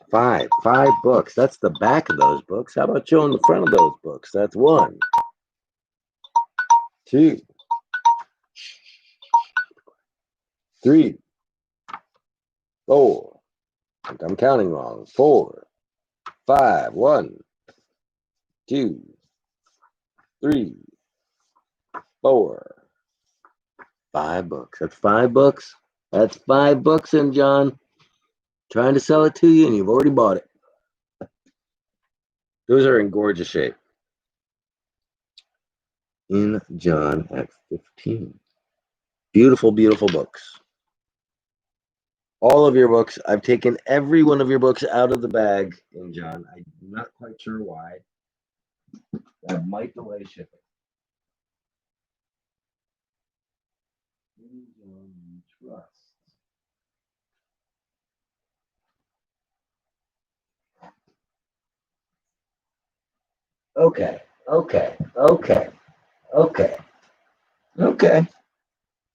5. 5 books. That's the back of those books. How about showing the front of those books? That's 1, 2, 3, 4. I'm counting wrong. 4, 5. 1, 2, 3, 4, 5 books. That's 5 books. That's 5 books in, John. Trying to sell it to you, and you've already bought it. Those are in gorgeous shape. In John at 15. Beautiful, beautiful books. All of your books. I've taken every one of your books out of the bag in John. I'm not quite sure why. That might delay shipping. In John you trust. Okay.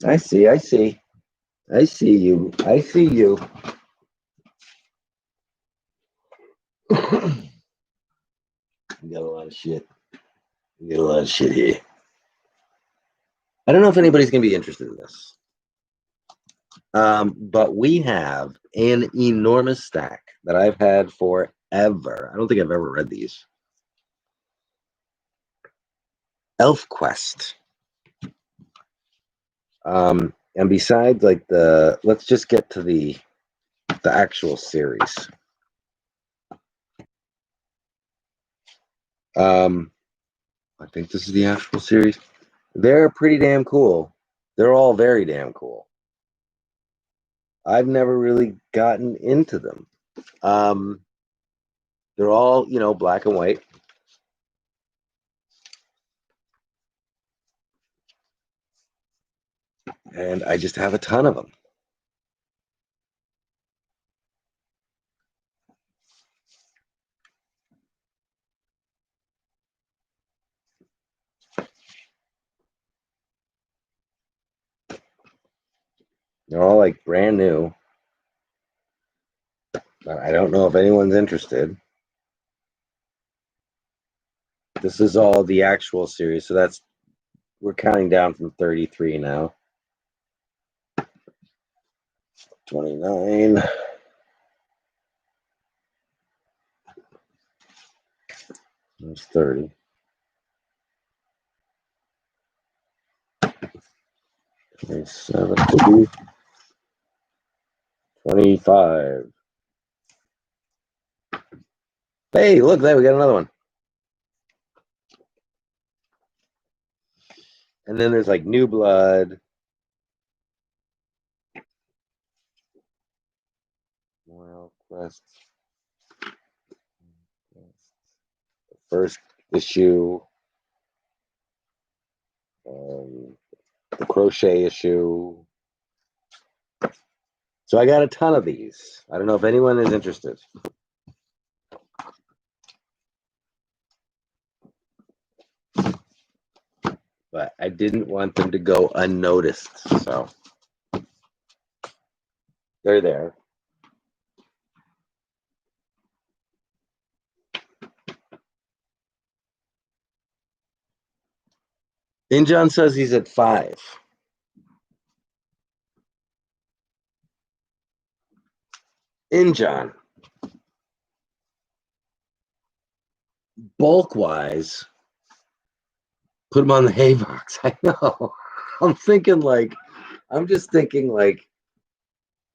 I see you. You got a lot of shit. Here. I don't know if anybody's going to be interested in this. But we have an enormous stack that I've had forever. I don't think I've ever read these. Elfquest. And besides, like let's just get to the actual series. I think this is the actual series. They're pretty damn cool. They're all very damn cool. I've never really gotten into them. They're all, black and white. And I just have a ton of them. They're all like brand new. But I don't know if anyone's interested. This is all the actual series. So we're counting down from 33 now. 29. That's 30. 27. 25. Hey, look, there we got another one. And then there's like New Blood. More Elfquest. The first issue. The crochet issue. So I got a ton of these. I don't know if anyone is interested. But I didn't want them to go unnoticed, so they're there. Injon says he's at 5. Injon. Bulk-wise, put them on the hay box. I know. I'm just thinking like,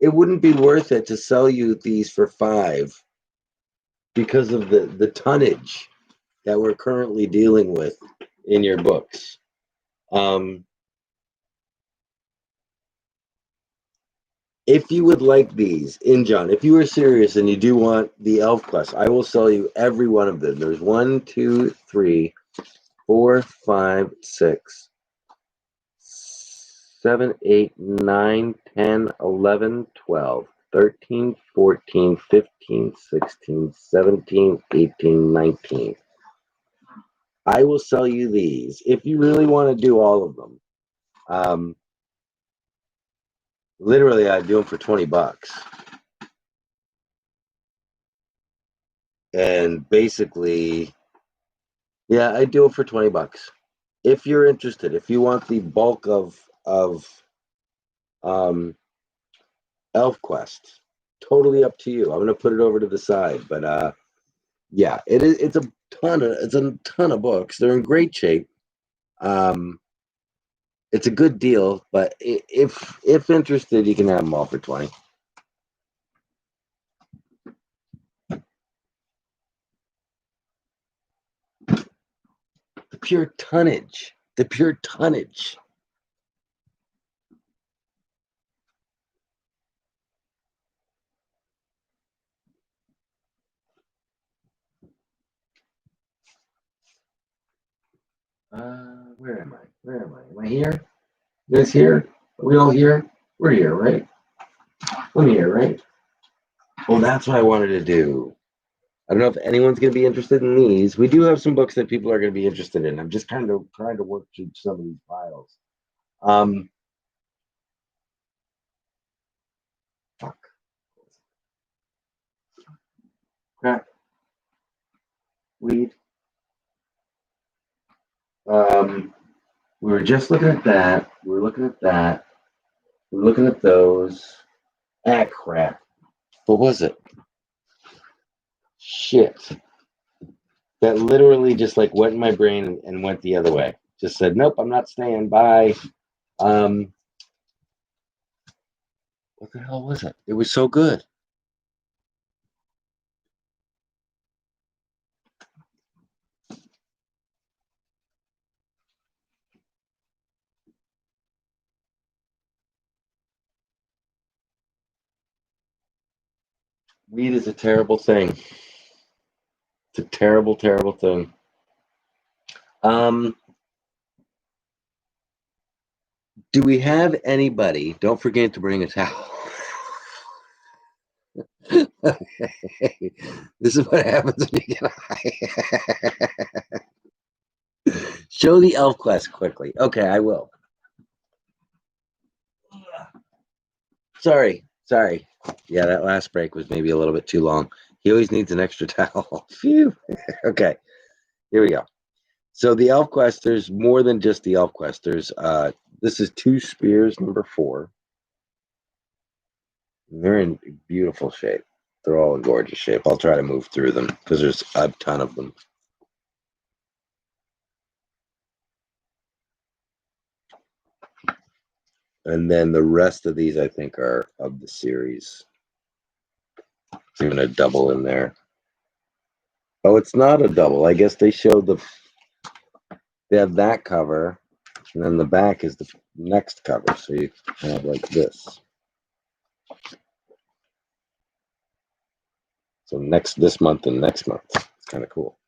it wouldn't be worth it to sell you these for 5 because of the tonnage that we're currently dealing with in your books. If you would like these, Injon, if you are serious and you do want the Elfquest, I will sell you every one of them. There's 1, 2, 3, 4, 5, 6, 7, 8, 9, 10, 11, 12, 13, 14, 15, 16, 17, 18, 19. I will sell you these if you really want to do all of them. Literally, I'd do them for $20. And basically, yeah, I do it for $20. If you're interested, if you want the bulk of Elfquest, totally up to you. I'm gonna put it over to the side, but yeah, it's a it's a ton of books. They're in great shape. It's a good deal, but if interested, you can have them all for 20. The pure tonnage. The pure tonnage. Where am I? Where am I? Am I here? You guys here? Are we all here? We're here, right? I'm here, right? Well, that's what I wanted to do. I don't know if anyone's going to be interested in these. We do have some books that people are going to be interested in. I'm just kind of trying to work through some of these files. Fuck. Crack. Weed. We were just looking at that. We were looking at that. We were looking at those. Ah, crap. What was it? Shit. That literally just like went in my brain and went the other way. Just said, nope, I'm not staying. Bye. What the hell was it? It was so good. Weed is a terrible thing. It's a terrible, terrible thing. Do we have anybody? Don't forget to bring a towel. Okay. This is what happens when you get high. Show the Elfquest quickly. Okay, I will. Sorry. Yeah, that last break was maybe a little bit too long. He always needs an extra towel. Phew. Okay, here we go. So the Elfquest, there's more than just the Elfquest. There's this is Two Spears number 4. They're in beautiful shape. They're all in gorgeous shape. I'll try to move through them because there's a ton of them. And then the rest of these, I think, are of the series. There's even a double in there. Oh, it's not a double. I guess they showed they have that cover, and then the back is the next cover. So you have like this. So this month and next month. It's kind of cool.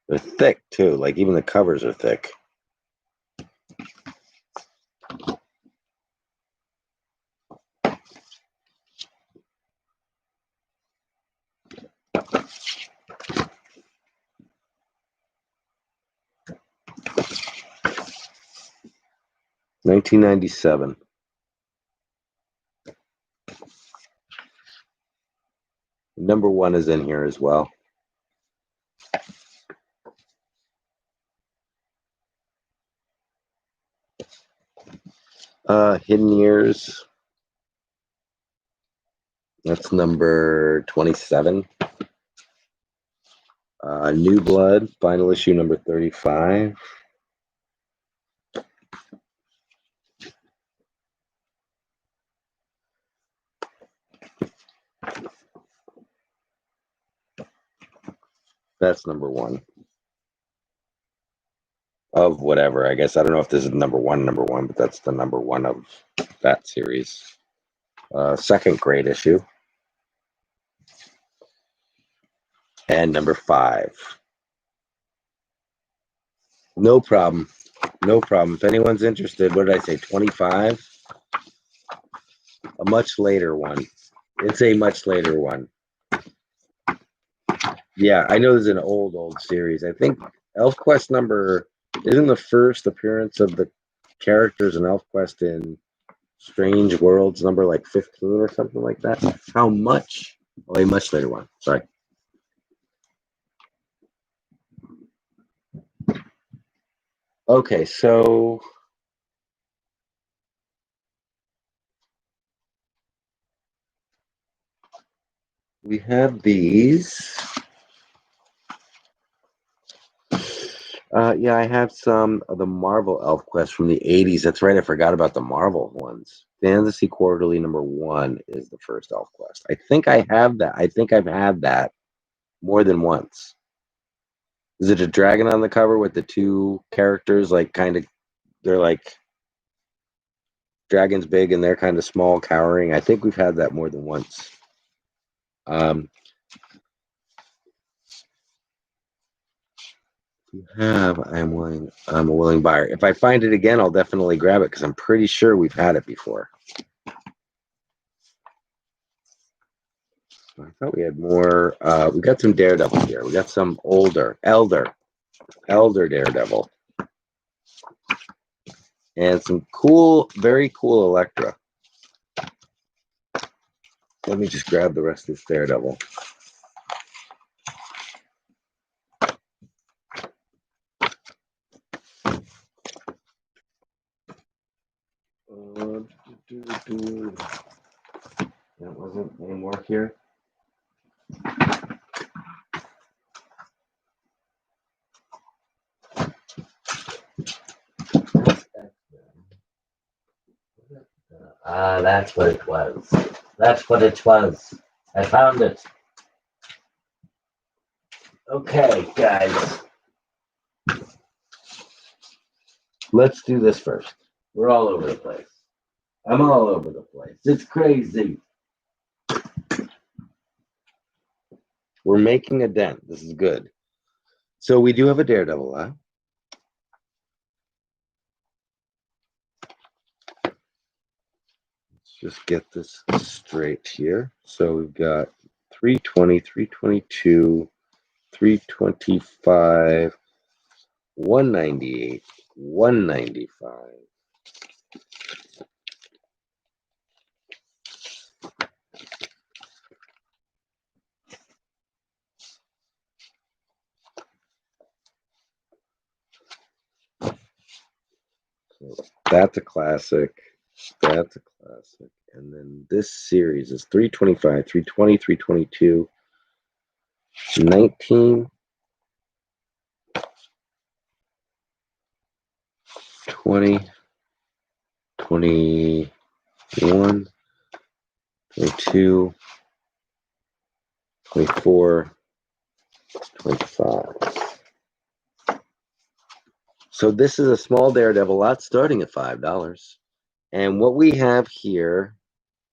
They're thick too. Like even the covers are thick. $19.97. Number 1 is in here as well. Hidden Years. That's number 27. New Blood, final issue number 35. That's number 1 of whatever. I guess I don't know if this is number one, but that's the number 1 of that series. Second grade issue. And number 5. No problem. If anyone's interested, what did I say? 25? A much later one. It's a much later one. Yeah, I know this is an old series. I think Elfquest isn't the first appearance of the characters in Elfquest in Strange Worlds number like 15 or something like that. How much? Oh, a much later one. Sorry. Okay, so we have these. Yeah, I have some of the Marvel Elfquest from the 80s. That's right, I forgot about the Marvel ones. Fantasy Quarterly #1 is the first Elfquest. I think I have that. I think I've had that more than once. Is it a dragon on the cover with the two characters, like kind of, they're like dragon's big and they're kind of small, cowering? I think we've had that more than once. If you have, I'm a willing buyer. If I find it again, I'll definitely grab it because I'm pretty sure we've had it before. I thought we had more. We got some Daredevil here. We got some elder Daredevil, and some cool, very cool Elektra. Let me just grab the rest of this Daredevil. That wasn't any more here. That's what it was. That's what it was. I found it. Okay, guys. Let's do this first. We're all over the place. I'm all over the place. It's crazy. We're making a dent. This is good. So we do have a Daredevil, huh? Let's just get this straight here. So we've got 320, 322, 325, 198, 195. So that's a classic. That's a classic. And then this series is 325, 320, 322, 19, 20, 21, 22, 24, 25. So this is a small Daredevil lot starting at $5. And what we have here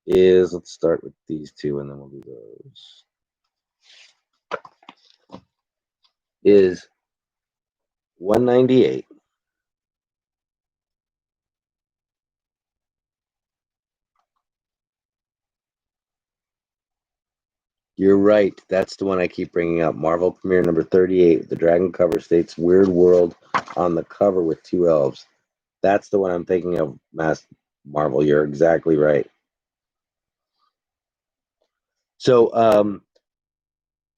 is, let's start with these two and then we'll do those. Is 198. You're right. That's the one I keep bringing up. Marvel Premiere #38. The dragon cover states Weird World on the cover with two elves. That's the one I'm thinking of, Marvel. You're exactly right. So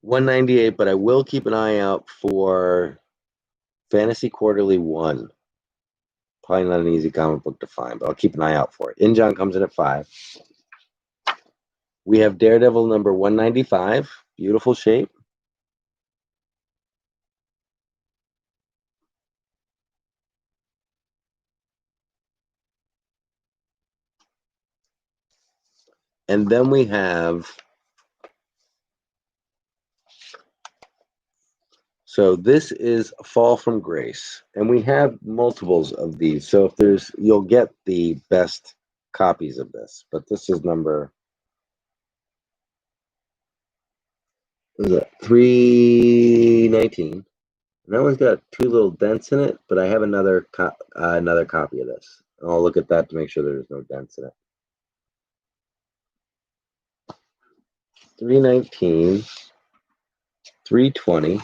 198, but I will keep an eye out for Fantasy Quarterly 1. Probably not an easy comic book to find, but I'll keep an eye out for it. Injon comes in at 5. We have Daredevil #195. Beautiful shape. And then we have, so this is Fall from Grace. And we have multiples of these. So if there's, you'll get the best copies of this. But this is number, what is it, 319. And that one's got two little dents in it, but I have another copy of this. I'll look at that to make sure there's no dents in it. 319, 320.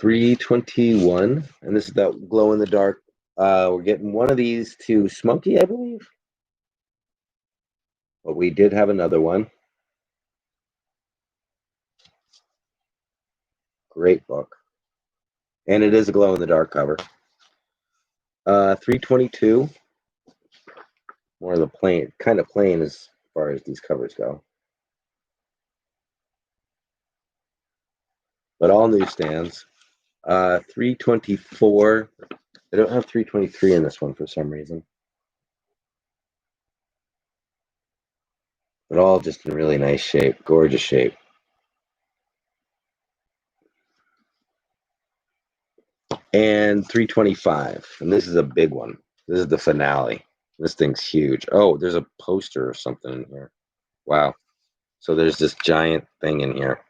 $321, and this is that glow in the dark. We're getting one of these to Smoky, I believe. But we did have another one. Great book. And it is a glow-in-the-dark cover. 322. More of the plain, kind of plain as far as these covers go. But all newsstands. 324. I don't have 323 in this one for some reason. But all just in really nice shape, gorgeous shape. And 325. And this is a big one. This is the finale. This thing's huge. Oh, there's a poster or something in here. Wow. So there's this giant thing in here.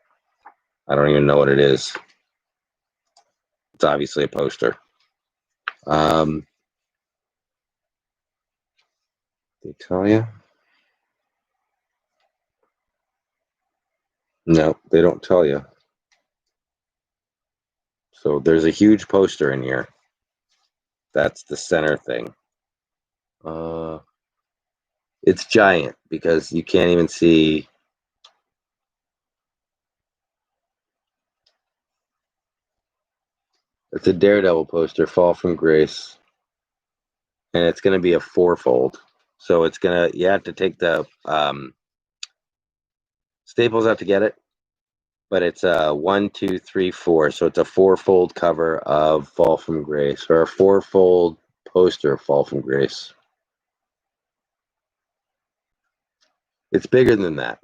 I don't even know what it is. It's obviously a poster. They tell you? No, they don't tell you. So there's a huge poster in here. That's the center thing. It's giant because you can't even see. It's a Daredevil poster, Fall from Grace. And it's going to be a 4-fold. So it's going to, you have to take the staples out to get it. But it's a 1, 2, 3, 4. So it's a 4-fold cover of Fall from Grace, or a 4-fold poster of Fall from Grace. It's bigger than that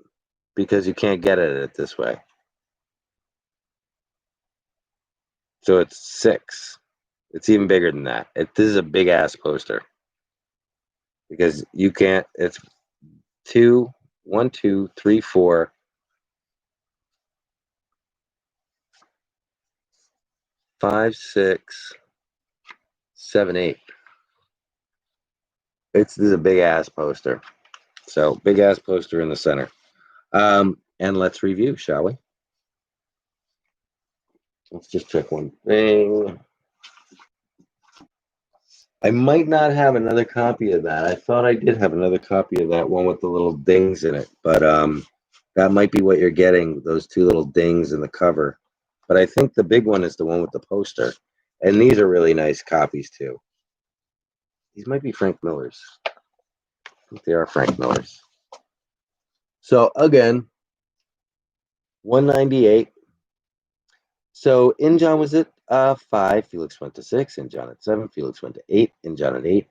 because you can't get at it this way. So it's 6. It's even bigger than that. This is a big ass poster because you can't. It's 1, 2, 3, 4. 5, 6, 7, 8. This is a big ass poster. So big ass poster in the center. And let's review, shall we? Let's just check one thing. I might not have another copy of that. I thought I did have another copy of that one with the little dings in it, but that might be what you're getting, those 2 little dings in the cover. But I think the big one is the one with the poster. And these are really nice copies too. These might be Frank Miller's. I think they are Frank Miller's. So again, 198. So Injon was at 5, Felix went to 6, Injon at 7, Felix went to 8, Injon at 8,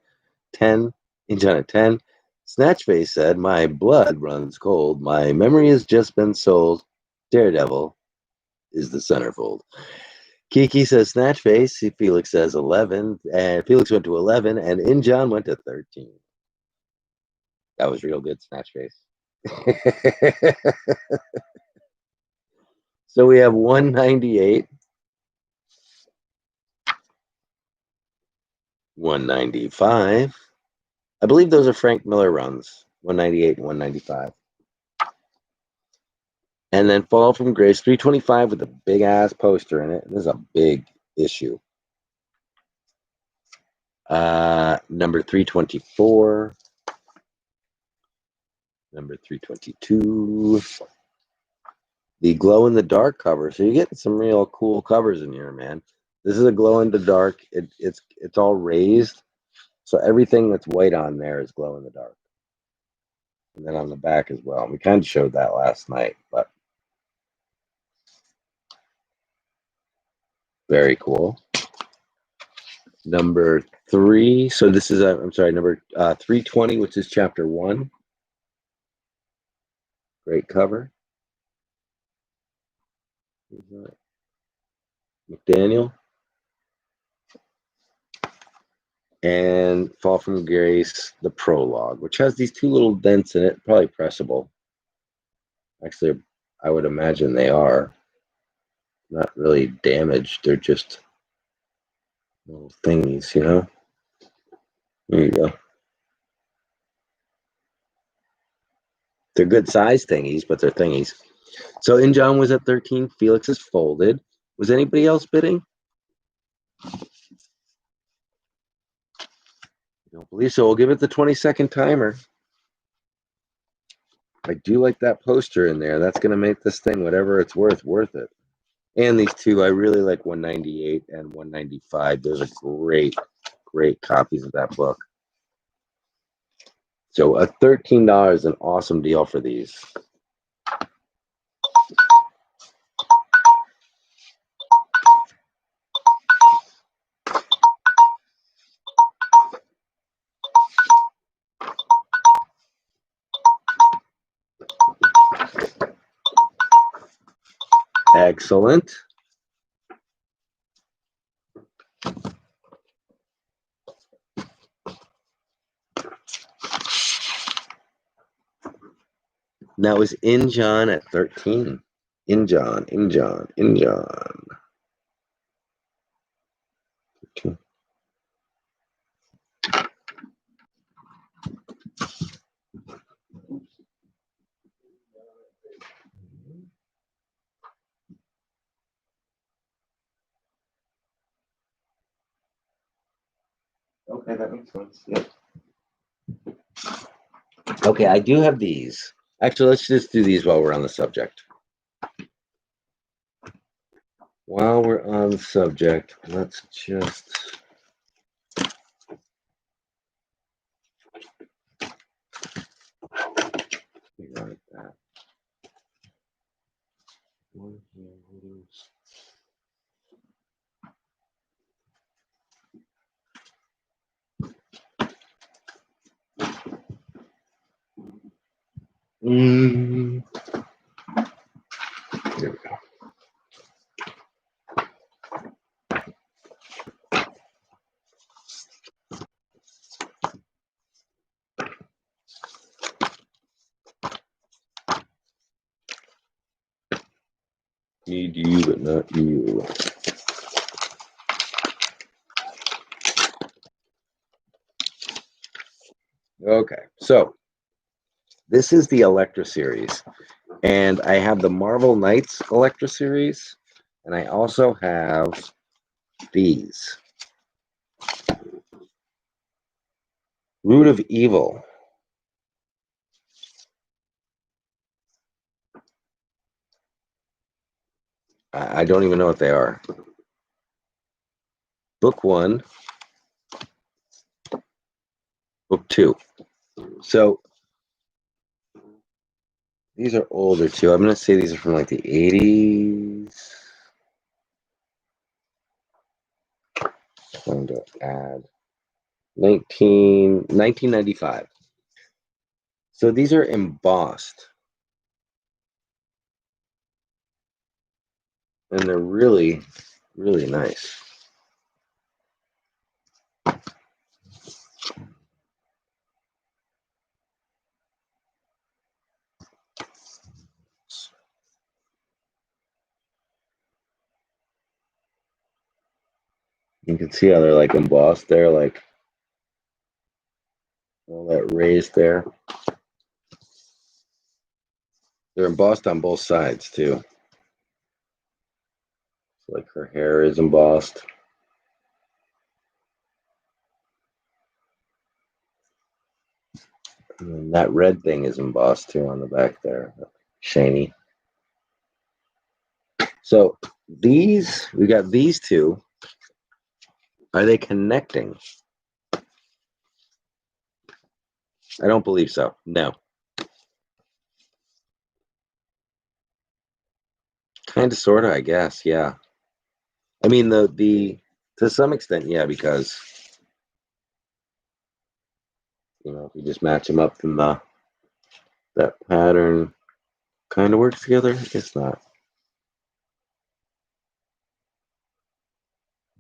10, Injon at 10. Snatchface said, "My blood runs cold. My memory has just been sold. Daredevil is the centerfold." Kiki says Snatchface. Felix says 11, and Felix went to 11, and Injon went to 13. That was real good, Snatchface. So we have 198, 195. I believe those are Frank Miller runs, 198 and 195. And then Fall from Grace, 325 with a big ass poster in it. This is a big issue. Number 324. Number 322. The glow in the dark cover. So you're getting some real cool covers in here, man. This is a glow in the dark. It's all raised. So everything that's white on there is glow in the dark. And then on the back as well. We kind of showed that last night, but very cool. Number 3. So this is number 320, which is chapter 1. Great cover. McDaniel. And Fall from Grace, the prologue, which has these 2 little dents in it, probably pressable. Actually, I would imagine they are. Not really damaged. They're just little thingies, you know? There you go. They're good size thingies, but they're thingies. So Injon was at 13. Felix is folded. Was anybody else bidding? I don't believe so. We'll give it the 20-second timer. I do like that poster in there. That's going to make this thing, whatever it's worth it. And these two, I really like 198 and 195. Those are great copies of that book. So a $13 is an awesome deal for these. Excellent. That was In John at 13. In John. Okay, that makes sense. Yep. Okay, I do have these. Actually, let's just do these while we're on the subject. While we're on the subject, let's just like that. One here. There we go. Need you, but not you. Okay, so this is the Elektra series, and I have the Marvel Knights Elektra series, and I also have these. Root of Evil. I don't even know what they are. Book 1, Book 2. So these are older too. I'm going to say these are from like the 80s. Trying to add 1995. So these are embossed. And they're really nice. You can see how they're like embossed there, like all that raised there. They're embossed on both sides too. Like her hair is embossed. And that red thing is embossed too on the back there. Shiny. So these, we got these two. Are they connecting? I don't believe so. No. Kind of, sort of, I guess. Yeah. I mean, the to some extent, yeah, because if you just match them up, then that pattern kind of works together. It's not.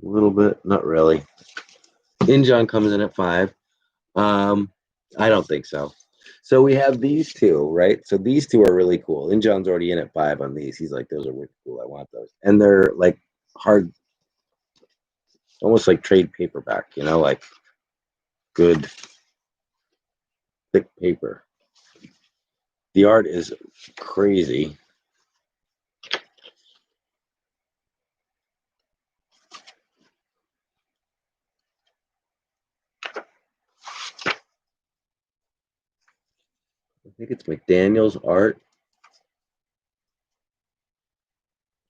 A little bit, not really. Injon comes in at 5. I don't think so. So we have these two, right? So these two are really cool. Injon's already in at 5 on these. He's like, those are really cool. I want those. And they're like hard, almost like trade paperback, like good, thick paper. The art is crazy. I think it's McDaniel's art.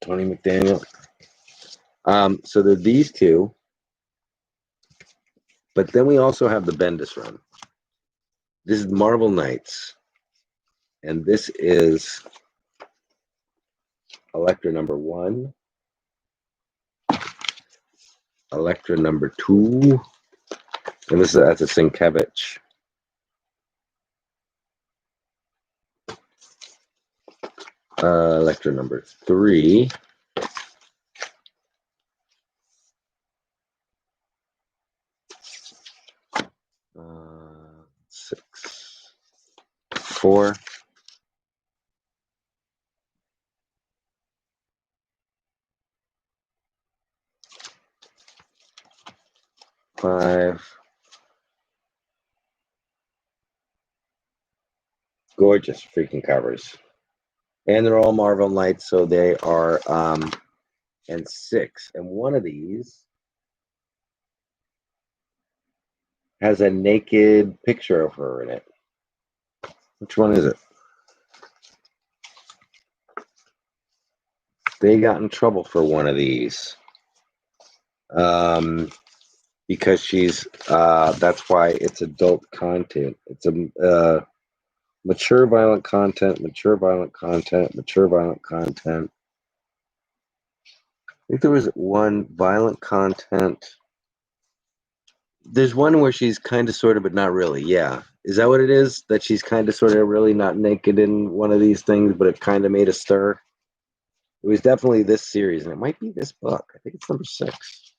Tony McDaniel. So there are these two. But then we also have the Bendis run. This is Marvel Knights. And this is Elektra number 1. Elektra number 2. And that's a Sienkiewicz. Elektra number 3. Six. 4. 5. Gorgeous freaking covers. And they're all Marvel Knights, so they are, and 6. And one of these has a naked picture of her in it. Which one is it? They got in trouble for one of these. Because she's, that's why it's adult content. It's a mature violent content, mature violent content, mature violent content. I think there was one violent content. There's one where she's kind of, sort of, but not really. Yeah. Is that what it is? That she's kind of, sort of, really not naked in one of these things, but it kind of made a stir? It was definitely this series, and it might be this book. I think it's number 6.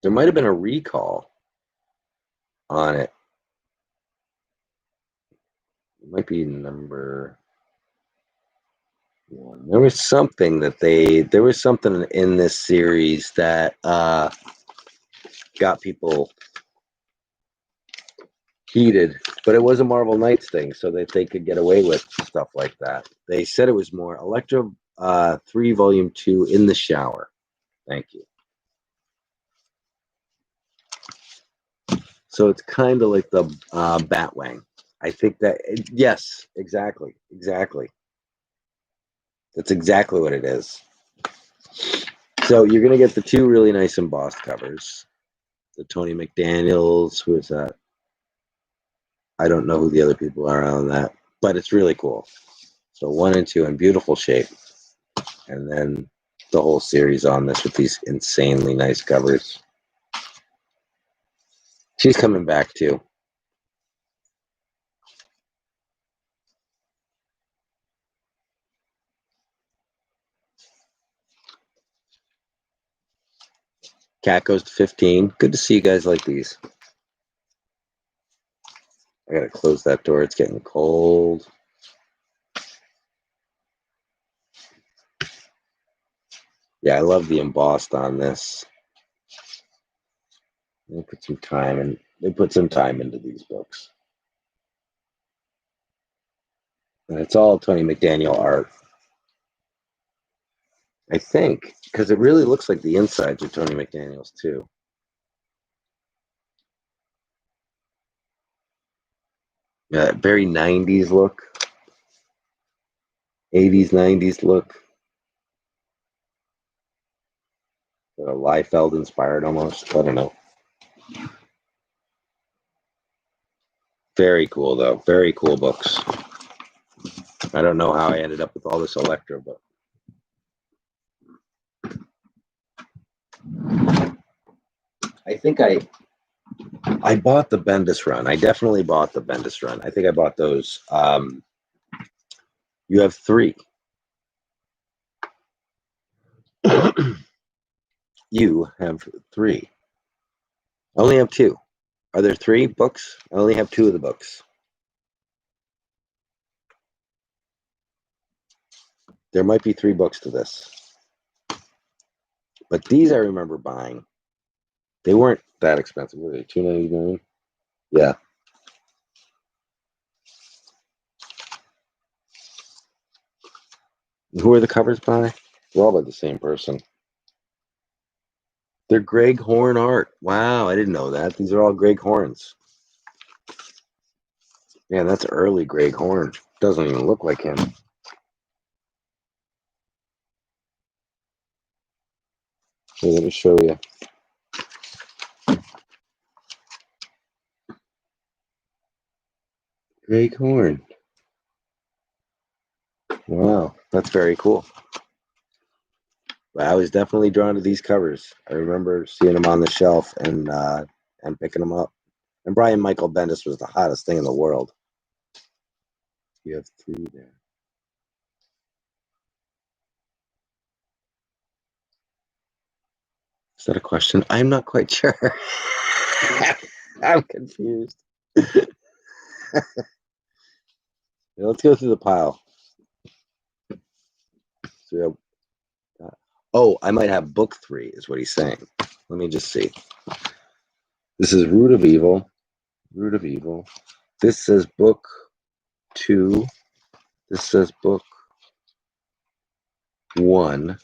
There might have been a recall on it. It might be number 1. There was something that there was something in this series that got people heated, but it was a Marvel Knights thing, so that they could get away with stuff like that. They said it was more Elektra 3 Volume 2 in the shower. Thank you. So it's kind of like the Batwing. I think that, yes, exactly. That's exactly what it is. So you're going to get the 2 really nice embossed covers. The Tony McDaniels, who is that? I don't know who the other people are on that, but it's really cool. So 1 and 2 in beautiful shape. And then the whole series on this with these insanely nice covers. She's coming back too. Cat goes to 15. Good to see you guys like these. I gotta close that door. It's getting cold. Yeah, I love the embossed on this. They put some time in. They put some time into these books. And it's all Tony McDaniel art. I think, because it really looks like the insides are Tony McDaniel's too. Yeah, very 90s look. 80s, 90s look. Liefeld inspired almost. I don't know. Very cool though. Very cool books. I don't know how I ended up with all this Elektra, but I think I bought the Bendis run. I definitely bought the Bendis run. I think I bought those. You have 3. You have 3. I only have 2. Are there 3 books? I only have 2 of the books. There might be 3 books to this. But these I remember buying. They weren't that expensive, were they? $2.99? Yeah. Who are the covers by? They're all by the same person. They're Greg Horn art. Wow, I didn't know that. These are all Greg Horns. Man, that's early Greg Horn. Doesn't even look like him. Here, let me show you. Greg Horn. Wow, that's very cool. I was definitely drawn to these covers. I remember seeing them on the shelf and picking them up. And Brian Michael Bendis was the hottest thing in the world. You have 3 there. Is that a question? I'm not quite sure. I'm confused. Let's go through the pile. So oh, I might have book 3, is what he's saying. Let me just see. This is Root of Evil. Root of Evil. This says book 2. This says book 1.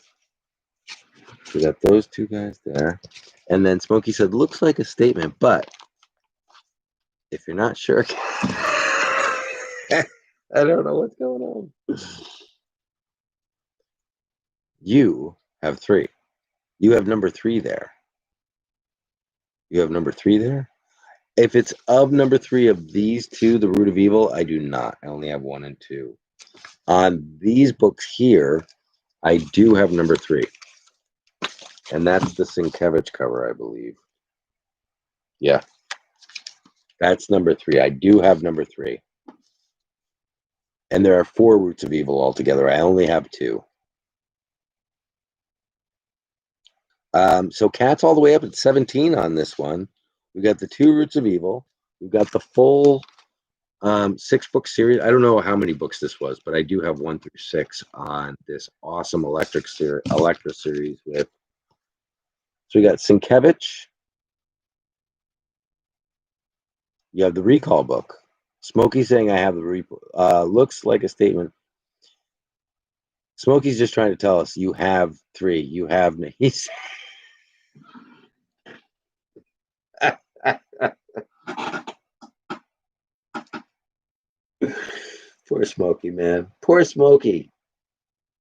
We got those 2 guys there. And then Smokey said, looks like a statement, but if you're not sure, I don't know what's going on. You have 3. You have number 3 there. You have number 3 there? If it's of number 3 of these 2, the Root of Evil, I do not. I only have 1 and 2. On these books here, I do have number 3. And that's the Sienkiewicz cover, I believe. Yeah. That's number 3. I do have number 3. And there are 4 Roots of Evil altogether. I only have 2. So Cat's all the way up at 17 on this one. We got the 2 Roots of Evil. We've got the full 6-book series. I don't know how many books this was, but I do have 1 through 6 on this awesome Elektra series with. So we got Sienkiewicz. You have the Recall book. Smokey saying I have the looks like a statement. Smokey's just trying to tell us you have 3. You have he's poor Smokey, man. Poor Smokey.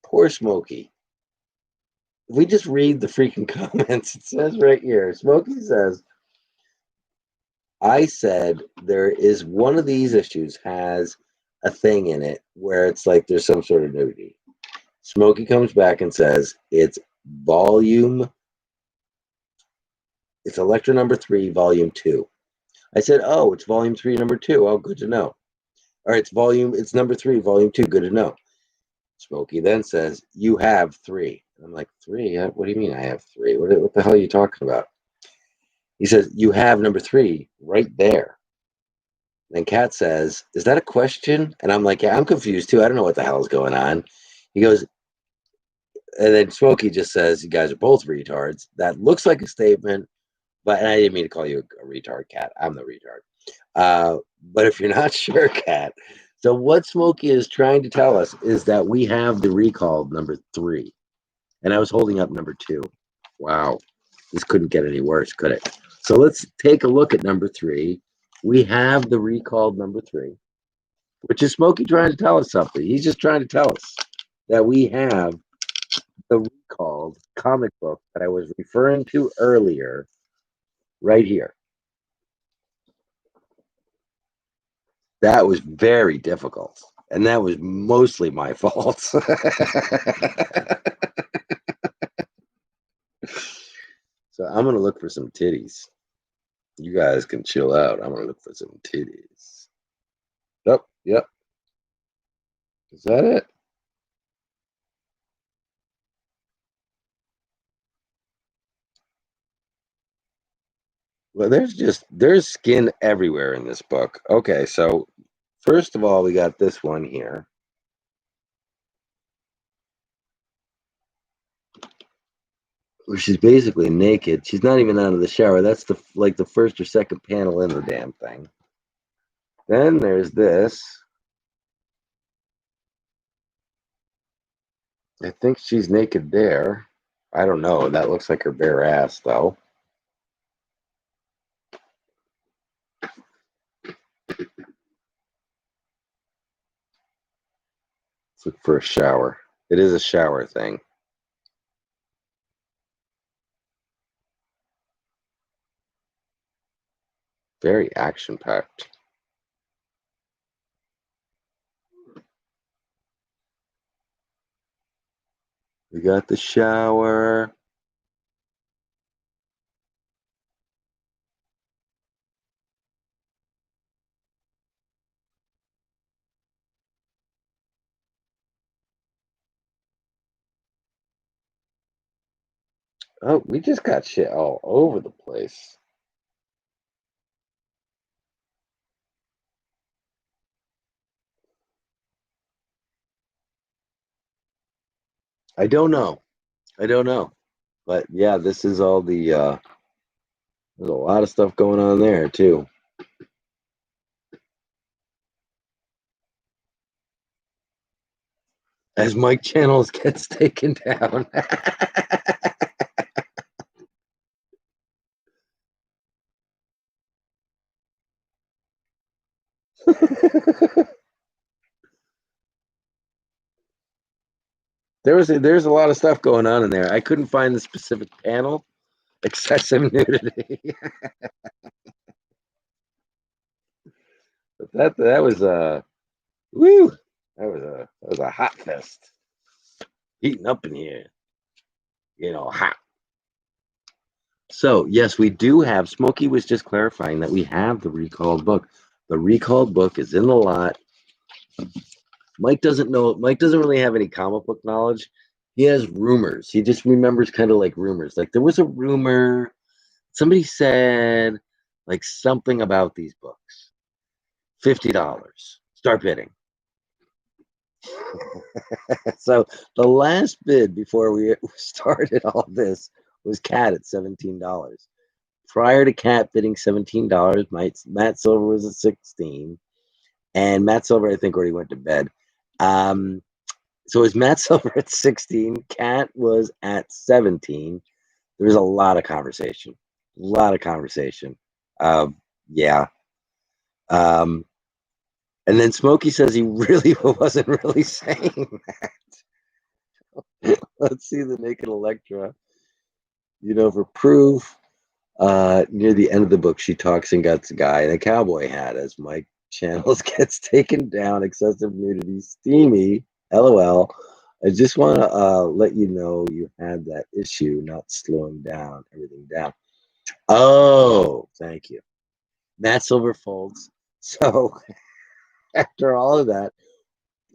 Poor Smokey. If we just read the freaking comments, it says right here. Smokey says, I said there is one of these issues has a thing in it where it's like there's some sort of nudity. Smokey comes back and says it's Elektra number 3, volume 2. I said, oh, it's volume 3, number 2. Oh, good to know. All right, it's number 3, volume 2. Good to know. Smokey then says, you have 3. I'm like, 3? What do you mean I have 3? What the hell are you talking about? He says, you have number 3 right there. And Kat says, is that a question? And I'm like, yeah, I'm confused too. I don't know what the hell is going on. He goes, and then Smokey just says, you guys are both retards. That looks like a statement, but and I didn't mean to call you a retard, Kat. I'm the retard. But if you're not sure, Kat, so what Smokey is trying to tell us is that we have the recalled number 3. And I was holding up number 2. Wow. This couldn't get any worse, could it? So let's take a look at number 3. We have the recalled number 3, which is Smokey trying to tell us something. He's just trying to tell us that we have the recalled comic book that I was referring to earlier right here. That was very difficult. And that was mostly my fault. So I'm going to look for some titties. You guys can chill out. I'm going to look for some titties. Oh, yep. Is that it? Well, there's skin everywhere in this book. Okay, so first of all, we got this one here. Where she's basically naked. She's not even out of the shower. That's the first or second panel in the damn thing. Then there's this. I think she's naked there. I don't know. That looks like her bare ass, though. Let's look for a shower. It is a shower thing. Very action-packed. We got the shower. Oh, we just got shit all over the place. I don't know. But yeah, this is all the there's a lot of stuff going on there too. As Mike Channels gets taken down. There's a lot of stuff going on in there. I couldn't find the specific panel. Excessive nudity. But that was woo. That was a hot fest. Heating up in here. Hot. So yes, we do have. Smokey was just clarifying that we have the recalled book. The recalled book is in the lot. Mike doesn't know. Mike doesn't really have any comic book knowledge. He has rumors. He just remembers kind of like rumors. Like there was a rumor. Somebody said like something about these books. $50. Start bidding. So the last bid before we started all this was Cat at $17. Prior to Cat bidding $17, Matt Silver was at 16, and Matt Silver I think already went to bed. So it was Matt Silver at 16. Cat was at 17. There was a lot of conversation. Yeah. And then Smokey says he really wasn't really saying that. Let's see the naked Elektra. For proof, near the end of the book, she talks and gets a guy in a cowboy hat as Mike Channels gets taken down. Excessive nudity, steamy. LOL. I just want to let you know you had that issue, not slowing down everything down. Oh, thank you. Matt Silver folds. So after all of that,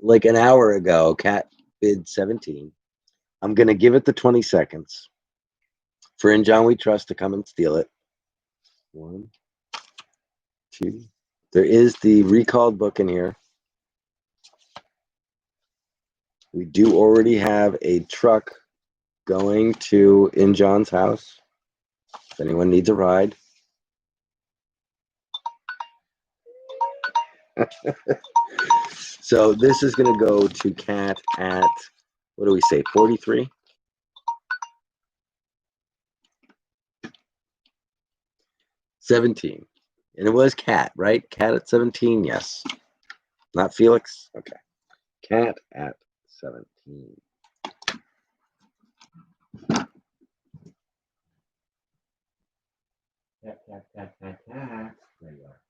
like an hour ago, Cat bid 17. I'm going to give it the 20 seconds for In John We Trust to come and steal it. 1, 2. There is the recalled book in here. We do already have a truck going to In John's house. If anyone needs a ride. So this is going to go to Cat at, what do we say, 43? $17. And it was Cat, right? Cat at 17, yes. Not Felix? Okay. Cat at 17. Cat. There you are.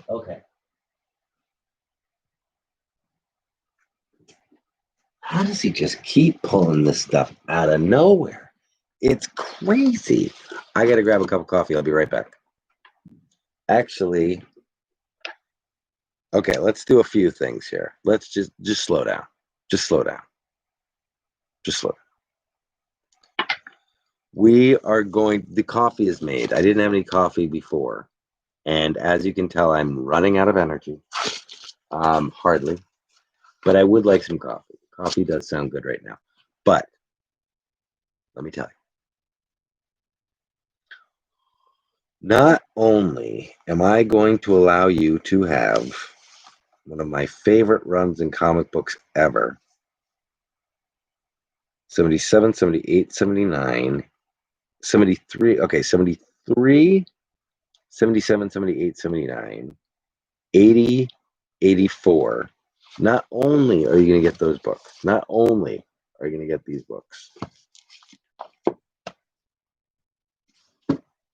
Okay. How does he just keep pulling this stuff out of nowhere? It's crazy. I got to grab a cup of coffee. I'll be right back. Actually, okay, let's do a few things here. Let's just slow down. Just slow down. We are going, the coffee is made. I didn't have any coffee before. And as you can tell, I'm running out of energy. Hardly. But I would like some coffee. Coffee does sound good right now. But let me tell you. Not only am I going to allow you to have one of my favorite runs in comic books ever, 77, 78, 79, 73. Okay, 73, 77, 78, 79, 80, 84. Not only are you going to get those books, not only are you going to get these books,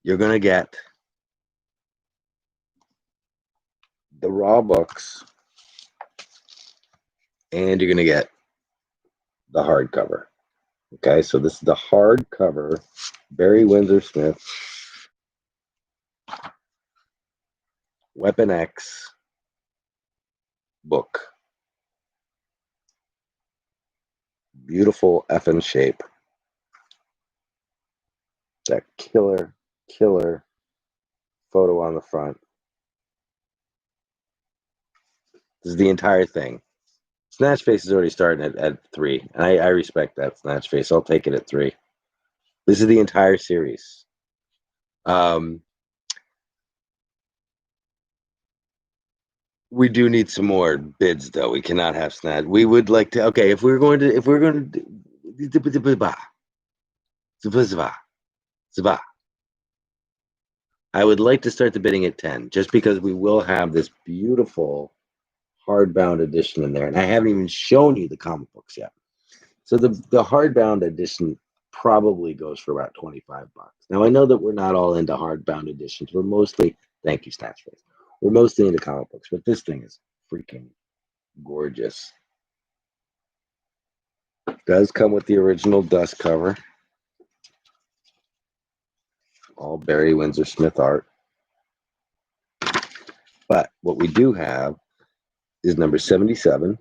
you're going to get the raw books, and you're going to get the hardcover. Okay, so this is the hardcover Barry Windsor Smith Weapon X book. Beautiful effing shape. That killer photo on the front. This is the entire thing. Snatch Face is already starting at 3, and I respect that, Snatch Face. I'll take it at 3. This is the entire series. We do need some more bids, though. We cannot have Snatch. We would like to. Okay, if we're going to, I would like to start the bidding at 10, just because we will have this beautiful hardbound edition in there, and I haven't even shown you the comic books yet. So the hardbound edition probably goes for about $25. Now I know that we're not all into hardbound editions. We're mostly, thank you, Snatch Face. We're mostly into comic books, but this thing is freaking gorgeous. It does come with the original dust cover. All Barry Windsor Smith art. But what we do have is number 77.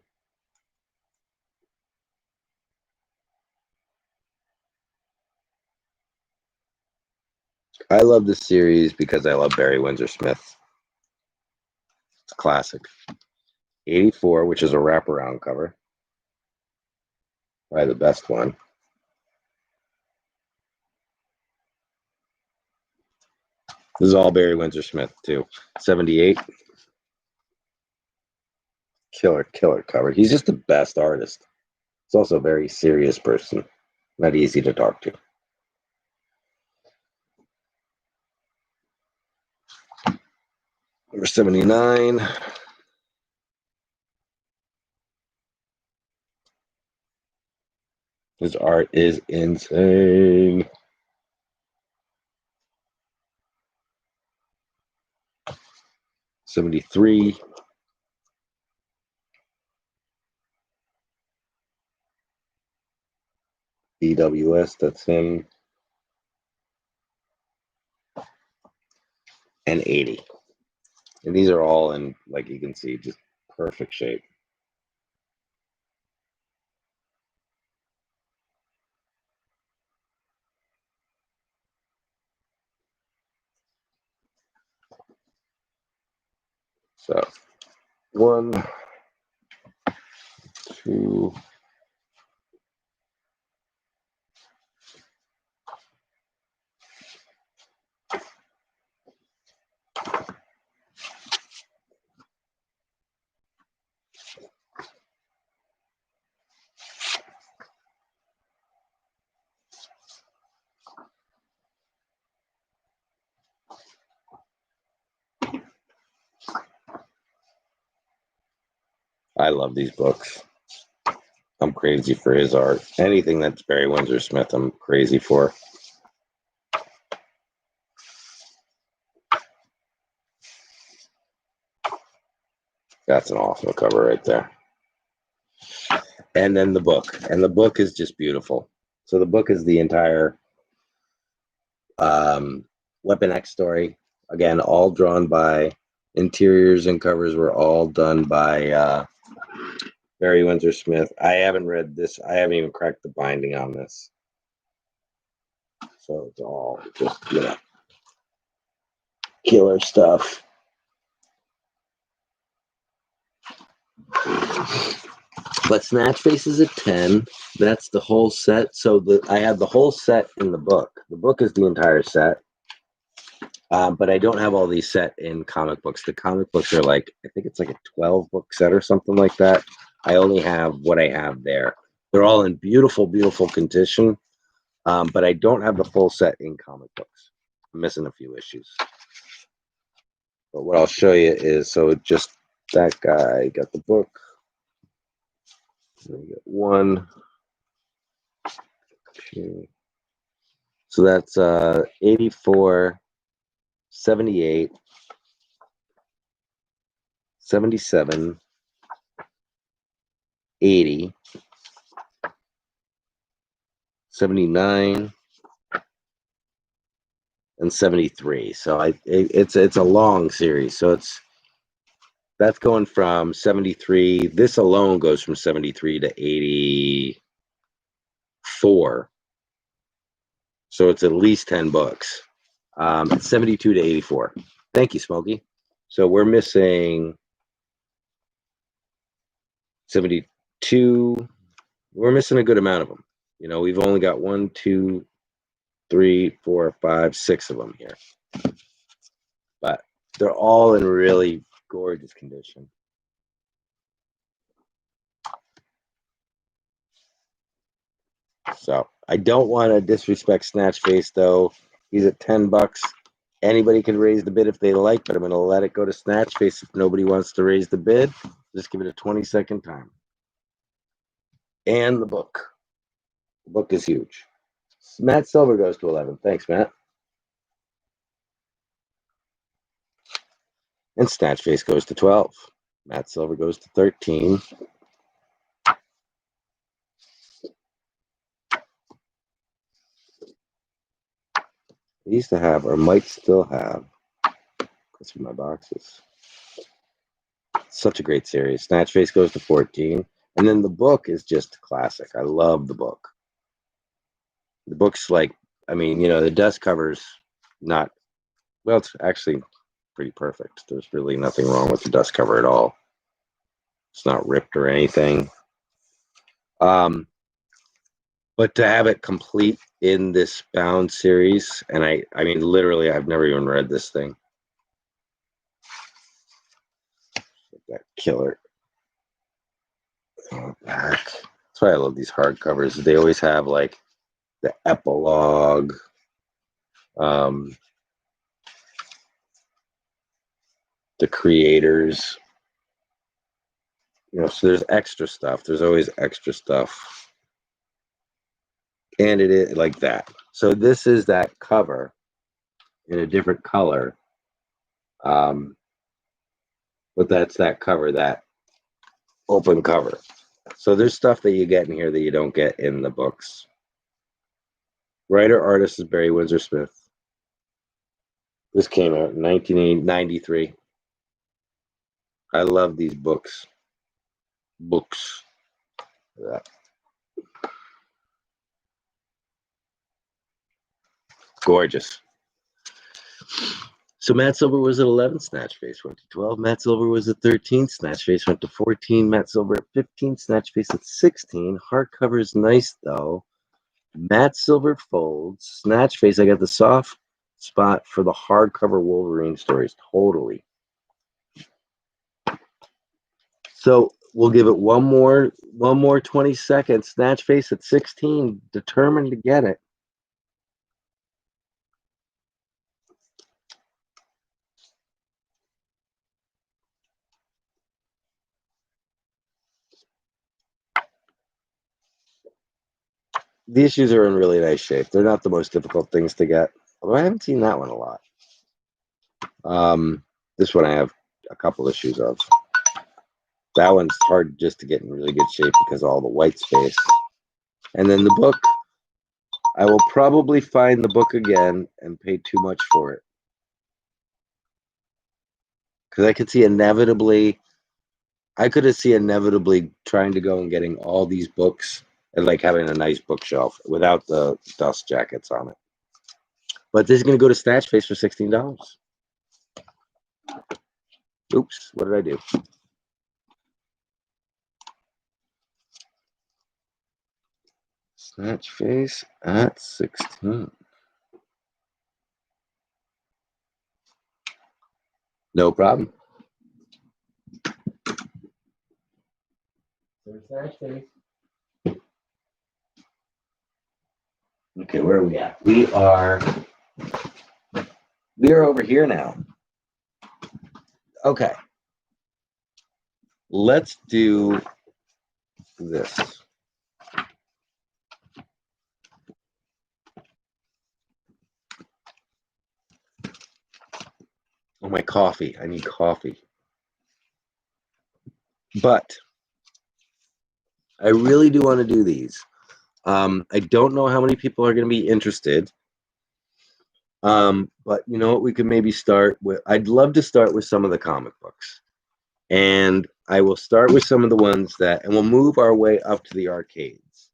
I love this series because I love Barry Windsor Smith. It's a classic. 84, which is a wraparound cover. Probably the best one. This is all Barry Windsor Smith, too. 78. Killer cover. He's just the best artist. He's also a very serious person. Not easy to talk to. Number 79. His art is insane. '73. BWS, that's him. And 80. And these are all in, like you can see, just perfect shape. So, 1, 2, I love these books. I'm crazy for his art. Anything that's Barry Windsor Smith, I'm crazy for. That's an awesome cover right there. And then the book. And the book is just beautiful. So the book is the entire Weapon X story. Again, all drawn by, interiors and covers were all done by Barry Windsor Smith. I haven't read this. I haven't even cracked the binding on this. So it's all just, killer stuff. But Snatch Face is at 10. That's the whole set. So I have the whole set in the book. The book is the entire set. But I don't have all these set in comic books. The comic books are like, I think it's like a 12 book set or something like that. I only have what I have there. They're all in beautiful, beautiful condition, but I don't have the full set in comic books. I'm missing a few issues. But what I'll show you is, so just that guy got the book. We get 1, 2. So that's 84, 78, 77, 80, 79, and 73. So it's a long series. So that's going from 73. This alone goes from 73 to 84. So it's at least 10 books. 72 to 84. Thank you, Smokey. So we're missing 72. We're missing a good amount of them. You know, we've only got 1, 2, 3, 4, 5, 6 of them here. But they're all in really gorgeous condition. So I don't want to disrespect Snatchface, though. He's at 10 bucks. Anybody can raise the bid if they like, but I'm going to let it go to Snatchface if nobody wants to raise the bid. Just give it a 20-second time. And the book. The book is huge. Matt Silver goes to 11. Thanks, Matt. And Snatchface goes to 12. Matt Silver goes to 13. I used to have, or might still have, that's in my boxes. Such a great series. Snatchface goes to 14. And then the book is just classic. I love the book. The book's like, I mean, you know, the dust cover's not, well, it's actually pretty perfect. There's really nothing wrong with the dust cover at all. It's not ripped or anything. But to have it complete in this bound series, and I mean, literally, I've never even read this thing. That killer. Oh, back. That's why I love these hardcovers. They always have like the epilogue. The creators. You know, so there's extra stuff. There's always extra stuff. And it is like that. So this is that cover in a different color. But that's that cover, that open cover. So there's stuff that you get in here that you don't get in the books. Writer artist is Barry Windsor Smith. This came out in 1993. I love these books. Yeah. Gorgeous. So Matt Silver was at 11. Snatchface went to 12. Matt Silver was at 13. Snatchface went to 14. Matt Silver at 15. Snatchface at 16. Hardcover is nice, though. Matt Silver folds. Snatchface, I got the soft spot for the hardcover Wolverine stories. Totally. So we'll give it one more 20 seconds. Snatchface at 16, determined to get it. The issues are in really nice shape. They're not the most difficult things to get, although I haven't seen that one a lot. This one I have a couple issues of. That one's hard just to get in really good shape because of all the white space. And then the book, I will probably find the book again and pay too much for it. Because I could see inevitably trying to go and getting all these books and like having a nice bookshelf without the dust jackets on it. But this is going to go to Snatchface for $16. Oops, what did I do? Snatchface at 16. No problem. Snatchface. Okay, where are we at? We are over here now. Okay. Let's do this. Oh, my coffee. I need coffee. But I really do want to do these. I don't know how many people are going to be interested. But you know what? We could maybe start with, I'd love to start with some of the comic books. And I will start with some of the ones that, and we'll move our way up to the arcades.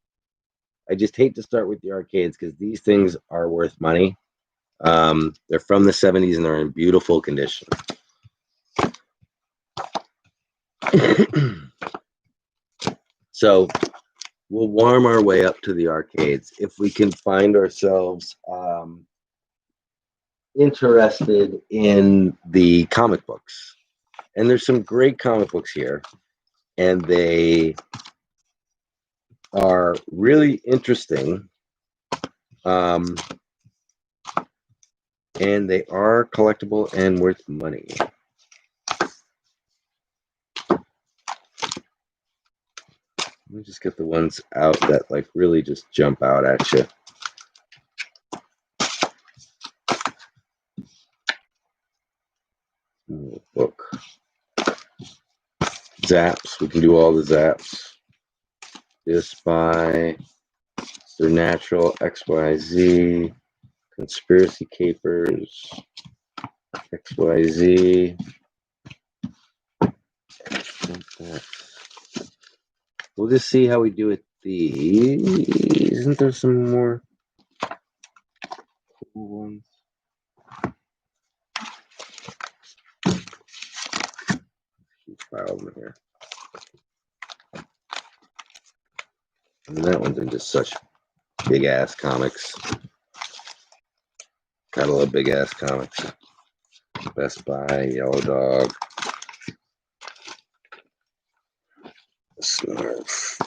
I just hate to start with the arcades because these things are worth money. They're from the 70s and they're in beautiful condition. So we'll warm our way up to the arcades if we can find ourselves interested in the comic books. And there's some great comic books here, and they are really interesting. And they are collectible and worth money. Let me just get the ones out that like really just jump out at you. Book. Zaps. We can do all the zaps. This by Supernatural, XYZ, Conspiracy Capers, XYZ. We'll just see how we do with these. Isn't there some more cool ones? File them here. And that one's in just such big ass comics. Gotta love big ass comics. Best Buy, Yellow Dog, Snarf,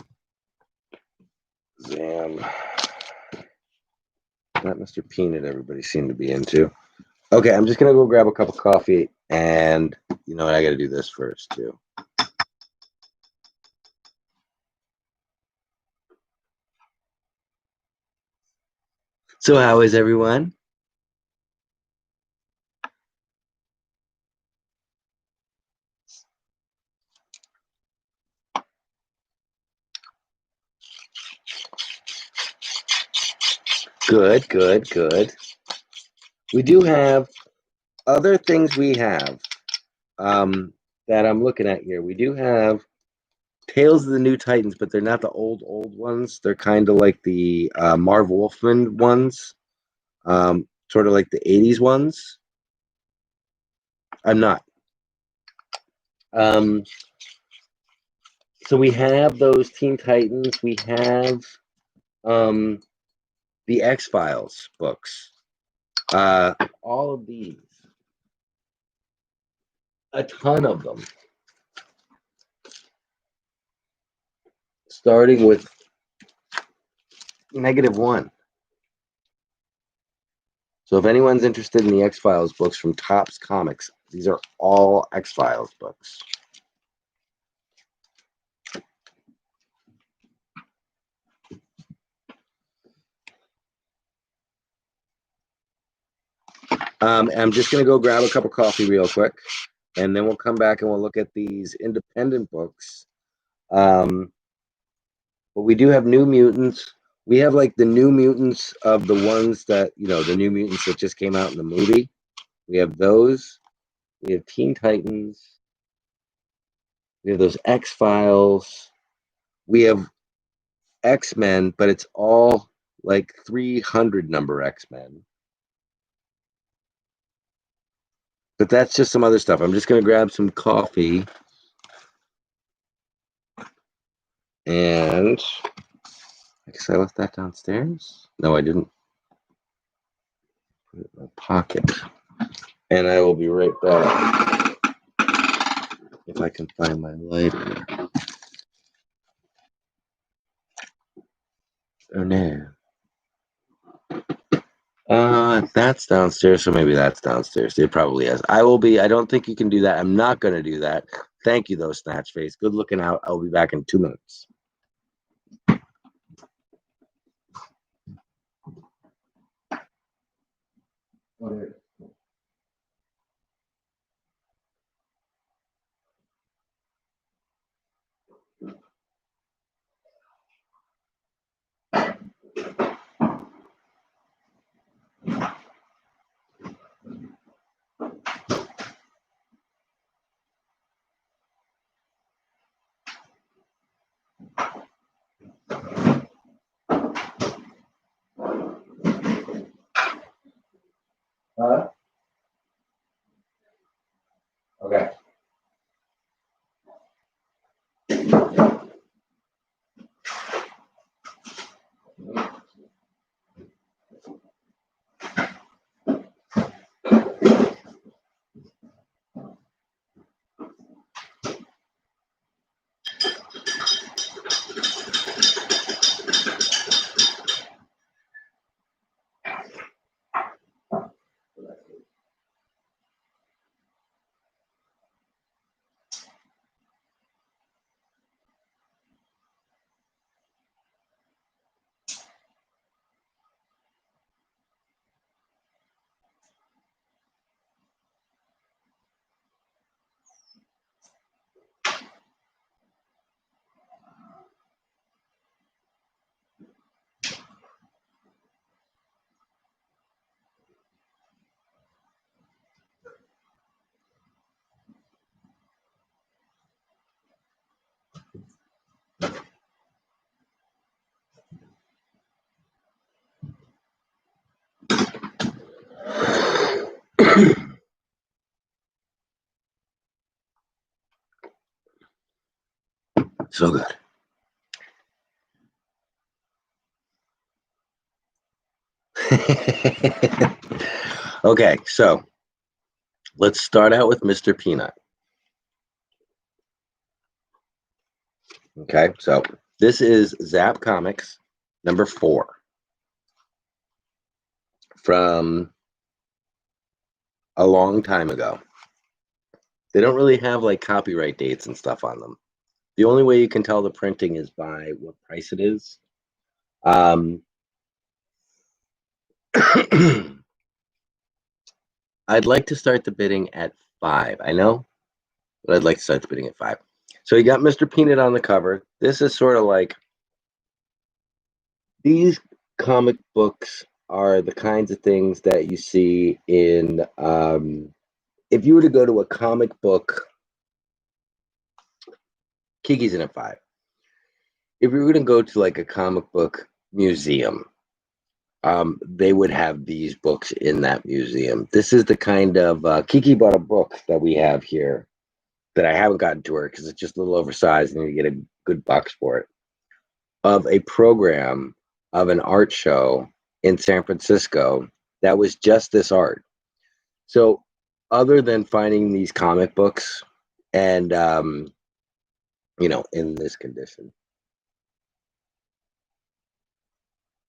Zam. That Mr. Peanut everybody seemed to be into. Okay, I'm just gonna go grab a cup of coffee, and you know what? I gotta do this first too. So how is everyone? Good, good, good. We do have other things we have that I'm looking at here. We do have Tales of the New Titans, but they're not the old ones. They're kind of like the Marv Wolfman ones, sort of like the 80s ones. I'm not. So we have those Teen Titans. We have the X-Files books. All of these. A ton of them. Starting with -1. So if anyone's interested in the X-Files books from Topps Comics, these are all X-Files books. I'm just going to go grab a cup of coffee real quick, and then we'll come back and we'll look at these independent books. But we do have New Mutants. We have like the New Mutants of the ones that, you know, the New Mutants that just came out in the movie. We have those. We have Teen Titans. We have those X-Files. We have X-Men, but it's all like 300 number X-Men. But that's just some other stuff. I'm just going to grab some coffee. And I guess I left that downstairs. No, I didn't. Put it in my pocket. And I will be right back. If I can find my lighter. Oh no. That's downstairs, so maybe that's downstairs. It probably is. I don't think you can do that. I'm not going to do that. Thank you, though, Snatch Face. Good looking out. I'll be back in 2 minutes. Okay. So good. Okay, so let's start out with Mr. Peanut. Okay, so this is Zap Comics number 4 from a long time ago. They don't really have like copyright dates and stuff on them. The only way you can tell the printing is by what price it is. I'd like to start the bidding at 5. I know, but I'd like to start the bidding at 5. So you got Mr. Peanut on the cover. This is sort of like, these comic books are the kinds of things that you see in, if you were to go to a comic book, Kiki's in at 5. If you were going to go to like a comic book museum, they would have these books in that museum. This is the kind of Kiki bought a book that we have here that I haven't gotten to her because it's just a little oversized and you get a good box for it, of a program of an art show in San Francisco that was just this art. So other than finding these comic books and in this condition,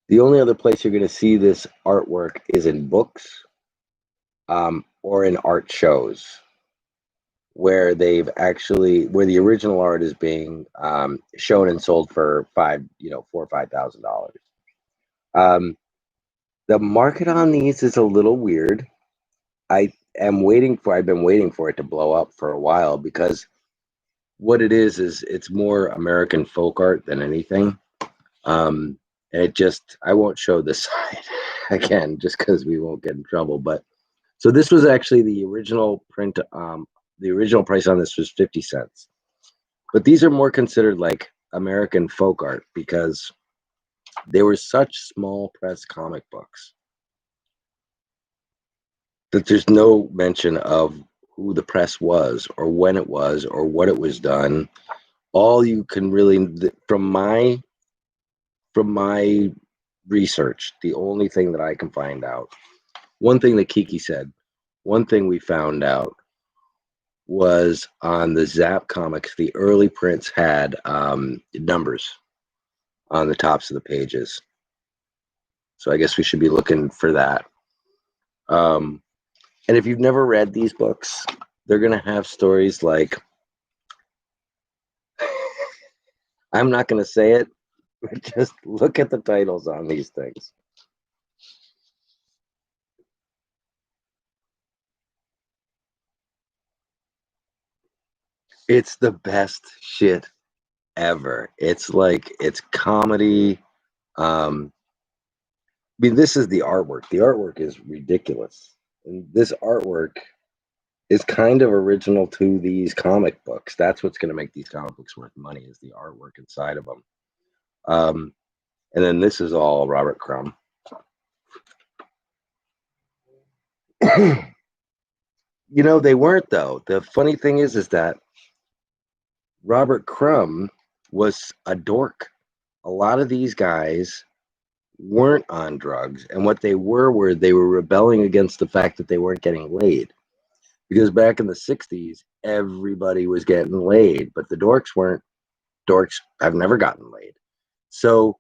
the only other place you're going to see this artwork is in books or in art shows where the original art is being shown and sold for $4,000 or $5,000. The market on these is a little weird. I've been waiting for it to blow up for a while, because what it is it's more American folk art than anything. And I won't show this side again just because we won't get in trouble. But so this was actually the original print. The original price on this was 50 cents. But these are more considered like American folk art because they were such small press comic books that there's no mention of who the press was or when it was or what it was done. All you can really, from my research, the only thing that I can find out, one thing that Kiki said, one thing we found out was on the Zap comics, the early prints had numbers on the tops of the pages. So I guess we should be looking for that. And if you've never read these books, they're going to have stories like, I'm not going to say it, but just look at the titles on these things. It's the best shit ever. It's like, it's comedy. I mean, this is the artwork. The artwork is ridiculous. And this artwork is kind of original to these comic books. That's what's going to make these comic books worth money, is the artwork inside of them. And then this is all Robert Crumb. You know, they weren't, though. The funny thing is that Robert Crumb was a dork. A lot of these guys weren't on drugs, and what they were they were rebelling against the fact that they weren't getting laid. Because back in the 60s, everybody was getting laid, but the dorks weren't. Dorks have never gotten laid. So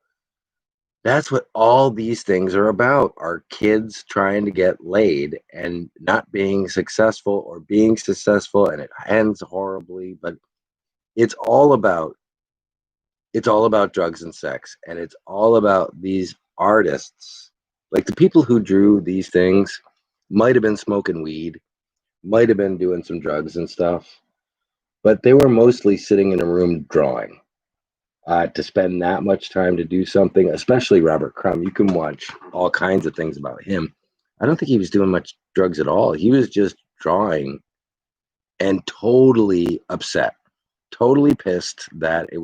that's what all these things are about, are kids trying to get laid and not being successful, or being successful and it ends horribly. But it's all about drugs and sex, and it's all about these artists. Like, the people who drew these things might have been smoking weed, might have been doing some drugs and stuff, but they were mostly sitting in a room drawing. To spend that much time to do something, especially Robert Crumb, you can watch all kinds of things about him. I don't think he was doing much drugs at all. He was just drawing and totally upset, totally pissed that he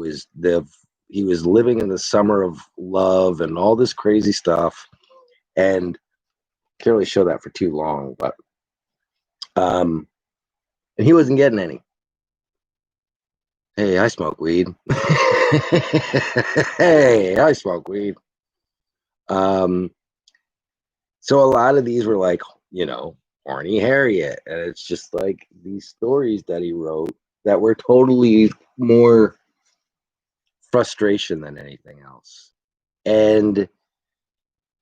was living in the summer of love and all this crazy stuff. And can't really show that for too long, but and he wasn't getting any. Hey, I smoke weed. Hey, I smoke weed. So a lot of these were like, Horny Harriet. And it's just like these stories that he wrote that were totally more frustration than anything else. And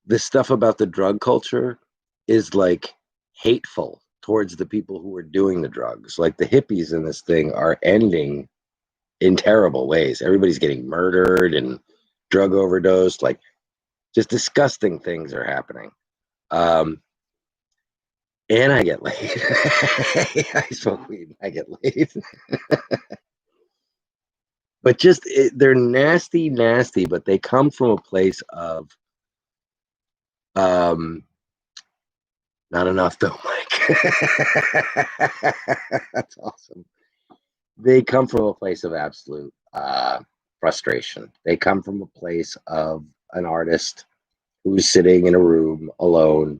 the stuff about the drug culture is like hateful towards the people who are doing the drugs. Like, the hippies in this thing are ending in terrible ways. Everybody's getting murdered and drug overdosed. Like, just disgusting things are happening. And I get laid. I smoke weed and I get laid. But just, they're nasty, but they come from a place of, not enough though, Mike. That's awesome. They come from a place of absolute frustration. They come from a place of an artist who's sitting in a room alone,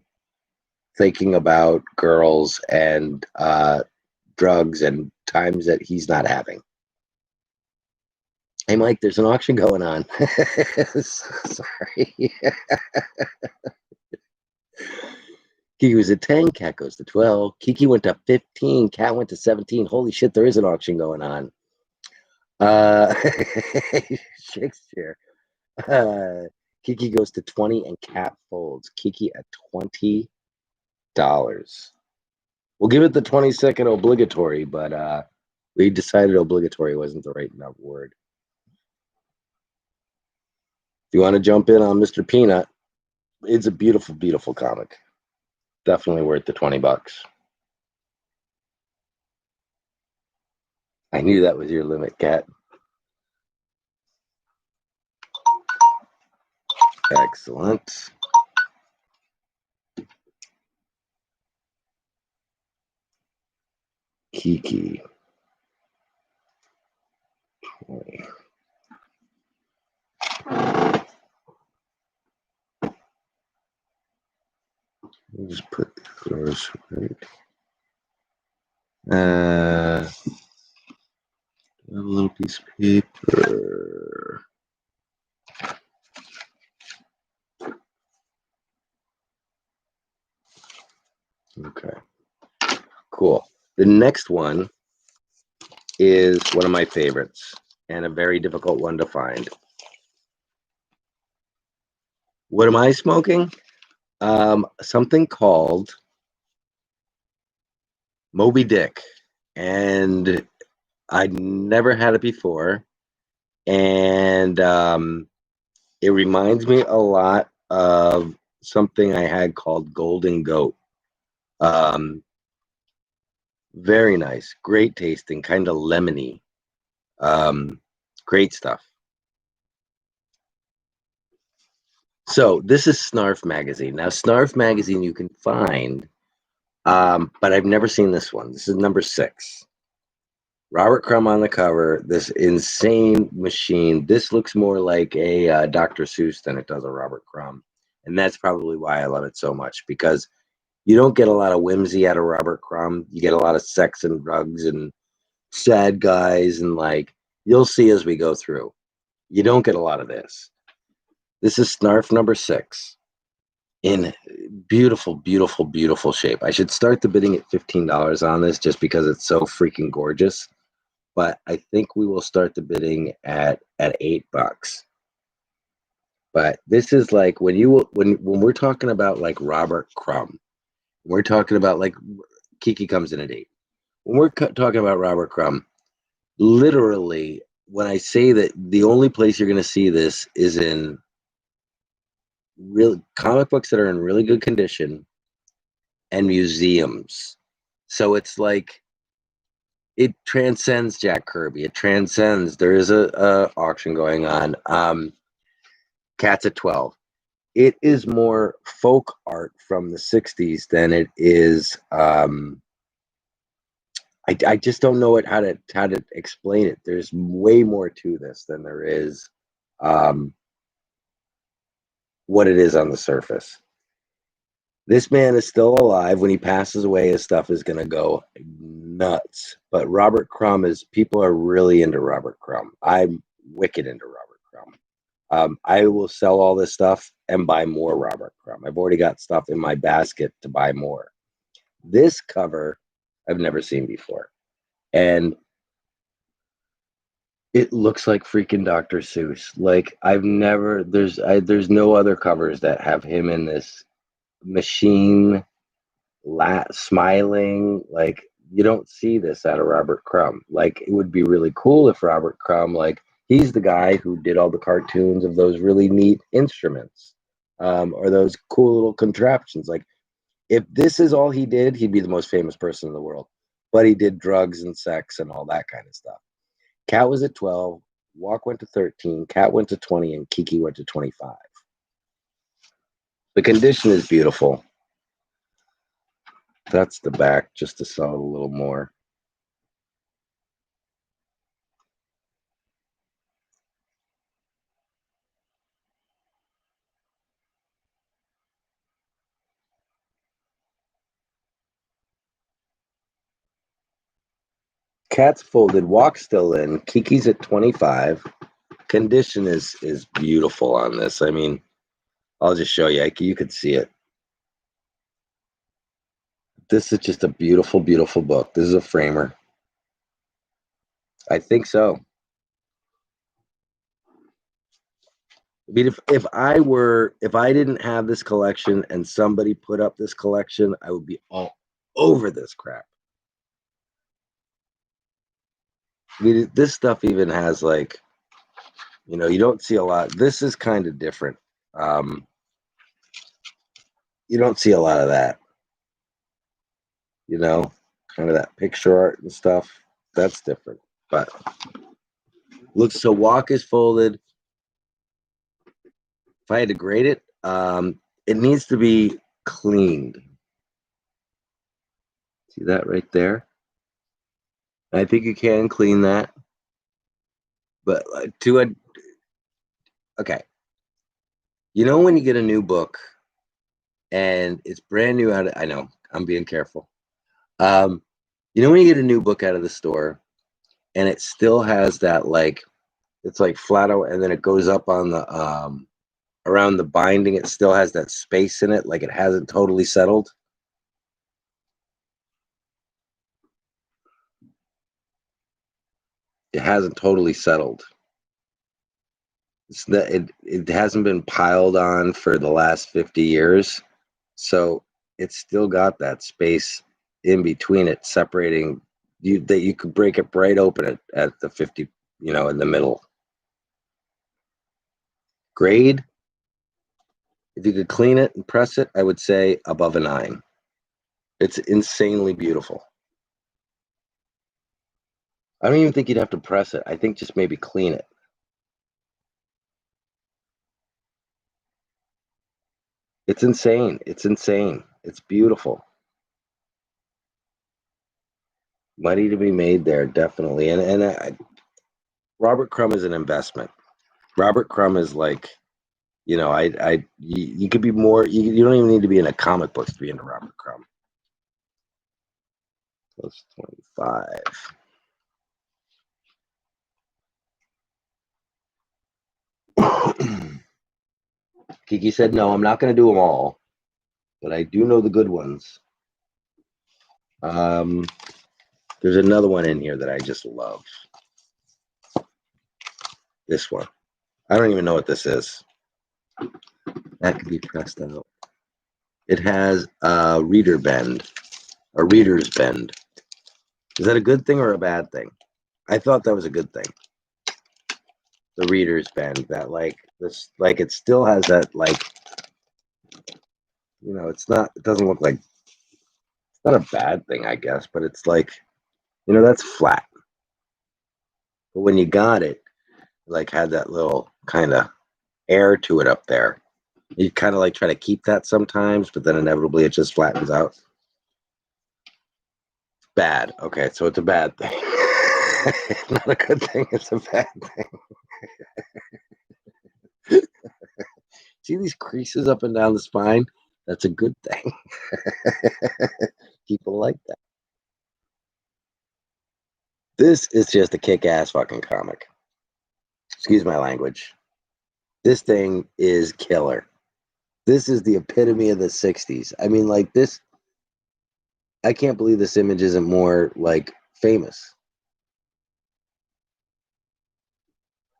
thinking about girls and drugs and times that he's not having. Hey, Mike, there's an auction going on. Sorry. Kiki was at 10, Cat goes to 12. Kiki went to 15, Cat went to 17. Holy shit, there is an auction going on. Shakespeare. Kiki goes to 20 and Cat folds. Kiki at $20. We'll give it the 20-second obligatory, but we decided obligatory wasn't the right enough word. If you want to jump in on Mr. Peanut, it's a beautiful, beautiful comic. Definitely worth the $20. I knew that was your limit, Cat. Excellent. Kiki. 20. We'll just put those right. A little piece of paper. Okay. Cool. The next one is one of my favorites and a very difficult one to find. What am I smoking? Something called Moby Dick, and I'd never had it before, and it reminds me a lot of something I had called Golden Goat. Um, very nice, great tasting, kind of lemony. Great stuff. So this is Snarf magazine. Now, Snarf magazine you can find, but I've never seen this one. This is number 6. Robert Crumb on the cover. This insane machine. This looks more like a Dr. Seuss than it does a Robert Crumb, and that's probably why I love it so much, because you don't get a lot of whimsy out of Robert Crumb. You get a lot of sex and drugs and sad guys, and like you'll see as we go through. You don't get a lot of this. This is Snarf number 6 in beautiful, beautiful, beautiful shape. I should start the bidding at $15 on this just because it's so freaking gorgeous. But I think we will start the bidding at $8. But this is like when we're talking about like Robert Crumb, we're talking about like Kiki comes in at 8. When we're talking about Robert Crumb, literally, when I say that the only place you're going to see this is in real comic books that are in really good condition and museums. So it's like it transcends Jack Kirby. It transcends. There is a auction going on. Cats at 12. It is more folk art from the 60s than it is. I just don't know how to explain it. There's way more to this than there is what it is on the surface. This man is still alive. When he passes away, his stuff is going to go nuts. But Robert Crumb people are really into Robert Crumb. I'm wicked into Robert Crumb. I will sell all this stuff and buy more Robert Crumb. I've already got stuff in my basket to buy more. This cover I've never seen before. And it looks like freaking Dr. Seuss. Like there's no other covers that have him in this machine smiling. Like you don't see this out of Robert Crumb. Like it would be really cool if Robert Crumb, like he's the guy who did all the cartoons of those really neat instruments, or those cool little contraptions. Like if this is all he did, he'd be the most famous person in the world. But he did drugs and sex and all that kind of stuff. Cat was at 12, Walk went to 13, Cat went to 20, and Kiki went to 25. The condition is beautiful. That's the back, just to sell it a little more. Cat's folded, Walk's still in, Kiki's at 25. Condition is beautiful on this. I mean, I'll just show you. You could see it. This is just a beautiful, beautiful book. This is a framer. I think so. I mean, if I didn't have this collection and somebody put up this collection, I would be all over this crap. I mean, this stuff even has like, you don't see a lot. This is kind of different. You don't see a lot of that. Kind of that picture art and stuff. That's different. But looks so Walk is folded. If I had to grade it, it needs to be cleaned. See that right there? I think you can clean that. But okay. When you get a new book and it's brand new I know, I'm being careful. When you get a new book out of the store and it still has that, like, it's like flat out and then it goes up on the around the binding, it still has that space in it, like it hasn't totally settled. It hasn't totally settled. It hasn't been piled on for the last 50 years, so it's still got that space in between it, separating you, that you could break it right open at the 50, in the middle. Grade, if you could clean it and press it, I would say above a 9. It's insanely beautiful. I don't even think you'd have to press it. I think just maybe clean it. It's insane. It's insane. It's beautiful. Money to be made there, definitely. And Robert Crumb is an investment. Robert Crumb is like, you could be more. You don't even need to be in a comic book to be into Robert Crumb. Plus 25. Kiki said, no, I'm not going to do them all, but I do know the good ones. There's another one in here that I just love. This one. I don't even know what this is. That could be pressed out. It has a reader's bend. Is that a good thing or a bad thing? I thought that was a good thing. The reader's bend, that it still has that it doesn't look like, it's not a bad thing, I guess, but it's like, that's flat. But when you got it, had that little kind of air to it up there. You kind of try to keep that sometimes, but then inevitably it just flattens out. Bad. Okay, so it's a bad thing. It's not a good thing, it's a bad thing. See these creases up and down the spine? That's a good thing. People like that. This is just a kick-ass fucking comic. Excuse my language. This thing is killer. This is the epitome of the 60s. I mean, this, I can't believe this image isn't more, famous.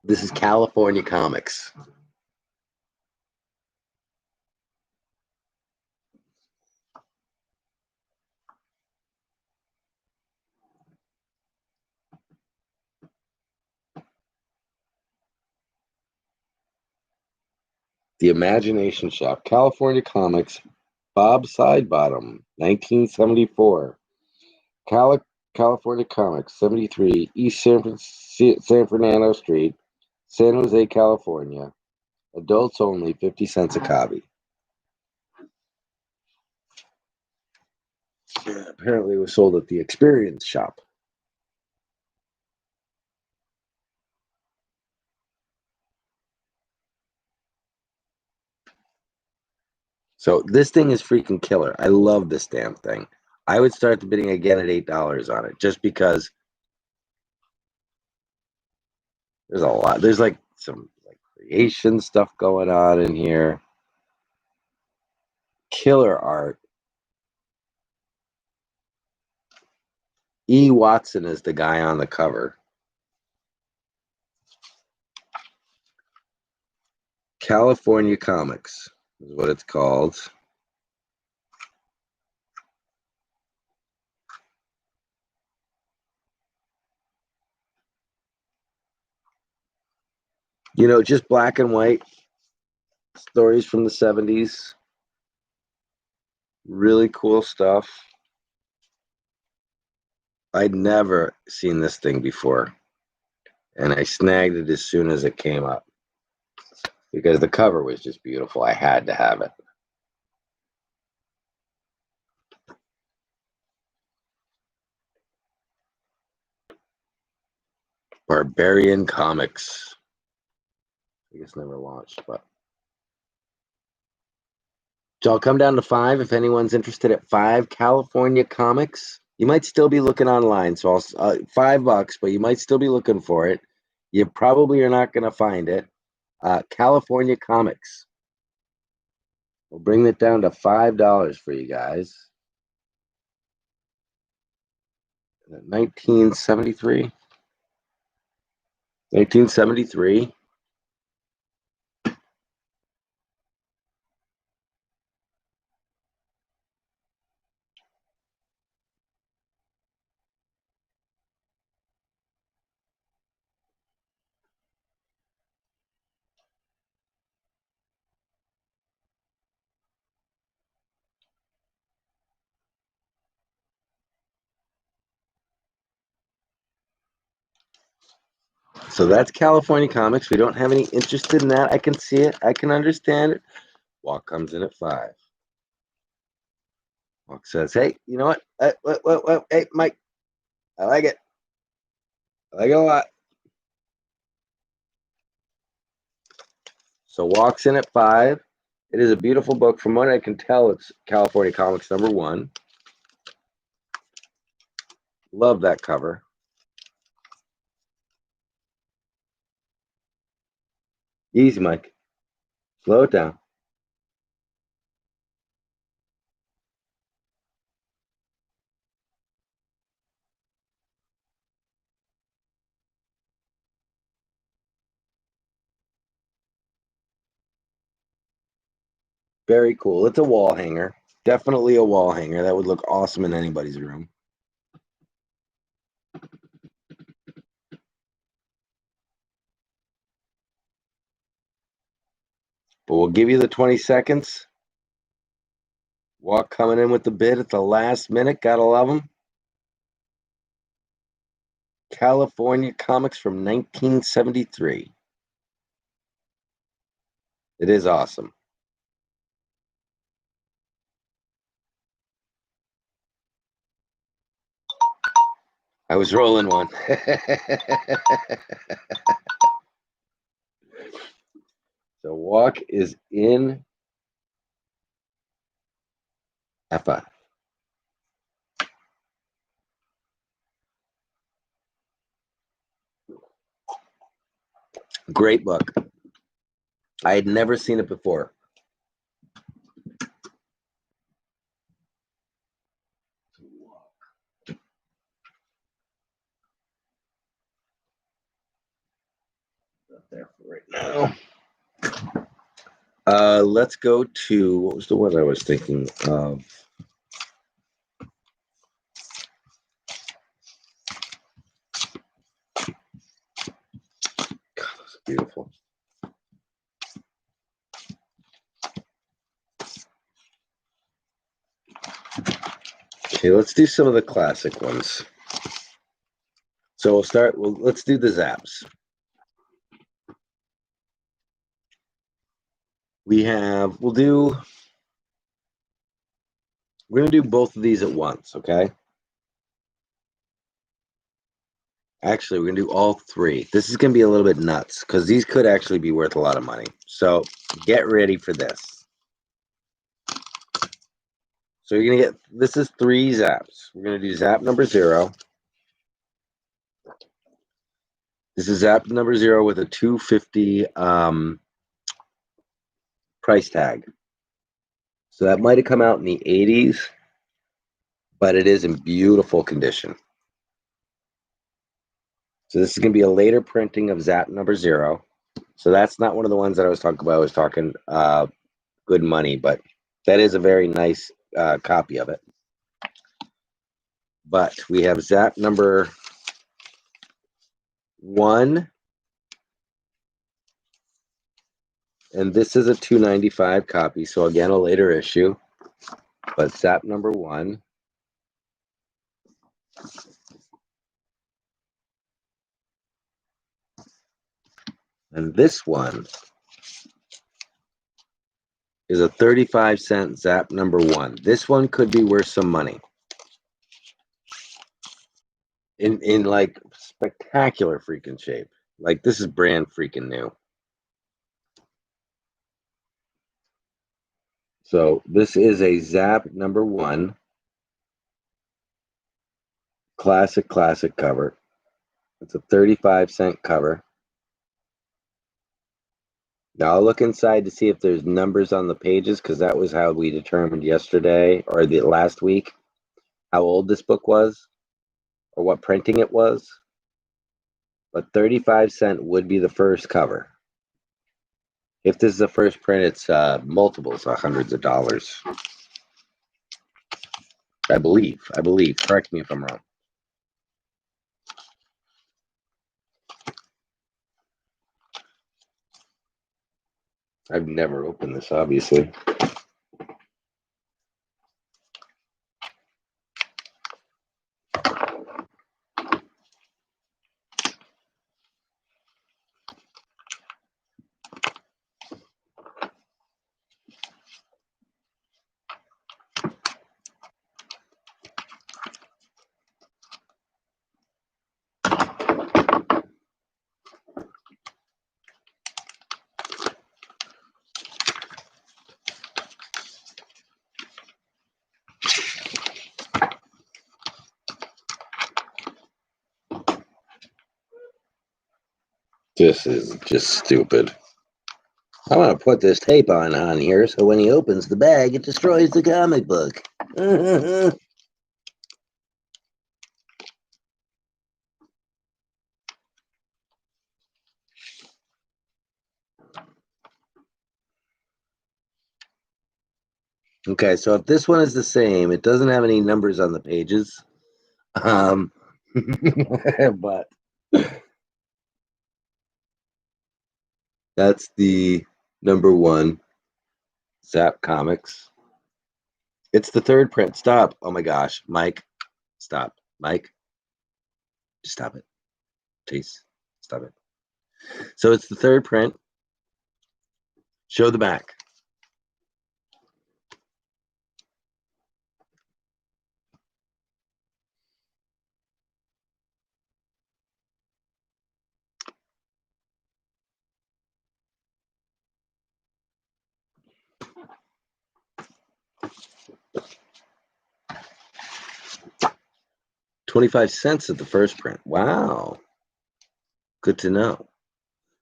This is California Comics. The Imagination Shop, California Comics, Bob Sidebottom, 1974. California Comics, 73, East San Fernando Street, San Jose, California. Adults only, 50 cents a copy. Yeah, apparently it was sold at the Experience Shop. So this thing is freaking killer. I love this damn thing. I would start the bidding again at $8 on it, just because there's a lot. There's some creation stuff going on in here. Killer art. E. Watson is the guy on the cover. California Comics is what it's called. Just black and white stories from the 70s. Really cool stuff. I'd never seen this thing before, and I snagged it as soon as it came up because the cover was just beautiful. I had to have it. Barbarian Comics. I guess never launched, but so I'll come down to 5 if anyone's interested at 5. California Comics. You might still be looking online, so I'll $5, but you might still be looking for it. You probably are not going to find it. California Comics. We'll bring it down to $5 for you guys. 1973. 1973. So that's California Comics. We don't have any interest in that. I can see it. I can understand it. Walk comes in at 5. Walk says, hey, you know what? Hey, Mike, I like it. I like it a lot. So Walk's in at 5. It is a beautiful book. From what I can tell, it's California Comics #1. Love that cover. Easy, Mike. Slow it down. Very cool. It's a wall hanger. Definitely a wall hanger. That would look awesome in anybody's room. But we'll give you the 20 seconds. Walk coming in with the bid at the last minute. Gotta love them. California Comics from 1973. It is awesome. I was rolling one. So Walk is in F5. Great book. I had never seen it before. Not there for right now. Let's go to, what was the one I was thinking of? God, that's beautiful. Okay, let's do some of the classic ones. So we'll start, let's do the Zaps. We're going to do both of these at once, okay? Actually, we're going to do all 3. This is going to be a little bit nuts because these could actually be worth a lot of money. So get ready for this. So you're going to get, this is 3 Zaps. We're going to do Zap number 0. This is Zap number 0 with a $250 price tag. So that might have come out in the 80s, but it is in beautiful condition. So this is going to be a later printing of Zap number 0. So that's not one of the ones that I was talking about. I was talking good money, but that is a very nice copy of it. But we have Zap number 1, and this is a $2.95 copy. So again, a later issue. But Zap number 1. And this one is a 35-cent Zap number 1. This one could be worth some money. In like spectacular freaking shape. Like this is brand freaking new. So this is a Zap number 1. Classic cover. It's a 35-cent cover. Now I'll look inside to see if there's numbers on the pages because that was how we determined yesterday or the last week how old this book was or what printing it was. But 35-cent would be the first cover. If this is the first print, it's multiples of hundreds of dollars. I believe. Correct me if I'm wrong. I've never opened this, obviously. This is just stupid. I want to put this tape on here so when he opens the bag, it destroys the comic book. Okay, so if this one is the same, it doesn't have any numbers on the pages. But that's the number one Zap Comics. It's the third print. Stop. Oh my gosh. Mike, stop. Mike, just stop it. Please, stop it. So it's the third print. Show the back. $0.25 at the first print. Wow. Good to know.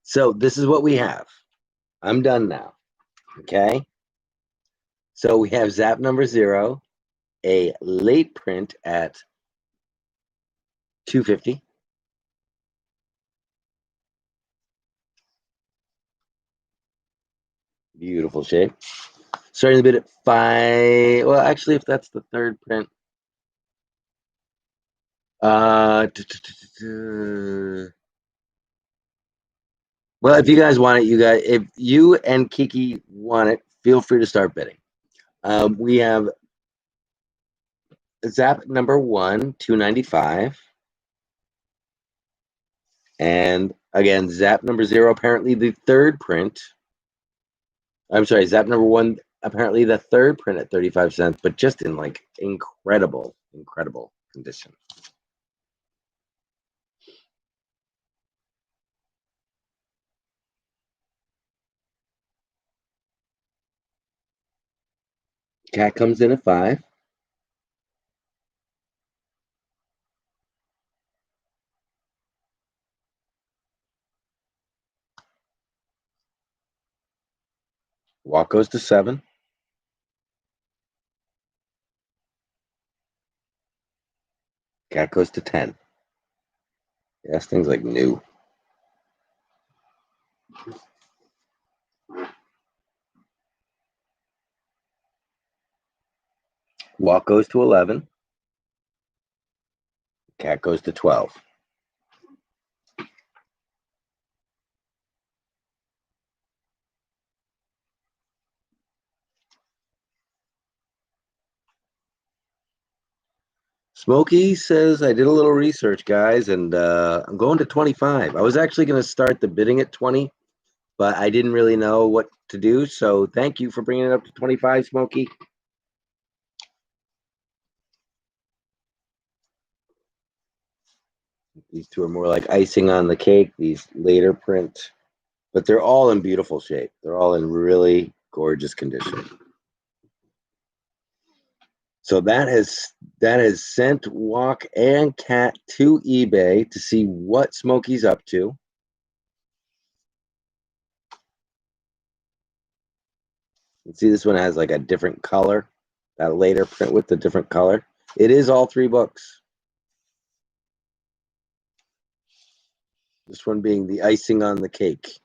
So this is what we have. I'm done now. Okay. So we have Zap number 0, a late print at $2.50. Beautiful shape. Starting the bid at 5. Well, actually, if that's the third print. Well, if you guys want it, if you and Kiki want it, feel free to start bidding. We have Zap number 1, $2.95. And again, Zap number 0, apparently the third print. I'm sorry, Zap number 1, apparently the third print at 35 cents, but just in like incredible condition. Cat comes in at 5. Walk goes to 7. Cat goes to 10. Yes, things like new. Walk goes to 11. Cat goes to 12. Smokey says, I did a little research, guys, and I'm going to 25. I was actually going to start the bidding at 20, but I didn't really know what to do. So thank you for bringing it up to 25, Smokey. These two are more like icing on the cake, these later print, but they're all in beautiful shape. They're all in really gorgeous condition. So that has sent Walk and Cat to eBay to see what Smokey's up to. You see this one has like a different color, that later print with the different color. It is all 3 books. This one being the icing on the cake.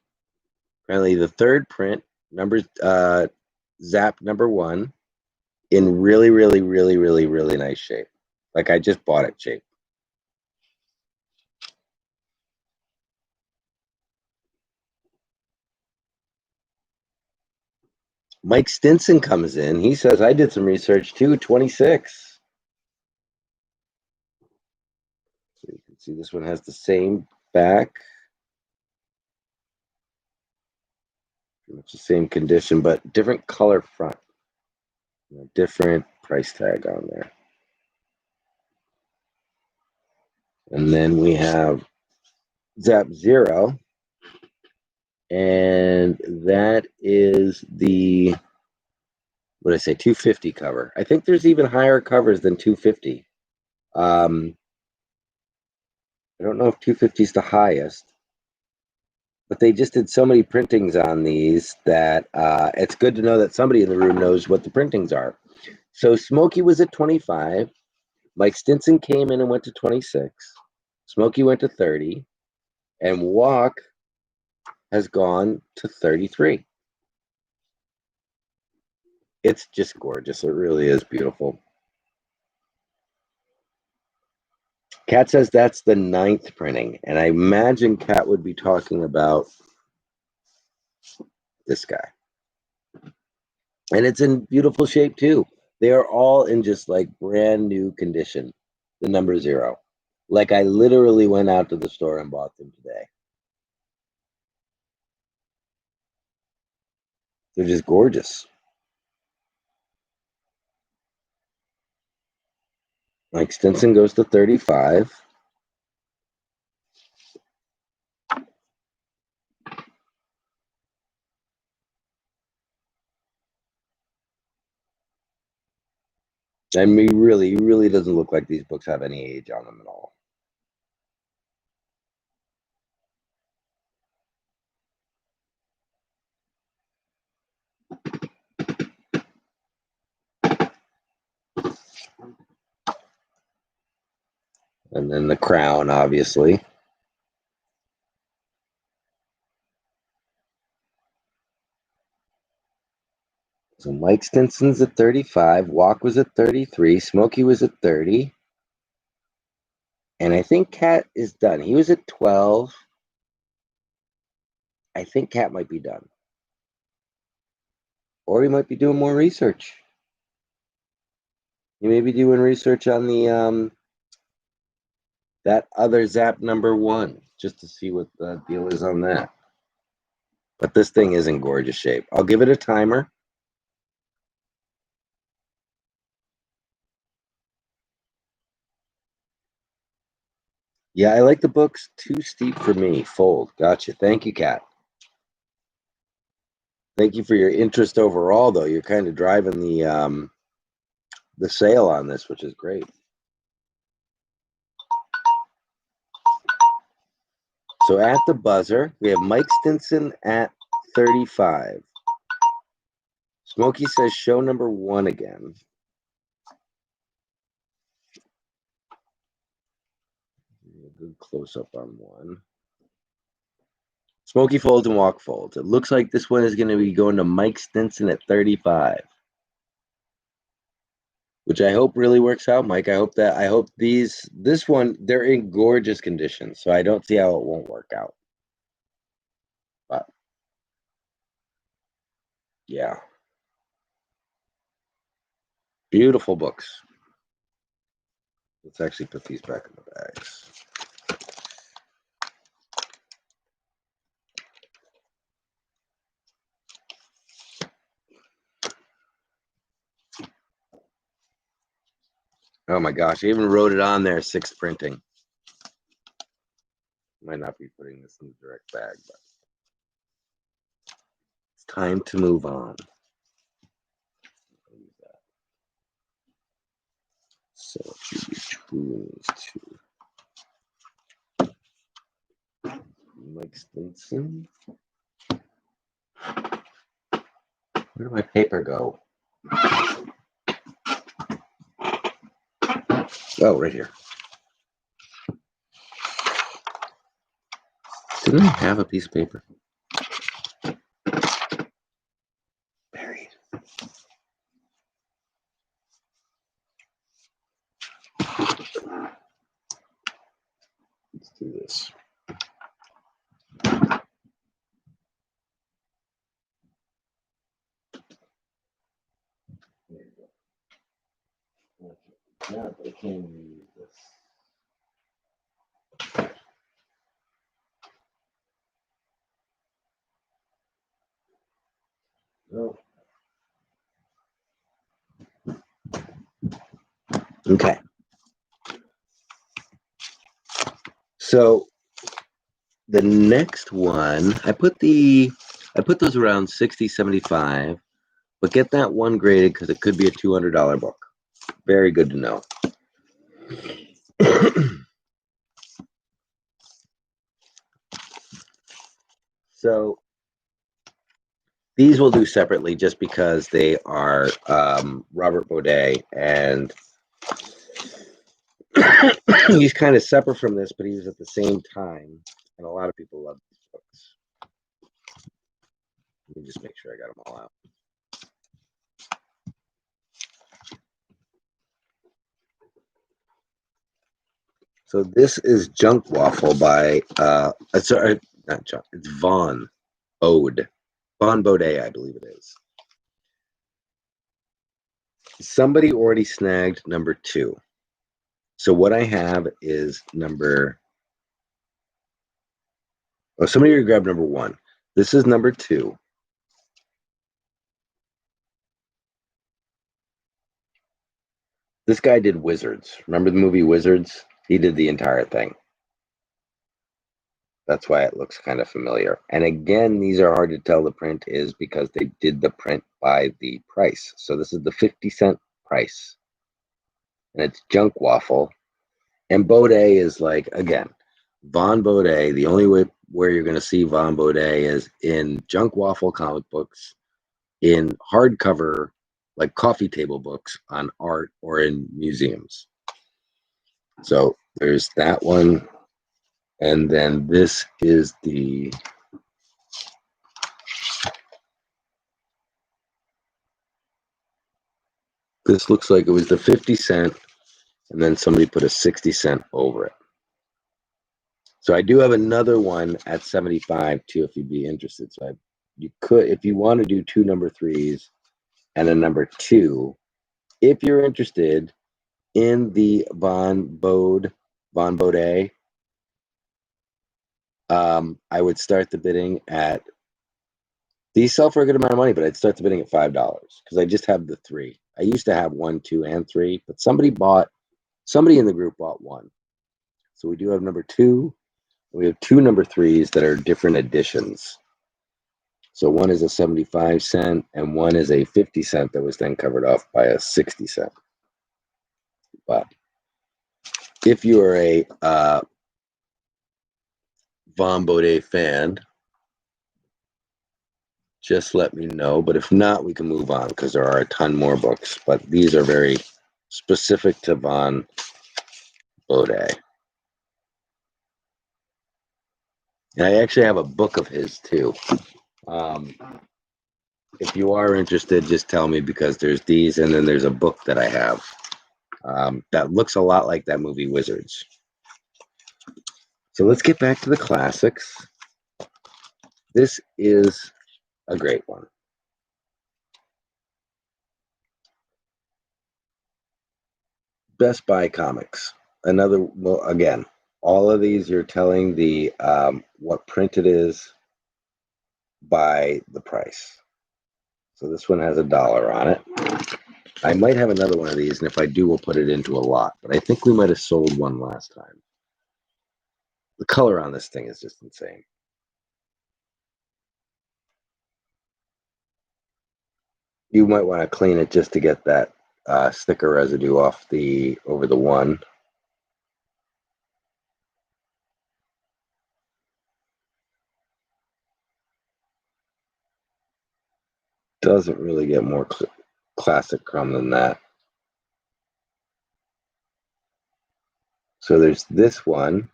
Apparently the third print, Zap number 1, in really nice shape. Like I just bought it shape. Mike Stinson comes in. He says, I did some research too, 26. So you can see this one has the same back. Pretty much the same condition, but different color front. Different price tag on there. And then we have Zap 0. And that is the, what did I say, 250 cover. I think there's even higher covers than 250. I don't know if 250 is the highest. but they just did so many printings on these that it's good to know that somebody in the room knows what the printings are. So Smokey was at 25. Mike Stinson came in and went to 26. Smokey went to 30. And Walk has gone to 33. It's just gorgeous. It really is beautiful. Kat says that's the 9th printing. And I imagine Kat would be talking about this guy. And it's in beautiful shape too. They are all in just like brand new condition. The number 0. Like I literally went out to the store and bought them today. They're just gorgeous. Mike Stinson goes to 35. And he really doesn't look like these books have any age on them at all. And then the crown, obviously. So Mike Stinson's at 35. Walk was at 33. Smokey was at 30. And I think Kat is done. He was at 12. I think Kat might be done. Or he might be doing more research. He may be doing research on the that other Zap number 1, just to see what the deal is on that. But this thing is in gorgeous shape. I'll give it a timer. Yeah, I like the books. Too steep for me. Fold. Gotcha. Thank you, Kat. Thank you for your interest overall, though. You're kind of driving the sale on this, which is great. So at the buzzer, we have Mike Stinson at 35. Smokey says show number 1 again. A good close-up on 1. Smokey folds and Walk folds. It looks like this one is going to be going to Mike Stinson at 35. Which I hope really works out, Mike. I hope this one, they're in gorgeous condition, so I don't see how it won't work out. But yeah. Beautiful books. Let's actually put these back in the bags. Oh my gosh, I even wrote it on there, 6th printing. Might not be putting this in the direct bag, but it's time to move on. So to Mike Stinson. Where did my paper go? Oh, right here. Didn't I have a piece of paper? Buried. Let's do this. There you go. Yeah, but I can't even use this. No. Okay. So the next one, I put those around 60, 75, but get that one graded because it could be a $200 book. Very good to know. So these we'll do separately just because they are Robert Baudet, and he's kind of separate from this, but he was at the same time, and a lot of people love these books. Let me just make sure I got them all out. So this is Junk Waffle by sorry, not Junk, it's Von Baudet, I believe it is. Somebody already snagged number 2. So what I have is number. Oh, somebody already grabbed number 1. This is number 2. This guy did Wizards. Remember the movie Wizards? He did the entire thing. That's why it looks kind of familiar. And again, these are hard to tell the print is because they did the print by the price. So this is the 50-cent price. And it's Junk Waffle. And Baudet is like, again, Von Baudet. The only way where you're going to see Von Baudet is in Junk Waffle comic books, in hardcover, like coffee table books on art, or in museums. So there's that one. And then this is the this looks like it was the 50-cent, and then somebody put a 60-cent over it. So I do have another one at 75 too, if you'd be interested. So you could, if you want to do 2 number 3s and a number 2, if you're interested in the Von Baudet, I would start the bidding at, these sell for a good amount of money, but I'd start the bidding at $5 because I just have the 3. I used to have 1, 2, and 3, but somebody in the group bought 1. So we do have number 2. We have 2 number 3s that are different editions. So one is a 75-cent and one is a 50-cent that was then covered off by a 60-cent. But if you are a Von Baudet fan, just let me know. But if not, we can move on because there are a ton more books. But these are very specific to Von Baudet. And I actually have a book of his too. If you are interested, just tell me, because there's these, and then there's a book that I have that looks a lot like that movie Wizards. So let's get back to the classics. This is a great one. Best Buy Comics. Another, well, again, all of these you're telling the what print it is by the price. So this one has $1 on it. I might have another one of these, and if I do, we'll put it into a lot. But I think we might have sold one last time. The color on this thing is just insane. You might want to clean it just to get that sticker residue off over the one. Doesn't really get more classic Crumb than that. So there's this one,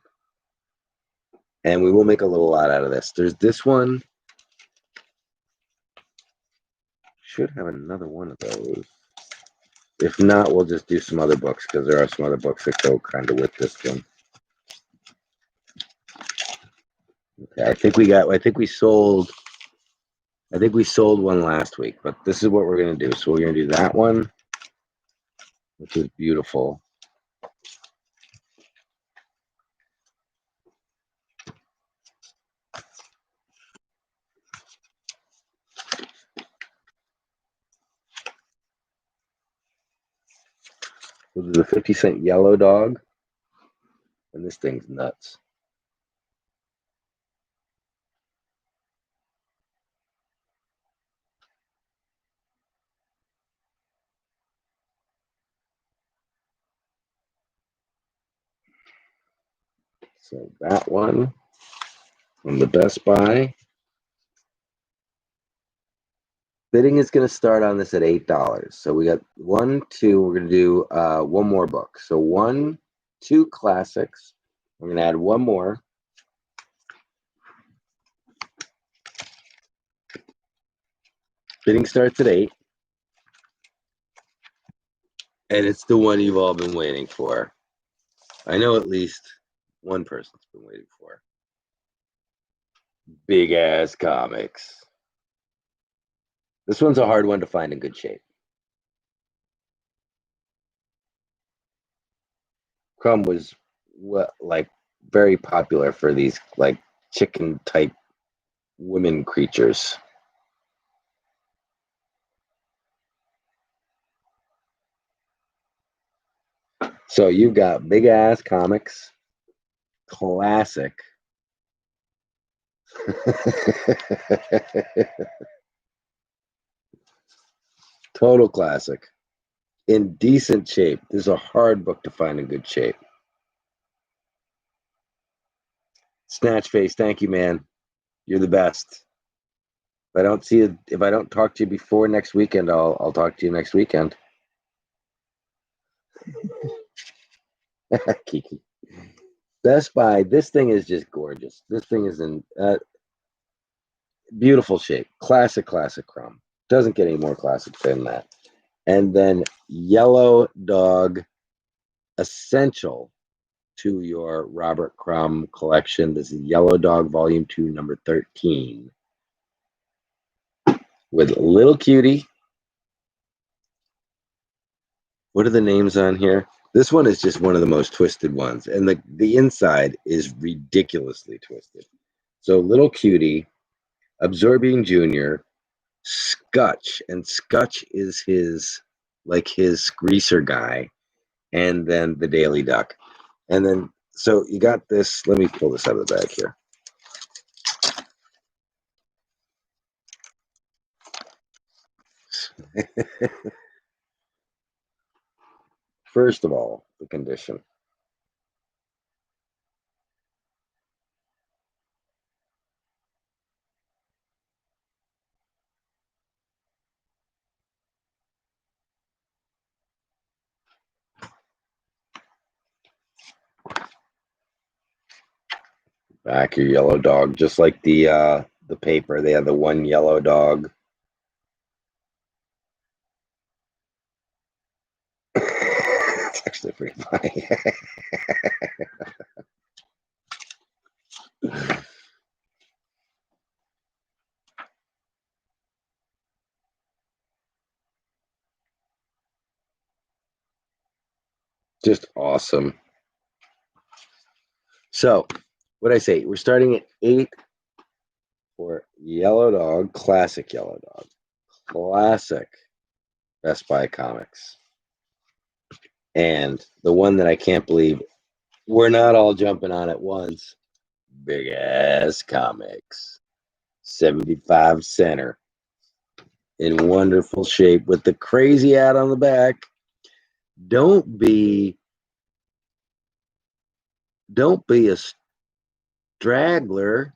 and we will make a little lot out of this. There's this one. Should have another one of those. If not, we'll just do some other books, because there are some other books that go kind of with this one. Okay, I think we sold one last week, but this is what we're going to do. So we're going to do that one, which is beautiful. This is a 50-cent yellow dog, and this thing's nuts. So that one from the Best Buy. Bidding is going to start on this at $8. So we got 1, 2. We're going to do one more book. So 1, 2 classics. We're going to add one more. Bidding starts at 8. And it's the one you've all been waiting for. I know at least one person's been waiting for. Big ass comics. This one's a hard one to find in good shape. Crumb was like very popular for these like chicken type women creatures. So you've got big ass comics, classic. Total classic. In decent shape. This is a hard book to find in good shape. Snatch Face, thank you, man. You're the best. If I don't see you, if I don't talk to you before next weekend, I'll talk to you next weekend. Kiki. Best Buy. This thing is just gorgeous. This thing is in beautiful shape. Classic Crumb. Doesn't get any more classic than that. And then Yellow Dog, essential to your Robert Crumb collection. This is Yellow Dog Volume 2, number 13. With Little Cutie. What are the names on here? This one is just one of the most twisted ones. And the inside is ridiculously twisted. So Little Cutie, Absorbing Junior, Scutch, and Scutch is his greaser guy, and then the Daily Duck. And then, so you got this, let me pull this out of the bag here. First of all, the condition. Back your yellow dog, just like the paper. They have the one yellow dog. It's actually pretty funny. Just awesome. So, what I say? We're starting at 8 for Yellow Dog, classic Yellow Dog, classic Best Buy Comics, and the one that I can't believe we're not all jumping on at once. Big ass comics, 75 center, in wonderful shape with the crazy ad on the back. Don't be a straggler.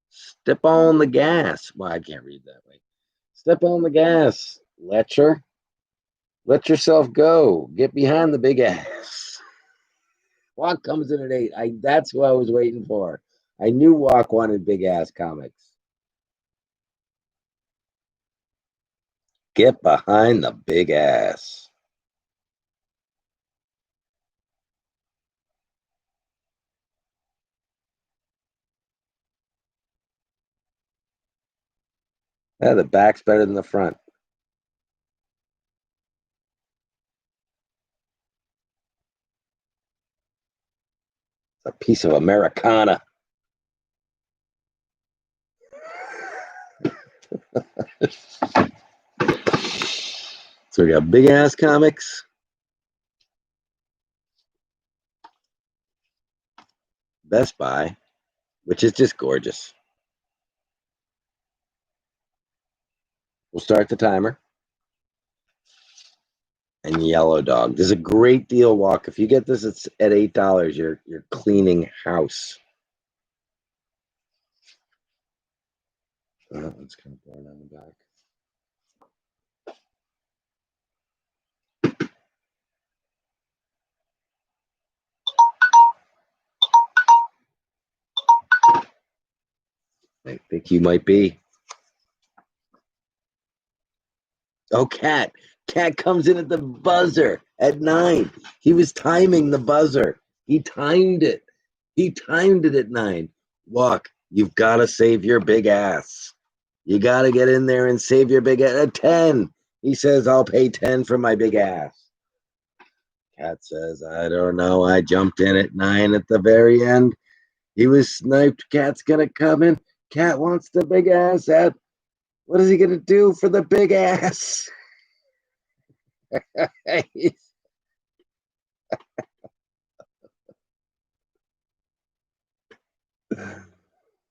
Step on the gas. Well, I can't read that way. Step on the gas, Letcher. Let yourself go. Get behind the big ass. Walk comes in at 8. That's who I was waiting for. I knew Walk wanted big ass comics. Get behind the big ass. Yeah, the back's better than the front. It's a piece of Americana. So we got big ass comics, Best Buy, which is just gorgeous. We'll start the timer. And Yellow Dog. There's a great deal, Walk. If you get this, it's at $8. You're cleaning house. Oh, it's kind of blurred on the back. I think you might be. Oh, Cat. Cat comes in at the buzzer at 9. He was timing the buzzer. He timed it. He timed it at 9. Walk, you've got to save your big ass. You got to get in there and save your big ass. At 10, he says, I'll pay 10 for my big ass. Cat says, I don't know. I jumped in at 9 at the very end. He was sniped. Cat's going to come in. Cat wants the big ass. What is he going to do for the big ass?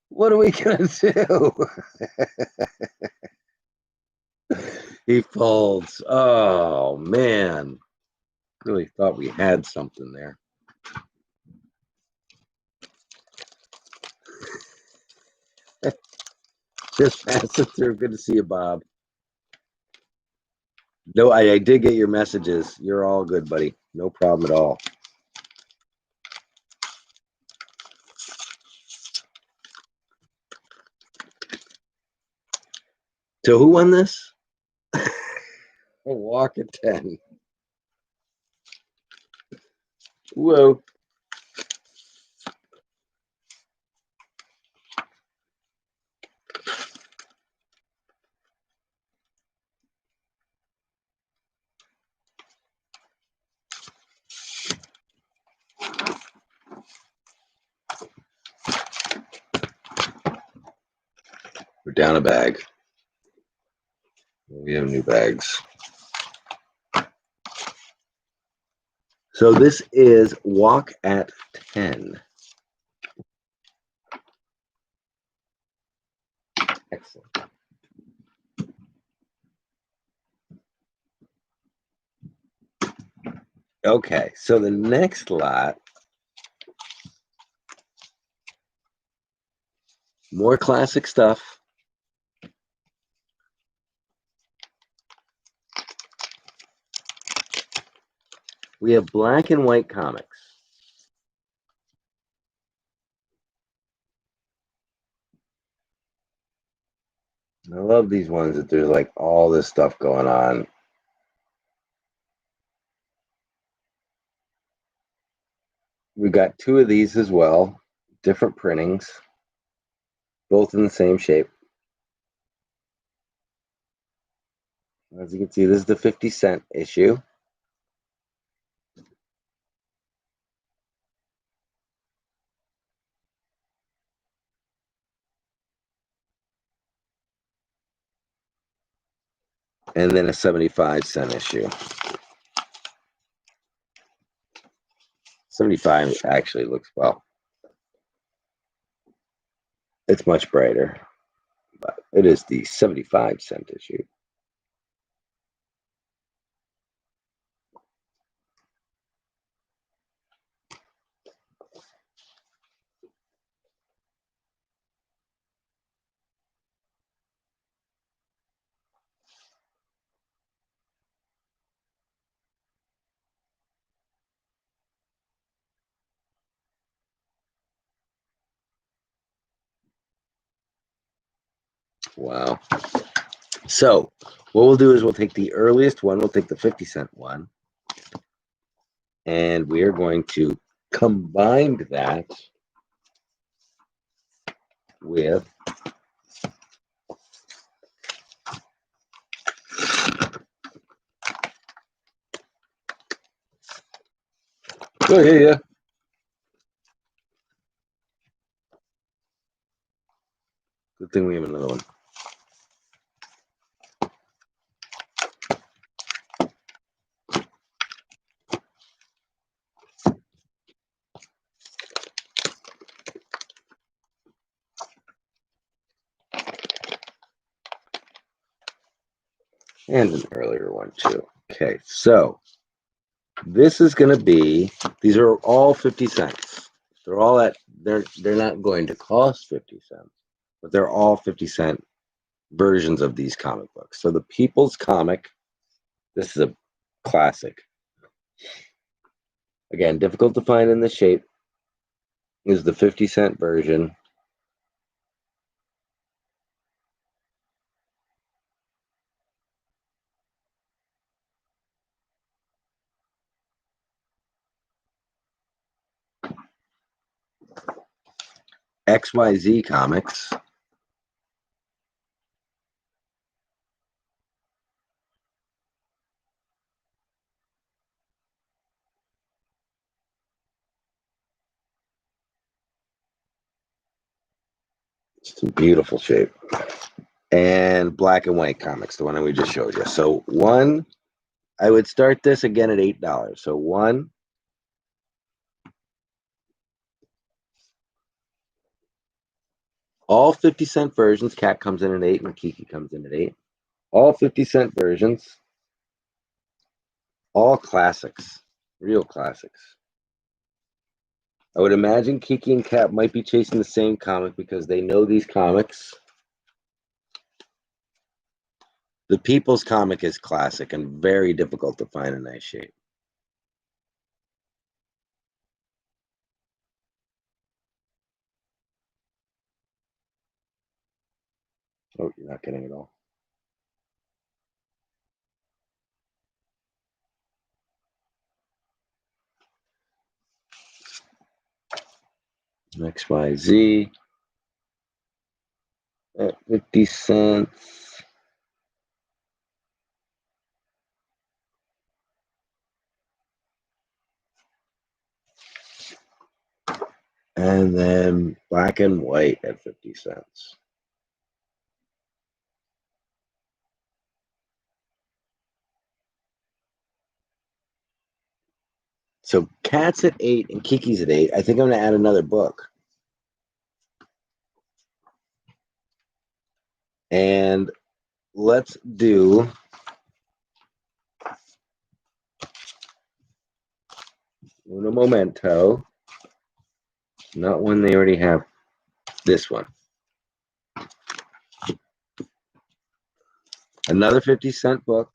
What are we going to do? He folds. Oh, man. Really thought we had something there. Just pass it through. Good to see you, Bob. No, I did get your messages. You're all good, buddy. No problem at all. So who won this? Walk at 10. Whoa. We're down a bag. We have new bags. So this is Walk at 10. Excellent. Okay, so the next lot, more classic stuff. We have black and white comics. I love these ones that there's like all this stuff going on. We've got 2 of these as well, different printings, both in the same shape. As you can see, this is the 50-cent issue. And then a 75-cent issue. 75 actually looks, well, it's much brighter, but it is the 75-cent issue. Wow. So what we'll do is we'll take the earliest one, we'll take the 50-cent one, and we are going to combine that with yeah. Good thing we have another one. And an earlier one too. Okay, so this is going to be, these are all 50 cents. They're all at, they're not going to cost 50 cents, but they're all 50-cent versions of these comic books. So the People's Comic, this is a classic. Again, difficult to find in the shape, is the 50-cent version. XYZ Comics. It's in beautiful shape. And Black and White Comics, the one that we just showed you. So one, I would start this again at $8. So one, all 50-cent versions. Cat comes in at 8 and Kiki comes in at 8. All 50-cent versions. All classics. Real classics. I would imagine Kiki and Cat might be chasing the same comic because they know these comics. The People's comic is classic and very difficult to find in nice shape. Oh, you're not getting it all. XYZ at 50 cents. And then Black and White at 50 cents. So Cat's at 8 and Kiki's at 8. I think I'm going to add another book. And let's do Uno Momento. Not one they already have. This one. Another 50-cent book.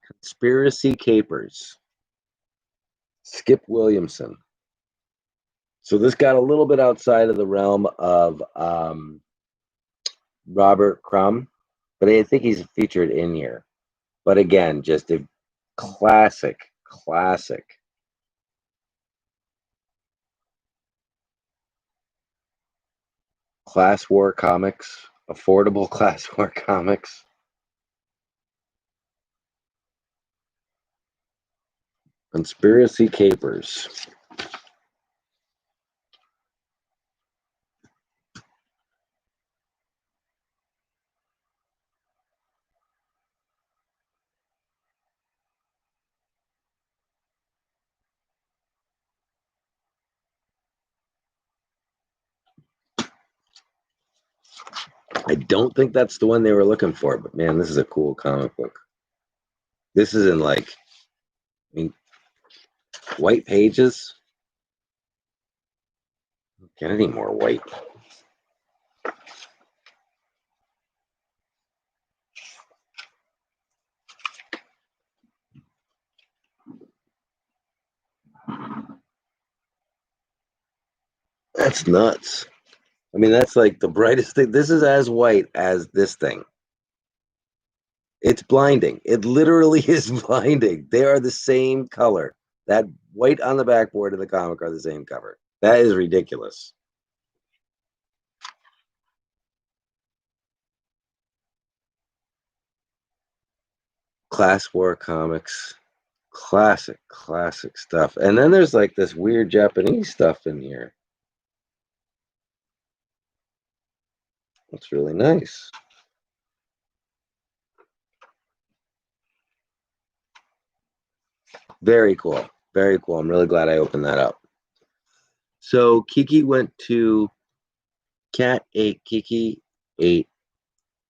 Conspiracy Capers. Skip Williamson. So this got a little bit outside of the realm of Robert Crumb, but I think he's featured in here. But again, just a classic. Class War Comics, affordable Class War Comics. Conspiracy Capers. I don't think that's the one they were looking for, but man, this is a cool comic book. This is in like, I mean, white pages. Get any more white? That's nuts. I mean, that's like the brightest thing. This is as white as this thing. It's blinding. It literally is blinding. They are the same color. That white on the backboard and the comic are the same cover. That is ridiculous. Class War Comics. Classic stuff. And then there's like this weird Japanese stuff in here. That's really nice. Very cool. Very cool. I'm really glad I opened that up. So Kiki went to Cat 8, Kiki 8,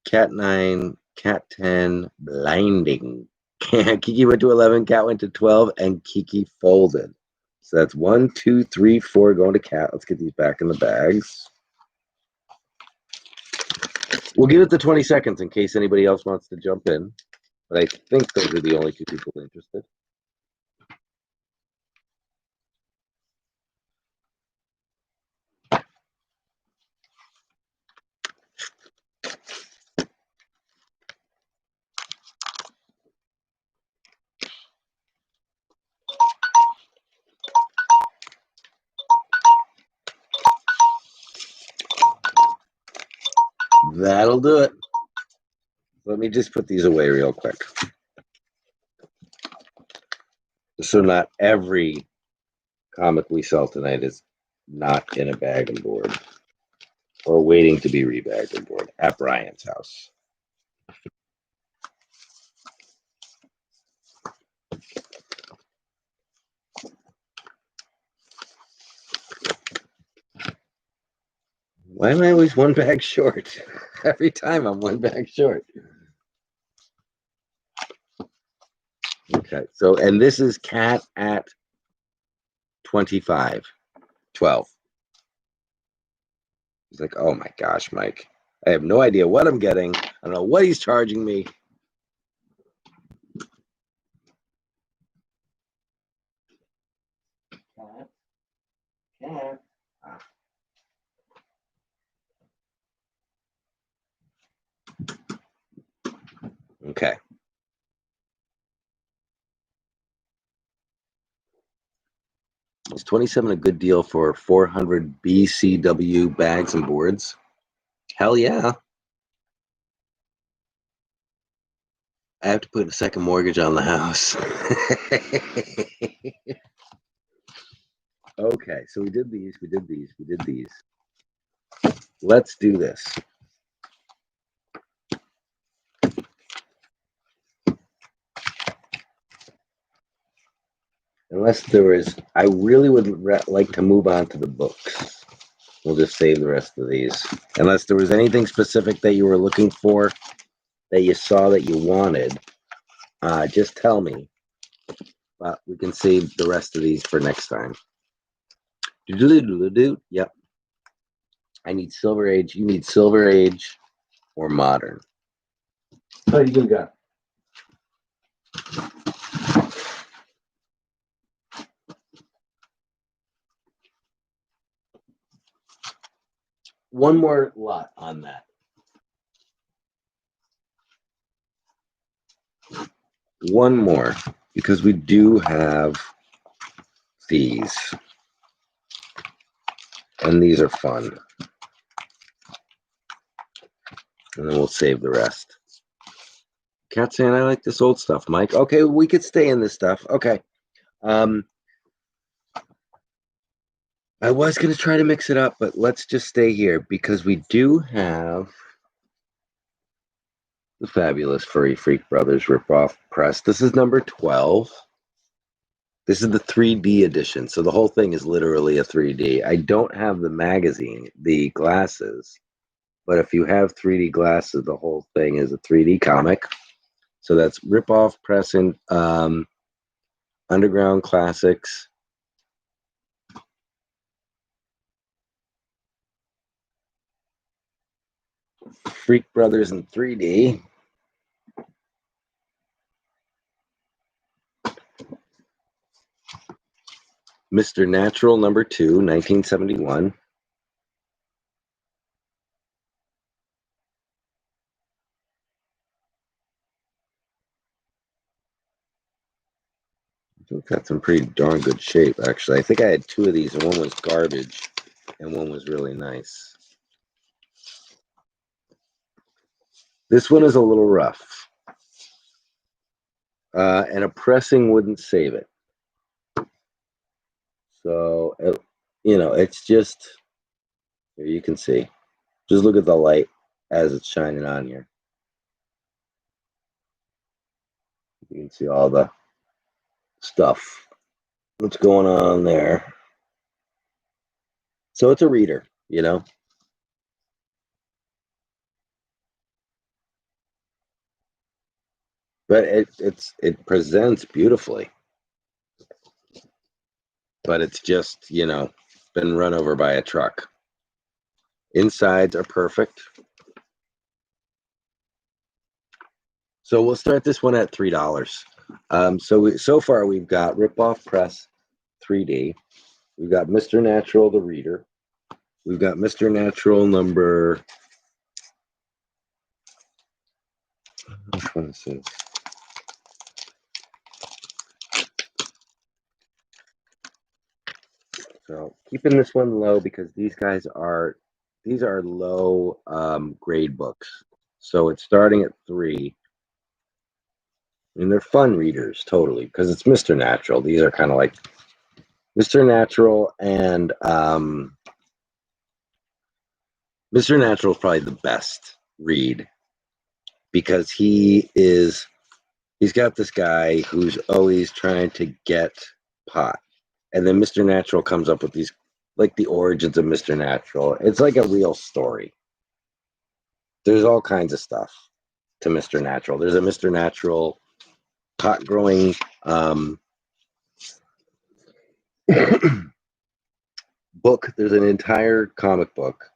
Cat 9, Cat 10, blinding. Kiki went to 11, Cat went to 12, and Kiki folded. So that's 1, 2, 3, 4 going to Cat. Let's get these back in the bags. We'll give it the 20 seconds in case anybody else wants to jump in. But I think those are the only two people interested. That'll do it. Let me just put these away real quick. So not every comic we sell tonight is not in a bag and board or waiting to be rebagged and board at Brian's house. Why am I always one bag short? Every time I'm one bag short. Okay, so, and this is Cat at 25, 12. He's like, oh my gosh, Mike. I have no idea what I'm getting. I don't know what he's charging me. Cat. Okay. Is 27 a good deal for 400 BCW bags and boards? Hell yeah. I have to put a second mortgage on the house. Okay, so we did these. Let's do this. Unless there is, I really would like to move on to the books. We'll just save the rest of these. Unless there was anything specific that you were looking for, that you saw that you wanted, just tell me. But we can save the rest of these for next time. Yep. I need Silver Age. You need Silver Age or Modern. Oh, you do got. One more lot on that. One more, because we do have these. And these are fun. And then we'll save the rest. Cat saying, I like this old stuff, Mike. Okay, we could stay in this stuff. Okay. I was going to try to mix it up, but let's just stay here because we do have the fabulous Furry Freak Brothers ripoff press. This is number 12. This is the 3D edition, so the whole thing is literally a 3D. I don't have the magazine, the glasses, but if you have 3D glasses, the whole thing is a 3D comic. So that's ripoff pressing, Underground Classics. Freak Brothers in 3D. Mr. Natural number 2, 1971. Got some pretty darn good shape, actually. I think I had 2 of these, and one was garbage, and one was really nice. This one is a little rough, and a pressing wouldn't save it. So, it's just, here you can see. Just look at the light as it's shining on here. You can see all the stuff. What's going on there? So it's a reader, but it presents beautifully. But it's just, been run over by a truck. Insides are perfect. So we'll start this one at $3. So far we've got Ripoff Press 3D. We've got Mr. Natural, the reader. We've got Mr. Natural number. Which one is this? So keeping this one low because these guys are these are low grade books. So it's starting at 3. And they're fun readers, totally, because it's Mr. Natural. These are kind of like Mr. Natural, and Mr. Natural is probably the best read because he's got this guy who's always trying to get pot. And then Mr. Natural comes up with these, like the origins of Mr. Natural. It's like a real story. There's all kinds of stuff to Mr. Natural. There's a Mr. Natural pot growing book. There's an entire comic book,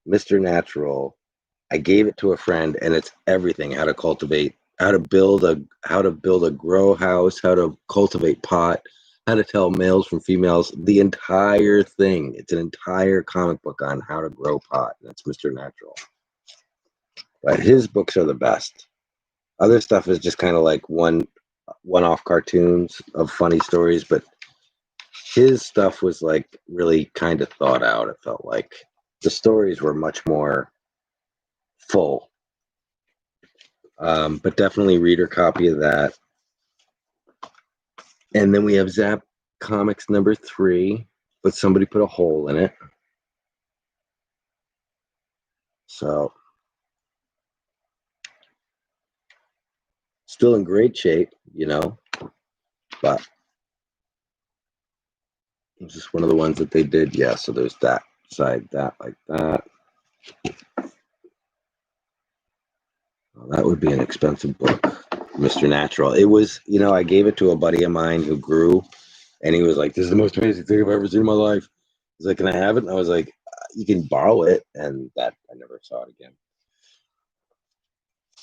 Mr. Natural. I gave it to a friend, and it's everything: how to cultivate, how to build a grow house, how to cultivate pot, how to tell males from females. The entire thing. It's an entire comic book on how to grow pot. That's Mr. Natural. But his books are the best. Other stuff is just kind of like one-off cartoons of funny stories, but his stuff was like really kind of thought out. It felt like the stories were much more full. But definitely reader copy of that. And then we have Zap Comics number 3, but somebody put a hole in it. So still in great shape, but it's just one of the ones that they did. Yeah, so there's that side, that like that. Well, that would be an expensive book, Mr. Natural. It was, I gave it to a buddy of mine who grew, and he was like, "This is the most amazing thing I've ever seen in my life." He's like, "Can I have it?" And I was like, "You can borrow it," and that I never saw it again.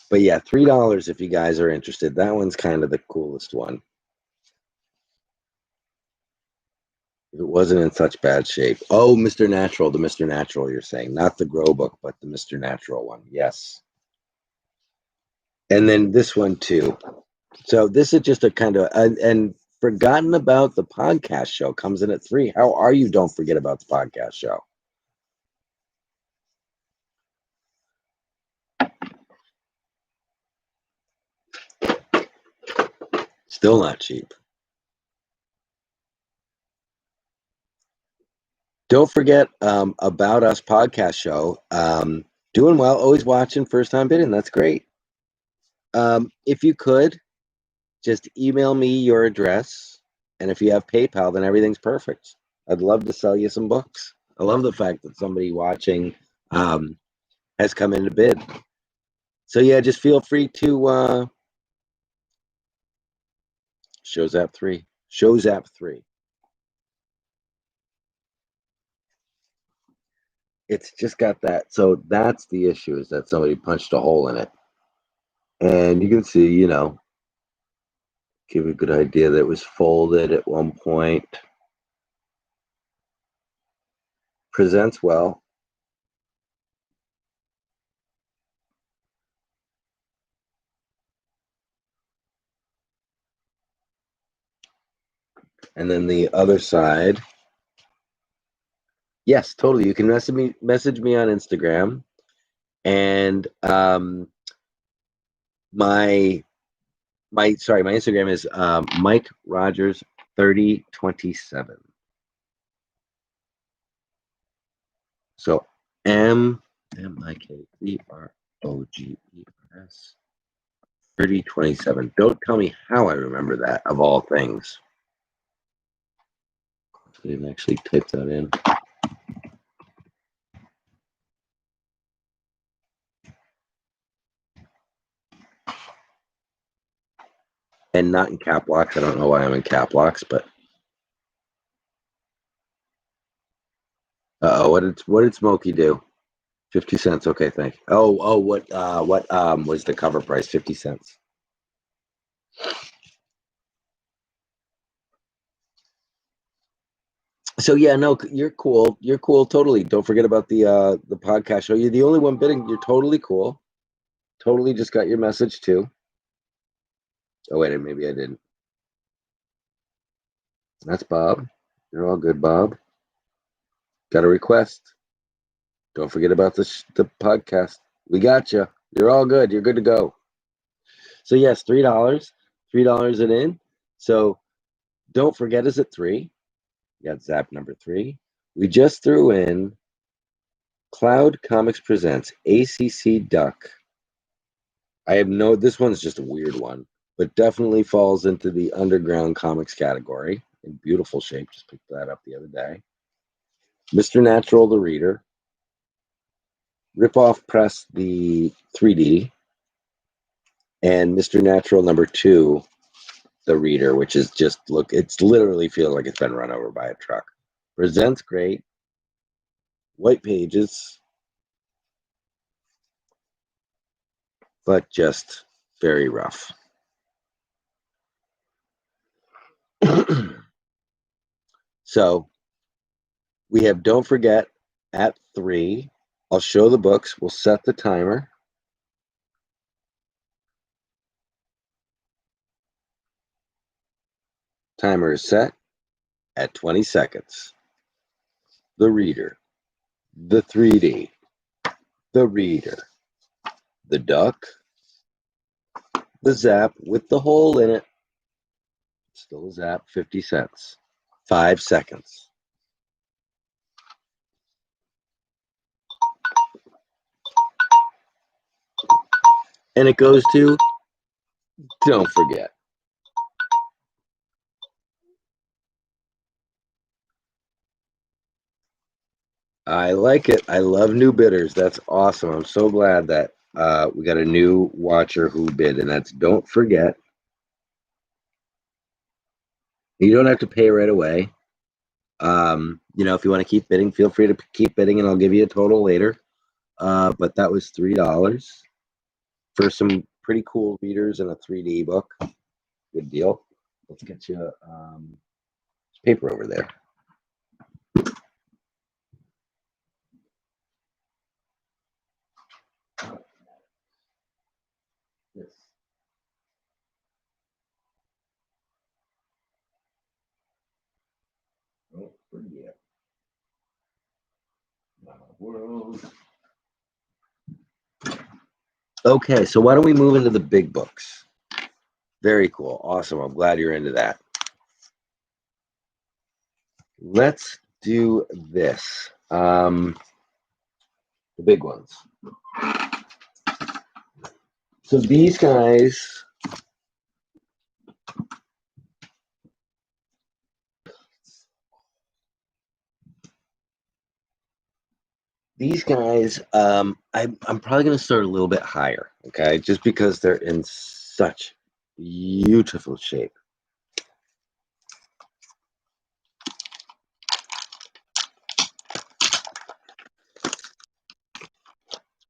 But yeah, $3 if you guys are interested. That one's kind of the coolest one. If it wasn't in such bad shape. Oh, Mr. Natural, the Mr. Natural you're saying. Not the Grow book, but the Mr. Natural one. Yes. And then this one too. So this is just a kind of, and Forgotten About the Podcast Show comes in at 3. How are you? Don't forget about the podcast show. Still not cheap. Don't forget About Us podcast show. Doing well, always watching, first time bidding. That's great. If you could, just email me your address. And if you have PayPal, then everything's perfect. I'd love to sell you some books. I love the fact that somebody watching has come in to bid. So yeah, just feel free to Showzap 3. Showzap 3. It's just got that. So that's the issue, is that somebody punched a hole in it. And you can see, give a good idea that it was folded at one point. Presents well. And then the other side. Yes, totally. You can message me on Instagram. And my Instagram is Mike Rogers 3027. So MIKEROGERS 3027. Don't tell me how I remember that, of all things. I didn't actually type that in. And not in cap locks. I don't know why I'm in cap locks, but what did Smokey do? 50 cents. Okay, thank you. Oh, what was the cover price? 50 cents. So yeah, no, you're cool. You're cool, totally. Don't forget about the podcast show. You're the only one bidding. You're totally cool. Totally just got your message too. Oh wait, maybe I didn't. That's Bob. You're all good, Bob. Got a request. Don't forget about the podcast. We got you. You're all good. You're good to go. So yes, $3. $3 it in. So don't forget us at 3. You got Zap number 3. We just threw in Cloud Comics Presents ACC Duck. This one's just a weird one, but definitely falls into the underground comics category in beautiful shape. Just picked that up the other day. Mr. Natural, the Reader. Ripoff Press, the 3D. And Mr. Natural number 2, the Reader, which is just, it's literally feels like it's been run over by a truck. Presents great. White pages. But just very rough. So we have Don't Forget at 3. I'll show the books. We'll set the timer. Timer is set at 20 seconds. The Reader, the 3D, the Reader, the Duck, the Zap with the hole in it. Still a Zap, 50 cents. 5 seconds. And it goes to Don't Forget. I like it. I love new bidders. That's awesome. I'm so glad that we got a new watcher who bid, and that's Don't Forget. You don't have to pay right away. If you want to keep bidding, feel free to keep bidding, and I'll give you a total later. But that was $3 for some pretty cool readers and a 3D book. Good deal. Let's get you paper over there. Yes. Oh, pretty yeah. World. Okay, so why don't we move into the big books? Very cool. Awesome. I'm glad you're into that. Let's do this. The big ones. So these guys, I'm probably going to start a little bit higher, okay? Just because they're in such beautiful shape.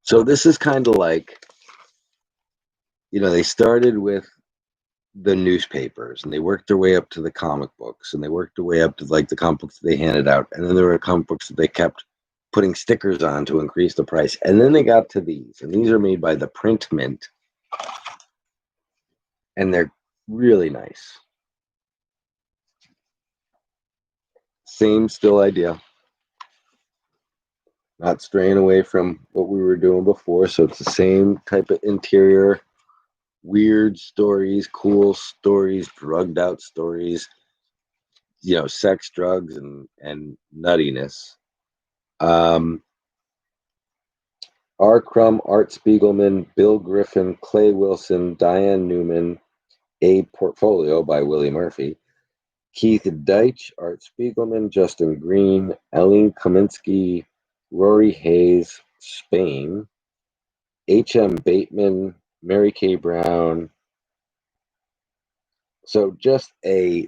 So this is kind of like, they started with the newspapers, and they worked their way up to the comic books, and they worked their way up to like the comic books that they handed out, and then there were comic books that they kept putting stickers on to increase the price, and then they got to these, and these are made by the Print Mint, and they're really nice. Same still idea, not straying away from what we were doing before, so it's the same type of interior. Weird stories, cool stories, drugged out stories, sex, drugs, and nuttiness. R. Crumb, Art Spiegelman, Bill Griffin, Clay Wilson, Diane Newman, A Portfolio by Willie Murphy, Keith Deitch, Art Spiegelman, Justin Green, Eileen Kaminsky, Rory Hayes, Spain, H.M. Bateman, Mary Kay Brown. So just a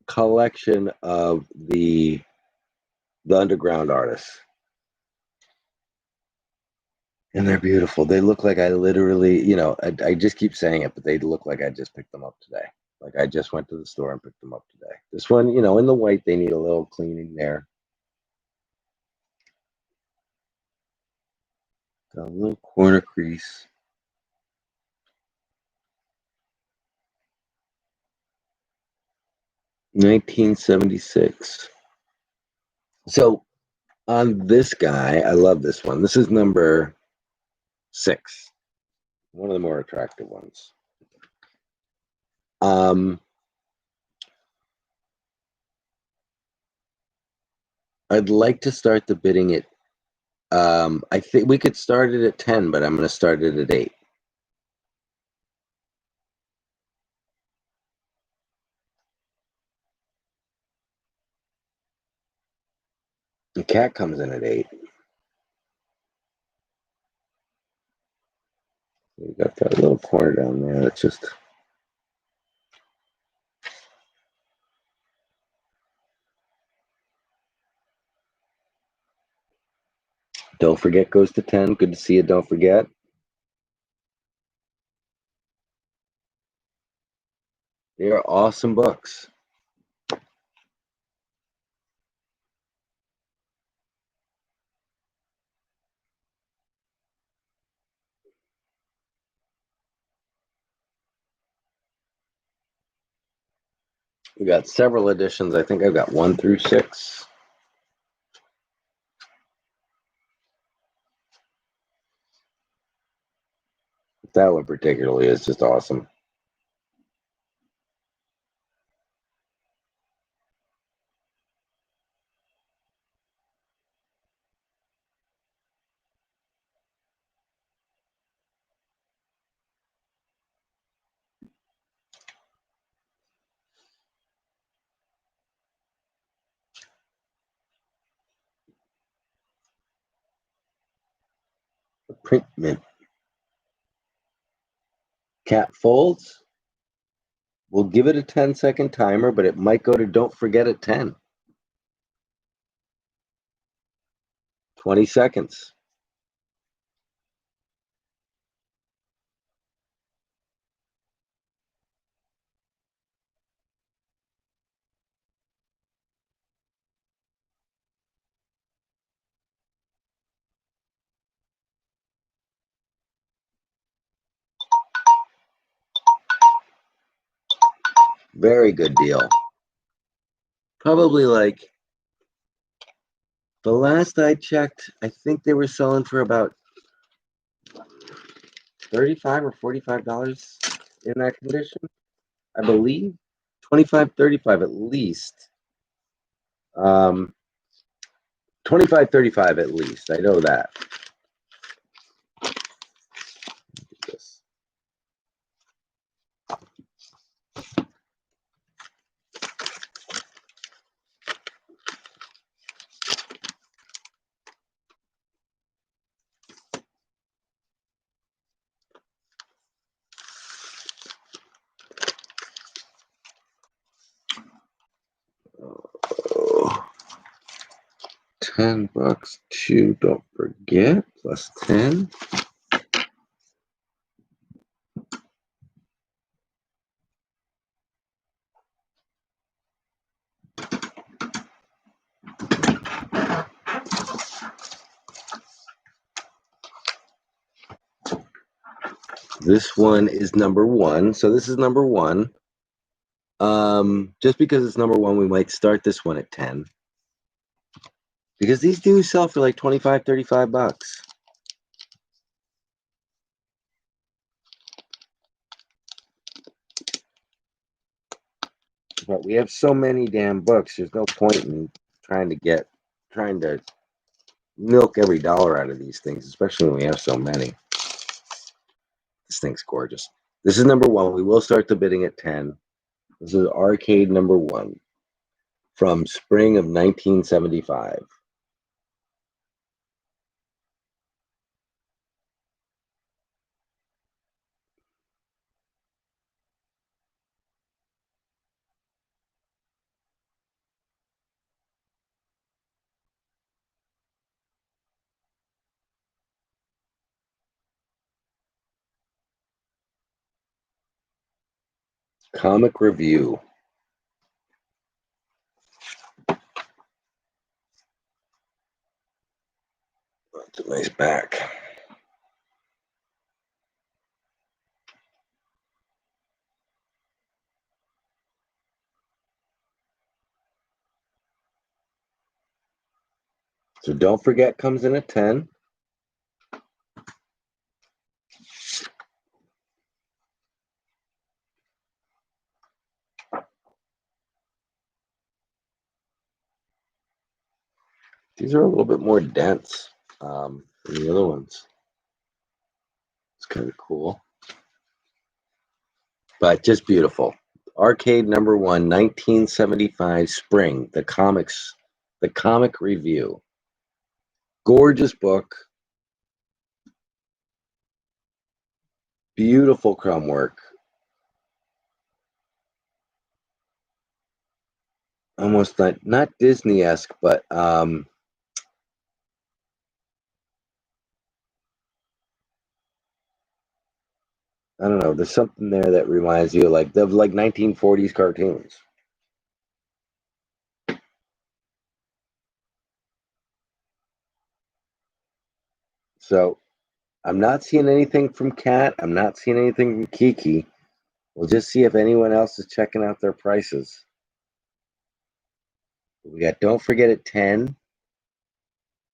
collection of the underground artists. And they're beautiful. They look like I literally, I just keep saying it, but they look like I just picked them up today. Like I just went to the store and picked them up today. This one, in the white, they need a little cleaning there. Got a little corner crease. $19.76. So On this guy, I love this one. This is number 6, one of the more attractive ones. I'd like to start the bidding at. I think we could start it at 10, but I'm going to start it at 8. The cat comes in at 8. We got that little corner down there. That's just. Don't Forget goes to 10. Good to see you. Don't Forget. They are awesome books. We got several editions. I think I've got 1 through 6. That one particularly is just awesome. The print mint. Cat folds. We'll give it a 10-second timer, but it might go to Don't Forget at 10. 20 seconds. Very good deal. Probably like the last I checked, I think they were selling for about $35 or $45 in that condition. I believe 25, 35 at least. 25, 35 at least. I know that. Oh, $10 to Don't Forget plus 10. This one is number 1. So this is number 1. Just because it's number 1, we might start this one at 10. Because these do sell for like 25, $35. But we have so many damn books, there's no point in trying to milk every dollar out of these things, especially when we have so many. This thing's gorgeous. This is number 1. We will start the bidding at 10. This is Arcade number 1 from spring of 1975. Comic Review. That's a nice back. So Don't Forget comes in at 10. These are a little bit more dense than the other ones. It's kind of cool, but just beautiful. Arcade #1, 1975 Spring, the comic review. Gorgeous book. Beautiful crumb work. Almost not Disney-esque, but I don't know. There's something there that reminds you of 1940s cartoons. So I'm not seeing anything from Kat. I'm not seeing anything from Kiki. We'll just see if anyone else is checking out their prices. We got Don't Forget at 10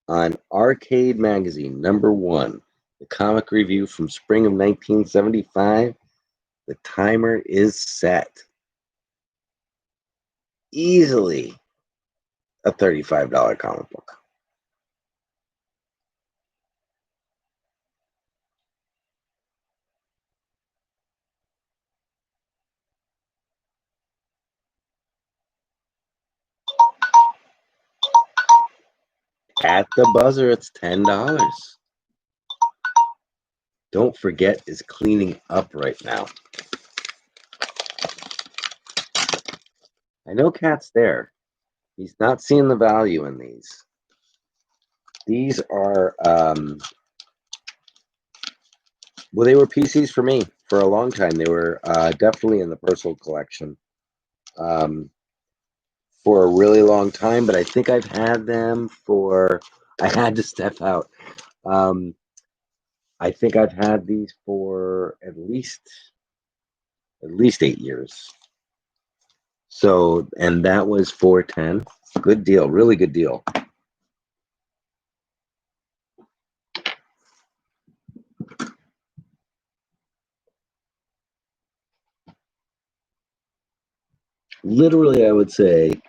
on Arcade Magazine, #1, the comic review from spring of 1975. The timer is set. Easily a $35 comic book. At the buzzer, it's $10. Don't Forget is cleaning up right now. I know Kat's there. He's not seeing the value in these. These are, well, they were PCs for me for a long time. They were definitely in the personal collection for a really long time, but I think I've had them for, I had to step out. I think I've had these for at least 8 years. So, and that was $4.10. Good deal, really good deal. Literally, I would say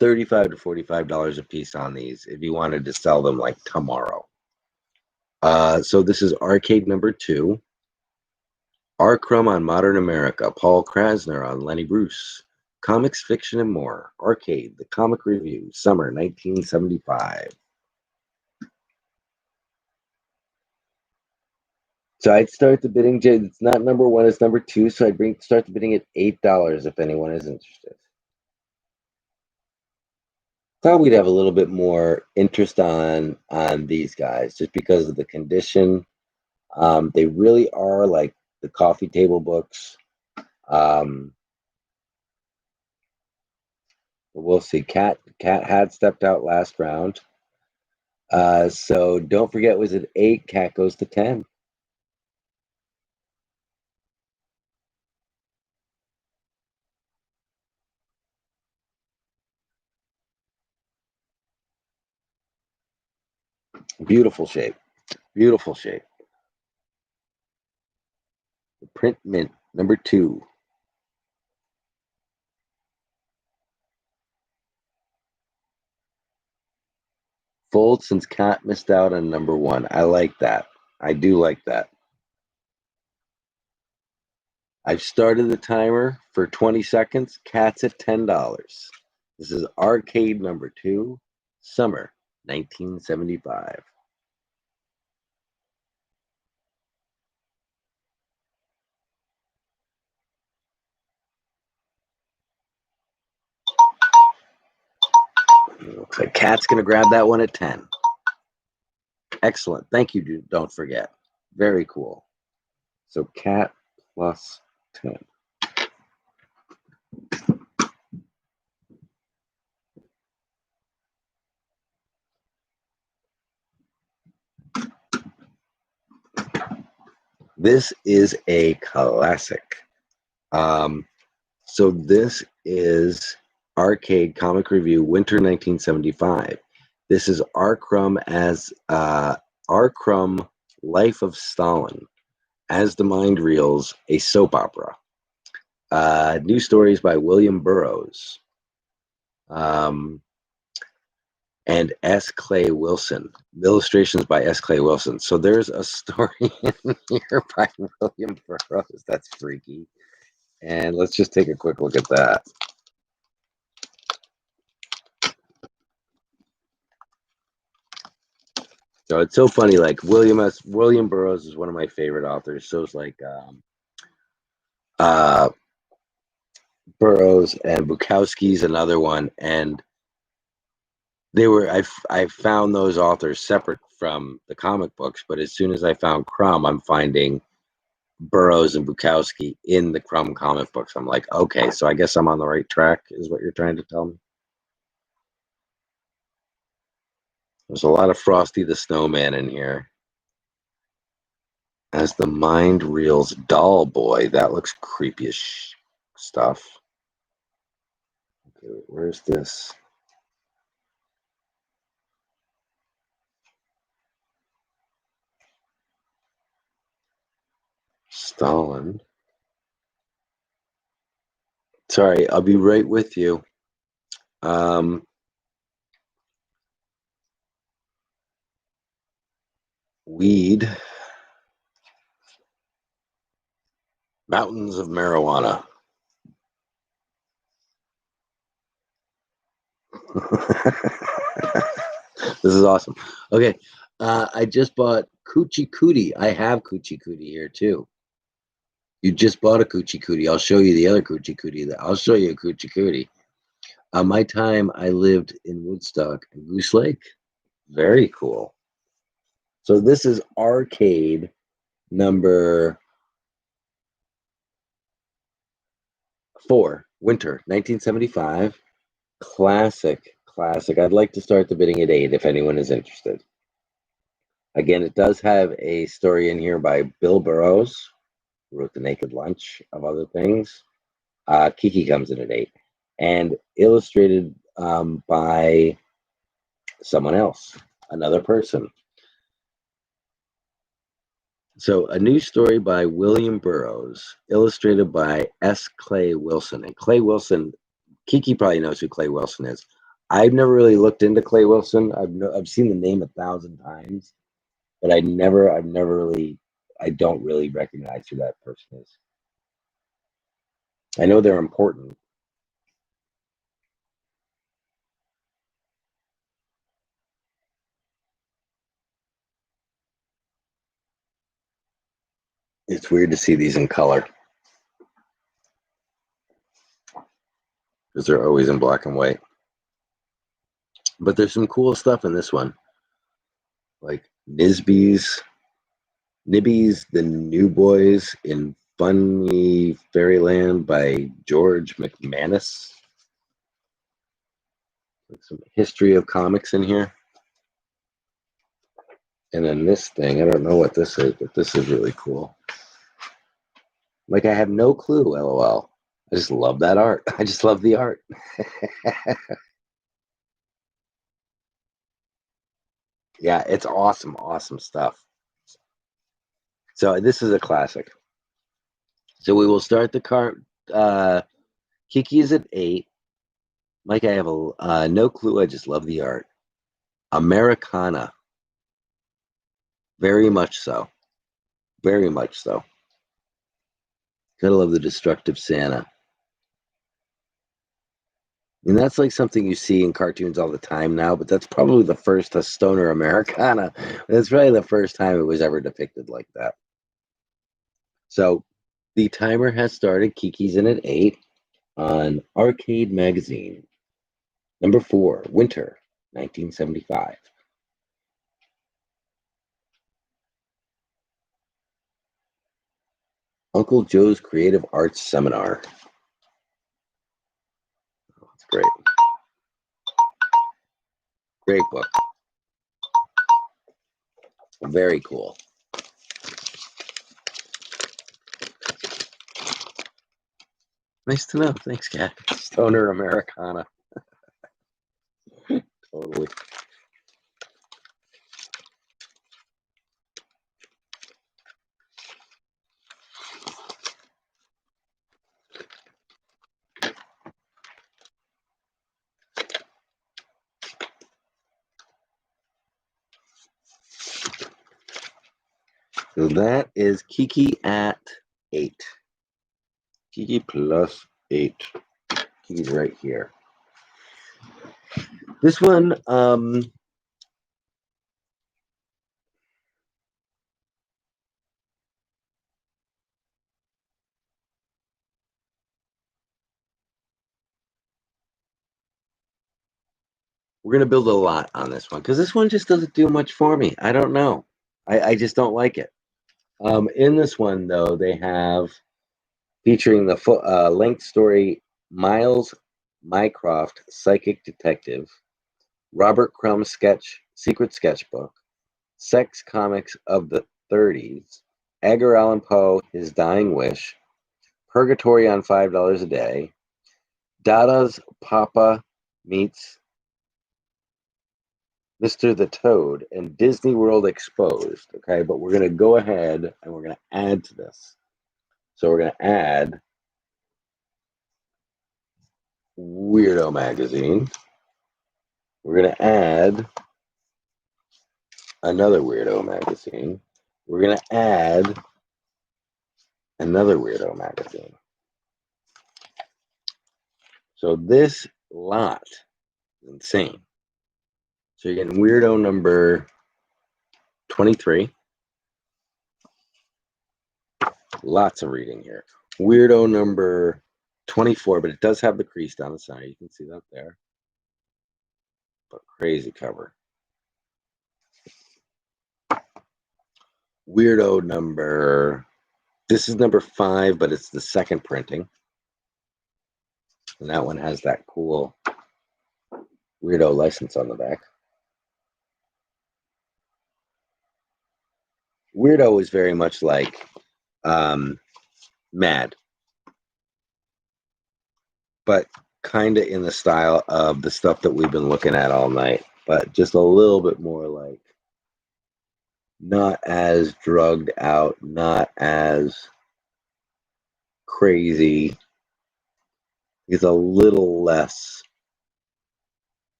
$35 to $45 a piece on these if you wanted to sell them like tomorrow. So this is Arcade #2. R. Crumb on Modern America. Paul Krasner on Lenny Bruce. Comics, Fiction, and More. Arcade, the comic review, summer 1975. So I'd start the bidding. It's not #1, it's #2. So I'd start the bidding at $8 if anyone is interested. Thought we'd have a little bit more interest on these guys just because of the condition. They really are like the coffee table books. We'll see. Kat had stepped out last round. So Don't Forget was at 8. Kat goes to 10. Beautiful shape. Beautiful shape. The Print Mint #2. Fold since Kat missed out on #1. I like that. I do like that. I've started the timer for 20 seconds. Kat's at $10. This is Arcade #2, summer 1975. Looks like Kat's going to grab that one at 10. Excellent. Thank you. Don't Forget. Very cool. So Kat plus 10. This is a classic. So this is Arcade Comic Review, winter 1975. This is R. Crumb as R. Crumb, Life of Stalin, As the Mind Reels, a soap opera. New stories by William Burroughs. And S. Clay Wilson. Illustrations by S. Clay Wilson. So there's a story in here by William Burroughs. That's freaky. And let's just take a quick look at that. So it's so funny. Like William Burroughs is one of my favorite authors. So it's like Burroughs and Bukowski's another one, and they were I found those authors separate from the comic books, but as soon as I found Crumb, I'm finding Burroughs and Bukowski in the Crumb comic books. I'm like, okay, so I guess I'm on the right track, is what you're trying to tell me. There's a lot of Frosty the Snowman in here. As the Mind Reels, Doll Boy. That looks creepy as stuff. Okay, where's this? Stalin. Sorry, I'll be right with you. Weed. Mountains of Marijuana. This is awesome. Okay, I just bought Coochie Cootie. I have Coochie Cootie here too. You just bought a Coochie Cootie. I'll show you the other Coochie Cootie. I'll show you a Coochie Cootie. My time, I lived in Woodstock and Goose Lake. Very cool. So this is arcade number 4, Winter, 1975. Classic. I'd like to start the bidding at 8 if anyone is interested. Again, it does have a story in here by Bill Burroughs, who wrote The Naked Lunch, of other things. Kiki comes in at 8. And illustrated by someone else, another person. So a new story by William Burroughs, illustrated by S. Clay Wilson. And Clay Wilson, Kiki probably knows who Clay Wilson is. I've never really looked into Clay Wilson. I've seen the name 1,000 times, but I don't really recognize who that person is. I know they're important. It's weird to see these in color, because they're always in black and white. But there's some cool stuff in this one, like Nibby's The New Boys in Funny Fairyland by George McManus. Like some history of comics in here. And then this thing, I don't know what this is, but this is really cool. Like, I have no clue, LOL. I just love that art. I just love the art. Yeah, it's awesome, awesome stuff. So this is a classic. So we will start the cart. Kiki is at 8. Mike, I have no clue. I just love the art. Americana. Very much so. Very much so. Gotta love the destructive Santa. And that's like something you see in cartoons all the time now, but that's probably the first stoner Americana. That's probably the first time it was ever depicted like that. So the timer has started. Kiki's in at 8 on Arcade Magazine. Number 4, Winter, 1975. Uncle Joe's Creative Arts Seminar. Oh, that's great. Great book. Very cool. Nice to know. Thanks, Kat. Stoner Americana. Totally. So that is Kiki at 8. Kiki plus 8. Kiki's right here. This one, we're going to build a lot on this one because this one just doesn't do much for me. I don't know. I just don't like it. In this one, though, they have featuring the length story Miles Mycroft, Psychic Detective, Robert Crumb Secret Sketchbook, Sex Comics of the 30s, Edgar Allan Poe, His Dying Wish, Purgatory on $5 a Day, Dada's Papa Meets Mr. the Toad, and Disney World Exposed. Okay, but we're going to go ahead and we're going to add to this. So we're going to add Weirdo magazine. We're going to add another Weirdo magazine. We're going to add another Weirdo magazine. So this lot is insane. So you're getting Weirdo number 23. Lots of reading here. Weirdo number 24, but it does have the crease down the side. You can see that there. But crazy cover. Weirdo number, this is number 5, but it's the second printing. And that one has that cool Weirdo license on the back. Weirdo is very much like Mad, but kind of in the style of the stuff that we've been looking at all night, but just a little bit more like not as drugged out, not as crazy. It's a little less.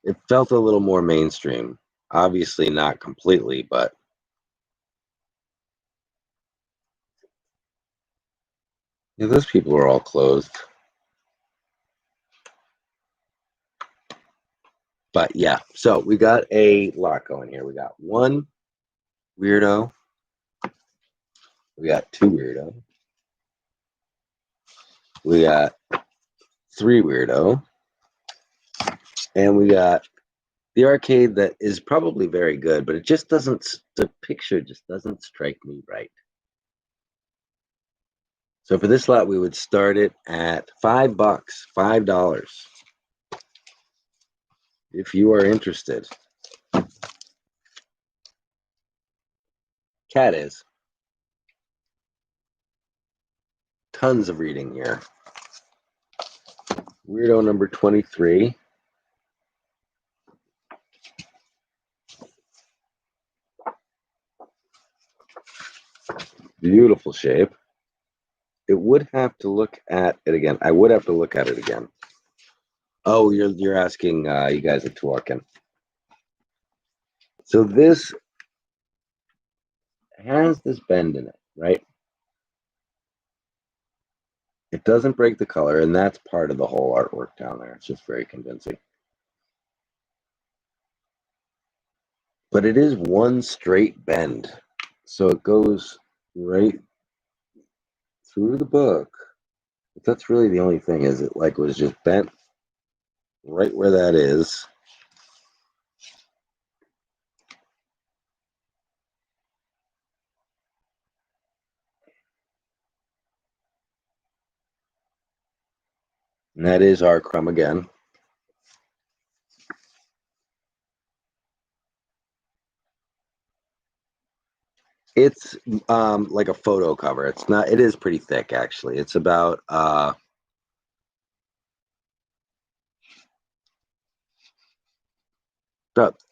It felt a little more mainstream. Obviously not completely, but yeah, those people are all closed. But yeah, so we got a lot going here. We got 1 Weirdo. We got 2 Weirdo. We got 3 Weirdo. And we got the arcade that is probably very good, but it just doesn't, the picture just doesn't strike me right. So for this lot, we would start it at $5, $5. If you are interested. Cat is. Tons of reading here. Weirdo number 23. Beautiful shape. It would have to look at it again. I would have to look at it again. Oh, you're asking, you guys are talking. So this has this bend in it, right? It doesn't break the color, and that's part of the whole artwork down there. It's just very convincing. But it is one straight bend. So it goes right through the book. But that's really the only thing, is it like was just bent right where that is. And that is our Crumb again. It's like a photo cover. It's not, it is pretty thick actually. It's about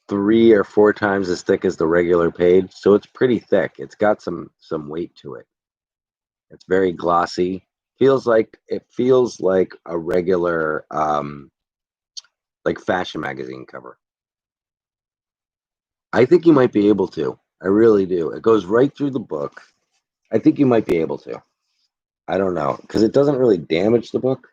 3 or 4 times as thick as the regular page. So it's pretty thick. It's got some weight to it. It's very glossy. It feels like a regular like fashion magazine cover. I think you might be able to. I really do. It goes right through the book. I think you might be able to. I don't know, because it doesn't really damage the book.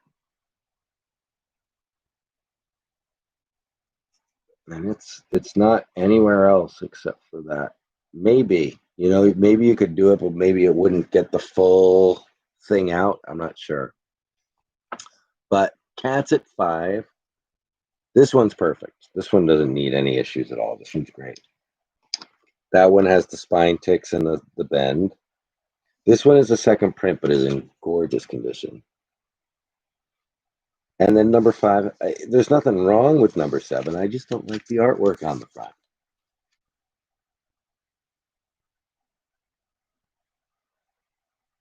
And it's not anywhere else except for that. Maybe, maybe you could do it, but maybe it wouldn't get the full thing out. I'm not sure. But Cats at 5. This one's perfect. This one doesn't need any issues at all. This one's great. That one has the spine ticks and the bend. This one is a second print, but is in gorgeous condition. And then number 5, there's nothing wrong with number 7. I just don't like the artwork on the front.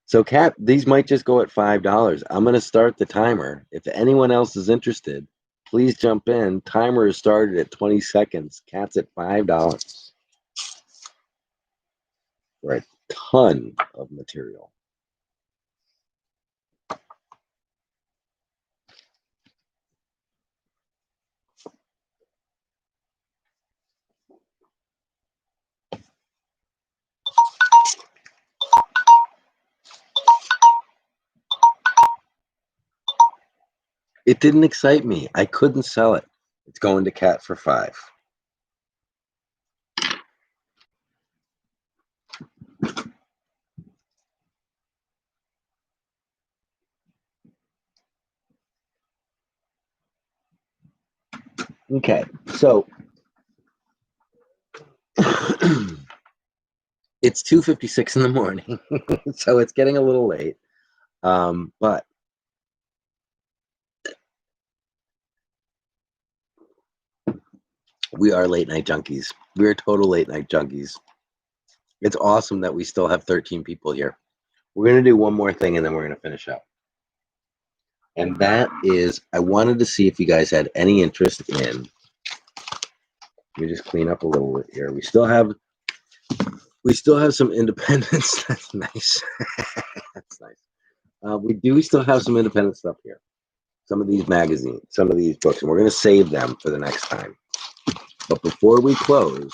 So, Kat, these might just go at $5. I'm going to start the timer. If anyone else is interested, please jump in. Timer is started at 20 seconds. Cat's at $5 for a ton of material. It didn't excite me. I couldn't sell it. It's going to Cat for 5. Okay, so it's 2:56 in the morning, so it's getting a little late. But we are late night junkies. We're total late night junkies. It's awesome that we still have 13 people here. We're going to do one more thing and then we're going to finish up. And that is, I wanted to see if you guys had any interest in. Let me just clean up a little bit here. We still have some independence. That's nice. That's nice. We do still have some independent stuff here. Some of these magazines, some of these books, and we're going to save them for the next time. But before we close,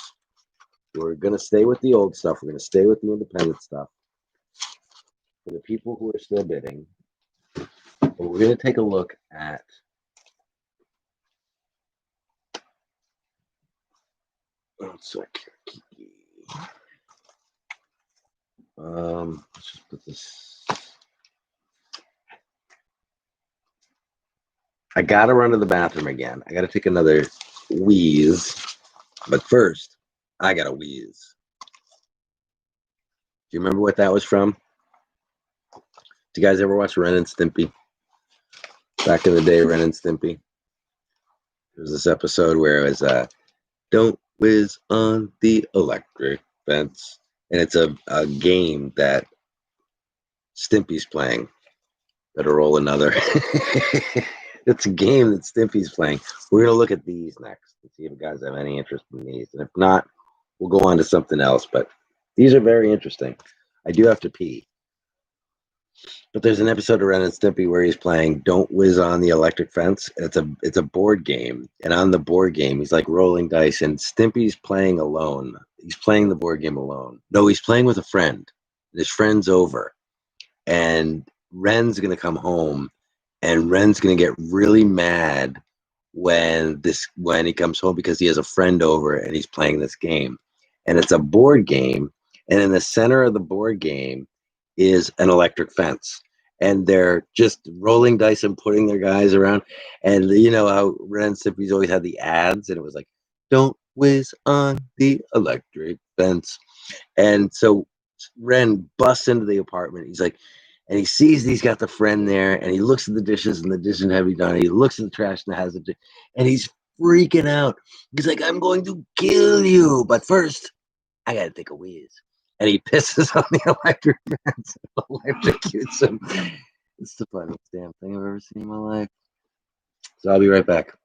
we're going to stay with the old stuff. We're going to stay with the independent stuff. For the people who are still bidding, but we're going to take a look at let's just put this. I gotta run to the bathroom again. I gotta take another wheeze. But first, I gotta wheeze. Do you remember what that was from? Do you guys ever watch Ren and Stimpy? Back in the day, Ren and Stimpy. There was this episode where it was don't whiz on the electric fence. And it's a game that Stimpy's playing. Better roll another. It's a game that Stimpy's playing. We're going to look at these next and see if you guys have any interest in these. And if not, we'll go on to something else. But these are very interesting. I do have to pee. But there's an episode of Ren and Stimpy where he's playing Don't Whiz on the Electric Fence. It's a board game. And on the board game, he's like rolling dice. And Stimpy's playing alone. He's playing the board game alone. No, he's playing with a friend. His friend's over. And Ren's going to come home. And Ren's going to get really mad when he comes home because he has a friend over and he's playing this game. And it's a board game. And in the center of the board game is an electric fence. And they're just rolling dice and putting their guys around. And you know how Ren and Stimpy's always had the ads, and it was like, don't whiz on the electric fence. And so Ren busts into the apartment. He's like, and he sees he's got the friend there, and he looks at the dishes, and the dishes haven't done. He looks at the trash, and it has it, and he's freaking out. He's like, "I'm going to kill you, but first, I got to take a whiz." And he pisses on the electric fence, electrocutes him. It's the funniest damn thing I've ever seen in my life. So I'll be right back.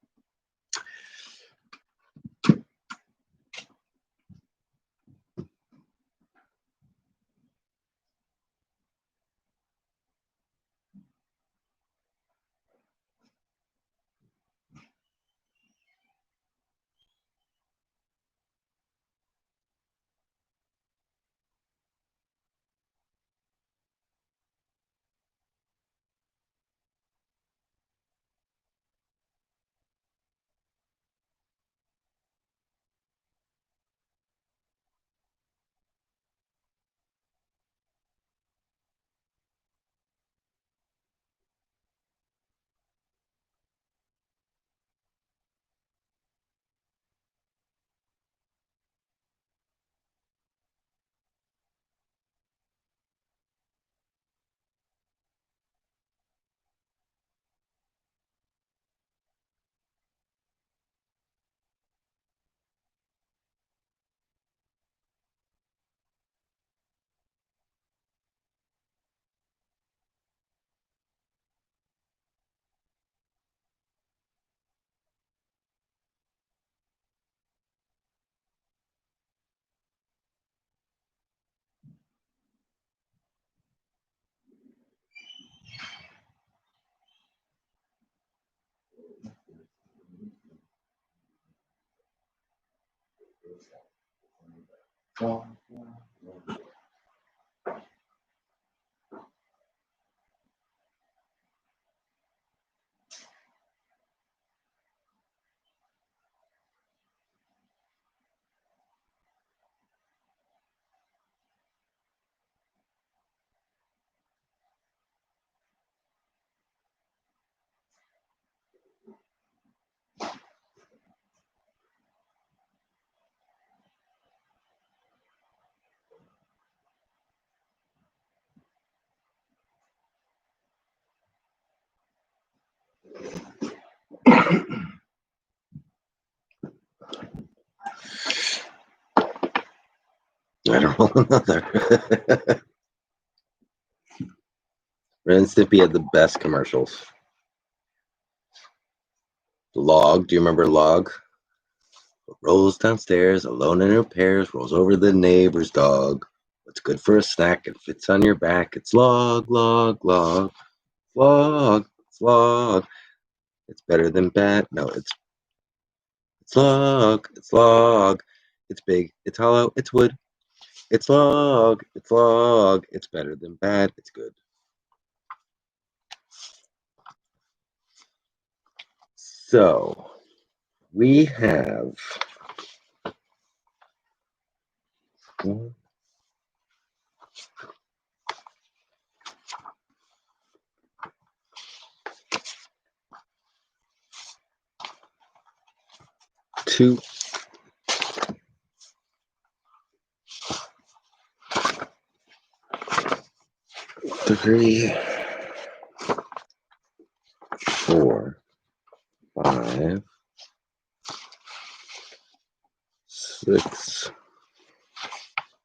I don't know another. Ren and Stimpy had the best commercials. Log, do you remember Log? Rolls downstairs, alone in her pairs, rolls over the neighbor's dog. What's good for a snack and fits on your back? It's Log, Log, Log, Log, it's Log. It's better than bad. No, it's Log, it's Log. It's big, it's hollow, it's wood. It's Log, it's Log. It's better than bad, it's good. So we have 2, 3, 4, 5, 6,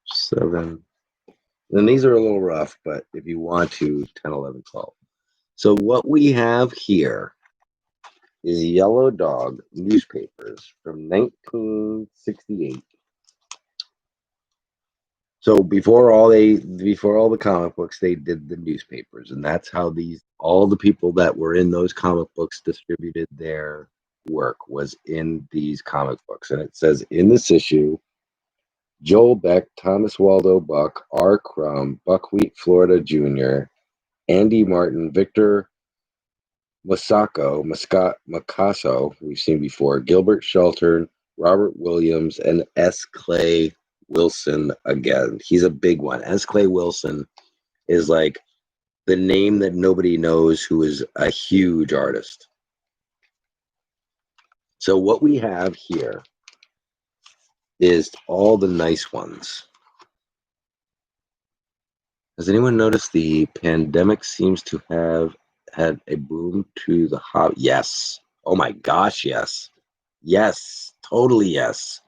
7. And these are a little rough, but if you want to, 10, 11, 12. So what we have here is Yellow Dog newspapers from 1968. So before all the comic books, they did the newspapers, and that's how all the people that were in those comic books distributed their work was in these comic books. And it says in this issue, Joel Beck, Thomas Waldo Buck, R. Crumb, Buckwheat Florida Jr., Andy Martin, Victor Macasso, we've seen before, Gilbert Shelton, Robert Williams, and S. Clay Wilson again. He's a big one. S. Clay Wilson is like the name that nobody knows, who is a huge artist. So what we have here is all the nice ones. Has anyone noticed the pandemic seems to have had a boom to the hobby? Yes. Oh my gosh, yes. Yes, totally yes.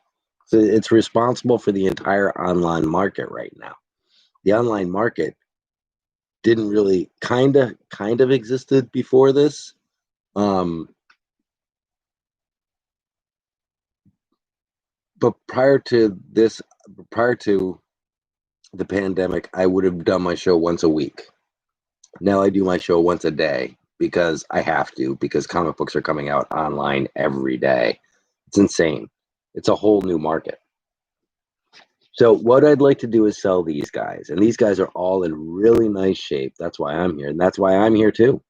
So it's responsible for the entire online market right now. The online market didn't really kind of existed before this. But prior to the pandemic, I would have done my show once a week. Now I do my show once a day because I have to, because comic books are coming out online every day. It's insane. It's a whole new market. So what I'd like to do is sell these guys, and these guys are all in really nice shape. That's why I'm here, and that's why I'm here too.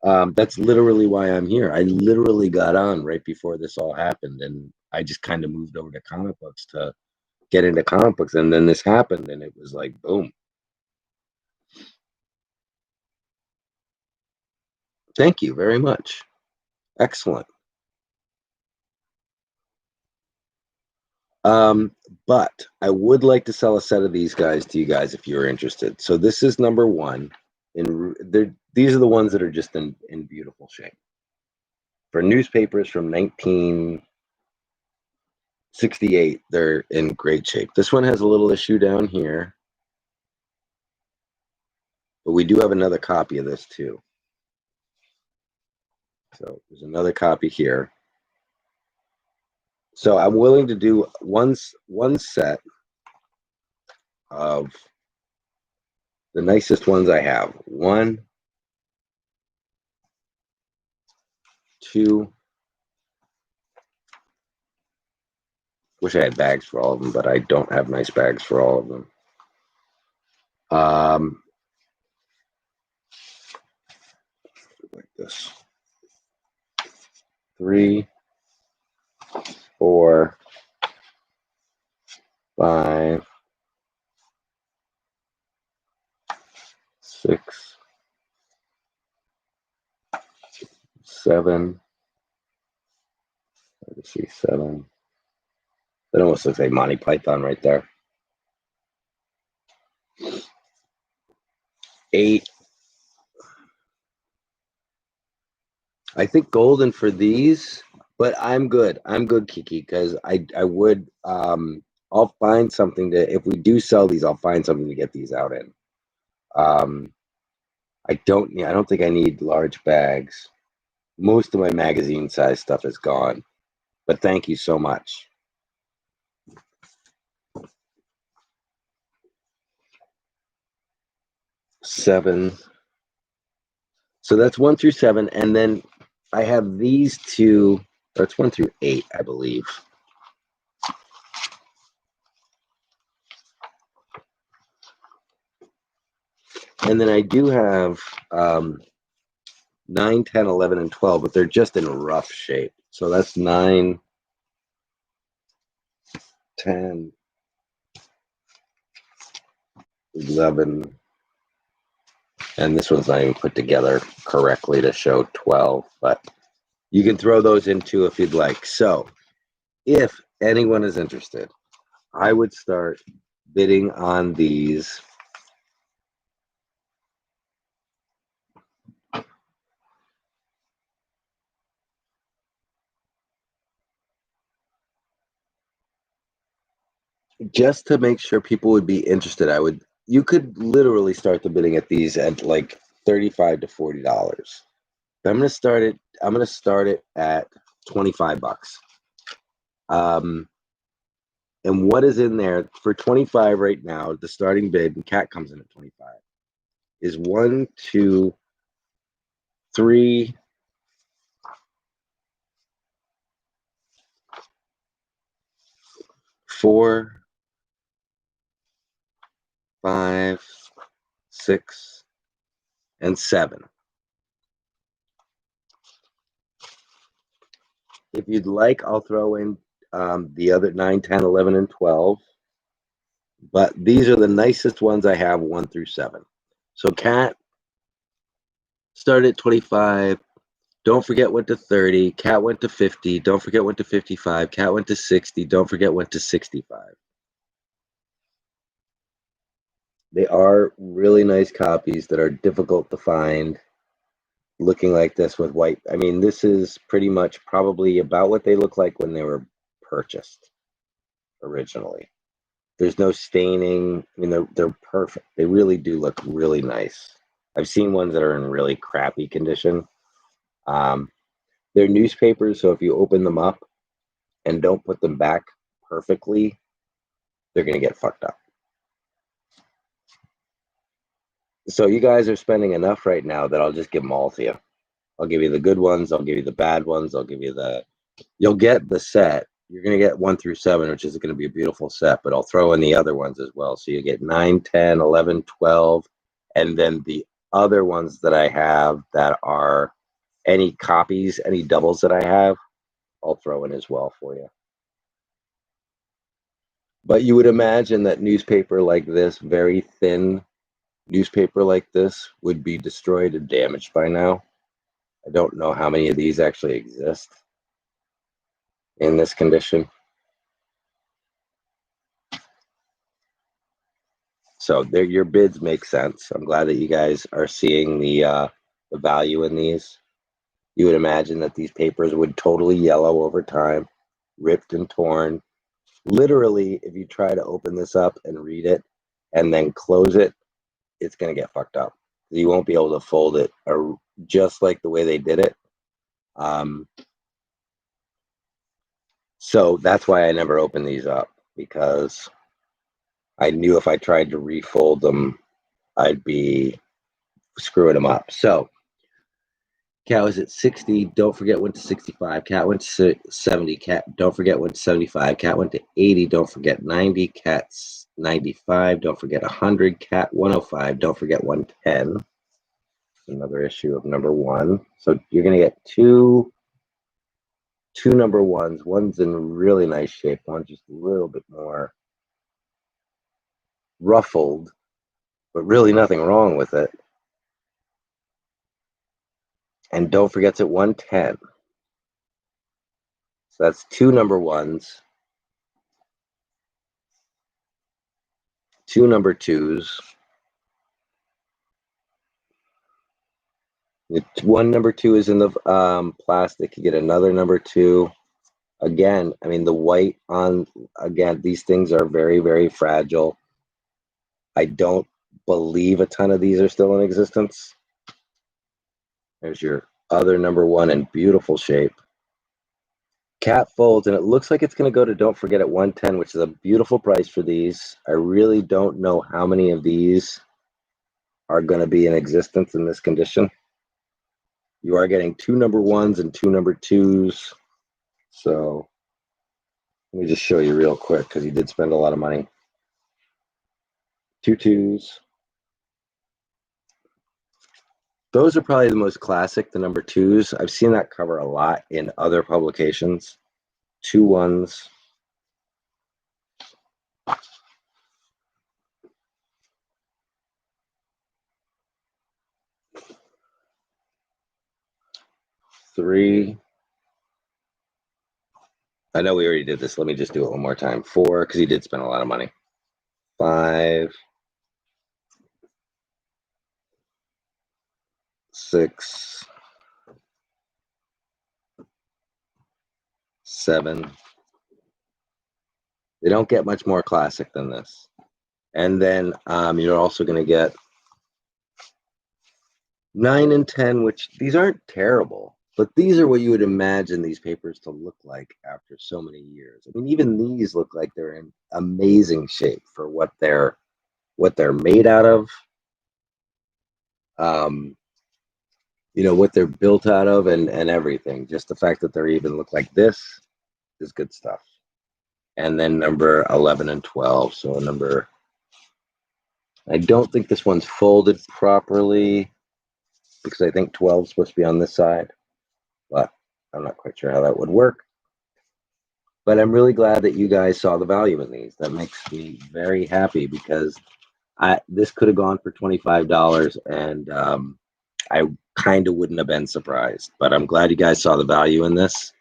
That's literally why I'm here. I literally got on right before this all happened, and I just kind of moved over to comic books to get into comic books, and then this happened, and it was like, boom. Thank you very much. Excellent. But I would like to sell a set of these guys to you guys if you're interested. So this is number 1. These are the ones that are just in beautiful shape. For newspapers from 1968, they're in great shape. This one has a little issue down here. But we do have another copy of this too. So there's another copy here. So I'm willing to do one set of the nicest ones I have. 1, 2, Wish I had bags for all of them, but I don't have nice bags for all of them. Like this. 3, 4, 5, 6, 7. Let's see, 7. That almost looks like Monty Python right there. 8. I think golden for these, but I'm good. I'm good, Kiki, because I would I'll find something to, if we do sell these, I'll find something to get these out in. I don't think I need large bags. Most of my magazine size stuff is gone, but thank you so much. 7. So that's 1 through 7, and then I have these two. That's 1 through 8, I believe. And then I do have 9, 10, 11, and 12, but they're just in rough shape. So that's 9, 10, 11, and this one's not even put together correctly to show 12, but you can throw those in too if you'd like. So if anyone is interested, I would start bidding on these. Just to make sure people would be interested, you could literally start the bidding at these at like $35 to $40. I'm gonna start it at $25. And what is in there for 25 right now, the starting bid, and Cat comes in at 25, is 1, 2, 3, 4, 5, 6, and 7. If you'd like, I'll throw in the other 9, 10, 11, and 12. But these are the nicest ones I have, 1 through 7. So Cat started at 25. Don't forget went to 30. Cat went to 50. Don't forget went to 55. Cat went to 60. Don't forget went to 65. They are really nice copies that are difficult to find. Looking like this with white. I mean, this is pretty much probably about what they look like when they were purchased originally. There's no staining. I mean, they're perfect. They really do look really nice. I've seen ones that are in really crappy condition. They're newspapers, so if you open them up and don't put them back perfectly, they're going to get fucked up. So you guys are spending enough right now that I'll just give them all to you. I'll give you the good ones. I'll give you the bad ones. You'll get the set. You're going to get 1 through 7, which is going to be a beautiful set, but I'll throw in the other ones as well. So you get 9, 10, 11, 12, and then the other ones that I have that are any copies, any doubles that I have, I'll throw in as well for you. But you would imagine that newspaper like this, very thin newspaper like this, would be destroyed and damaged by now. I don't know how many of these actually exist in this condition. So your bids make sense. I'm glad that you guys are seeing the value in these. You would imagine that these papers would totally yellow over time, ripped and torn. Literally, if you try to open this up and read it and then close it, it's going to get fucked up. You won't be able to fold it just like the way they did it. So that's why I never opened these up, because I knew if I tried to refold them, I'd be screwing them up. So Cat was at 60. Don't forget went to 65. Cat went to 70. Cat, don't forget went to 75. Cat went to 80. Don't forget 90. Cat's 95. Don't forget 100. Cat 105. Don't forget 110. Another issue of number one. So you're gonna get two number ones. One's in really nice shape. One's just a little bit more ruffled, but really nothing wrong with it. And don't forget it's at 110. So that's two number ones, two number twos. One number two is in the plastic. You get another number two. Again, I mean, the white on, again, these things are very, very fragile. I don't believe a ton of these are still in existence. There's your other number one in beautiful shape. Cat folds, and it looks like it's going to go to don't forget at 110, which is a beautiful price for these. I really don't know how many of these are going to be in existence in this condition. You are getting two number ones and two number twos. So let me just show you real quick because he did spend a lot of money. Two twos. Those are probably the most classic, the number twos. I've seen that cover a lot in other publications. Two ones. Three. I know we already did this. Let me just do it one more time. Four, because he did spend a lot of money. Five. Six. Seven. They don't get much more classic than this. And then you're also going to get 9 and 10, which these aren't terrible, but these are what you would imagine these papers to look like after so many years. I mean, even these look like they're in amazing shape for what they're made out of. You know, what they're built out of and everything. Just the fact that they even look like this is good stuff. And then number 11 and 12. So I don't think this one's folded properly because I think 12 is supposed to be on this side, but I'm not quite sure how that would work. But I'm really glad that you guys saw the value in these. That makes me very happy because this could have gone for $25 and I kind of wouldn't have been surprised. But I'm glad you guys saw the value in this.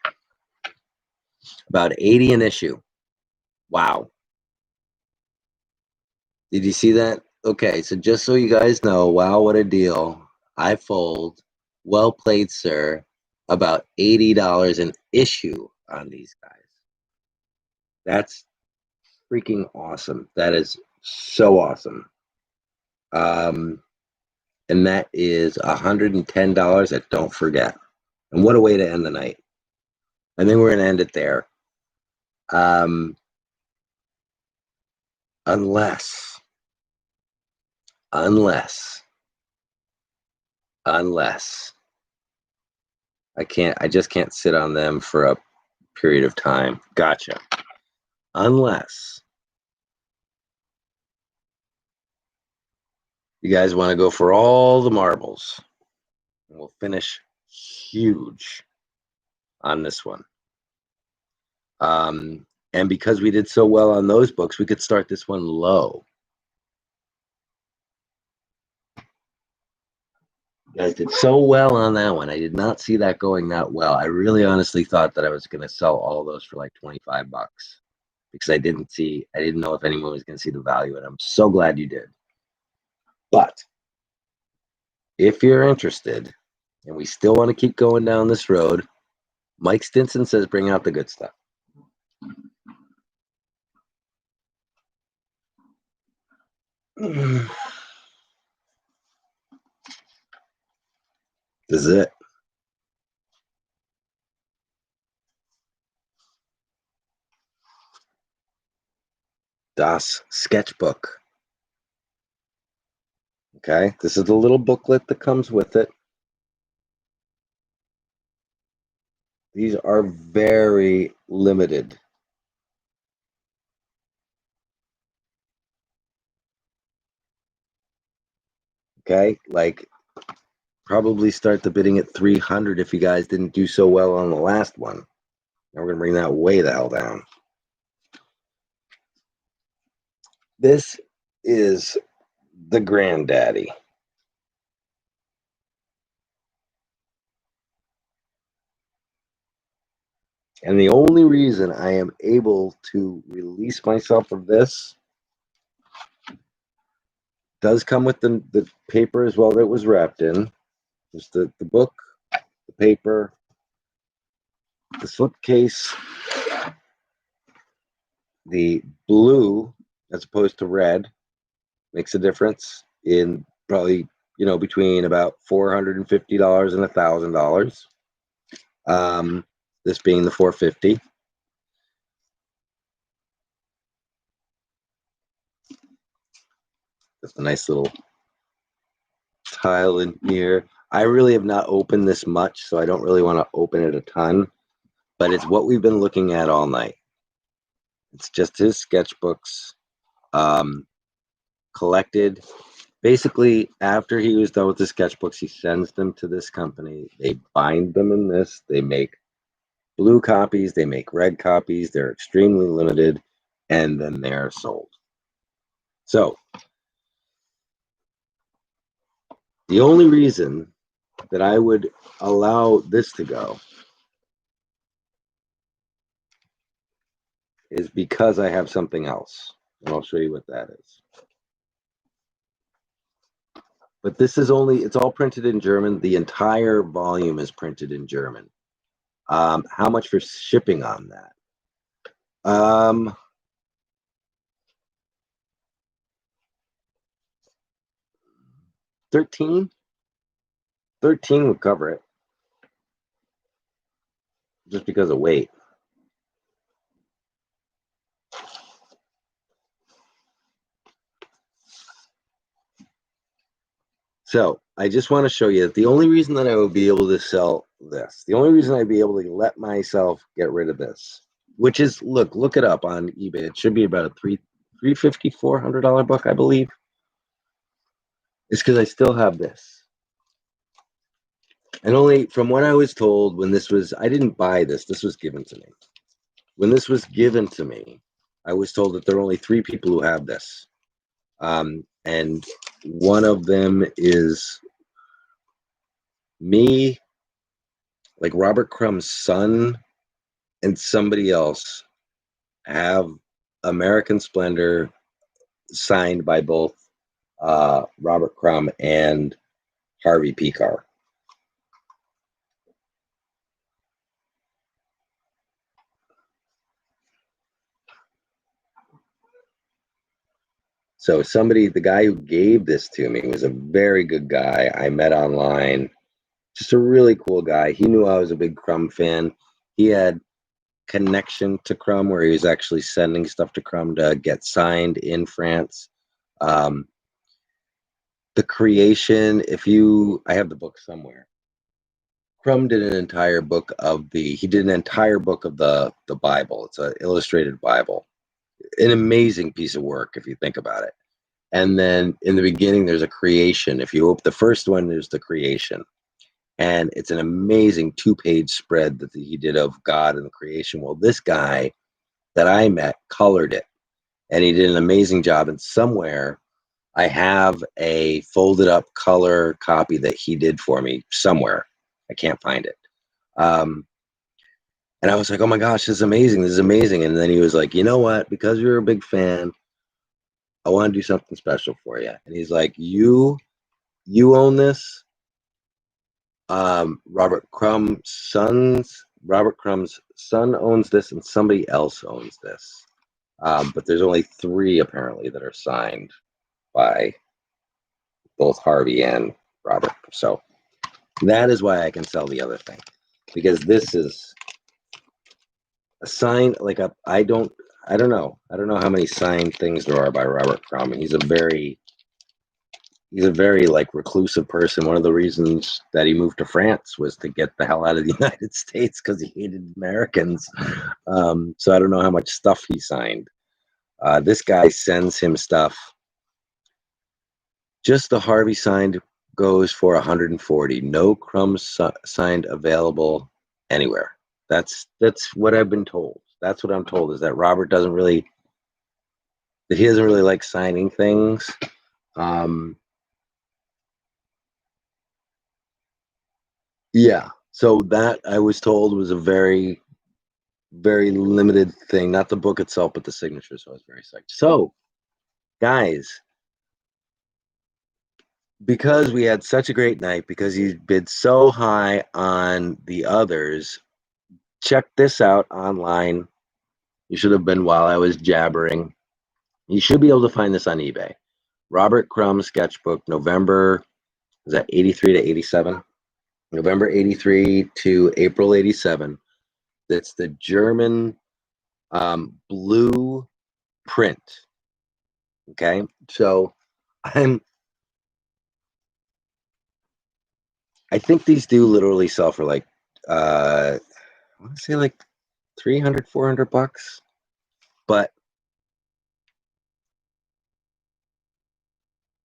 About 80 an issue. Wow. Did you see that? Okay, so just so you guys know, wow, what a deal. I fold. Well played, sir. About $80 an issue on these guys. That's freaking awesome. That is so awesome. And that is $110 at Don't Forget. And what a way to end the night. I think we're going to end it there. Unless I just can't sit on them for a period of time. Gotcha. Unless you guys want to go for all the marbles, and we'll finish huge on this one. And because we did so well on those books, we could start this one low. You guys did so well on that one. I did not see that going that well. I really honestly thought that I was going to sell all those for like 25 bucks because I didn't know if anyone was going to see the value in it. I'm so glad you did. But if you're interested and we still want to keep going down this road, Mike Stinson says bring out the good stuff. This is it. Das Sketchbook. Okay, this is the little booklet that comes with it. These are very limited. Okay, like probably start the bidding at 300 if you guys didn't do so well on the last one. Now we're gonna bring that way the hell down. This is the granddaddy. And the only reason I am able to release myself of this does come with the paper as well that it was wrapped in. Just the book, the paper, the slipcase, the blue as opposed to red makes a difference in probably, you know, between about $450 and $1,000. This being the 450. Just a nice little tile in here. I really have not opened this much, so I don't really want to open it a ton, but it's what we've been looking at all night. It's just his sketchbooks, collected. Basically, after he was done with the sketchbooks, he sends them to this company. They bind them in this. They make blue copies. They make red copies. They're extremely limited, and then they're sold. So the only reason that I would allow this to go is because I have something else, and I'll show you what that is. But this is it's all printed in German. The entire volume is printed in German. How much for shipping on that? 13 would cover it, just because of weight. So I just want to show you that the only reason that I would be able to sell this, the only reason I'd be able to let myself get rid of this, which is, look it up on eBay. It should be about a $350, $400 book, I believe. It's because I still have this. And only from what I was told when this was, I didn't buy this. This was given to me. When this was given to me, I was told that there are only 3 people who have this. And one of them is me, like Robert Crumb's son, and somebody else have American Splendor signed by both Robert Crumb and Harvey Pekar. So the guy who gave this to me was a very good guy I met online. Just a really cool guy. He knew I was a big Crumb fan. He had connection to Crumb where he was actually sending stuff to Crumb to get signed in France. The creation, I have the book somewhere. Crumb did an entire book of the Bible. It's an illustrated Bible. An amazing piece of work if you think about it. And then in the beginning, there's a creation. If you open the first one, there's the creation. And it's an amazing 2-page spread that he did of God and the creation. Well, this guy that I met colored it, and he did an amazing job. And somewhere I have a folded up color copy that he did for me somewhere. I can't find it. And I was like, oh my gosh, this is amazing. This is amazing. And then he was like, you know what? Because you're a big fan, I want to do something special for you. And he's like, you own this. Robert Crumb's son owns this, and somebody else owns this. But there's only 3 apparently that are signed by both Harvey and Robert. So that is why I can sell the other thing, because this is a sign, like I don't know how many signed things there are by Robert Crumb, and he's a very he's a very like reclusive person. One of the reasons that he moved to France was to get the hell out of the United States because he hated Americans. So I don't know how much stuff he signed. This guy sends him stuff. Just the Harvey signed goes for 140. No Crumbs signed available anywhere. That's what I've been told. That's what I'm told, is that Robert doesn't really, that he doesn't really like signing things. Yeah. So that, I was told, was a very, very limited thing. Not the book itself, but the signature. So I was very psyched. So, guys, because we had such a great night, because he bid so high on the others, check this out online. You should have been while I was jabbering. You should be able to find this on eBay. Robert Crumb sketchbook, November, is that 83 to 87? November 83 to April 87. That's the German blue print. Okay, so I think these do literally sell for like I want to say like 300, 400 bucks, but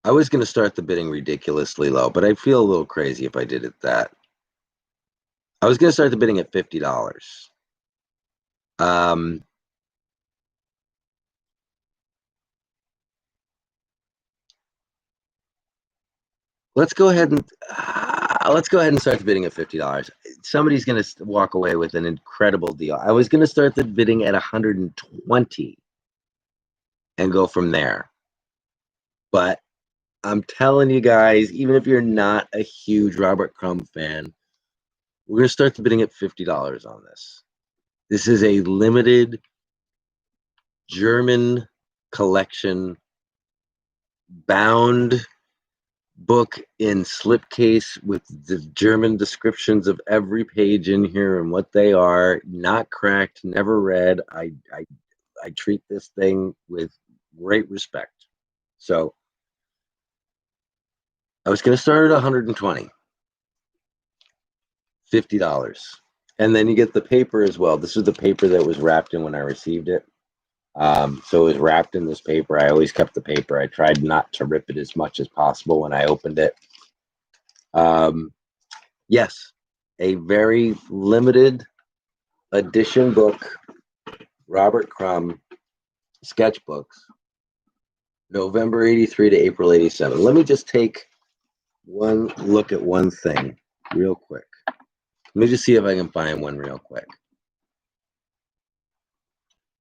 I was going to start the bidding ridiculously low, but I feel a little crazy if I did it that. I was going to start the bidding at $50. Let's go ahead and start the bidding at $50. Somebody's going to walk away with an incredible deal. I was going to start the bidding at 120 and go from there. But I'm telling you guys, even if you're not a huge Robert Crumb fan, we're going to start the bidding at $50 on this. This is a limited German collection bound book in slipcase with the German descriptions of every page in here and what they are. Not cracked, never read. I treat this thing with great respect. So I was going to start at 120, $50, and then you get the paper as well. This is the paper that was wrapped in when I received it. So it was wrapped in this paper. I always kept the paper. I tried not to rip it as much as possible when I opened it. Yes, a very limited edition book, Robert Crumb sketchbooks, November 83 to April 87. Let me just take one look at one thing real quick. Let me just see if I can find one real quick.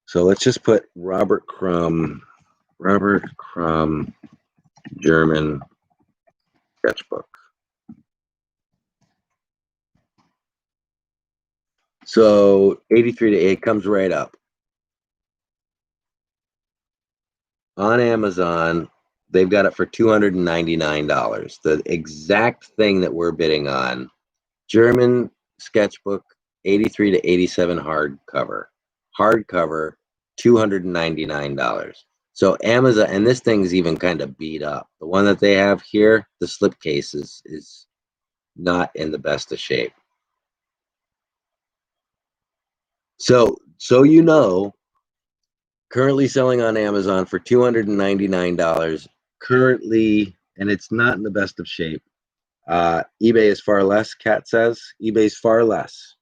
So let's just put Robert Crumb German sketchbook. So 83 to 8 comes right up. On Amazon, they've got it for $299. The exact thing that we're bidding on, German sketchbook, 83 to 87 hardcover. Hardcover, $299. So Amazon, and this thing's even kind of beat up. The one that they have here, the slipcase is not in the best of shape. So you know, currently selling on Amazon for $299. Currently, and it's not in the best of shape. eBay is far less, Kat says. eBay's far less.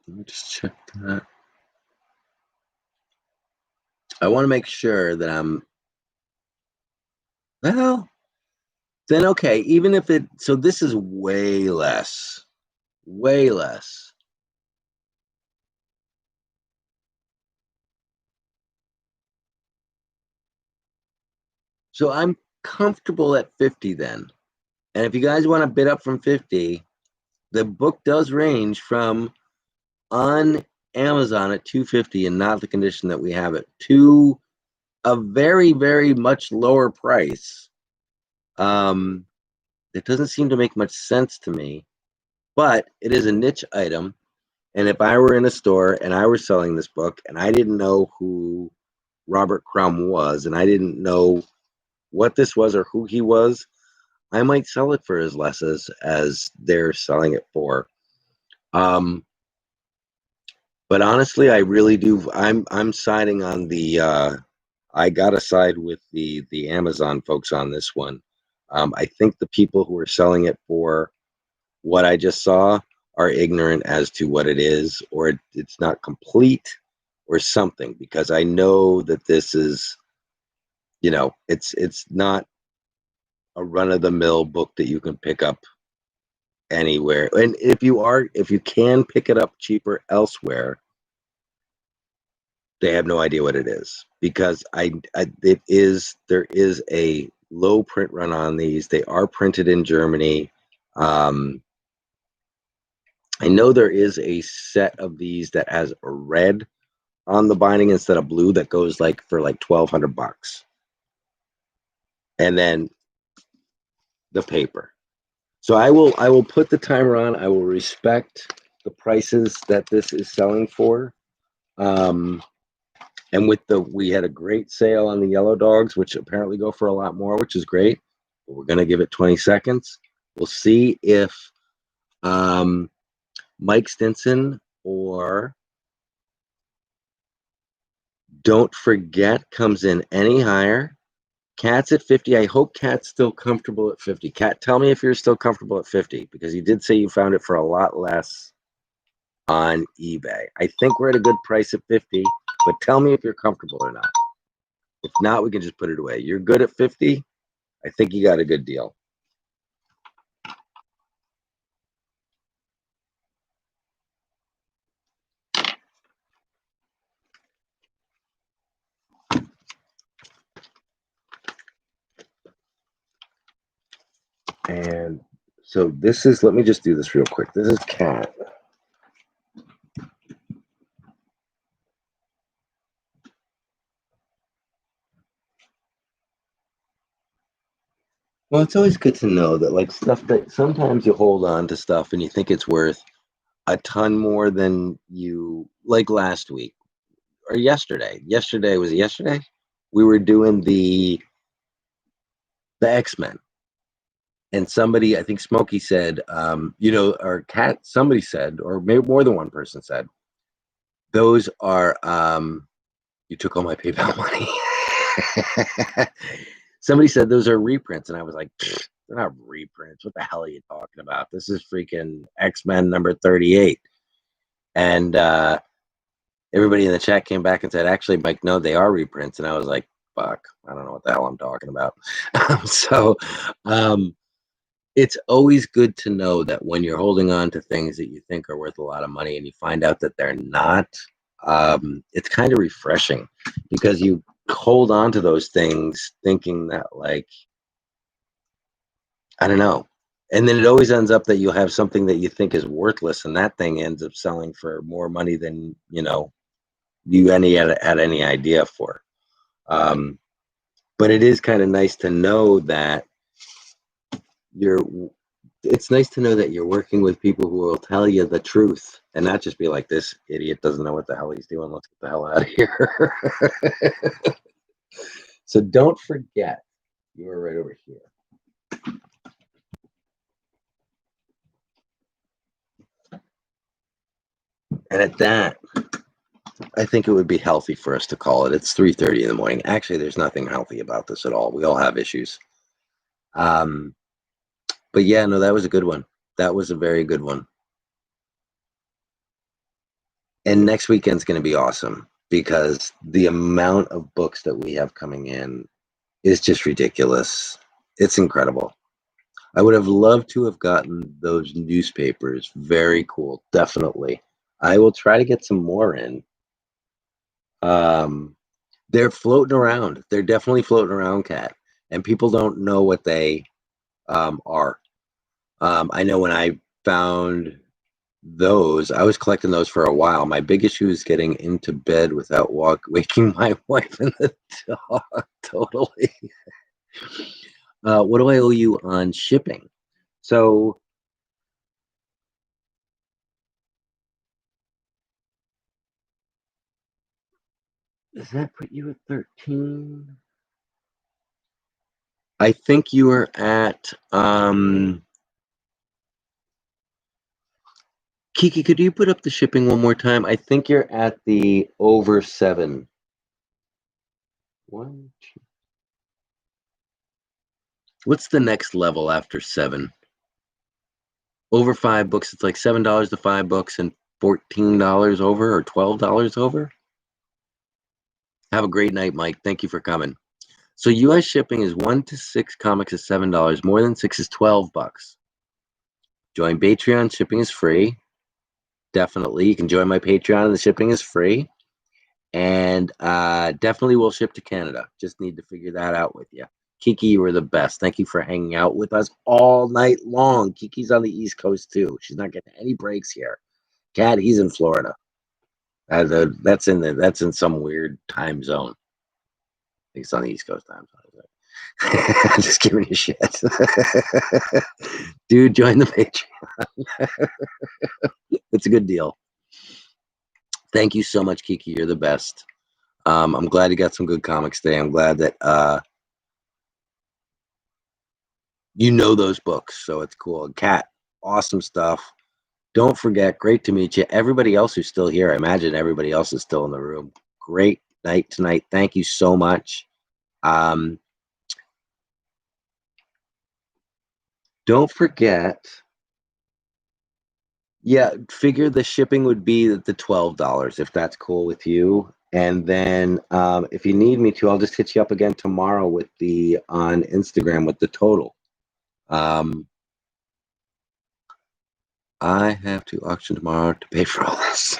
Let me just check that. I want to make sure that I'm, well, then okay, even if it, so this is way less. Way less. So I'm comfortable at 50 then. And if you guys want to bid up from 50, the book does range from on Amazon at $250 and not the condition that we have it, to a very, very much lower price. It doesn't seem to make much sense to me, but it is a niche item. And if I were in a store and I were selling this book and I didn't know who Robert Crumb was and I didn't know what this was or who he was, I might sell it for as less as they're selling it for. But honestly, I really do. I'm siding on the. I gotta side with the Amazon folks on this one. I think the people who are selling it for what I just saw are ignorant as to what it is, or it's not complete, or something. Because I know that this is, it's not a run-of-the-mill book that you can pick up anywhere. And if you can pick it up cheaper elsewhere, they have no idea what it is, because there is a low print run on these. They are printed in Germany. I know there is a set of these that has red on the binding instead of blue that goes for $1,200, and then the paper. So I will put the timer on. I will respect the prices that this is selling for. And we had a great sale on the yellow dogs, which apparently go for a lot more, which is great. But we're gonna give it 20 seconds. We'll see if Mike Stinson or Don't Forget comes in any higher. Cat's at 50. I hope Cat's still comfortable at 50. Cat, tell me if you're still comfortable at 50, because you did say you found it for a lot less on eBay. I think we're at a good price at 50, but tell me if you're comfortable or not. If not, we can just put it away. You're good at 50? I think you got a good deal. And so this is, let me just do this real quick. This is Cat. Well, it's always good to know that stuff that sometimes you hold on to stuff and you think it's worth a ton more than you, like last week or yesterday. Was it yesterday? We were doing the X-Men. And somebody, I think Smokey said, or Cat, somebody said, or maybe more than one person said, those are, you took all my PayPal money. Somebody said those are reprints. And I was like, they're not reprints. What the hell are you talking about? This is freaking X-Men number 38. And everybody in the chat came back and said, actually, Mike, no, they are reprints. And I was like, fuck, I don't know what the hell I'm talking about. So, it's always good to know that when you're holding on to things that you think are worth a lot of money and you find out that they're not, it's kind of refreshing, because you hold on to those things thinking that, I don't know. And then it always ends up that you'll have something that you think is worthless, and that thing ends up selling for more money than, you had any idea for. But it is kind of nice to know that it's nice to know that you're working with people who will tell you the truth and not just be like, this idiot doesn't know what the hell he's doing. Let's get the hell out of here. So Don't Forget, you were right over here. And at that, I think it would be healthy for us to call it. It's 3:30 in the morning. Actually, there's nothing healthy about this at all. We all have issues. But yeah, no, that was a good one. That was a very good one. And next weekend's going to be awesome, because the amount of books that we have coming in is just ridiculous. It's incredible. I would have loved to have gotten those newspapers. Very cool. Definitely. I will try to get some more in. They're floating around. They're definitely floating around, Cat. And people don't know what they are. I know when I found those. I was collecting those for a while. My big issue is getting into bed without waking my wife and the dog. Totally. What do I owe you on shipping? So does that put you at 13? I think you are at Kiki, could you put up the shipping one more time? I think you're at the over 7. 1, 2. What's the next level after 7? Over 5 books, it's like $7 to 5 books and $14 over or $12 over. Have a great night, Mike. Thank you for coming. So US shipping is 1 to 6 comics is $7. More than 6 is $12. Join Patreon. Shipping is free. Definitely. You can join my Patreon and the shipping is free. And definitely will ship to Canada. Just need to figure that out with you. Kiki, you were the best. Thank you for hanging out with us all night long. Kiki's on the East Coast too. She's not getting any breaks here. Cat, he's in Florida. That's in some weird time zone. I think it's on the East Coast time zone. Just giving you shit. Dude, join the Patreon. It's a good deal. Thank you so much, Kiki. You're the best. I'm glad you got some good comics today. I'm glad that you know those books, so it's cool. Kat, awesome stuff. Don't forget, great to meet you. Everybody else who's still here, I imagine everybody else is still in the room. Great night tonight. Thank you so much. Don't forget, yeah, figure the shipping would be the $12 if that's cool with you. And then if you need me to, I'll just hit you up again tomorrow with on Instagram with the total. I have to auction tomorrow to pay for all this.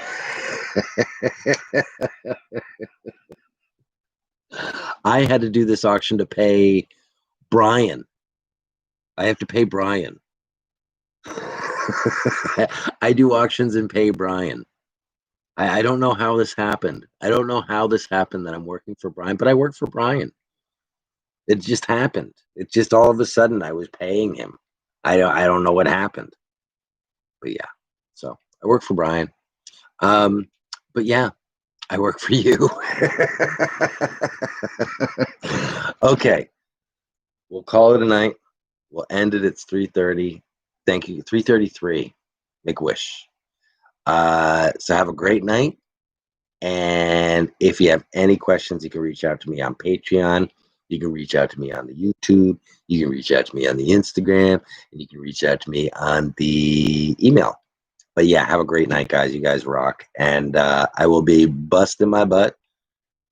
I had to do this auction to pay Brian. I have to pay Brian. I do auctions and pay Brian. I don't know how this happened. I don't know how this happened that I'm working for Brian, but I work for Brian. It just happened. It just all of a sudden I was paying him. I don't know what happened. But yeah. So I work for Brian. But yeah, I work for you. Okay. We'll call it a night. We'll end it at 3:30. Thank you. 3:33. Make a wish. So have a great night. And if you have any questions, you can reach out to me on Patreon. You can reach out to me on the YouTube. You can reach out to me on the Instagram. And you can reach out to me on the email. But yeah, have a great night, guys. You guys rock. And I will be busting my butt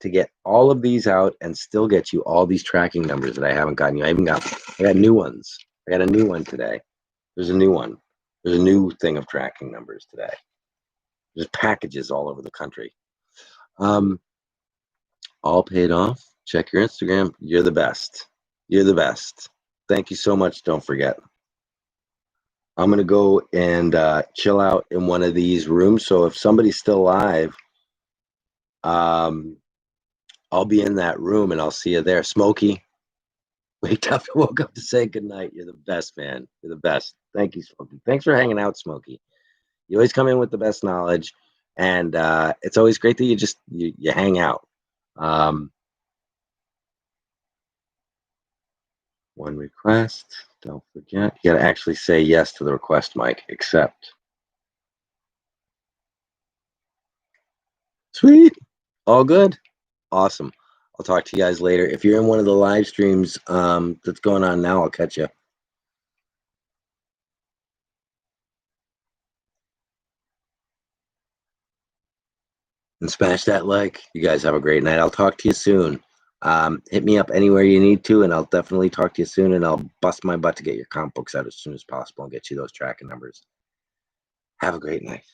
to get all of these out and still get you all these tracking numbers that I haven't gotten you. I got new ones. I got a new one today. There's a new one. There's a new thing of tracking numbers today. There's packages all over the country. All paid off. Check your Instagram. You're the best. You're the best. Thank you so much. Don't forget. I'm going to go and chill out in one of these rooms. So if somebody's still live, I'll be in that room and I'll see you there. Smokey, woke up to say goodnight. You're the best, man. You're the best. Thank you, Smokey. Thanks for hanging out, Smokey. You always come in with the best knowledge. And it's always great that you hang out. One request. Don't forget. You got to actually say yes to the request, Mike. Accept. Sweet. All good. Awesome. I'll talk to you guys later. If you're in one of the live streams that's going on now, I'll catch you. And smash that like. You guys have a great night. I'll talk to you soon. Hit me up anywhere you need to, and I'll definitely talk to you soon, and I'll bust my butt to get your comic books out as soon as possible and get you those tracking numbers. Have a great night.